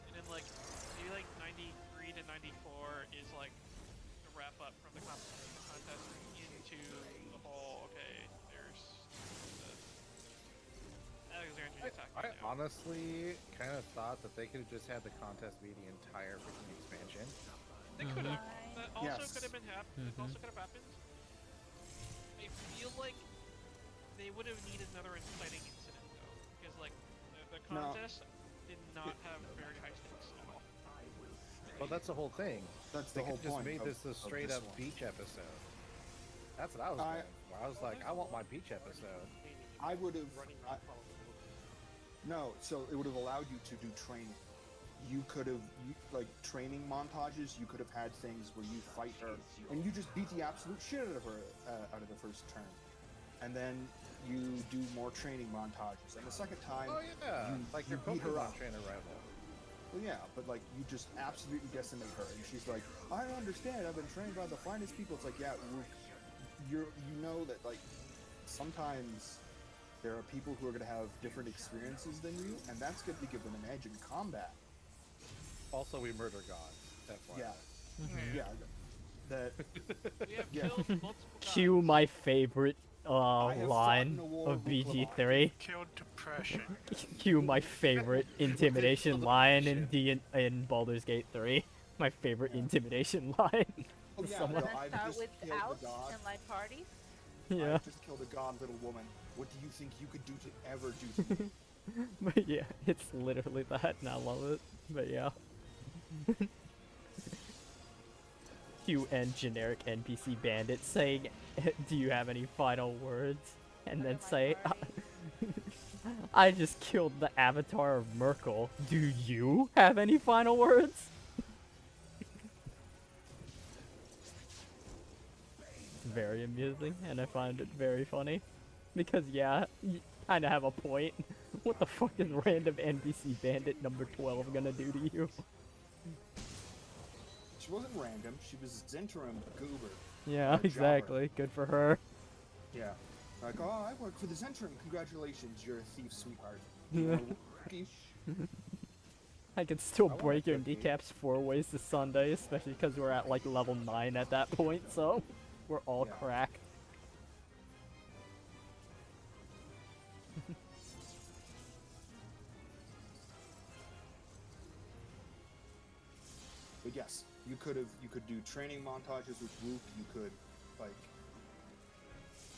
[SPEAKER 10] And then like maybe like 93 to 94 is like the wrap up from the contest into the whole. Okay, there's the Alexandrian attack.
[SPEAKER 6] I honestly kind of thought that they could have just had the contest be the entire freaking expansion.
[SPEAKER 10] They could have. That also
[SPEAKER 9] Yes.
[SPEAKER 10] could have been It also could have happened. I feel like they would have needed another inciting incident though, because like the
[SPEAKER 9] No.
[SPEAKER 10] contest did not have very high stakes at all.
[SPEAKER 6] Well, that's the whole thing.
[SPEAKER 9] That's
[SPEAKER 6] They
[SPEAKER 9] the whole
[SPEAKER 6] could just
[SPEAKER 9] point.
[SPEAKER 6] made
[SPEAKER 9] of-
[SPEAKER 6] this a
[SPEAKER 9] of
[SPEAKER 6] straight
[SPEAKER 9] this
[SPEAKER 6] up
[SPEAKER 9] one.
[SPEAKER 6] beach episode. That's what I was
[SPEAKER 9] I-
[SPEAKER 6] going for. I was like, I want my beach episode.
[SPEAKER 9] I would have.
[SPEAKER 7] Running
[SPEAKER 9] I-
[SPEAKER 7] around following the
[SPEAKER 9] No, so it would have allowed you to do training. You could have, like, training montages, you could have had things where you fight her, and you just beat the absolute shit out of her out of the first turn. And then you do more training montages. And the second time,
[SPEAKER 6] Oh yeah,
[SPEAKER 9] you,
[SPEAKER 6] like
[SPEAKER 9] you
[SPEAKER 6] your
[SPEAKER 9] beat her
[SPEAKER 6] Pokemon
[SPEAKER 9] up.
[SPEAKER 6] trainer rival.
[SPEAKER 9] Well, yeah, but, like, you just absolutely decimate her. And she's like, I don't understand, I've been trained by the finest people. It's like, yeah, you know that, like, sometimes there are people who are going to have different experiences than you, and that's going to give them an edge in combat.
[SPEAKER 6] Also, we murder gods. FYI.
[SPEAKER 9] Yeah. Yeah. That.
[SPEAKER 10] We have
[SPEAKER 9] Yeah.
[SPEAKER 10] killed multiple
[SPEAKER 1] Cue
[SPEAKER 10] gods.
[SPEAKER 1] my favorite
[SPEAKER 9] I have fought
[SPEAKER 1] line
[SPEAKER 9] in a war
[SPEAKER 1] of
[SPEAKER 9] with
[SPEAKER 1] BG3.
[SPEAKER 12] Killed depression.
[SPEAKER 1] Cue my favorite intimidation line in Baldur's Gate 3. My favorite intimidation line.
[SPEAKER 9] Oh, yeah,
[SPEAKER 1] Someone-
[SPEAKER 9] no,
[SPEAKER 11] Let's
[SPEAKER 9] I've
[SPEAKER 11] start
[SPEAKER 9] just
[SPEAKER 11] with
[SPEAKER 9] killed
[SPEAKER 11] outs
[SPEAKER 9] the god.
[SPEAKER 11] and like parties.
[SPEAKER 1] Yeah.
[SPEAKER 9] I've just killed a god little woman. What do you think you could do to ever do to me?
[SPEAKER 1] But yeah, it's literally that, and I love it. But yeah. Cue and generic NPC bandit saying, "Do you have any final words?" And then say, "I just killed the avatar of Merkel. Do you have any final words?" It's very amusing, and I find it very funny. Because, yeah, you kinda have a point. What the fuck is random NPC bandit number 12 gonna do to you?
[SPEAKER 9] She wasn't random. She was Zentrum Goober.
[SPEAKER 1] Yeah,
[SPEAKER 9] Jobber.
[SPEAKER 1] exactly. Good for her.
[SPEAKER 9] Yeah. Like, oh, I work for the Zentrum. Congratulations, you're a thief, sweetheart.
[SPEAKER 1] Yeah.
[SPEAKER 9] Cookie.
[SPEAKER 1] I can still
[SPEAKER 6] want a
[SPEAKER 1] break your
[SPEAKER 6] cookie.
[SPEAKER 1] kneecaps 4 ways to Sunday, especially because we're at like level 9 at that point, so we're all
[SPEAKER 9] Yeah.
[SPEAKER 1] cracked.
[SPEAKER 9] But yes, you could do training montages with Rook. You could, like,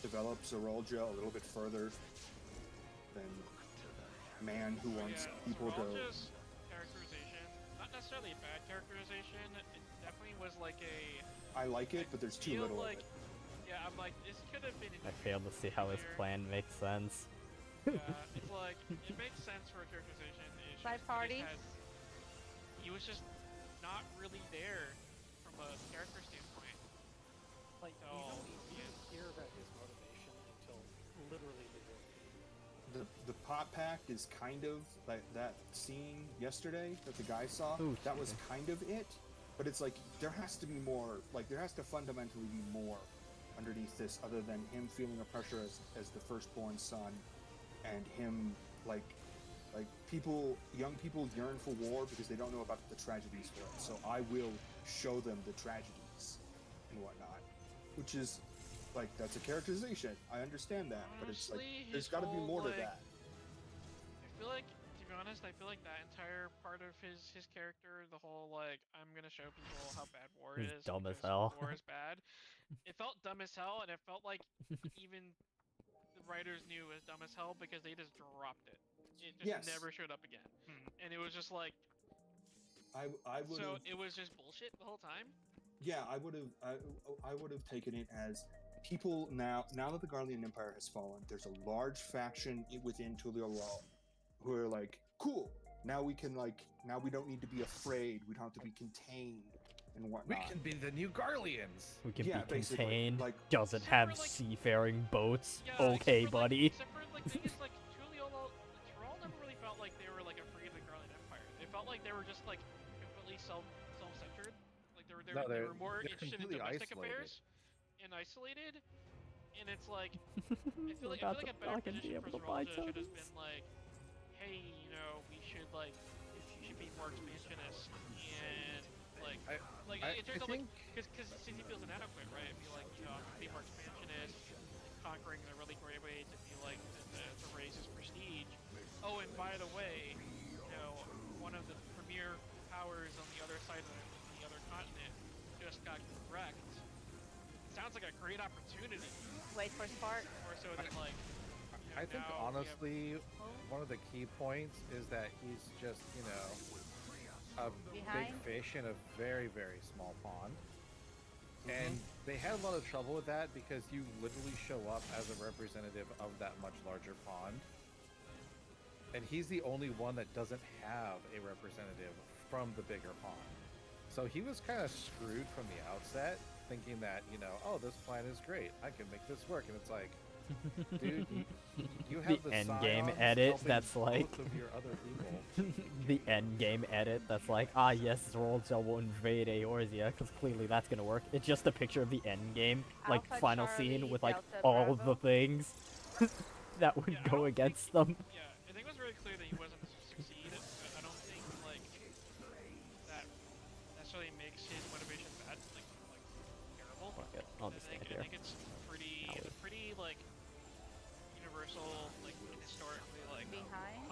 [SPEAKER 9] develop Zorolja a little bit further than man who wants people to.
[SPEAKER 10] Zoralja's characterization, not necessarily a bad characterization. It definitely was like a.
[SPEAKER 9] I like it, but there's too
[SPEAKER 10] feel
[SPEAKER 9] little
[SPEAKER 10] like,
[SPEAKER 9] of it.
[SPEAKER 10] Yeah, I'm like, this could have been.
[SPEAKER 1] I fail to see how his plan makes sense.
[SPEAKER 10] Yeah, it's like it makes sense for a characterization. It's
[SPEAKER 11] Side
[SPEAKER 10] just-
[SPEAKER 11] parties?
[SPEAKER 10] He was just not really there from a character standpoint.
[SPEAKER 7] Like,
[SPEAKER 10] So,
[SPEAKER 7] you know, his motivation until literally the war came.
[SPEAKER 9] The pot pack is kind of like that scene yesterday that the guy saw.
[SPEAKER 1] Ooh,
[SPEAKER 9] that was kind of it, but it's like there has to be more. Like there has to fundamentally be more underneath this, other than him feeling a pressure as the firstborn son, and him like young people yearn for war because they don't know about the tragedies for it. So I will show them the tragedies and whatnot, which is like that's a characterization. I understand that, but it's like
[SPEAKER 10] Honestly,
[SPEAKER 9] there's
[SPEAKER 10] his
[SPEAKER 9] got to be
[SPEAKER 10] whole,
[SPEAKER 9] more to
[SPEAKER 10] like-
[SPEAKER 9] that.
[SPEAKER 10] I feel like, to be honest, I feel like that entire part of his character, the whole like I'm gonna show people how bad war
[SPEAKER 1] He's
[SPEAKER 10] is
[SPEAKER 1] dumb as
[SPEAKER 10] because
[SPEAKER 1] hell.
[SPEAKER 10] war is bad. It felt dumb as hell, and it felt like even the writers knew it was dumb as hell because they just dropped it. It just
[SPEAKER 9] Yes.
[SPEAKER 10] never showed up again, and it was just like.
[SPEAKER 9] I would
[SPEAKER 10] So
[SPEAKER 9] have.
[SPEAKER 10] it was just bullshit the whole time.
[SPEAKER 9] Yeah, I would have. I would have taken it as people now. Now that the Garlean Empire has fallen, there's a large faction within Tuliolal who are like, cool. Now we can now we don't need to be afraid. We don't have to be contained and
[SPEAKER 6] We
[SPEAKER 9] whatnot.
[SPEAKER 6] can be the new Garleans.
[SPEAKER 1] Who can
[SPEAKER 9] Yeah,
[SPEAKER 1] be
[SPEAKER 9] basically,
[SPEAKER 1] contained,
[SPEAKER 9] like-
[SPEAKER 1] doesn't
[SPEAKER 10] Except for,
[SPEAKER 1] have
[SPEAKER 10] like-
[SPEAKER 1] seafaring boats.
[SPEAKER 10] Yeah,
[SPEAKER 1] Okay,
[SPEAKER 10] except for,
[SPEAKER 1] buddy.
[SPEAKER 10] Except for like thing is like Tuliolal, Tyrell never really felt like they were like afraid of the Garland Empire. They felt like they were just like completely self-centered. Like they
[SPEAKER 6] No,
[SPEAKER 10] they
[SPEAKER 6] they're-
[SPEAKER 10] were more
[SPEAKER 6] they're
[SPEAKER 10] interested in
[SPEAKER 6] completely
[SPEAKER 10] domestic
[SPEAKER 6] isolated.
[SPEAKER 10] affairs and isolated. And it's like I feel
[SPEAKER 1] We're
[SPEAKER 10] like
[SPEAKER 1] about
[SPEAKER 10] a
[SPEAKER 1] to
[SPEAKER 10] better
[SPEAKER 1] fucking be
[SPEAKER 10] position for
[SPEAKER 1] able to buy
[SPEAKER 10] Zeralda should have
[SPEAKER 1] tokens.
[SPEAKER 10] been like, hey, you know, we should be more expansionist and like
[SPEAKER 6] I
[SPEAKER 10] in terms of like
[SPEAKER 6] think-
[SPEAKER 10] because City feels inadequate, right? It'd be like, you know, be more expansionist. Conquering is a really great way to be like to raise his prestige. Oh, and by the way, you know, one of the premier powers on the other side of the other continent just got wrecked. Sounds like a great opportunity.
[SPEAKER 11] Wait for Spark.
[SPEAKER 10] More so than like. You know,
[SPEAKER 6] I think
[SPEAKER 10] now we have-
[SPEAKER 6] honestly, one of the key points is that he's just, a big
[SPEAKER 11] Behind?
[SPEAKER 6] fish in a very, very small pond. And they had a lot of trouble with that because you literally show up as a representative of that much larger pond. And he's the only one that doesn't have a representative from the bigger pond. So he was kind of screwed from the outset, thinking that, oh, this plan is great. I can make this work. And it's like, dude, you have the
[SPEAKER 1] end game
[SPEAKER 6] scions
[SPEAKER 1] edit
[SPEAKER 6] helping
[SPEAKER 1] that's like
[SPEAKER 6] both of your other people.
[SPEAKER 1] the end game edit that's like, ah yes, Zeralda will invade Eorzea, because clearly that's gonna work. It's just a picture of the end game, like
[SPEAKER 11] Alpha
[SPEAKER 1] final
[SPEAKER 11] Charlie,
[SPEAKER 1] scene with like
[SPEAKER 11] Delta
[SPEAKER 1] all of
[SPEAKER 11] Bravo.
[SPEAKER 1] the things that would
[SPEAKER 10] Yeah, I
[SPEAKER 1] go
[SPEAKER 10] don't
[SPEAKER 1] against
[SPEAKER 10] think,
[SPEAKER 1] them.
[SPEAKER 10] Yeah, I think it was very clear that he wasn't to succeed. I don't think like that necessarily makes his motivation bad, like terrible.
[SPEAKER 1] Fuck it, I'll just
[SPEAKER 10] I
[SPEAKER 1] stand
[SPEAKER 10] think
[SPEAKER 1] here.
[SPEAKER 10] it's pretty like universal, like historically like
[SPEAKER 11] Behind?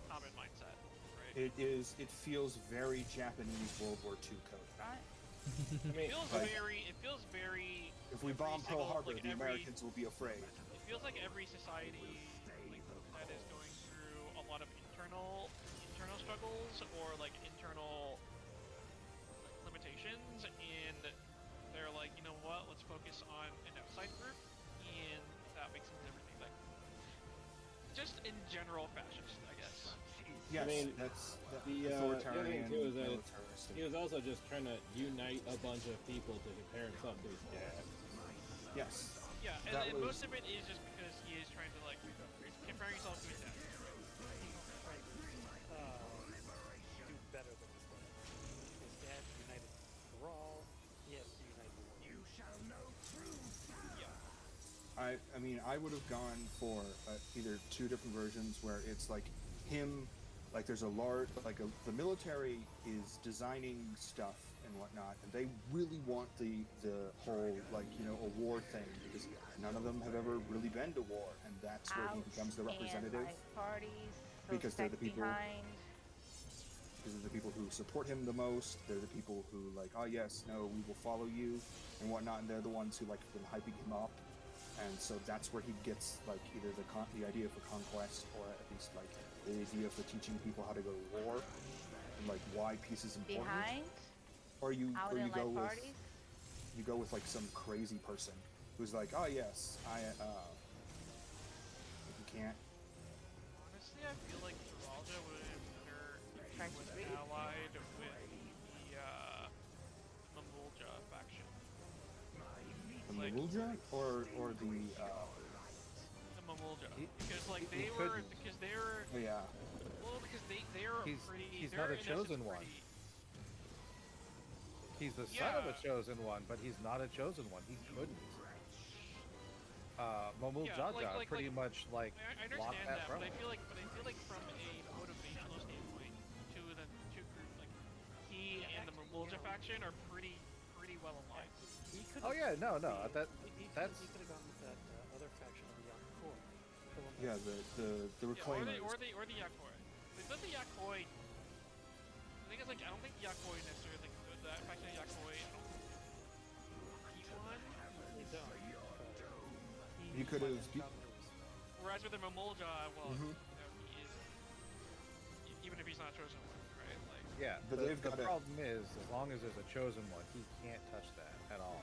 [SPEAKER 10] common mindset, right?
[SPEAKER 9] It feels very Japanese World War II code.
[SPEAKER 11] Front.
[SPEAKER 8] I mean,
[SPEAKER 10] It feels very.
[SPEAKER 9] If we
[SPEAKER 10] every
[SPEAKER 9] bomb Pearl
[SPEAKER 10] single-
[SPEAKER 9] Harbor,
[SPEAKER 10] like
[SPEAKER 9] the
[SPEAKER 10] every-
[SPEAKER 9] Americans will be afraid.
[SPEAKER 10] It feels like every society like that is going through a lot of internal struggles or like internal limitations, and they're like, you know what? Let's focus on an outside group, and that makes everything like just in general fascist, I guess.
[SPEAKER 9] Yes,
[SPEAKER 8] I mean,
[SPEAKER 9] that's
[SPEAKER 8] the other thing
[SPEAKER 9] authoritarian,
[SPEAKER 8] too is that
[SPEAKER 9] militaristic.
[SPEAKER 8] he was also just trying to unite a bunch of people to compare himself to his dad.
[SPEAKER 9] Yes.
[SPEAKER 10] Yeah,
[SPEAKER 9] That
[SPEAKER 10] and
[SPEAKER 9] was-
[SPEAKER 10] most of it is just because he is trying to like comparing himself to his dad.
[SPEAKER 7] Do better than his dad. His dad united Thrall. He has to unite the world. You shall know
[SPEAKER 9] I mean, I would have gone for either two different versions where it's like him, like there's a large, the military is designing stuff and whatnot, and they really want the whole a war thing because none of them have ever really been to war, and that's where he becomes the representative.
[SPEAKER 11] Parties,
[SPEAKER 9] Because they're the
[SPEAKER 11] stuck
[SPEAKER 9] people-
[SPEAKER 11] behind.
[SPEAKER 9] These are the people who support him the most. They're the people who oh yes, no, we will follow you and whatnot, and they're the ones who have been hyping him up. And so that's where he gets either the idea for conquest, or at least the idea for teaching people how to go to war, and why peace is important.
[SPEAKER 11] Behind.
[SPEAKER 9] Or you
[SPEAKER 11] Out
[SPEAKER 9] or
[SPEAKER 11] in
[SPEAKER 9] you go with
[SPEAKER 11] parties.
[SPEAKER 9] some crazy person who's oh yes, you can't.
[SPEAKER 10] Honestly, I feel like Geralda would have better if
[SPEAKER 11] Trying
[SPEAKER 10] he
[SPEAKER 11] to
[SPEAKER 10] was
[SPEAKER 11] read.
[SPEAKER 10] allied with the Mamulja faction.
[SPEAKER 9] The
[SPEAKER 10] like
[SPEAKER 9] Mamulja or the
[SPEAKER 10] the Mamulja,
[SPEAKER 6] He-
[SPEAKER 10] because like
[SPEAKER 6] he
[SPEAKER 10] they were
[SPEAKER 6] couldn't.
[SPEAKER 10] because they were
[SPEAKER 9] oh yeah.
[SPEAKER 10] well because they are
[SPEAKER 6] He's-
[SPEAKER 10] pretty.
[SPEAKER 6] he's
[SPEAKER 10] they're
[SPEAKER 6] not a
[SPEAKER 10] in essence
[SPEAKER 6] chosen one.
[SPEAKER 10] pretty-
[SPEAKER 6] He's the son of a
[SPEAKER 10] Yeah.
[SPEAKER 6] chosen one, but he's not a chosen one. He couldn't. Momul
[SPEAKER 10] Yeah,
[SPEAKER 6] Jaja pretty much like
[SPEAKER 10] I
[SPEAKER 6] blocked
[SPEAKER 10] understand
[SPEAKER 6] that
[SPEAKER 10] that,
[SPEAKER 6] from
[SPEAKER 10] but I
[SPEAKER 6] him.
[SPEAKER 10] feel like from a motivational standpoint, the two groups like he and the Mamulja faction are pretty well aligned.
[SPEAKER 7] He could.
[SPEAKER 6] Oh yeah, no,
[SPEAKER 7] He
[SPEAKER 6] that's
[SPEAKER 7] could have gone with that other faction of the Yakor. The one
[SPEAKER 9] Yeah, the
[SPEAKER 10] Yeah,
[SPEAKER 9] reclaimers.
[SPEAKER 10] or the Yakoi. But the Yakoi, the thing is like I don't think the Yakoi necessarily like that faction of Yakoi. I don't think he won.
[SPEAKER 7] they don't.
[SPEAKER 9] You could have.
[SPEAKER 10] Whereas with the Mamulja, well,
[SPEAKER 9] Mhm.
[SPEAKER 10] you know, he is even if he's not chosen one, right? Like
[SPEAKER 6] Yeah,
[SPEAKER 9] But
[SPEAKER 6] the,
[SPEAKER 9] they've
[SPEAKER 6] the
[SPEAKER 9] gotta-
[SPEAKER 6] problem is, as long as there's a chosen one, he can't touch that at all.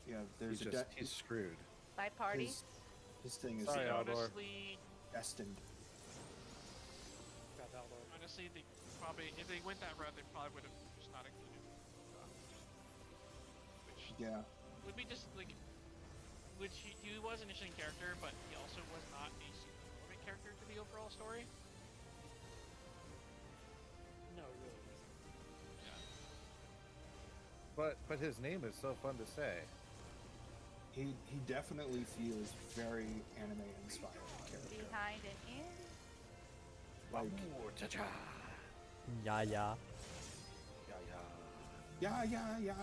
[SPEAKER 9] Yeah, there's
[SPEAKER 6] He's
[SPEAKER 9] a
[SPEAKER 6] just he's screwed.
[SPEAKER 11] Bye, party.
[SPEAKER 9] his thing is
[SPEAKER 6] Sorry, Aldor.
[SPEAKER 10] honestly,
[SPEAKER 9] destined.
[SPEAKER 7] Got Aldor.
[SPEAKER 10] honestly, they probably if they went that route, they probably would have just not included. Which
[SPEAKER 9] Yeah.
[SPEAKER 10] would be just like, which he was an interesting character, but he also was not a super relevant character to the overall story.
[SPEAKER 7] No, it really isn't.
[SPEAKER 10] Yeah.
[SPEAKER 6] But his name is so fun to say.
[SPEAKER 9] He definitely feels very anime inspired character.
[SPEAKER 11] Behind and in.
[SPEAKER 9] Like
[SPEAKER 1] Yeah, yeah.
[SPEAKER 9] yeah.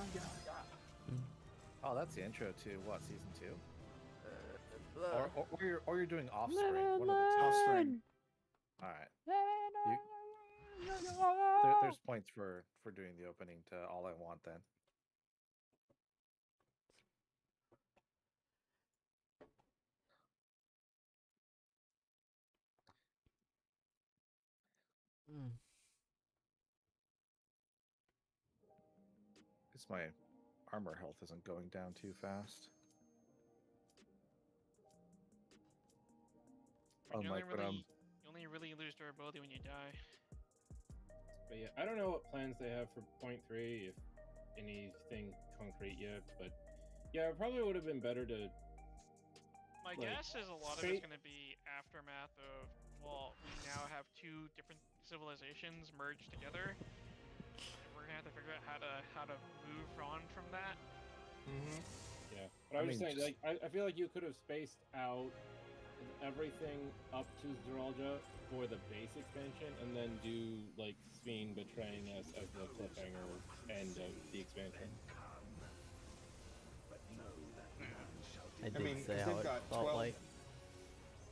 [SPEAKER 6] Oh, that's the intro to what, season 2? Or you're doing Offspring. One of the two.
[SPEAKER 9] Offspring.
[SPEAKER 6] All right. There's points for doing the opening to All I Want then. Guess my armor health isn't going down too fast.
[SPEAKER 10] You
[SPEAKER 6] Unlike what I'm.
[SPEAKER 10] you only really lose durability when you die.
[SPEAKER 8] But yeah, I don't know what plans they have for point 3, if anything concrete yet. But yeah, it probably would have been better to.
[SPEAKER 10] My
[SPEAKER 8] Like,
[SPEAKER 10] guess is a lot of it's going to be aftermath of, well, we now have two different civilizations merged together. And we're going to have to figure out how to move on from that.
[SPEAKER 9] Mm-hmm.
[SPEAKER 8] Yeah, but I was just saying, like, I feel like you could have spaced out everything up to Zeralja for the base expansion, and then do like Sphene betraying us as the cliffhanger end of the expansion.
[SPEAKER 1] I did
[SPEAKER 9] mean,
[SPEAKER 1] say
[SPEAKER 9] 'cause
[SPEAKER 1] how
[SPEAKER 9] they've
[SPEAKER 1] it
[SPEAKER 9] got
[SPEAKER 1] felt
[SPEAKER 9] 12
[SPEAKER 1] like.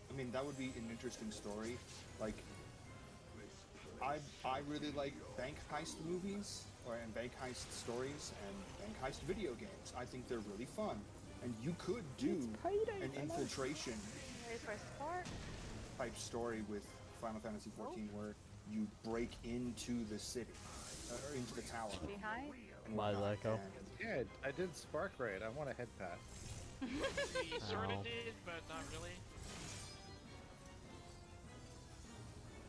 [SPEAKER 9] I mean, that would be an interesting story. Like, I really like bank heist movies and bank heist stories and bank heist video games. I think they're really fun, and you could do an infiltration
[SPEAKER 11] Ready for a spark?
[SPEAKER 9] type story with Final Fantasy XIV where you break into the city or into the tower.
[SPEAKER 11] Behind?
[SPEAKER 9] and
[SPEAKER 1] My
[SPEAKER 9] whatnot,
[SPEAKER 1] Echo.
[SPEAKER 9] and-
[SPEAKER 6] Yeah, I did Spark Raid. I want a head pat.
[SPEAKER 10] We sort
[SPEAKER 1] Ow.
[SPEAKER 10] of did, but not really.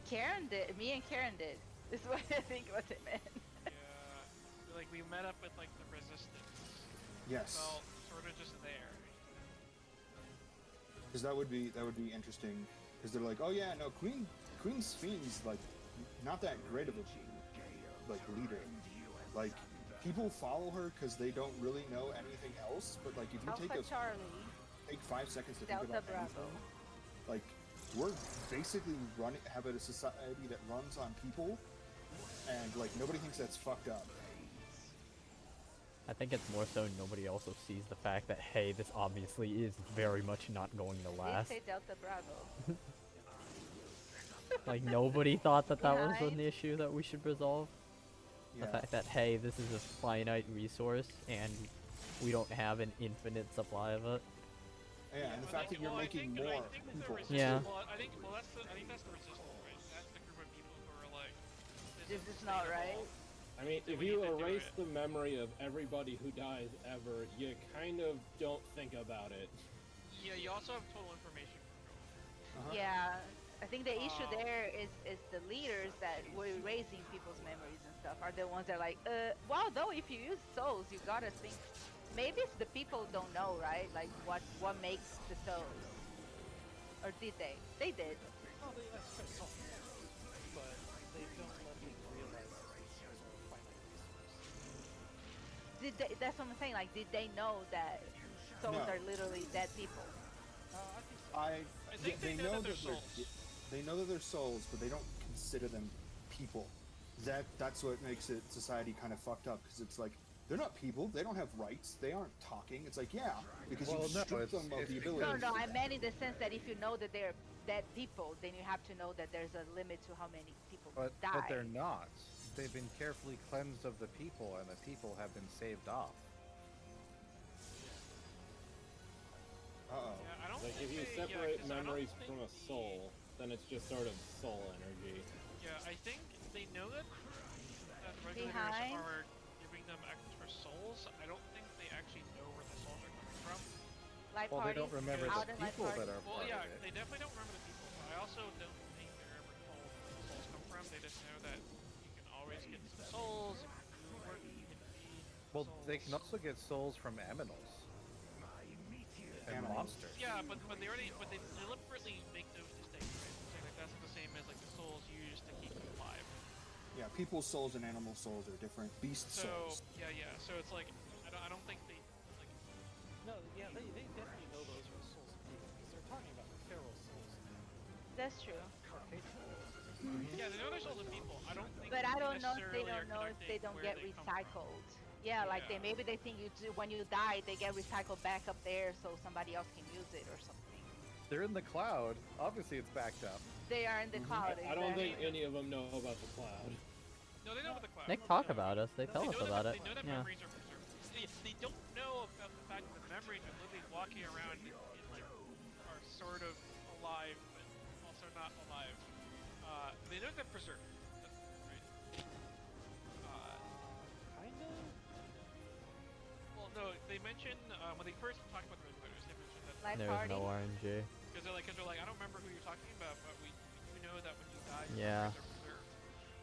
[SPEAKER 11] Karen did. Me and Karen did. This is what I think what it meant.
[SPEAKER 10] Yeah, like we met up with like the resistance.
[SPEAKER 9] Yes,
[SPEAKER 10] Felt sort of just there.
[SPEAKER 9] because that would be interesting. Because they're like, oh yeah, no, Queen Sphene's like not that great of a like leader. Like people follow her because they don't really know anything else. But like if you
[SPEAKER 11] Alpha Charlie.
[SPEAKER 9] take 5 seconds to think
[SPEAKER 11] Delta
[SPEAKER 9] about
[SPEAKER 11] Bravo.
[SPEAKER 9] anything, like we're basically having a society that runs on people, and like nobody thinks that's fucked up.
[SPEAKER 1] I think it's more so nobody also sees the fact that, hey, this obviously is very much not going to
[SPEAKER 11] Did
[SPEAKER 1] last.
[SPEAKER 11] say Delta Bravo.
[SPEAKER 1] Like, nobody thought that was
[SPEAKER 11] Behind.
[SPEAKER 1] an issue that we should resolve.
[SPEAKER 9] Yeah.
[SPEAKER 1] The fact that, hey, this is a finite resource and we don't have an infinite supply of it.
[SPEAKER 9] Yeah, and the fact that you're making more people.
[SPEAKER 1] Yeah.
[SPEAKER 10] Well, I think that's the resistance, right? That's the group of people who are like,
[SPEAKER 11] This is not right.
[SPEAKER 8] I mean, if
[SPEAKER 10] We
[SPEAKER 8] you
[SPEAKER 10] need to do
[SPEAKER 8] erase
[SPEAKER 10] it.
[SPEAKER 8] the memory of everybody who dies ever, you kind of don't think about it.
[SPEAKER 10] Yeah, you also have total information control.
[SPEAKER 11] Yeah, I think the issue
[SPEAKER 10] Oh.
[SPEAKER 11] there is the leaders that were erasing people's memories and stuff are the ones that are like, well, though, if you use souls, you gotta think maybe it's the people don't know, right? Like what makes the souls, or did they? They did.
[SPEAKER 7] Well, they extract souls, but they don't let them realize that these souls are a finite resource.
[SPEAKER 11] Did they? That's what I'm saying. Like, did they know that souls
[SPEAKER 9] No.
[SPEAKER 11] are literally dead people?
[SPEAKER 7] I think so.
[SPEAKER 9] I
[SPEAKER 10] think
[SPEAKER 9] they
[SPEAKER 10] they know
[SPEAKER 9] know
[SPEAKER 10] that
[SPEAKER 9] that
[SPEAKER 10] they're
[SPEAKER 9] they know that they're souls, but they don't consider them people. That's what makes it society kind of fucked up, because it's like they're not people. They don't have rights. They aren't talking. It's like, yeah, because
[SPEAKER 6] Well,
[SPEAKER 9] you
[SPEAKER 6] no,
[SPEAKER 9] stripped them of
[SPEAKER 6] it's
[SPEAKER 9] the
[SPEAKER 6] because-
[SPEAKER 9] ability.
[SPEAKER 11] No, I meant in the sense that if you know that they're dead people, then you have to know that there's a limit to how many people
[SPEAKER 6] But
[SPEAKER 11] die.
[SPEAKER 6] they're not. They've been carefully cleansed of the people, and the people have been saved off.
[SPEAKER 9] Uh-oh.
[SPEAKER 10] Yeah, I don't
[SPEAKER 8] Like,
[SPEAKER 10] think
[SPEAKER 8] if you
[SPEAKER 10] they,
[SPEAKER 8] separate
[SPEAKER 10] 'cause I don't
[SPEAKER 8] memories
[SPEAKER 10] think
[SPEAKER 8] from a soul, then it's just sort of soul energy.
[SPEAKER 10] Yeah, I think they know that the regulators
[SPEAKER 11] Behind?
[SPEAKER 10] are giving them extra souls. I don't think they actually know where the souls are coming from.
[SPEAKER 11] Light
[SPEAKER 6] Well, they
[SPEAKER 11] parties,
[SPEAKER 6] don't remember
[SPEAKER 11] out
[SPEAKER 6] the
[SPEAKER 11] in light
[SPEAKER 6] people that
[SPEAKER 11] parties.
[SPEAKER 6] are
[SPEAKER 10] Well,
[SPEAKER 6] part
[SPEAKER 10] yeah,
[SPEAKER 6] of it.
[SPEAKER 10] they definitely don't remember the people, but I also don't think they're ever told where the souls come from. They just know that you can always get some souls. If you do work, you can feed
[SPEAKER 6] Well,
[SPEAKER 10] souls.
[SPEAKER 6] they can also get souls from aminals and
[SPEAKER 9] Animals.
[SPEAKER 6] monsters.
[SPEAKER 10] Yeah, but they deliberately make those distinctions, right? Saying like that's not the same as like the souls used to keep you alive.
[SPEAKER 9] Yeah, people's souls and animal souls are different. Beast
[SPEAKER 10] So
[SPEAKER 9] souls.
[SPEAKER 10] yeah. So it's like I don't think they like.
[SPEAKER 7] No, yeah, they definitely know those are the souls of people because they're talking about feral souls.
[SPEAKER 11] That's true.
[SPEAKER 10] Yeah, they know they're souls of people. I don't think.
[SPEAKER 11] But I don't know if they
[SPEAKER 10] necessarily are
[SPEAKER 11] don't know if they
[SPEAKER 10] connecting
[SPEAKER 11] don't
[SPEAKER 10] where
[SPEAKER 11] get
[SPEAKER 10] they come from.
[SPEAKER 11] recycled. Yeah, like
[SPEAKER 10] Yeah.
[SPEAKER 11] maybe they think you do, when you die, they get recycled back up there so somebody else can use it or something.
[SPEAKER 6] They're in the cloud. Obviously, it's backed up.
[SPEAKER 11] They are in the cloud.
[SPEAKER 8] I don't think
[SPEAKER 11] exactly.
[SPEAKER 8] any of them know about the cloud.
[SPEAKER 10] No, they know about the cloud.
[SPEAKER 1] They talk about us. They tell
[SPEAKER 10] They
[SPEAKER 1] us
[SPEAKER 10] know
[SPEAKER 1] about
[SPEAKER 10] that,
[SPEAKER 1] it.
[SPEAKER 10] They know that
[SPEAKER 1] Yeah.
[SPEAKER 10] memories are preserved. They don't know about the fact that the memories are literally walking around and like are sort of alive, but also not alive. They know they're preserved. Right?
[SPEAKER 7] Kind of.
[SPEAKER 10] Well, no, they mentioned when they first talked about the regulators, they mentioned that
[SPEAKER 11] Light
[SPEAKER 1] There's
[SPEAKER 11] party.
[SPEAKER 1] no RNG.
[SPEAKER 10] because they're like, I don't remember who you're talking about, but we do know that when you die, your
[SPEAKER 1] Yeah.
[SPEAKER 10] memories are preserved.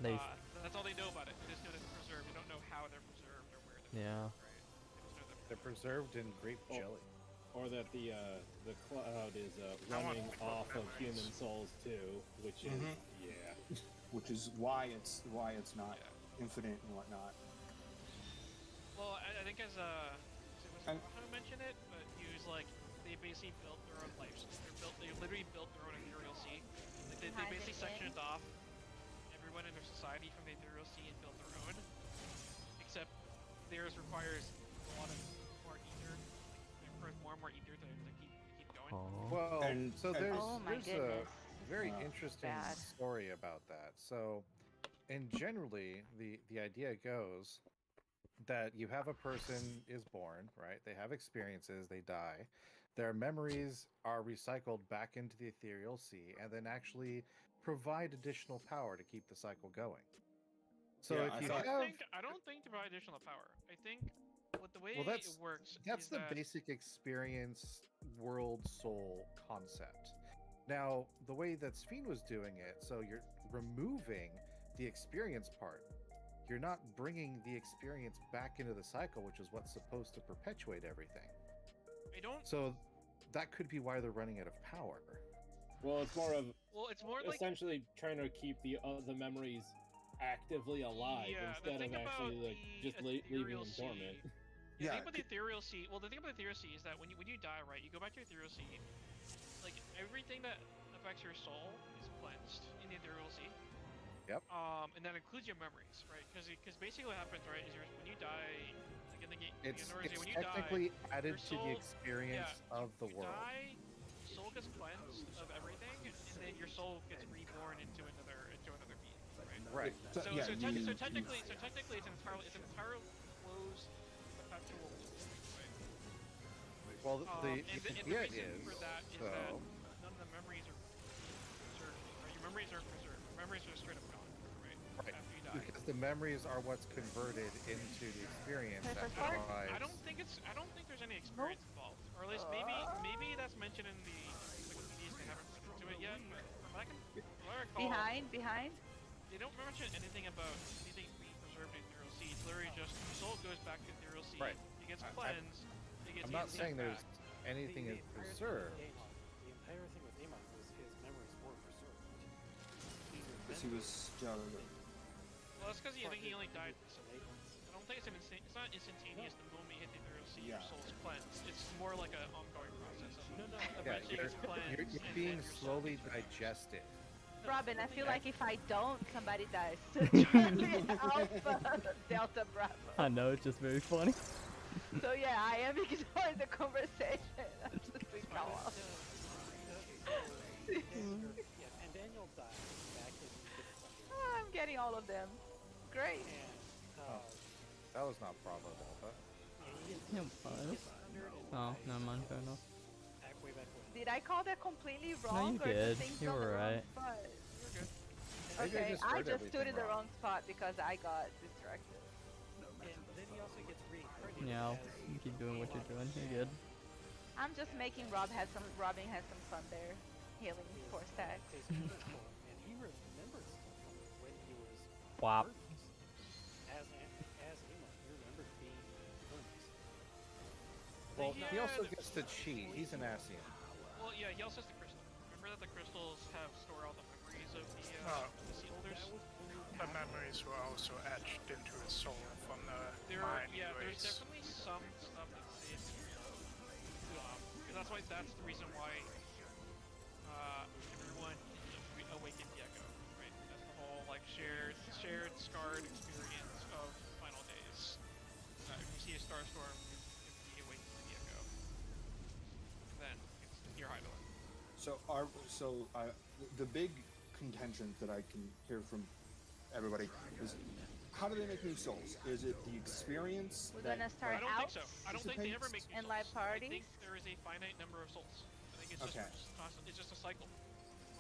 [SPEAKER 1] They.
[SPEAKER 10] That's all they know about it. They just know that they're preserved. They don't know how they're preserved or where they're
[SPEAKER 1] Yeah.
[SPEAKER 10] preserved, right? They just know they're
[SPEAKER 6] They're preserved in grape
[SPEAKER 8] Oh.
[SPEAKER 6] jelly.
[SPEAKER 8] Or that the cloud is
[SPEAKER 12] I want
[SPEAKER 8] running
[SPEAKER 12] to
[SPEAKER 8] off of
[SPEAKER 12] memories.
[SPEAKER 8] human souls too, which is yeah.
[SPEAKER 9] Which is why it's not
[SPEAKER 10] Yeah.
[SPEAKER 9] infinite and whatnot.
[SPEAKER 10] Well, I think as it was
[SPEAKER 9] And-
[SPEAKER 10] who mentioned it, but he was like they basically built their own lives. They literally built their own ethereal sea. Like, they
[SPEAKER 11] Behind
[SPEAKER 10] basically
[SPEAKER 11] it,
[SPEAKER 10] sectioned off everyone in their society from the ethereal sea and built their own. Except theirs requires a lot of more ether. Like, it requires more and more ether to keep going.
[SPEAKER 1] Oh.
[SPEAKER 6] Well,
[SPEAKER 9] And-
[SPEAKER 6] so
[SPEAKER 9] and-
[SPEAKER 6] there's,
[SPEAKER 11] Oh my
[SPEAKER 6] there's
[SPEAKER 11] goodness.
[SPEAKER 6] a very
[SPEAKER 9] Uh,
[SPEAKER 6] interesting
[SPEAKER 11] bad.
[SPEAKER 6] story about that. So, and generally, the idea goes that you have a person is born, right? They have experiences, they die. Their memories are recycled back into the ethereal sea and then actually provide additional power to keep the cycle going. So
[SPEAKER 9] Yeah,
[SPEAKER 6] if
[SPEAKER 9] I
[SPEAKER 6] you
[SPEAKER 9] thought-
[SPEAKER 6] have
[SPEAKER 10] I don't think to provide additional power. I think what the way
[SPEAKER 6] Well,
[SPEAKER 10] it works
[SPEAKER 6] that's
[SPEAKER 10] is
[SPEAKER 6] the
[SPEAKER 10] that
[SPEAKER 6] basic experience world soul concept. Now, the way that Sphene was doing it, so you're removing the experience part. You're not bringing the experience back into the cycle, which is what's supposed to perpetuate everything.
[SPEAKER 10] I don't.
[SPEAKER 6] So that could be why they're running out of power.
[SPEAKER 8] Well, it's more of
[SPEAKER 10] Well, it's more like
[SPEAKER 8] essentially trying to keep the memories actively alive
[SPEAKER 10] yeah. The
[SPEAKER 8] instead
[SPEAKER 10] thing
[SPEAKER 8] of actually
[SPEAKER 10] about
[SPEAKER 8] like
[SPEAKER 10] the
[SPEAKER 8] just leaving
[SPEAKER 10] ethereal
[SPEAKER 8] them
[SPEAKER 10] sea-
[SPEAKER 8] dormant.
[SPEAKER 10] The
[SPEAKER 9] Yeah,
[SPEAKER 10] thing about the ethereal sea. Well, the thing about the ethereal sea is that when you die, right, you go back to ethereal sea. Like everything that affects your soul is cleansed in the ethereal sea.
[SPEAKER 6] Yep.
[SPEAKER 10] And that includes your memories, right? Because basically what happens, right, is when you die, like in the game,
[SPEAKER 6] It's
[SPEAKER 10] when you
[SPEAKER 6] technically
[SPEAKER 10] die,
[SPEAKER 6] added
[SPEAKER 10] your
[SPEAKER 6] to
[SPEAKER 10] soul,
[SPEAKER 6] the experience of the
[SPEAKER 10] you
[SPEAKER 6] world.
[SPEAKER 10] die, your soul gets cleansed of everything, and then your soul gets reborn into another being, right?
[SPEAKER 6] Right.
[SPEAKER 9] So,
[SPEAKER 10] So,
[SPEAKER 9] yeah,
[SPEAKER 10] so,
[SPEAKER 9] you-
[SPEAKER 10] technically, it's an entire closed perpetual loop, right?
[SPEAKER 6] Well, the
[SPEAKER 10] And the
[SPEAKER 6] idea
[SPEAKER 10] reason
[SPEAKER 6] is
[SPEAKER 10] for that is
[SPEAKER 6] so.
[SPEAKER 10] that none of the memories are preserved. Right? Your memories aren't preserved. Your memories are straight up gone, right?
[SPEAKER 6] Right.
[SPEAKER 10] After you die.
[SPEAKER 6] Because the memories are what's converted into the experience that
[SPEAKER 11] Perfect heart.
[SPEAKER 6] provides.
[SPEAKER 10] I don't think there's any experience involved, or at least maybe that's mentioned in the Wikipedias. They haven't looked into it yet, but from what I recall,
[SPEAKER 11] Behind.
[SPEAKER 10] they don't mention anything about anything being preserved in ethereal sea. Sea, it's literally just your soul goes back to Ethereal Sea.
[SPEAKER 6] Right.
[SPEAKER 10] It gets
[SPEAKER 6] I-
[SPEAKER 10] cleansed. It gets
[SPEAKER 6] I'm not
[SPEAKER 10] sent
[SPEAKER 6] saying there's
[SPEAKER 10] back.
[SPEAKER 6] anything is
[SPEAKER 7] entire thing with
[SPEAKER 6] preserved.
[SPEAKER 7] Amon, the entire thing with Amon was his memories were preserved.
[SPEAKER 9] Because he was
[SPEAKER 10] Well, that's because I think he only died. I don't think it's not instantaneous the moment you hit the Ethereal Sea, your soul's cleansed. It's more like an ongoing process.
[SPEAKER 6] Yeah, you're being slowly digested.
[SPEAKER 11] Robin, I feel like if I don't, somebody dies. Alpha, Delta, Bravo.
[SPEAKER 1] I know, it's just very funny.
[SPEAKER 11] So yeah, I am ignoring the conversation. I'm just being call off.
[SPEAKER 7] Yeah, and Daniel died back in
[SPEAKER 11] Oh, I'm getting all of them. Great.
[SPEAKER 6] That was not Bravo Delta.
[SPEAKER 1] Oh, never mind, fair enough.
[SPEAKER 11] Did I call that completely
[SPEAKER 1] No,
[SPEAKER 11] wrong?
[SPEAKER 1] you
[SPEAKER 11] or the
[SPEAKER 1] did.
[SPEAKER 11] things
[SPEAKER 1] You
[SPEAKER 11] on the
[SPEAKER 1] were
[SPEAKER 11] wrong
[SPEAKER 1] right.
[SPEAKER 11] spot?
[SPEAKER 6] Maybe
[SPEAKER 11] Okay, I
[SPEAKER 6] heard
[SPEAKER 11] just stood
[SPEAKER 6] everything
[SPEAKER 11] in the
[SPEAKER 6] wrong.
[SPEAKER 11] wrong spot because I got distracted.
[SPEAKER 7] And then he also gets reincarnated.
[SPEAKER 1] Yeah, you keep doing what you're doing. You're good.
[SPEAKER 11] I'm just making Robin has some fun there, healing for stacks.
[SPEAKER 7] And he remembers stuff from when he was
[SPEAKER 1] Wop.
[SPEAKER 7] as Amon. He remembered being Hermes.
[SPEAKER 6] Well, he also gets to cheat. He's an Asian.
[SPEAKER 10] Well, yeah, he also has the crystal. Remember that the crystals have store all the memories of the sea holders?
[SPEAKER 12] The memories were also etched into his soul from the mind
[SPEAKER 10] There's
[SPEAKER 12] ways.
[SPEAKER 10] definitely some stuff that did. That's the reason why everyone awakened the Echo, right? That's the whole like shared scarred experience of Final Days. If you see a star storm, if he awakens the Echo, then it's your hideaway.
[SPEAKER 9] So the big contentions that I can hear from everybody is, how do they make new souls? Is it the experience?
[SPEAKER 11] We're gonna start
[SPEAKER 10] I don't
[SPEAKER 11] out
[SPEAKER 10] think so. I don't think they ever make new
[SPEAKER 11] and
[SPEAKER 10] souls.
[SPEAKER 11] live parties.
[SPEAKER 10] I think there is a finite number of souls. I think it's just constant. It's just a cycle.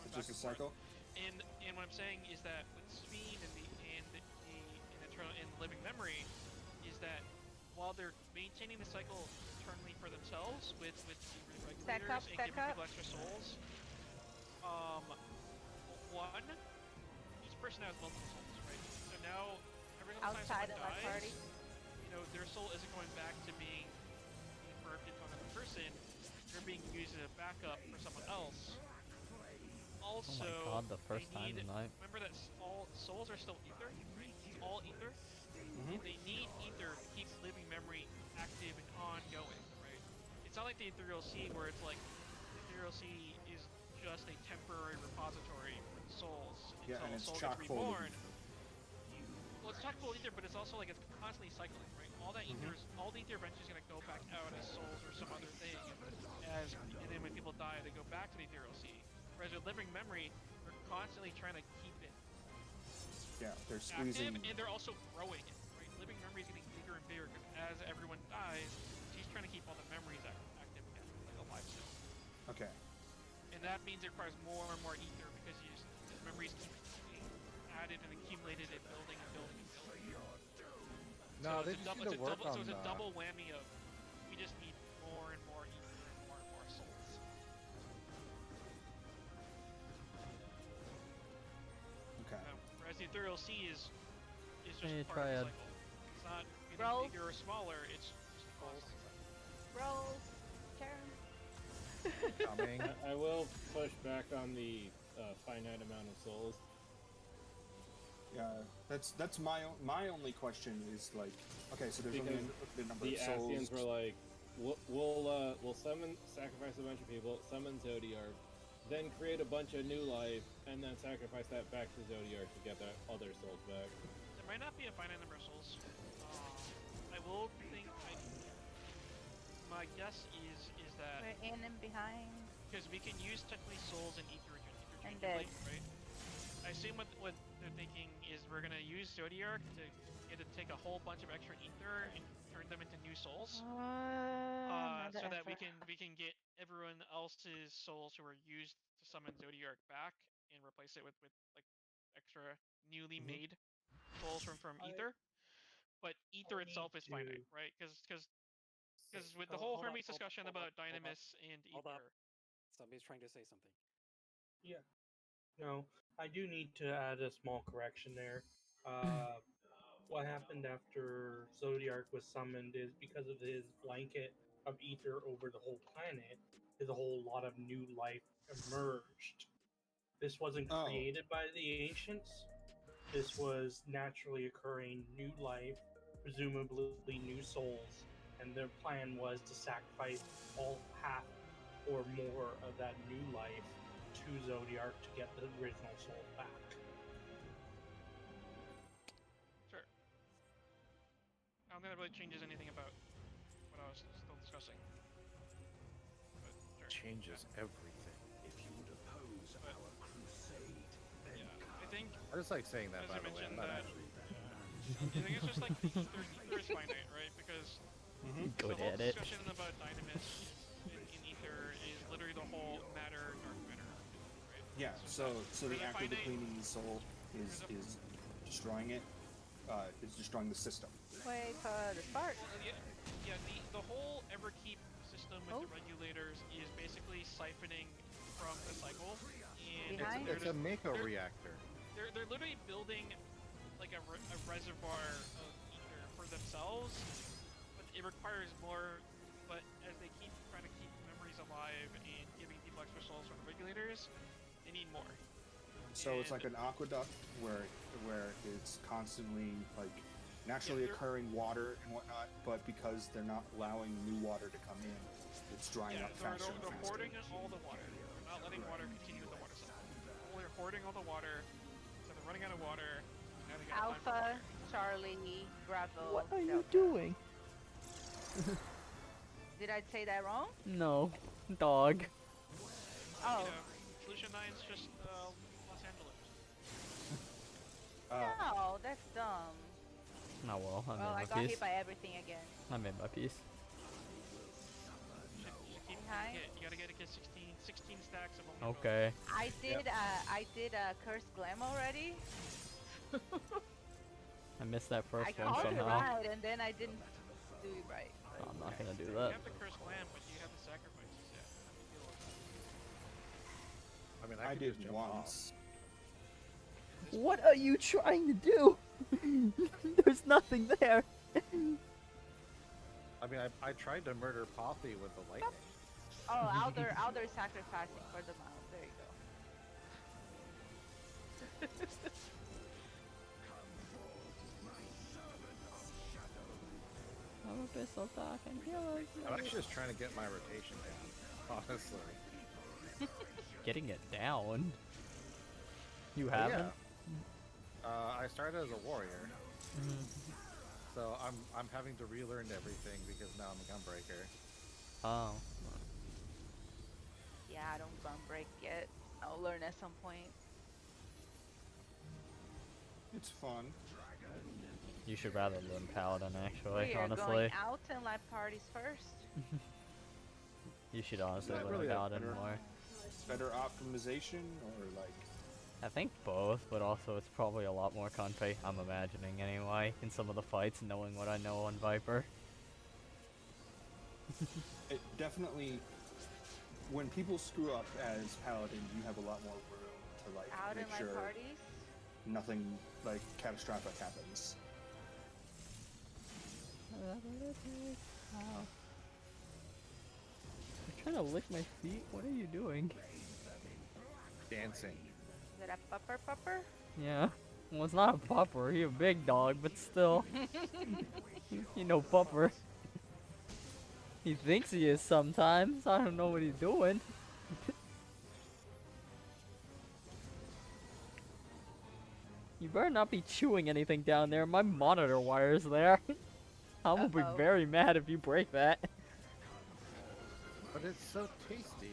[SPEAKER 9] It's just a cycle.
[SPEAKER 10] And what I'm saying is that with Speen and the eternal and living memory, is that while they're maintaining the cycle eternally for themselves with the regulators and giving people extra souls, one, each person has multiple souls, right? So now every single time someone dies, their soul isn't going back to being birthed into another person. They're being used as a backup for someone else. Also,
[SPEAKER 1] oh my god, the first time tonight.
[SPEAKER 10] Remember that all souls are still ether, right? It's all ether. And they need ether to keep living memory active and ongoing, right? It's not like the Ethereal Sea where it's like the Ethereal Sea is just a temporary repository for the souls until
[SPEAKER 9] and
[SPEAKER 10] the
[SPEAKER 9] it's
[SPEAKER 10] soul
[SPEAKER 9] chock
[SPEAKER 10] gets
[SPEAKER 9] full of
[SPEAKER 10] reborn. Well, it's chock full of ether, but it's also like it's constantly cycling, right? All that ether all the ether eventually is going to go back out as souls or some other thing, and then when people die, they go back to the Ethereal Sea. Whereas with living memory, they're constantly trying to keep it
[SPEAKER 9] they're squeezing.
[SPEAKER 10] active, and they're also growing it, right? Living memory is getting bigger and bigger because as everyone dies, she's trying to keep all the memories active again, like alive still.
[SPEAKER 9] Okay.
[SPEAKER 10] And that means it requires more and more ether because the memories keep being added and accumulated and building and building and building.
[SPEAKER 6] No,
[SPEAKER 10] so
[SPEAKER 6] they just need to work on
[SPEAKER 10] So it's a double whammy of we just need more and more ether and more souls.
[SPEAKER 9] Okay.
[SPEAKER 10] Whereas the Ethereal Sea is just
[SPEAKER 1] Hey,
[SPEAKER 10] part
[SPEAKER 1] triad.
[SPEAKER 10] of the cycle. It's not getting
[SPEAKER 11] Rolls.
[SPEAKER 10] bigger or smaller, it's just a constant cycle.
[SPEAKER 11] Rolls. Turn.
[SPEAKER 6] Coming.
[SPEAKER 8] I will push back on the finite amount of souls.
[SPEAKER 9] Yeah, that's my only question is like, okay, so there's only a number
[SPEAKER 8] the
[SPEAKER 9] of souls.
[SPEAKER 8] Asians were like, we'll sacrifice a bunch of people, summon Zodiark, then create a bunch of new life, and then sacrifice that back to Zodiark to get the other souls back.
[SPEAKER 10] There might not be a finite number of souls. I will think. My guess is that
[SPEAKER 11] We're in and behind.
[SPEAKER 10] because we can use technically souls and ether
[SPEAKER 11] And
[SPEAKER 10] interchangeably, right? I assume what they're thinking is we're gonna use Zodiark to take a whole bunch of extra ether and turn them into new souls, so that we can get everyone else's souls who are used to summon Zodiark back and replace it with like extra newly made souls from ether. But ether itself is finite, right? Because with the whole Hermes discussion about Dynamis and ether.
[SPEAKER 7] Somebody's trying to say something.
[SPEAKER 13] Yeah. No, I do need to add a small correction there. what happened after Zodiark was summoned is because of his blanket of ether over the whole planet, is a whole lot of new life emerged. This wasn't
[SPEAKER 9] Oh.
[SPEAKER 13] created by the ancients. This was naturally occurring new life, presumably new souls, and their plan was to sacrifice all half or more of that new life to Zodiark to get the original soul back.
[SPEAKER 10] Sure. I don't think that really changes anything about what I was still discussing. But sure.
[SPEAKER 6] Changes everything.
[SPEAKER 2] If you would oppose our crusade, then
[SPEAKER 10] Yeah, I think
[SPEAKER 6] I just like saying that,
[SPEAKER 10] as
[SPEAKER 6] by
[SPEAKER 10] I
[SPEAKER 6] the way. I'm
[SPEAKER 10] mentioned
[SPEAKER 6] not
[SPEAKER 10] that
[SPEAKER 6] actually.
[SPEAKER 10] I think it's just like ether is finite, right? Because
[SPEAKER 1] Good
[SPEAKER 10] the whole
[SPEAKER 1] at it.
[SPEAKER 10] discussion about dynamis in ether is literally the whole matter dark matter, right?
[SPEAKER 9] Yeah. So the
[SPEAKER 10] There's a
[SPEAKER 9] act of the
[SPEAKER 10] finite-
[SPEAKER 9] cleaning the soul is destroying it. Is destroying the system.
[SPEAKER 11] Wait for the spark.
[SPEAKER 10] Yeah, the whole Everkeep system with the regulators is basically siphoning from the cycle. And
[SPEAKER 11] Behind?
[SPEAKER 6] It's a Mako reactor.
[SPEAKER 10] They're literally building like a reservoir of ether for themselves, but it requires more. But as they keep trying to keep memories alive and giving people extra souls from the regulators, they need more.
[SPEAKER 9] So it's like an aqueduct where it's constantly like naturally occurring water and whatnot, but because they're not allowing new water to come in, it's drying up faster and
[SPEAKER 10] They're
[SPEAKER 9] faster.
[SPEAKER 10] hoarding all the water. They're not letting water continue with the water cycle. They're hoarding all the water, so they're running out of water. Now they gotta find more
[SPEAKER 11] Alpha,
[SPEAKER 10] water.
[SPEAKER 11] Charlie, Bravo.
[SPEAKER 1] What are you
[SPEAKER 11] Delta.
[SPEAKER 1] doing?
[SPEAKER 11] Did I say that wrong?
[SPEAKER 1] No, dog.
[SPEAKER 11] Oh.
[SPEAKER 10] You know, Solution 9's just Los Angeles.
[SPEAKER 11] No, that's dumb.
[SPEAKER 1] Oh well, I
[SPEAKER 11] Well,
[SPEAKER 1] made
[SPEAKER 11] I
[SPEAKER 1] my
[SPEAKER 11] got
[SPEAKER 1] piece.
[SPEAKER 11] hit by everything again.
[SPEAKER 1] I made my piece.
[SPEAKER 10] You should keep
[SPEAKER 11] Behind?
[SPEAKER 10] you gotta get 16 stacks of only
[SPEAKER 1] Okay.
[SPEAKER 11] I did curse glam already.
[SPEAKER 1] I missed that first
[SPEAKER 11] I
[SPEAKER 1] one
[SPEAKER 11] called it
[SPEAKER 1] somehow.
[SPEAKER 11] right, and then I didn't do it right.
[SPEAKER 1] Oh, I'm not gonna do
[SPEAKER 10] You
[SPEAKER 1] that.
[SPEAKER 10] have the cursed lamb, but you have the sacrifices. Yeah.
[SPEAKER 6] I mean,
[SPEAKER 9] I
[SPEAKER 6] could
[SPEAKER 9] did
[SPEAKER 6] just jump off.
[SPEAKER 9] once.
[SPEAKER 1] What are you trying to do? There's nothing there.
[SPEAKER 6] I mean, I tried to murder Pothy with the lightning.
[SPEAKER 11] Oh, Alder sacrificing for the mount. There you go.
[SPEAKER 1] I'm a pistol talk and heal us.
[SPEAKER 6] I'm actually just trying to get my rotation down, honestly.
[SPEAKER 1] Getting it down. You
[SPEAKER 6] Oh,
[SPEAKER 1] haven't?
[SPEAKER 6] yeah. I started as a warrior, so I'm having to relearn everything because now I'm a gunbreaker.
[SPEAKER 1] Oh.
[SPEAKER 11] Yeah, I don't gun break yet. I'll learn at some point.
[SPEAKER 9] It's fun.
[SPEAKER 1] You should rather learn Paladin, actually,
[SPEAKER 11] We are
[SPEAKER 1] honestly.
[SPEAKER 11] going out and live parties first.
[SPEAKER 1] You should honestly
[SPEAKER 9] Not
[SPEAKER 1] learn
[SPEAKER 9] really a
[SPEAKER 1] Paladin
[SPEAKER 9] better-
[SPEAKER 1] more.
[SPEAKER 9] Better optimization or like
[SPEAKER 1] I think both, but also it's probably a lot more conpay, I'm imagining anyway, in some of the fights, knowing what I know on Viper.
[SPEAKER 9] it definitely when people screw up as Paladin, you have a lot more room to like
[SPEAKER 11] Out
[SPEAKER 9] make
[SPEAKER 11] in live
[SPEAKER 9] sure
[SPEAKER 11] parties.
[SPEAKER 9] nothing like catastrophic happens.
[SPEAKER 1] You're trying to lick my feet? What are you doing?
[SPEAKER 6] Dancing.
[SPEAKER 11] Is it a pupper?
[SPEAKER 1] Yeah. Well, it's not a pupper. He's a big dog, but still. You know, pupper. He thinks he is sometimes. I don't know what he's doing. You better not be chewing anything down there. My monitor wire's there. I will be very mad if you break that.
[SPEAKER 6] But it's so tasty.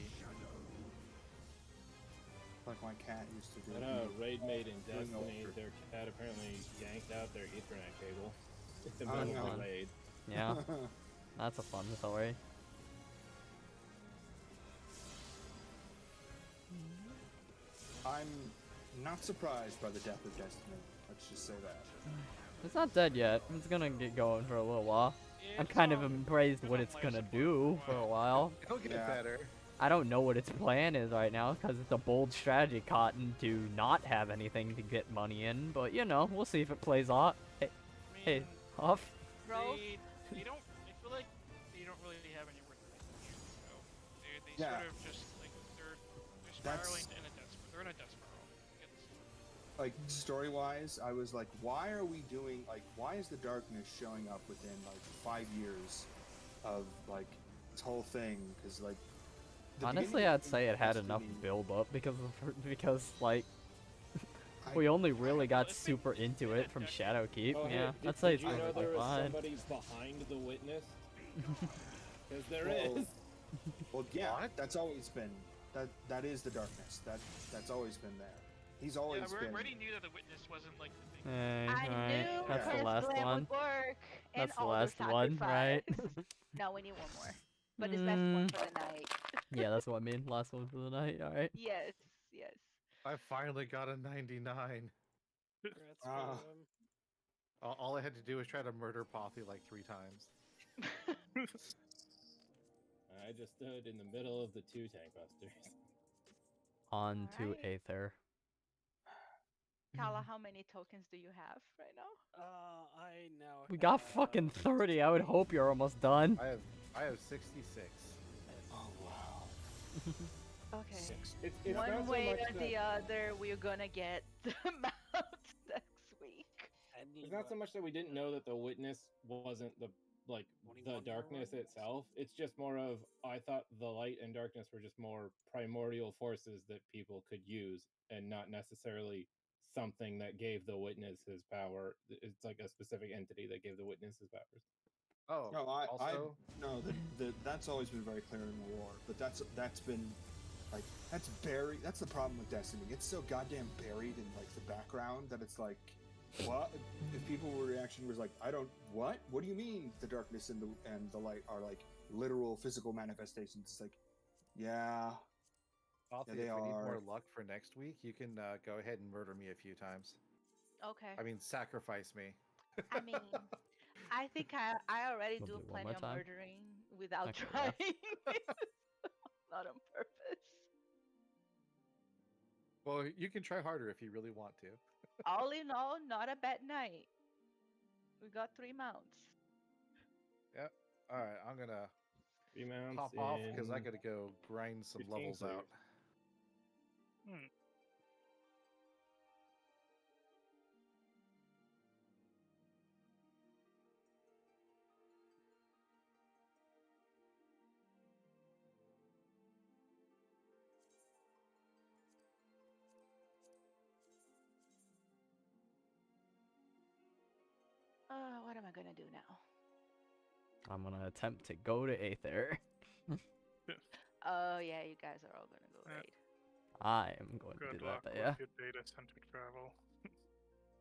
[SPEAKER 9] Like my cat used to do.
[SPEAKER 8] I know, raid mate in
[SPEAKER 9] Doing
[SPEAKER 8] Destiny,
[SPEAKER 9] over.
[SPEAKER 8] their cat apparently yanked out their Ethernet cable. In the
[SPEAKER 9] Oh,
[SPEAKER 8] middle of
[SPEAKER 9] no.
[SPEAKER 8] the raid.
[SPEAKER 1] Yeah. That's a fun story.
[SPEAKER 9] I'm not surprised by the death of Destiny. Let's just say that.
[SPEAKER 1] It's not dead yet. It's gonna get going for a little while. I'm kind of embraced what it's gonna do for a while.
[SPEAKER 6] It'll get
[SPEAKER 9] Yeah.
[SPEAKER 6] better.
[SPEAKER 1] I don't know what its plan is right now because it's a bold strategy, Cotton, to not have anything to get money in. But you know, we'll see if it plays out. Hey, off.
[SPEAKER 11] Bro.
[SPEAKER 10] They don't. I feel like they don't really have anywhere to go. They
[SPEAKER 9] Yeah.
[SPEAKER 10] sort of just like they're spiraling in a death spiral. They're in a death spiral.
[SPEAKER 9] Like story-wise, I was like, why are we doing why is the darkness showing up within like 5 years of like this whole thing? Because like
[SPEAKER 1] Honestly, I'd say it had enough build up because like we only really got super into it from Shadowkeep.
[SPEAKER 8] Oh, hey,
[SPEAKER 1] Yeah,
[SPEAKER 8] did,
[SPEAKER 1] I'd say
[SPEAKER 8] did
[SPEAKER 1] it's
[SPEAKER 8] you know
[SPEAKER 1] perfectly
[SPEAKER 8] there was
[SPEAKER 1] fine.
[SPEAKER 8] somebody behind the witness? Because there
[SPEAKER 9] Well,
[SPEAKER 8] is.
[SPEAKER 9] Well, yeah, that's always been that is the darkness. That's always been there. He's always
[SPEAKER 10] Yeah, we
[SPEAKER 9] been.
[SPEAKER 10] already knew that the witness wasn't like the thing.
[SPEAKER 1] Hey,
[SPEAKER 11] I
[SPEAKER 1] alright,
[SPEAKER 11] knew
[SPEAKER 1] that's the
[SPEAKER 11] his
[SPEAKER 1] last
[SPEAKER 11] glam
[SPEAKER 1] one.
[SPEAKER 11] would work. And
[SPEAKER 1] That's the
[SPEAKER 11] all
[SPEAKER 1] last
[SPEAKER 11] the
[SPEAKER 1] one, right?
[SPEAKER 11] sacrifice. No, we need one more. But it's best one for the night.
[SPEAKER 1] Yeah, that's what I mean. Last one for the night. Alright.
[SPEAKER 11] Yes, yes.
[SPEAKER 6] I finally got a 99. All I had to do was try to murder Pothy like 3 times.
[SPEAKER 8] I just stood in the middle of the 2 tank busters.
[SPEAKER 1] On to Aether.
[SPEAKER 11] Kala, how many tokens do you have right now?
[SPEAKER 7] I now
[SPEAKER 1] We got fucking 30. I would hope you're almost done.
[SPEAKER 6] I have 66.
[SPEAKER 9] Oh wow.
[SPEAKER 11] Okay.
[SPEAKER 8] It's
[SPEAKER 11] One
[SPEAKER 8] not so
[SPEAKER 11] way
[SPEAKER 8] much
[SPEAKER 11] or the
[SPEAKER 8] that-
[SPEAKER 11] other, we're gonna get the mounts next week.
[SPEAKER 8] It's not so much that we didn't know that the witness wasn't the darkness itself. It's just more of I thought the light and darkness were just more primordial forces that people could use, and not necessarily something that gave the witness his power. It's like a specific entity that gave the witness his powers.
[SPEAKER 6] Oh,
[SPEAKER 9] No,
[SPEAKER 6] also
[SPEAKER 9] no, that's always been very clear in the war. But that's been like that's buried. That's the problem with Destiny. It's so goddamn buried in like the background that it's like, what? If people were reaction was like, I don't what? What do you mean the darkness and the light are like literal physical manifestations? It's like, yeah.
[SPEAKER 6] Pothy,
[SPEAKER 9] they
[SPEAKER 6] if we need
[SPEAKER 9] are.
[SPEAKER 6] more luck for next week, you can go ahead and murder me a few times.
[SPEAKER 11] Okay.
[SPEAKER 6] I mean, sacrifice me.
[SPEAKER 11] I mean, I think I already
[SPEAKER 1] Wanna
[SPEAKER 11] do
[SPEAKER 1] do it one
[SPEAKER 11] plenty
[SPEAKER 1] more
[SPEAKER 11] of
[SPEAKER 1] time?
[SPEAKER 11] murdering without
[SPEAKER 1] Okay,
[SPEAKER 11] trying. Not on purpose.
[SPEAKER 6] Well, you can try harder if you really want to.
[SPEAKER 11] All in all, not a bad night. We got 3 mounts.
[SPEAKER 6] Yep. All right, I'm gonna
[SPEAKER 8] 3 mounts
[SPEAKER 6] pop off because I
[SPEAKER 8] in
[SPEAKER 6] gotta go grind some
[SPEAKER 8] 15
[SPEAKER 6] levels
[SPEAKER 8] clear.
[SPEAKER 6] out.
[SPEAKER 11] What am I gonna do now?
[SPEAKER 1] I'm gonna attempt to go to Aether.
[SPEAKER 11] Oh yeah, you guys are all gonna go raid.
[SPEAKER 1] I am going to
[SPEAKER 12] Good
[SPEAKER 1] do
[SPEAKER 12] luck
[SPEAKER 1] that, but
[SPEAKER 12] with
[SPEAKER 1] yeah.
[SPEAKER 12] your data center travel.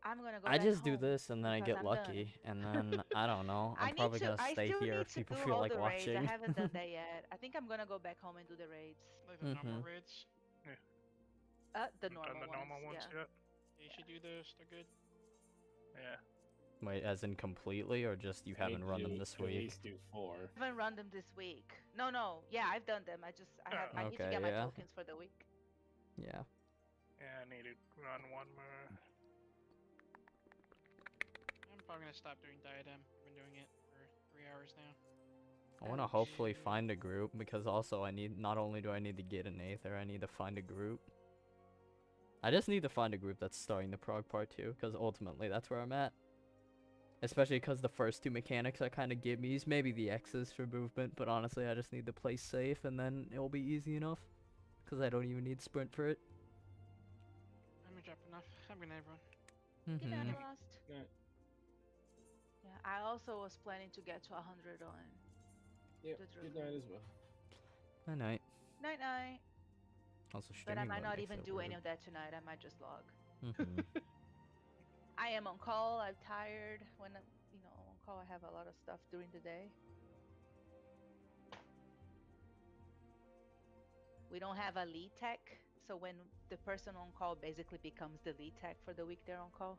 [SPEAKER 11] I'm gonna go
[SPEAKER 1] I
[SPEAKER 11] back
[SPEAKER 1] just do
[SPEAKER 11] home
[SPEAKER 1] this and then I
[SPEAKER 11] because
[SPEAKER 1] get
[SPEAKER 11] I'm
[SPEAKER 1] lucky, and then I don't know. I'm probably gonna
[SPEAKER 11] I
[SPEAKER 1] stay
[SPEAKER 11] still
[SPEAKER 1] here
[SPEAKER 11] need
[SPEAKER 1] if
[SPEAKER 11] to
[SPEAKER 1] people
[SPEAKER 11] do
[SPEAKER 1] feel
[SPEAKER 11] all
[SPEAKER 1] like
[SPEAKER 11] the raids. I
[SPEAKER 1] watching.
[SPEAKER 11] haven't done that yet. I think I'm gonna go back home and do the raids.
[SPEAKER 10] Like the normal raids.
[SPEAKER 11] The
[SPEAKER 12] Haven't
[SPEAKER 11] normal
[SPEAKER 12] done the normal ones
[SPEAKER 11] yeah.
[SPEAKER 12] yet.
[SPEAKER 10] You should do those. They're good.
[SPEAKER 12] Yeah.
[SPEAKER 1] Wait, as in completely, or just you haven't run them this
[SPEAKER 8] At
[SPEAKER 1] week?
[SPEAKER 8] least do 4.
[SPEAKER 11] I haven't run them this week. No, yeah, I've done them. I need to
[SPEAKER 1] Okay,
[SPEAKER 11] get my
[SPEAKER 1] yeah.
[SPEAKER 11] tokens for the week.
[SPEAKER 1] Yeah.
[SPEAKER 12] Yeah, I need to run one more.
[SPEAKER 10] I'm probably gonna stop doing diadem. I've been doing it for 3 hours now.
[SPEAKER 1] I want to hopefully find a group because also not only do I need to get an Aether, I need to find a group. I just need to find a group that's starting the Prog part 2 because ultimately that's where I'm at. Especially because the first 2 mechanics are kind of gimmies, maybe the X's for movement, but honestly I just need to play safe and then it'll be easy enough. Because I don't even need sprint for it.
[SPEAKER 10] I'm gonna drop enough. I'm gonna everyone.
[SPEAKER 11] Good night,
[SPEAKER 1] Mhm.
[SPEAKER 11] Frost.
[SPEAKER 8] Yeah.
[SPEAKER 11] Yeah, I also was planning to get to 100 on
[SPEAKER 8] Yep.
[SPEAKER 11] the
[SPEAKER 8] Good
[SPEAKER 11] Druid.
[SPEAKER 8] night as well.
[SPEAKER 1] Night night.
[SPEAKER 11] Night night.
[SPEAKER 1] Also
[SPEAKER 11] But I
[SPEAKER 1] streaming
[SPEAKER 11] might
[SPEAKER 1] mode
[SPEAKER 11] not
[SPEAKER 1] makes
[SPEAKER 11] even
[SPEAKER 1] it
[SPEAKER 11] do any
[SPEAKER 1] weird.
[SPEAKER 11] of that tonight. I might just log.
[SPEAKER 1] Mhm.
[SPEAKER 11] I am on call. I'm tired. When I'm, on call, I have a lot of stuff during the day. We don't have a lead tech, so when the person on call basically becomes the lead tech for the week they're on call.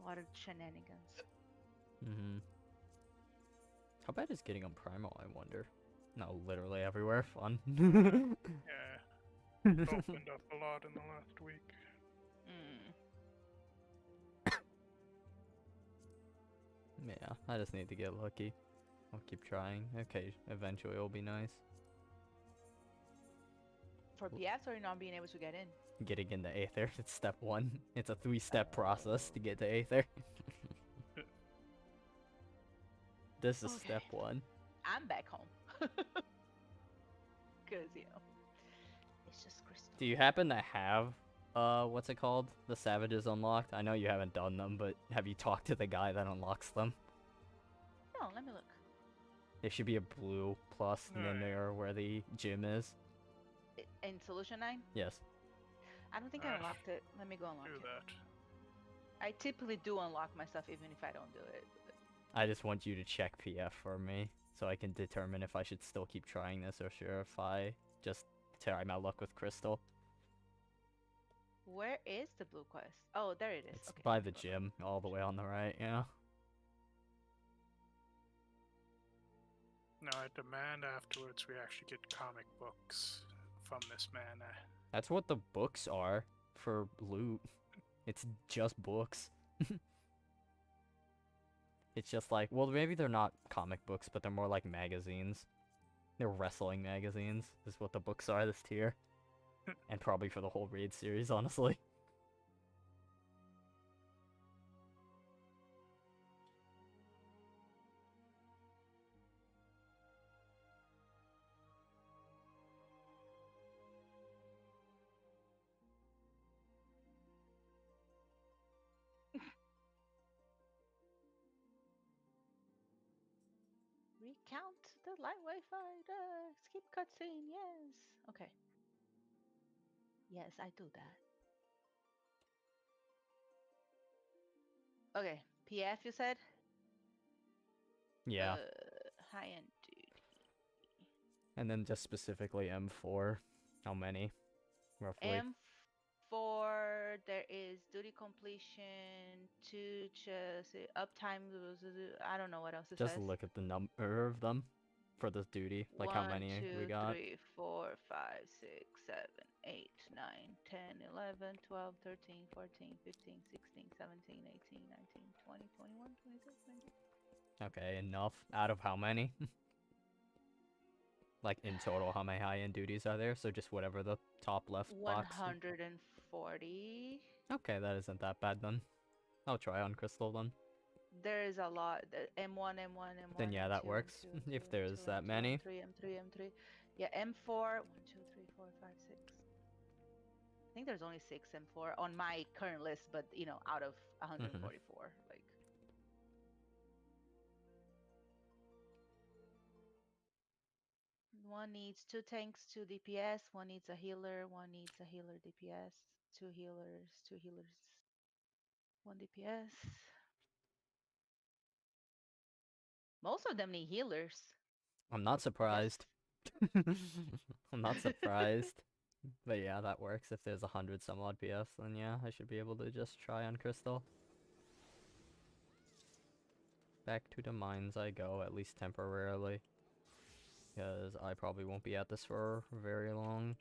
[SPEAKER 11] A lot of shenanigans.
[SPEAKER 1] Mhm. How bad is getting on Primal, I wonder? No, literally everywhere. Fun.
[SPEAKER 12] Yeah. It's opened up a lot in the last week.
[SPEAKER 1] Yeah, I just need to get lucky. I'll keep trying. Okay, eventually it'll be nice.
[SPEAKER 11] For PS or not being able to get in?
[SPEAKER 1] Getting into Aether, it's step 1. It's a 3-step process to get to Aether. This is
[SPEAKER 11] Okay.
[SPEAKER 1] step 1.
[SPEAKER 11] I'm back home. Because, you know, it's just crystal.
[SPEAKER 1] Do you happen to have, what's it called? The Savages unlocked? I know you haven't done them, but have you talked to the guy that unlocks them?
[SPEAKER 11] No, let me look.
[SPEAKER 1] There should be a blue plus near where the gym is.
[SPEAKER 11] In Solution 9?
[SPEAKER 1] Yes.
[SPEAKER 11] I don't think I unlocked it. Let me go unlock it.
[SPEAKER 12] That.
[SPEAKER 11] I typically do unlock my stuff even if I don't do it.
[SPEAKER 1] I just want you to check PF for me, so I can determine if I should still keep trying this or sure if I just try my luck with Crystal.
[SPEAKER 11] Where is the blue quest? Oh, there it is.
[SPEAKER 1] It's
[SPEAKER 11] Okay.
[SPEAKER 1] by the gym, all the way on the right, yeah.
[SPEAKER 12] No, I demand afterwards we actually get comic books from this man.
[SPEAKER 1] That's what the books are for loot. It's just books. It's just like, well, maybe they're not comic books, but they're more like magazines. They're wrestling magazines, is what the books are this tier. And probably for the whole raid series, honestly.
[SPEAKER 11] Recount the light Wi-Fi. Skip cutscene. Yes. Okay. Yes, I do that. Okay. PF, you said?
[SPEAKER 1] Yeah.
[SPEAKER 11] High-end duty.
[SPEAKER 1] And then just specifically M4. How many? Roughly.
[SPEAKER 11] M4, there is duty completion, 2 just uptime. I don't know what else it
[SPEAKER 1] Just
[SPEAKER 11] says.
[SPEAKER 1] look at the number of them for this duty. Like how many
[SPEAKER 11] 1, 2,
[SPEAKER 1] we got.
[SPEAKER 11] 3, 4, 5, 6, 7, 8, 9, 10, 11, 12, 13, 14, 15, 16, 17, 18, 19, 20, 21, 22, 23.
[SPEAKER 1] Okay, enough. Out of how many? Like in total, how many high-end duties are there? So just whatever the top left box.
[SPEAKER 11] 140.
[SPEAKER 1] Okay, that isn't that bad then. I'll try on Crystal then.
[SPEAKER 11] There is a lot. M1, M1, M1.
[SPEAKER 1] Then yeah, that
[SPEAKER 11] M2,
[SPEAKER 1] works.
[SPEAKER 11] M2,
[SPEAKER 1] If
[SPEAKER 11] M2,
[SPEAKER 1] there's
[SPEAKER 11] M2,
[SPEAKER 1] that
[SPEAKER 11] M2,
[SPEAKER 1] many.
[SPEAKER 11] M3, M3, M3. Yeah, M4. 1, 2, 3, 4, 5, 6. I think there's only 6 M4 on my current list, but you know, out of 144. Like. One needs 2 tanks, 2 DPS. One needs a healer. One needs a healer DPS. 2 healers. 2 healers. 1 DPS. Most of them need healers.
[SPEAKER 1] I'm not surprised. I'm not surprised. But yeah, that works. If there's 100 some odd PS, then yeah, I should be able to just try on Crystal. Back to the mines I go, at least temporarily. Because I probably won't be at this for very long.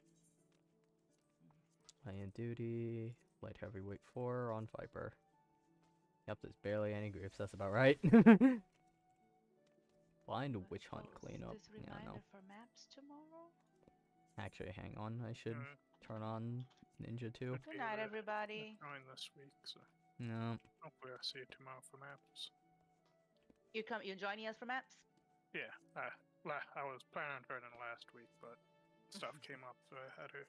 [SPEAKER 1] High-end duty, light heavyweight 4 on Viper. Yep, there's barely any groups, that's about right. Blind witch hunt cleanup.
[SPEAKER 11] This
[SPEAKER 1] Yeah,
[SPEAKER 11] reminder
[SPEAKER 1] no.
[SPEAKER 11] for maps tomorrow.
[SPEAKER 1] Actually, hang on, I should turn on Ninja 2.
[SPEAKER 11] Good night, everybody.
[SPEAKER 12] Join this week, so
[SPEAKER 1] No.
[SPEAKER 12] hopefully I'll see you tomorrow for maps.
[SPEAKER 11] You joining us for maps?
[SPEAKER 12] Yeah, I was planning on joining last week, but stuff came up, so I had to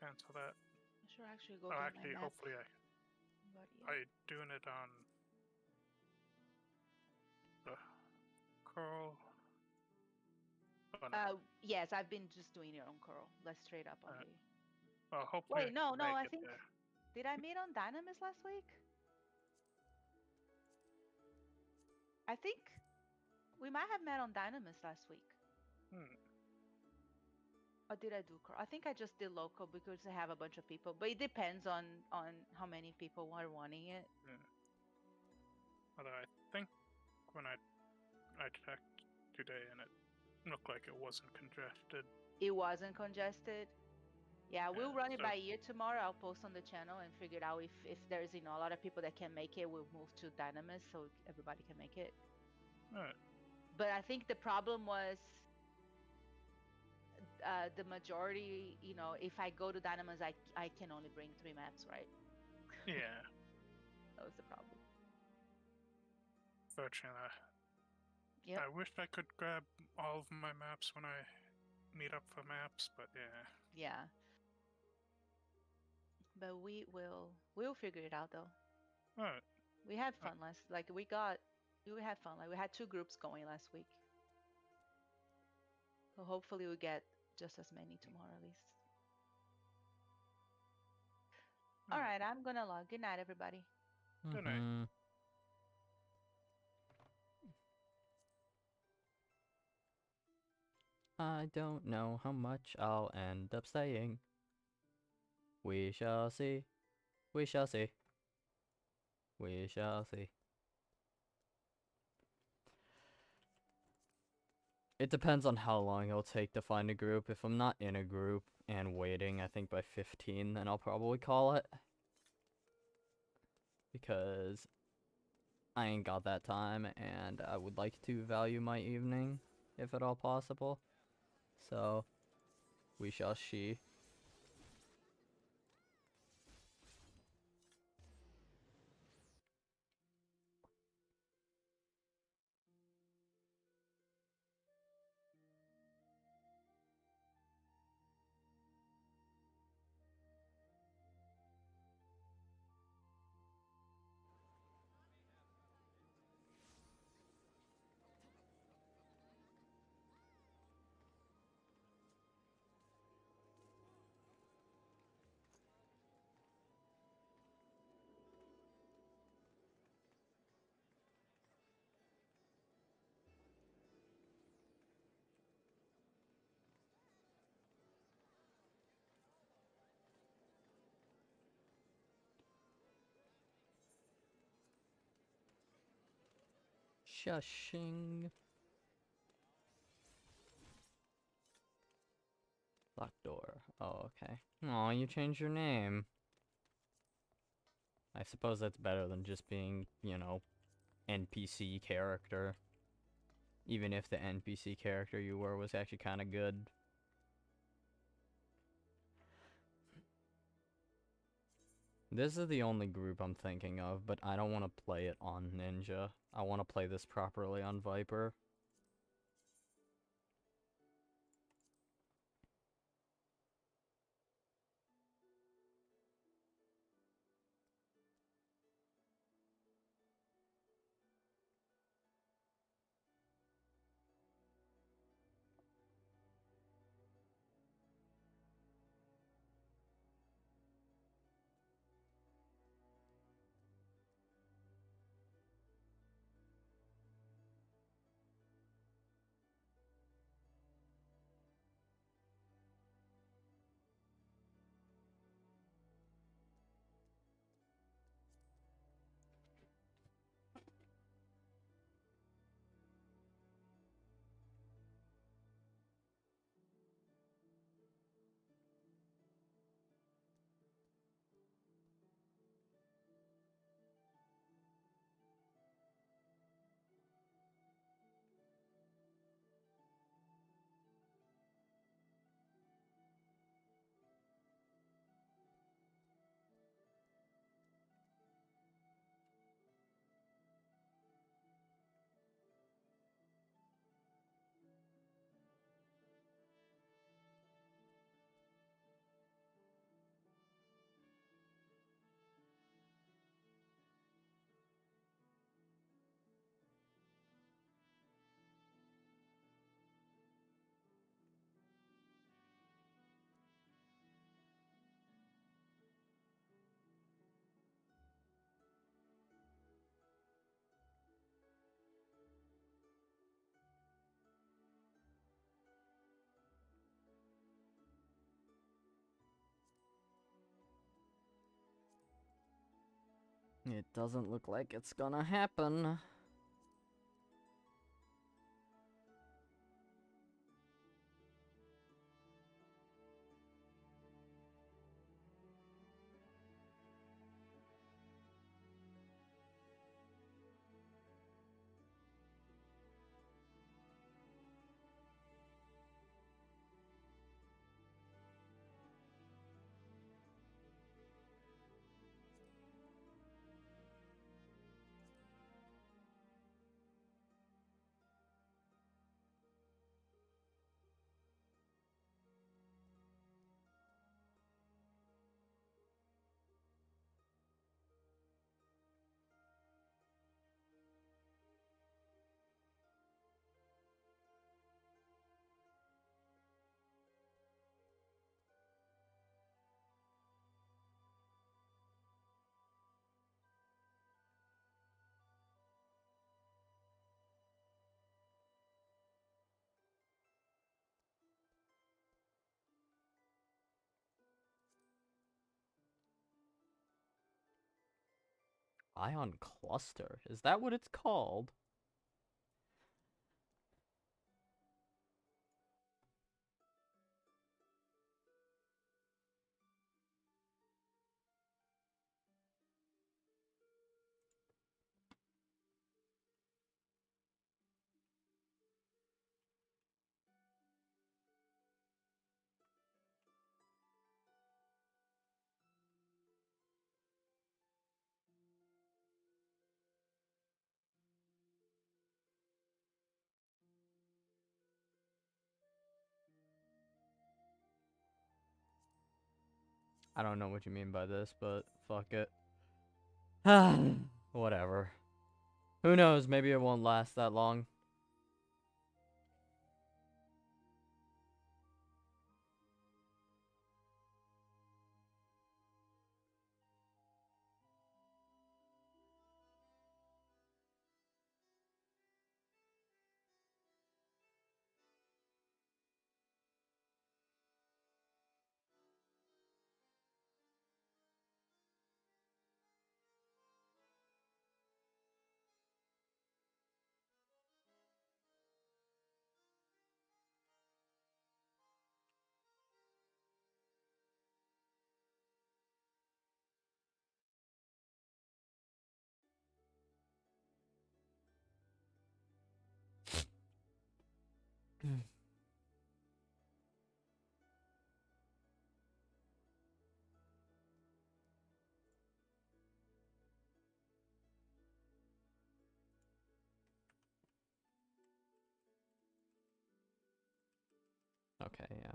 [SPEAKER 12] cancel that.
[SPEAKER 11] I should actually go.
[SPEAKER 12] Oh,
[SPEAKER 11] get
[SPEAKER 12] actually,
[SPEAKER 11] my map.
[SPEAKER 12] hopefully I doing it on the curl. Oh, no.
[SPEAKER 11] Yes, I've been just doing it on curl. Let's straight up on the.
[SPEAKER 12] Well, hopefully.
[SPEAKER 11] Wait, no, I think.
[SPEAKER 12] There.
[SPEAKER 11] Did I meet on Dynamis last week? I think we might have met on Dynamis last week. Or did I do curl? I think I just did local because I have a bunch of people, but it depends on how many people are wanting it.
[SPEAKER 12] Yeah. Although I think when I checked today and it looked like it wasn't congested.
[SPEAKER 11] It wasn't congested. Yeah, we'll
[SPEAKER 12] Yeah,
[SPEAKER 11] run it
[SPEAKER 12] so
[SPEAKER 11] by ear tomorrow. I'll post on the channel and figure it out if there's a lot of people that can make it. We'll move to Dynamis so everybody can make it.
[SPEAKER 12] alright.
[SPEAKER 11] But I think the problem was the majority. If I go to Dynamis, I can only bring 3 maps, right?
[SPEAKER 12] Yeah,
[SPEAKER 11] That was the problem.
[SPEAKER 12] fortunately.
[SPEAKER 11] Yep.
[SPEAKER 12] I wish I could grab all of my maps when I meet up for maps, but yeah.
[SPEAKER 11] Yeah. But we'll figure it out though.
[SPEAKER 12] Alright.
[SPEAKER 11] We had fun we had fun. Like we had 2 groups going last week. So hopefully we get just as many tomorrow at least. All right, I'm gonna log. Good night, everybody.
[SPEAKER 12] Good night.
[SPEAKER 1] Mhm. I don't know how much I'll end up saying. We shall see. We shall see. We shall see. It depends on how long it'll take to find a group. If I'm not in a group and waiting, I think by 15, then I'll probably call it. Because I ain't got that time, and I would like to value my evening, if at all possible. So, we shall see. Shushing. Locked door. Oh, okay. Aw, you changed your name. I suppose that's better than just being, NPC character. Even if the NPC character you were was actually kind of good. This is the only group I'm thinking of, but I don't want to play it on Ninja. I want to play this properly on Viper. It doesn't look like it's gonna happen. Ion cluster? Is that what it's called? I don't know what you mean by this, but fuck it. Whatever. Who knows, maybe it won't last that long. Okay, yeah.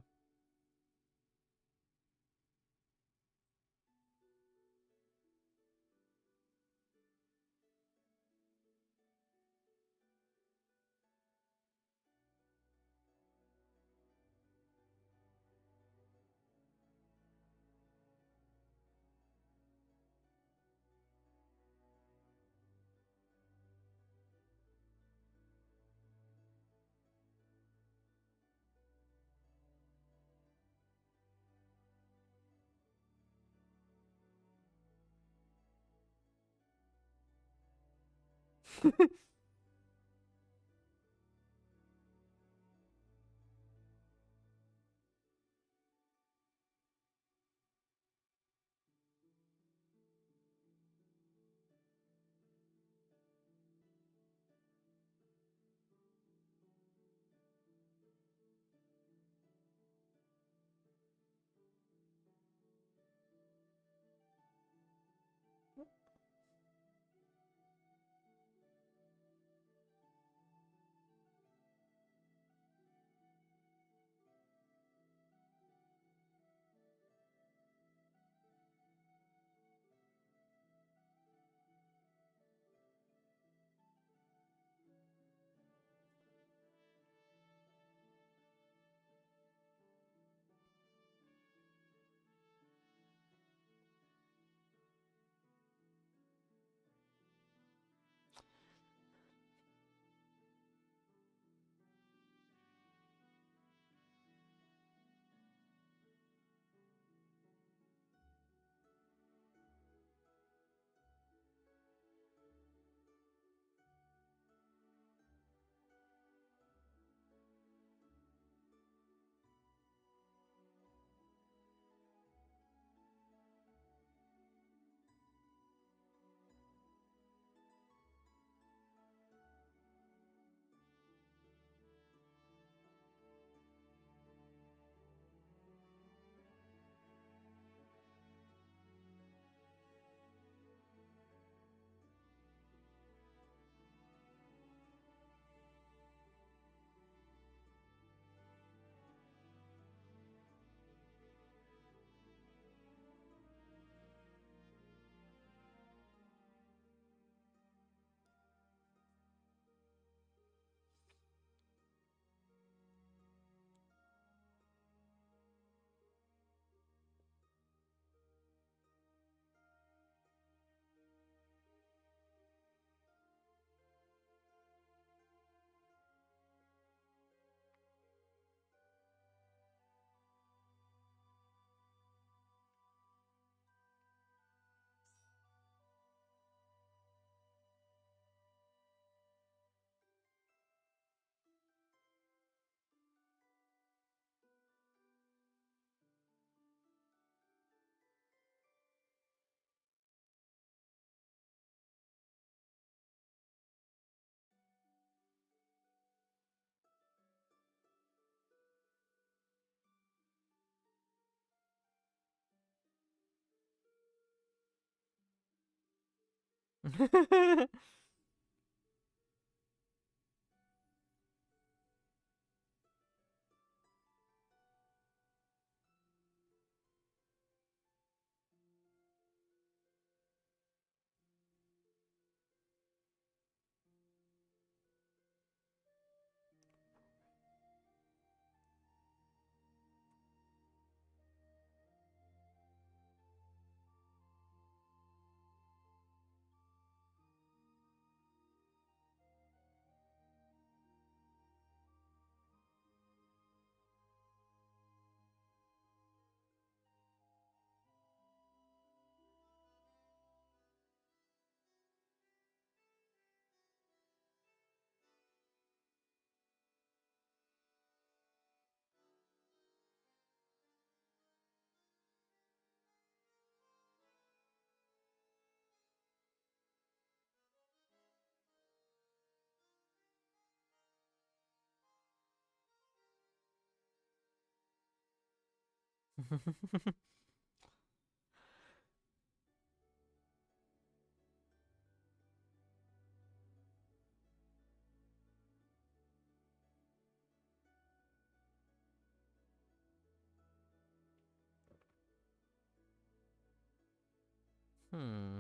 [SPEAKER 1] Hmm.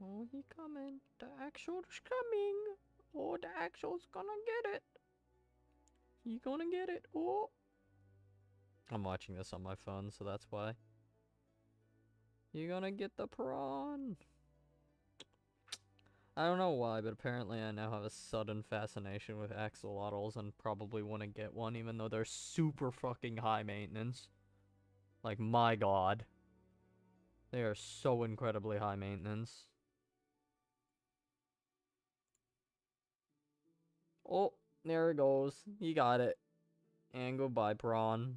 [SPEAKER 1] Oh, he coming. The actual's coming. Oh, the actual's gonna get it. He gonna get it. Oh. I'm watching this on my phone, so that's why. You gonna get the prawn. I don't know why, but apparently I now have a sudden fascination with axolotls and probably want to get one, even though they're super fucking high maintenance. Like, my god. They are so incredibly high maintenance. Oh, there it goes. He got it. And goodbye, prawn.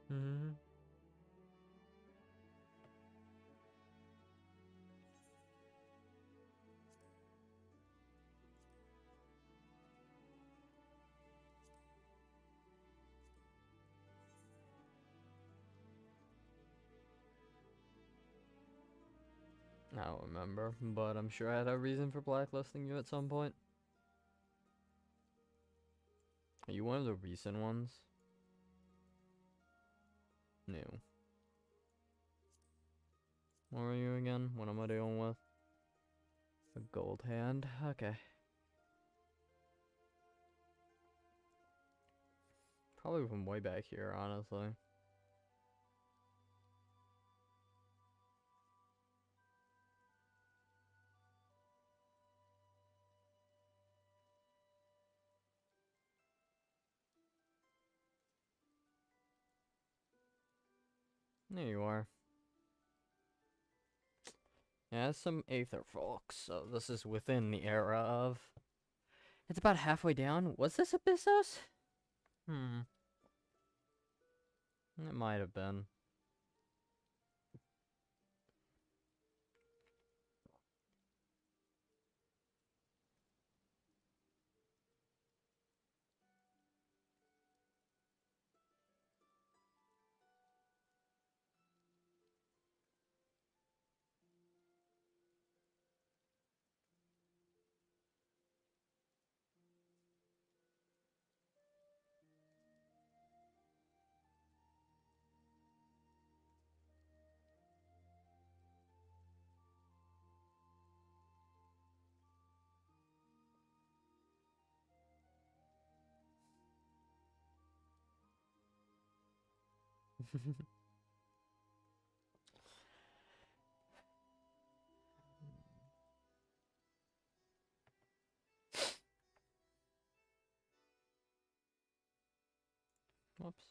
[SPEAKER 1] Hmm. I don't remember, but I'm sure I had a reason for blacklisting you at some point. Are you one of the recent ones? New. What were you again? What am I dealing with? A gold hand? Okay. Probably from way back here, honestly. There you are. Yeah, some Aether Folks, so this is within the era of It's about halfway down. Was this Abyssos? Hmm. It might have been. Whoops.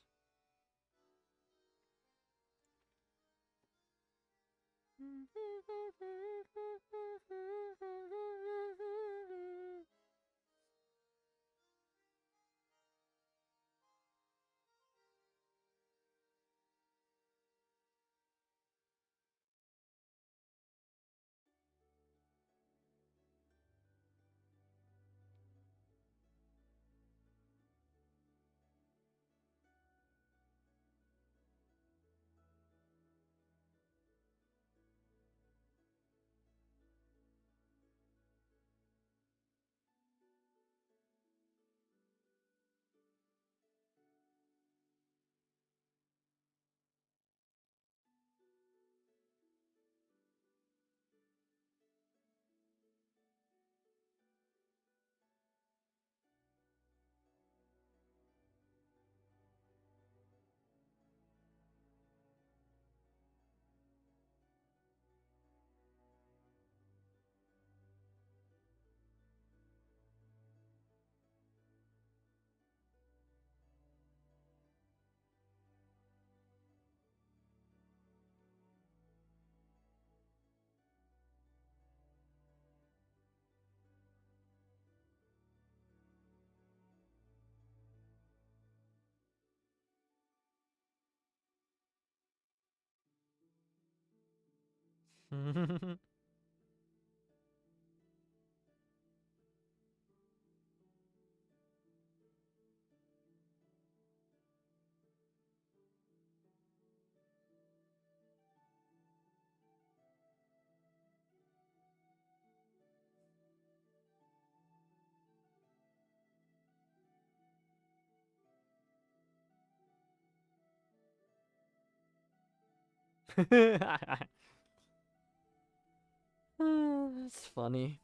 [SPEAKER 1] That's funny.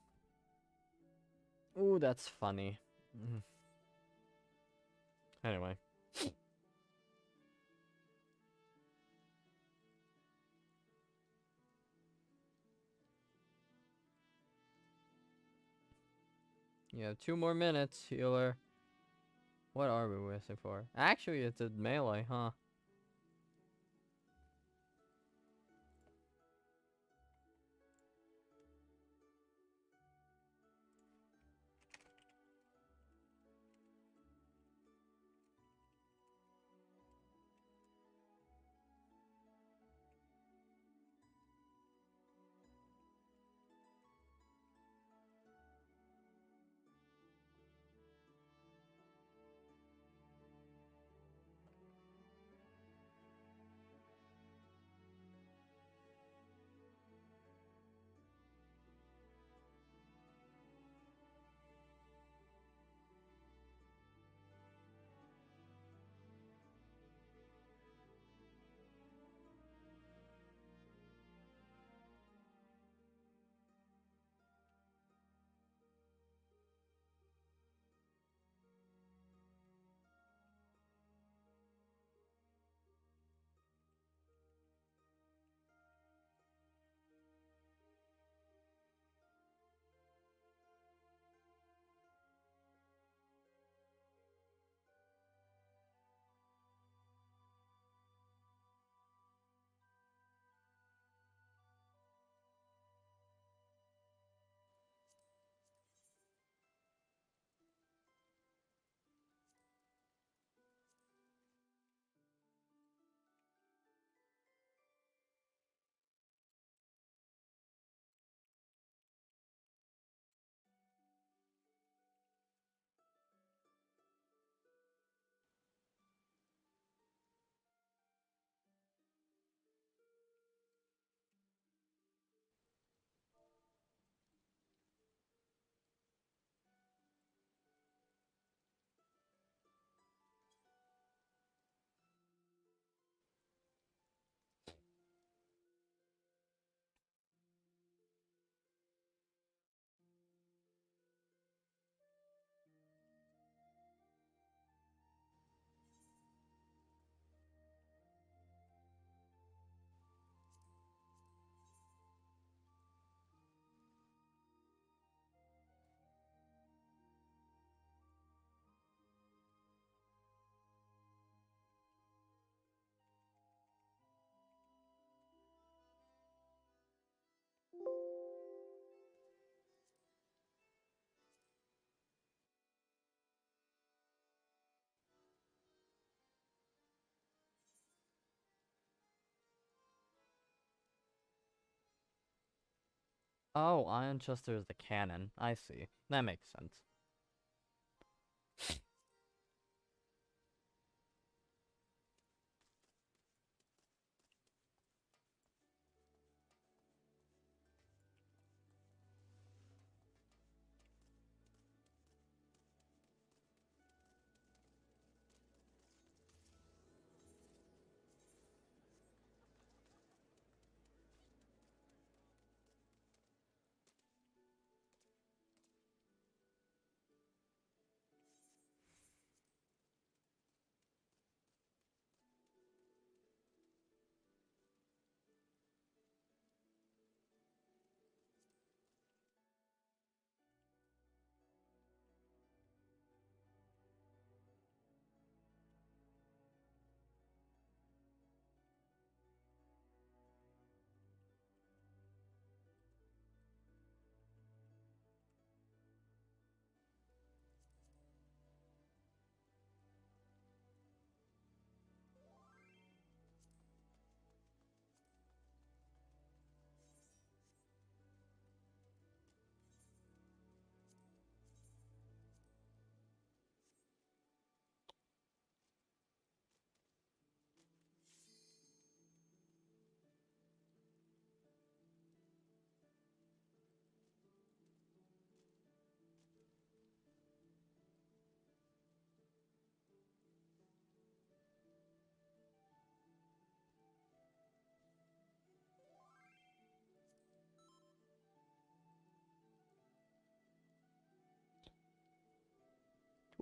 [SPEAKER 1] Ooh, that's funny. Anyway. You have 2 more minutes, healer. What are we waiting for? Actually, it's a melee, huh? Oh, Iron Chester is the cannon. I see. That makes sense.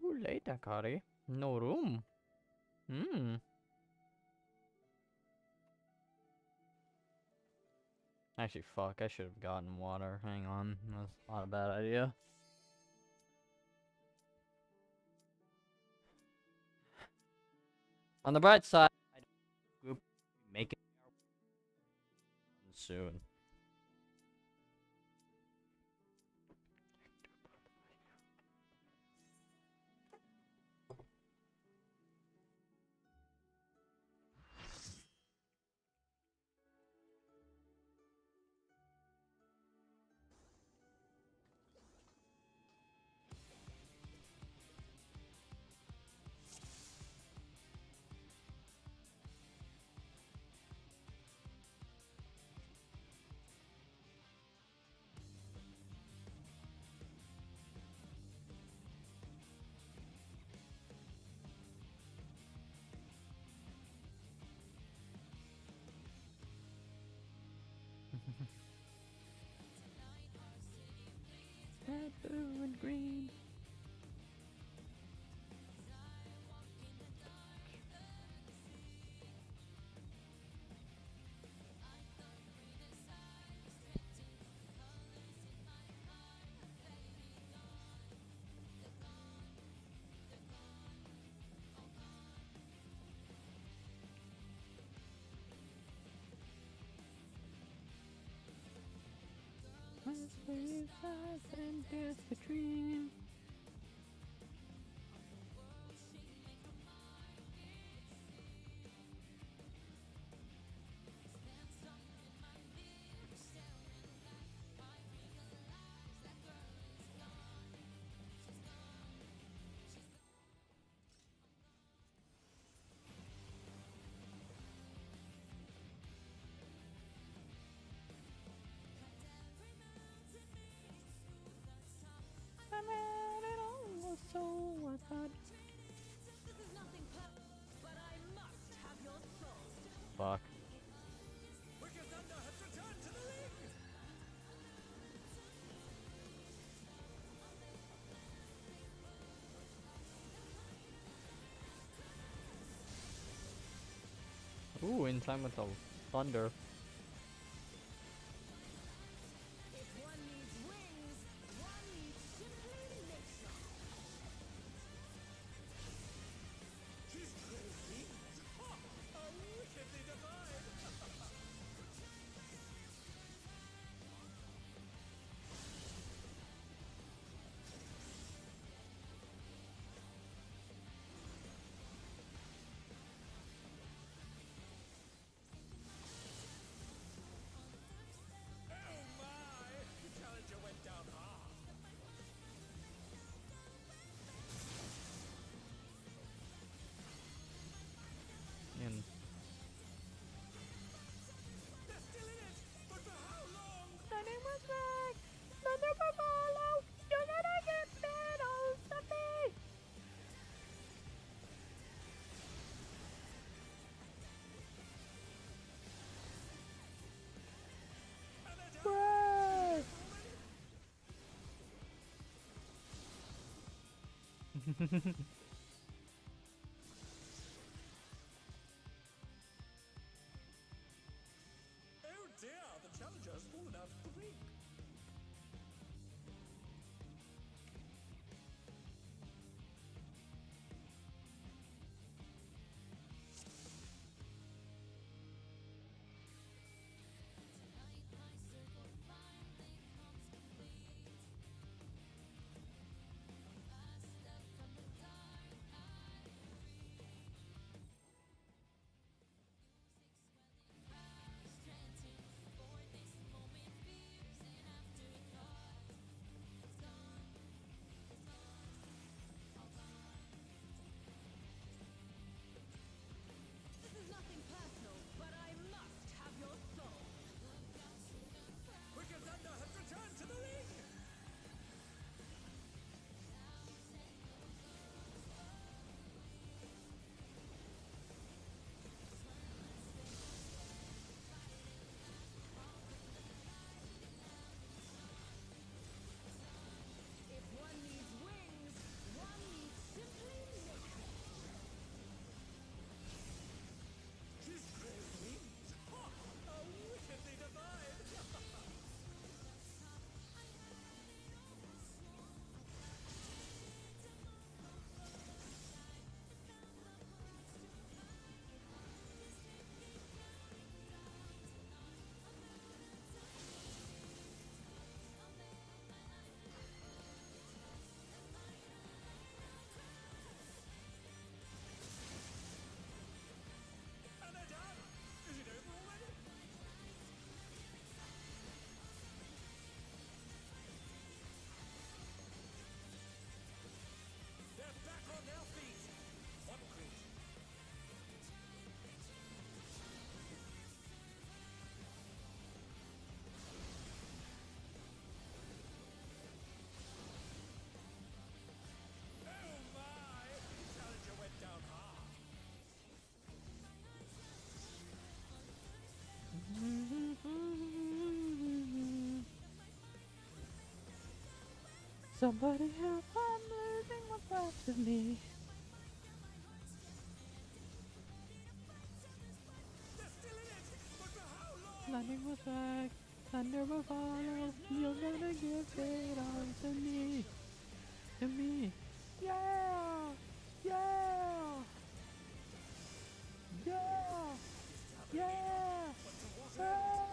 [SPEAKER 1] Too late, Akari. No room. Hmm. Actually, fuck. I should have gotten water. Hang on. That's not a bad idea. On the bright side, I don't group make it soon. Red, blue, and green. And there's the dream. So I thought. Fuck. Ooh, in time with the thunder.
[SPEAKER 3] Oh dear, the challenger has fallen out of the ring.
[SPEAKER 14] This is nothing personal, but I must have your soul.
[SPEAKER 3] Quicker Thunder has returned to the ring.
[SPEAKER 14] If one needs wings, one needs simply nature.
[SPEAKER 3] His grey wings. Ha! How wickedly divine. And they're done. Is it over already? They're back on their feet. One crit. Oh my! Challenger went down hard.
[SPEAKER 1] Somebody help, I'm losing what's left of me.
[SPEAKER 3] They're still in it, but for how long?
[SPEAKER 1] Lightning will strike, thunder will follow. You're gonna give it all to me. To me. Yeah! Yeah! Yeah! Yeah! Ah!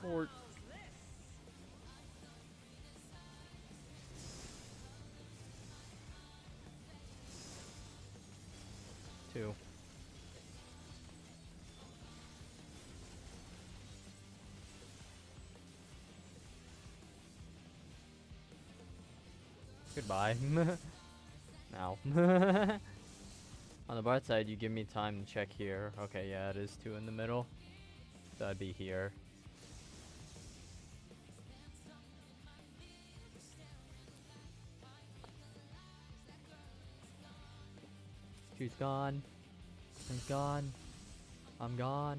[SPEAKER 1] Or two. Goodbye. Now. On the bright side, you give me time to check here. Okay, yeah, it is 2 in the middle. So I'd be here. She's gone. He's gone. I'm gone.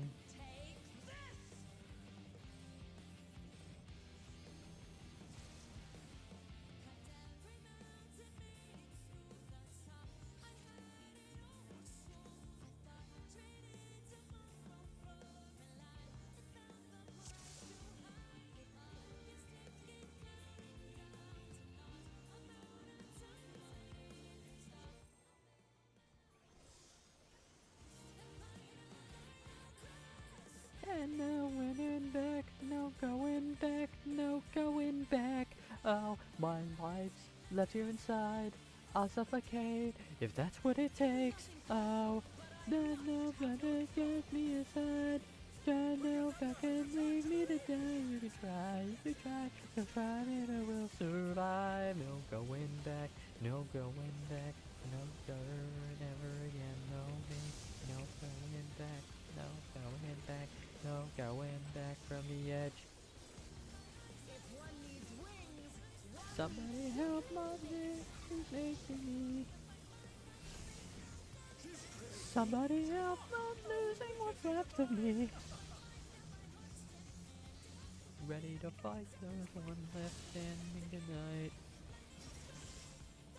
[SPEAKER 1] And no winning back, no going back, no going back. Oh, my life's left here inside. I'll suffocate if that's what it takes. Oh, then no better get me inside. Stand back and leave me to die. You can try, you'll try, and I will survive. No going back, no going back, no never again, no me, no going back, no going back, no going back from the edge.
[SPEAKER 14] If one needs wings, one
[SPEAKER 1] Somebody help my dick, who's making me. Somebody help, I'm losing what's left of me. Ready to fight, there's one left standing tonight.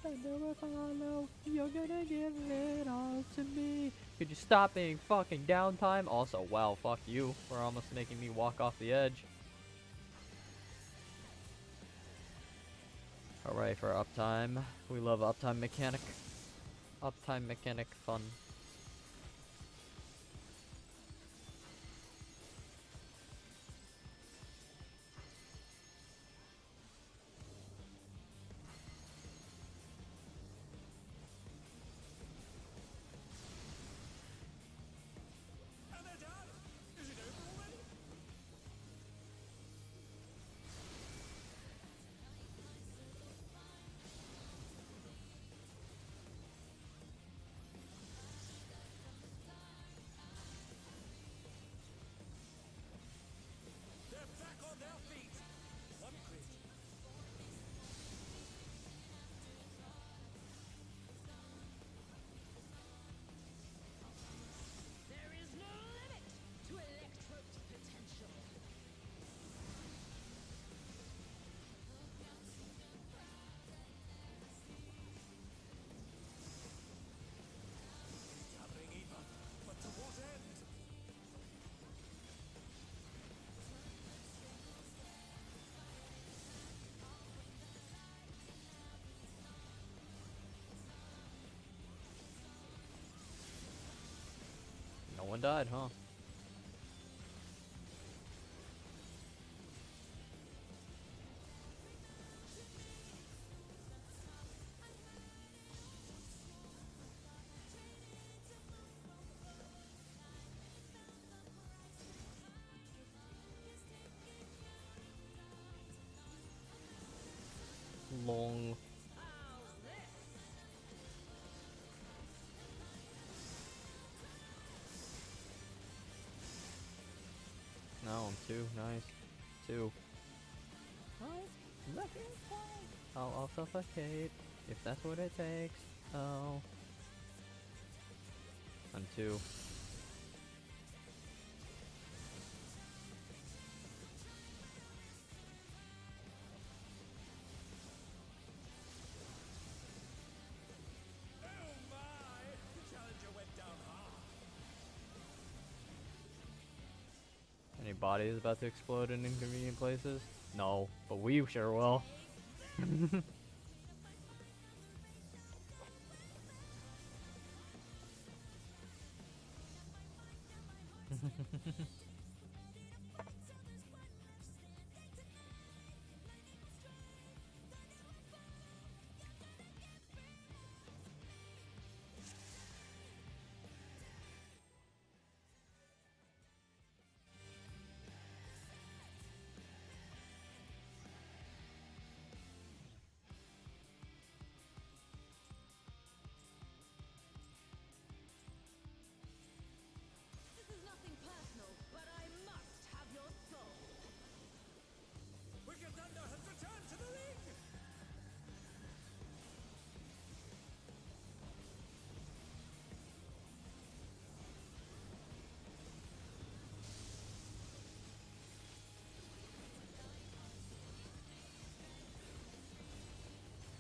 [SPEAKER 1] Thunder will follow, you're gonna give it all to me. Could you stop being fucking downtime? Also, wow, fuck you for almost making me walk off the edge. Hooray for uptime. We love uptime mechanic. Uptime mechanic fun.
[SPEAKER 3] And they're done! Is it over already? They're back on their feet! One crit.
[SPEAKER 14] there is no limit to Electrode's potential.
[SPEAKER 3] Gathering Eva, but to what end?
[SPEAKER 1] No one died, huh? Long. No, I'm two. Nice. Two. Nice. I'll suffocate if that's what it takes. Oh. I'm two.
[SPEAKER 3] Oh my! The challenger went down hard.
[SPEAKER 1] Any bodies about to explode in inconvenient places? No, but we sure will.
[SPEAKER 14] This is nothing personal, but I must have your soul.
[SPEAKER 3] Wicked Thunder has returned to the ring!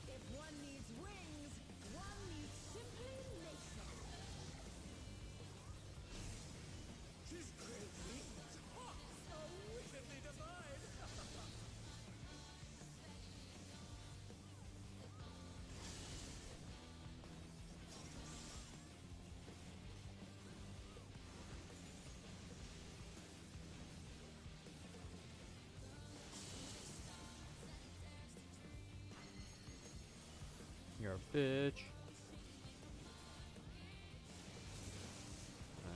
[SPEAKER 14] If one needs wings, one needs simply nation.
[SPEAKER 3] She's great wings! Ha! So wickedly designed!
[SPEAKER 1] You're a bitch.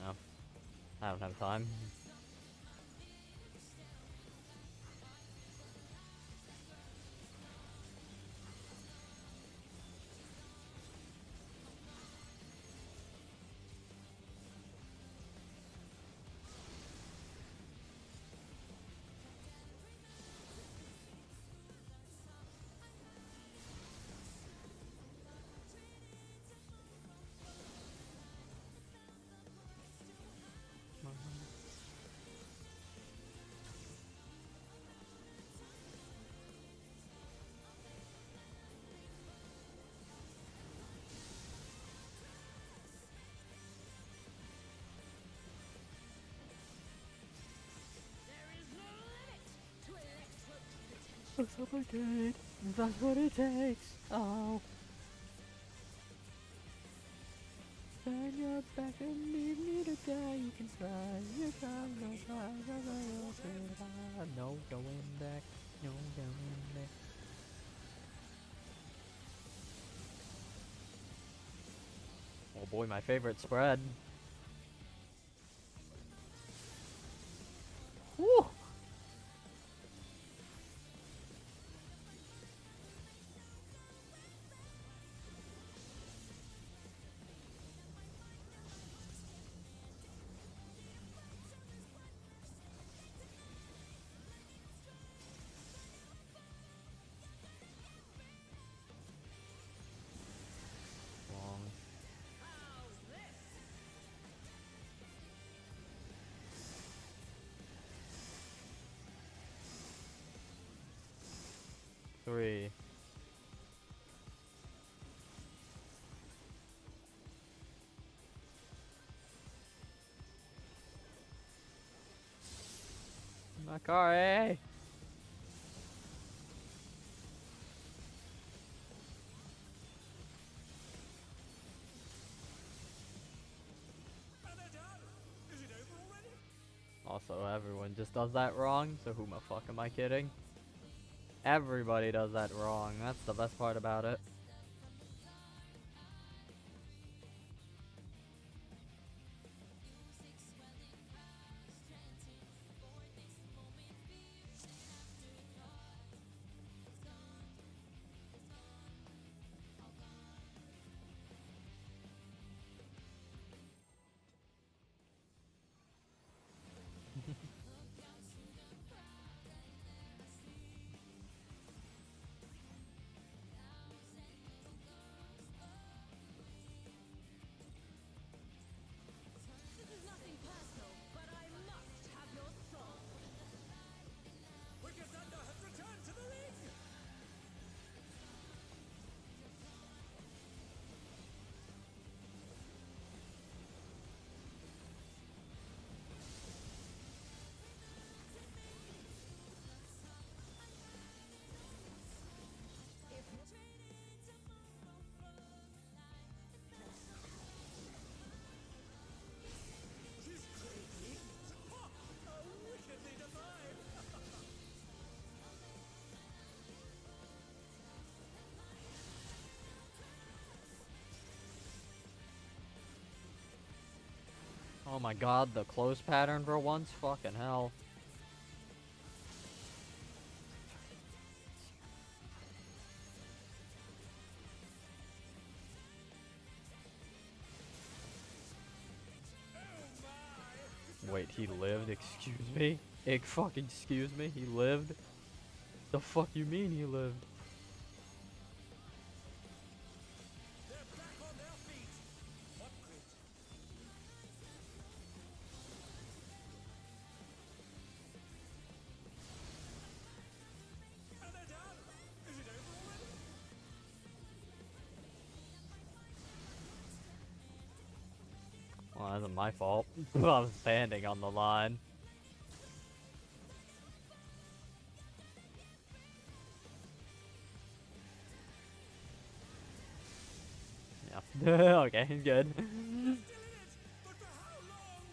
[SPEAKER 1] No. I don't have time. Supplicate. That's what it takes. Oh. Turn your back and leave me to die. You can try. You can go try. No going back. No going back. Oh boy, my favorite spread. Woo! Long. 3. Macari! Also, everyone just does that wrong, so who the fuck am I kidding? Everybody does that wrong, that's the best part about it.
[SPEAKER 14] This is nothing personal, but I must have your soul. Wicked Thunder has returned to the ring! She's crazy! Ha! Wickedly divine!
[SPEAKER 1] Oh my god, the close pattern for once? Fucking hell. Wait, he lived? Excuse me? Fucking excuse me? He lived? The fuck you mean he lived?
[SPEAKER 14] They're back on their feet! What grit? And they're down! Is it over already?
[SPEAKER 1] Well, that isn't my fault. I was standing on the line. Yeah. Okay, he's good.
[SPEAKER 14] Still in it! But for how long?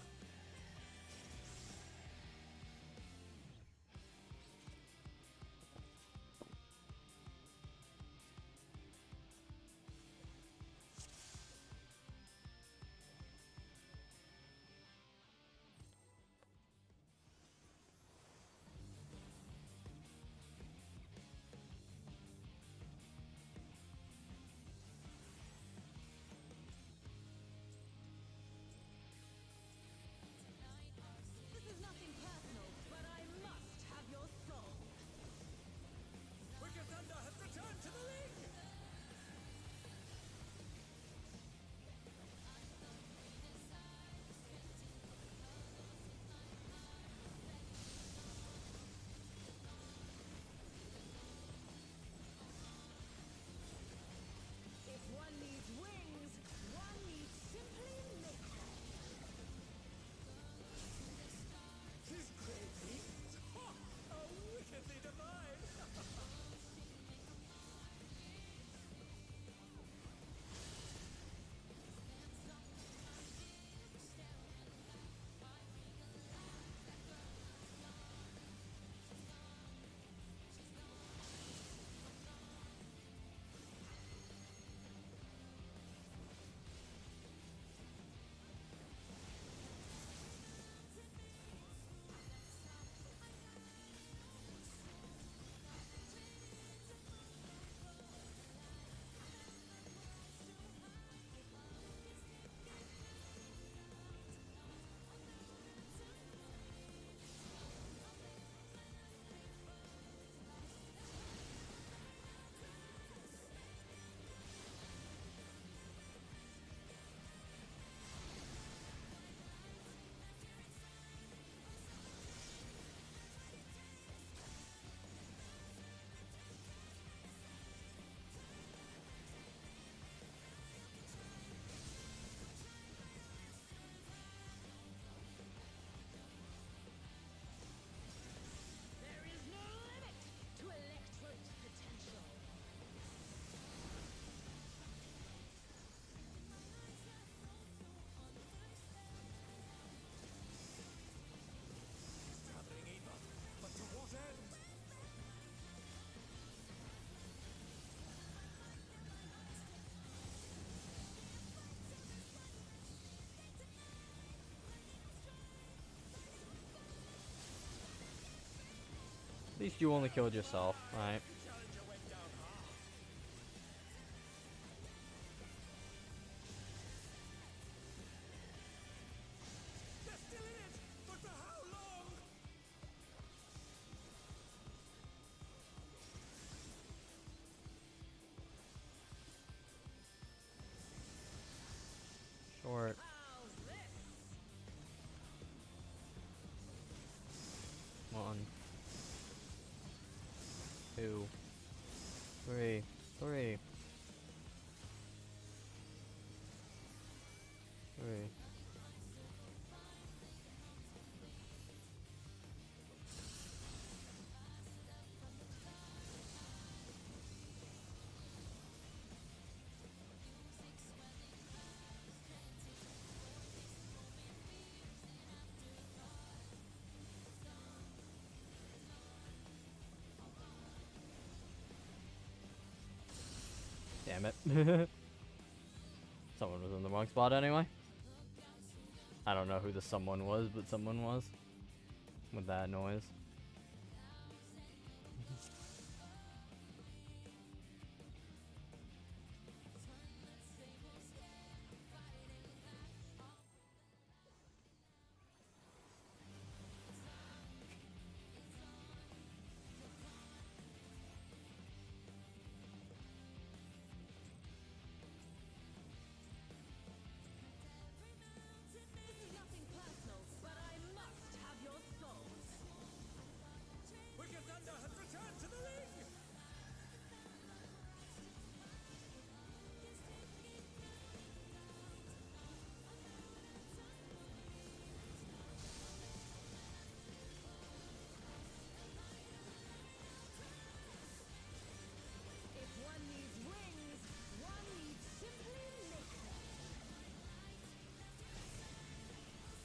[SPEAKER 1] least you only killed yourself, right? Short. One. Two. Three. Three. Three. Damn it. Someone was in the wrong spot anyway. I don't know who the someone was, but someone was. With that noise.
[SPEAKER 14] This is nothing personal, but I must have your souls. Wicked Thunder has returned to the ring! If one needs wings, one needs simply make them.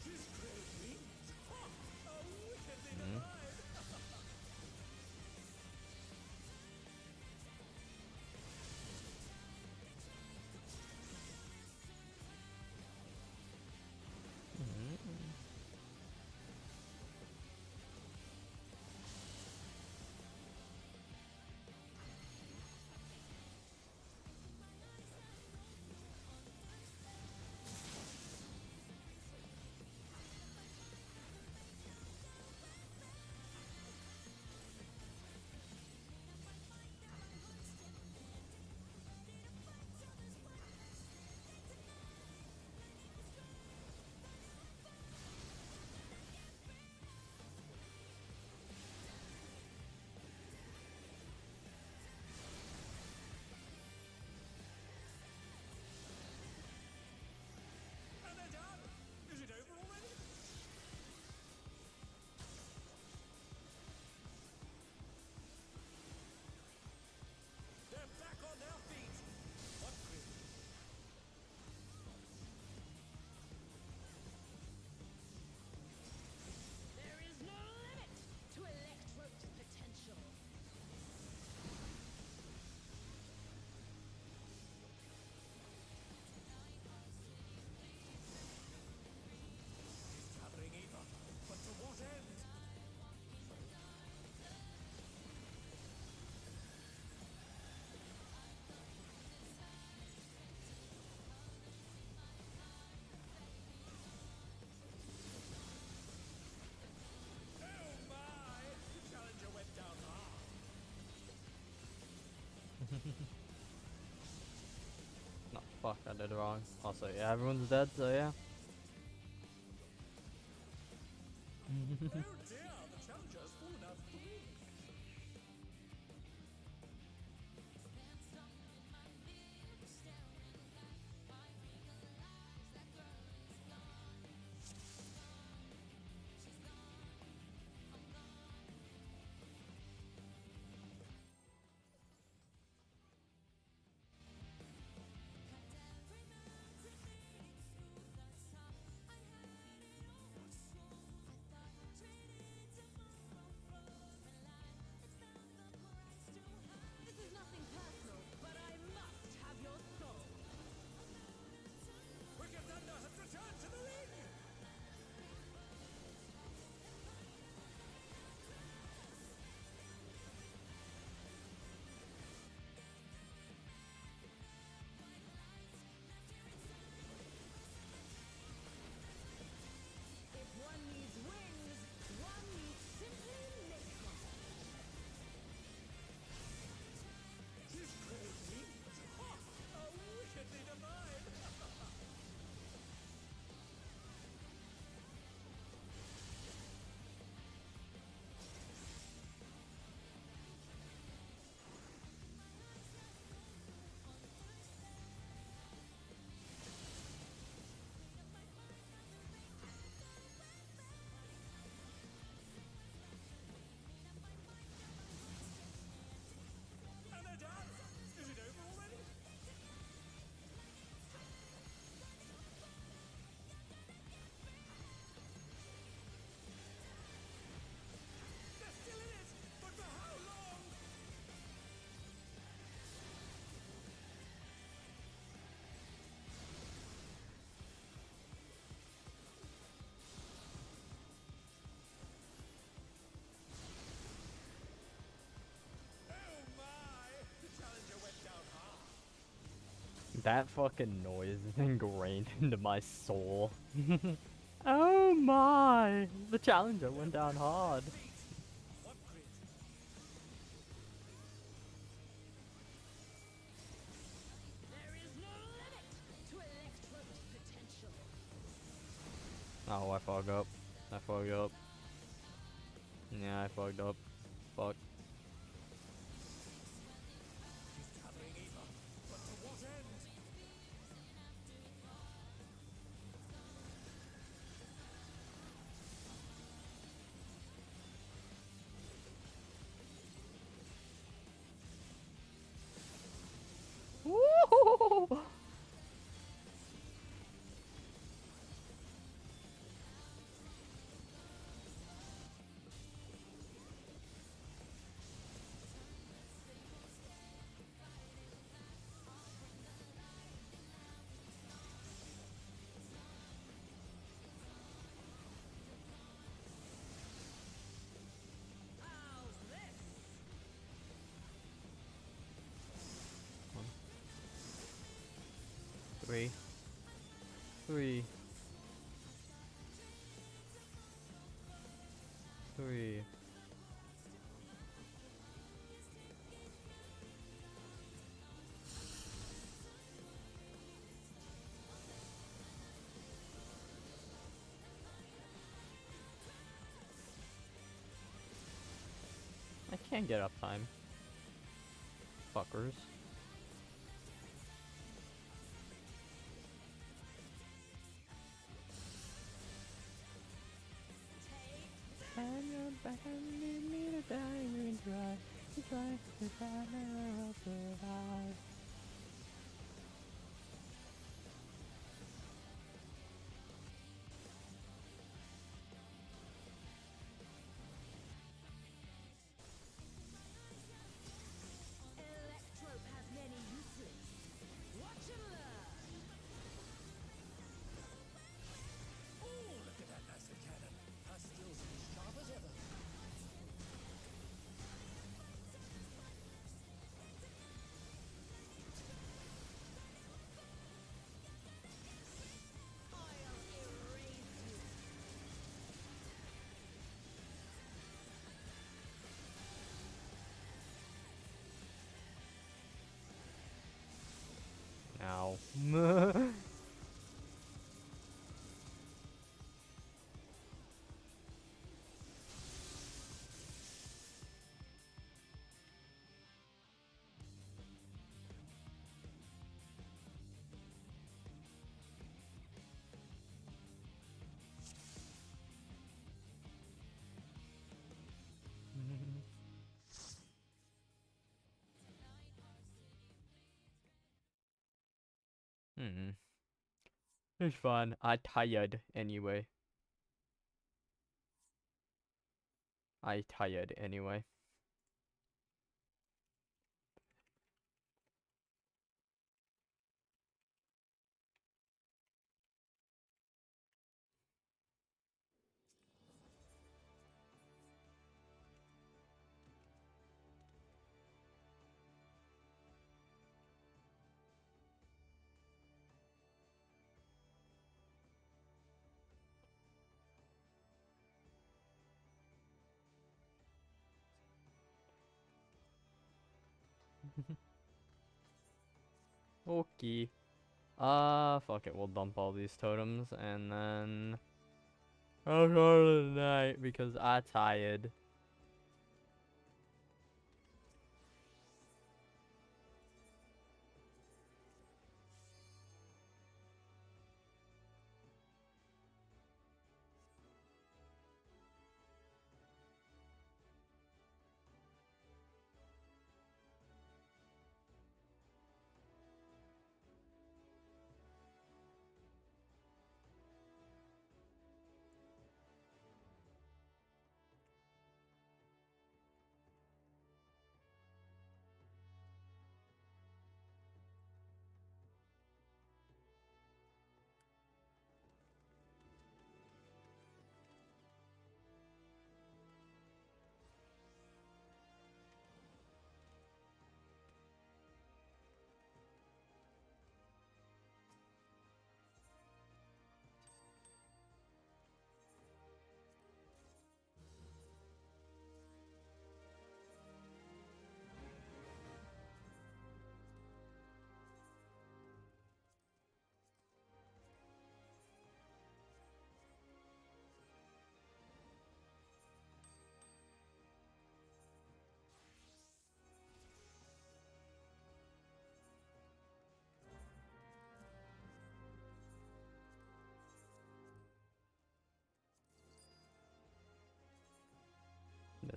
[SPEAKER 14] She's great wings! Ha! A wickedly divine! And they're done! Is it over already? They're back on their feet! What grim? There is no limit to Electro's potential. He's gathering Eva, but to what end? Oh my! The challenger went down hard.
[SPEAKER 1] No, fuck, I did it wrong. Also, yeah, everyone's dead, so yeah.
[SPEAKER 14] Oh dear, the challenger has fallen out of the ring.
[SPEAKER 1] That fucking noise is ingrained into my soul. Oh my! The Challenger went down hard.
[SPEAKER 14] There is no limit to Electrode's potential.
[SPEAKER 1] Oh, I fucked up. I fucked up. Yeah, I fucked up. Fuck.
[SPEAKER 14] Gathering Eva, but to what end?
[SPEAKER 1] Woo!
[SPEAKER 14] How's this?
[SPEAKER 1] Three. Three. Three. I can't get up time. Fuckers. And you're back and leave me to die, you try to never survive.
[SPEAKER 14] Electrode has many uses. Watch and learn. Oh, look at that massive cannon. Her skills are as sharp as ever. I'll erase you.
[SPEAKER 1] Ow. It's fun. I tired anyway. I tired anyway. Okay. Fuck it. We'll dump all these totems and then I'll call it a night because I tired.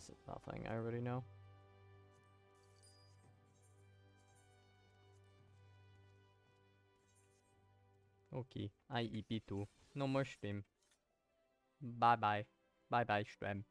[SPEAKER 1] This is nothing. I already know. Okay, I EP2. No more stream. Bye bye. Bye bye stream.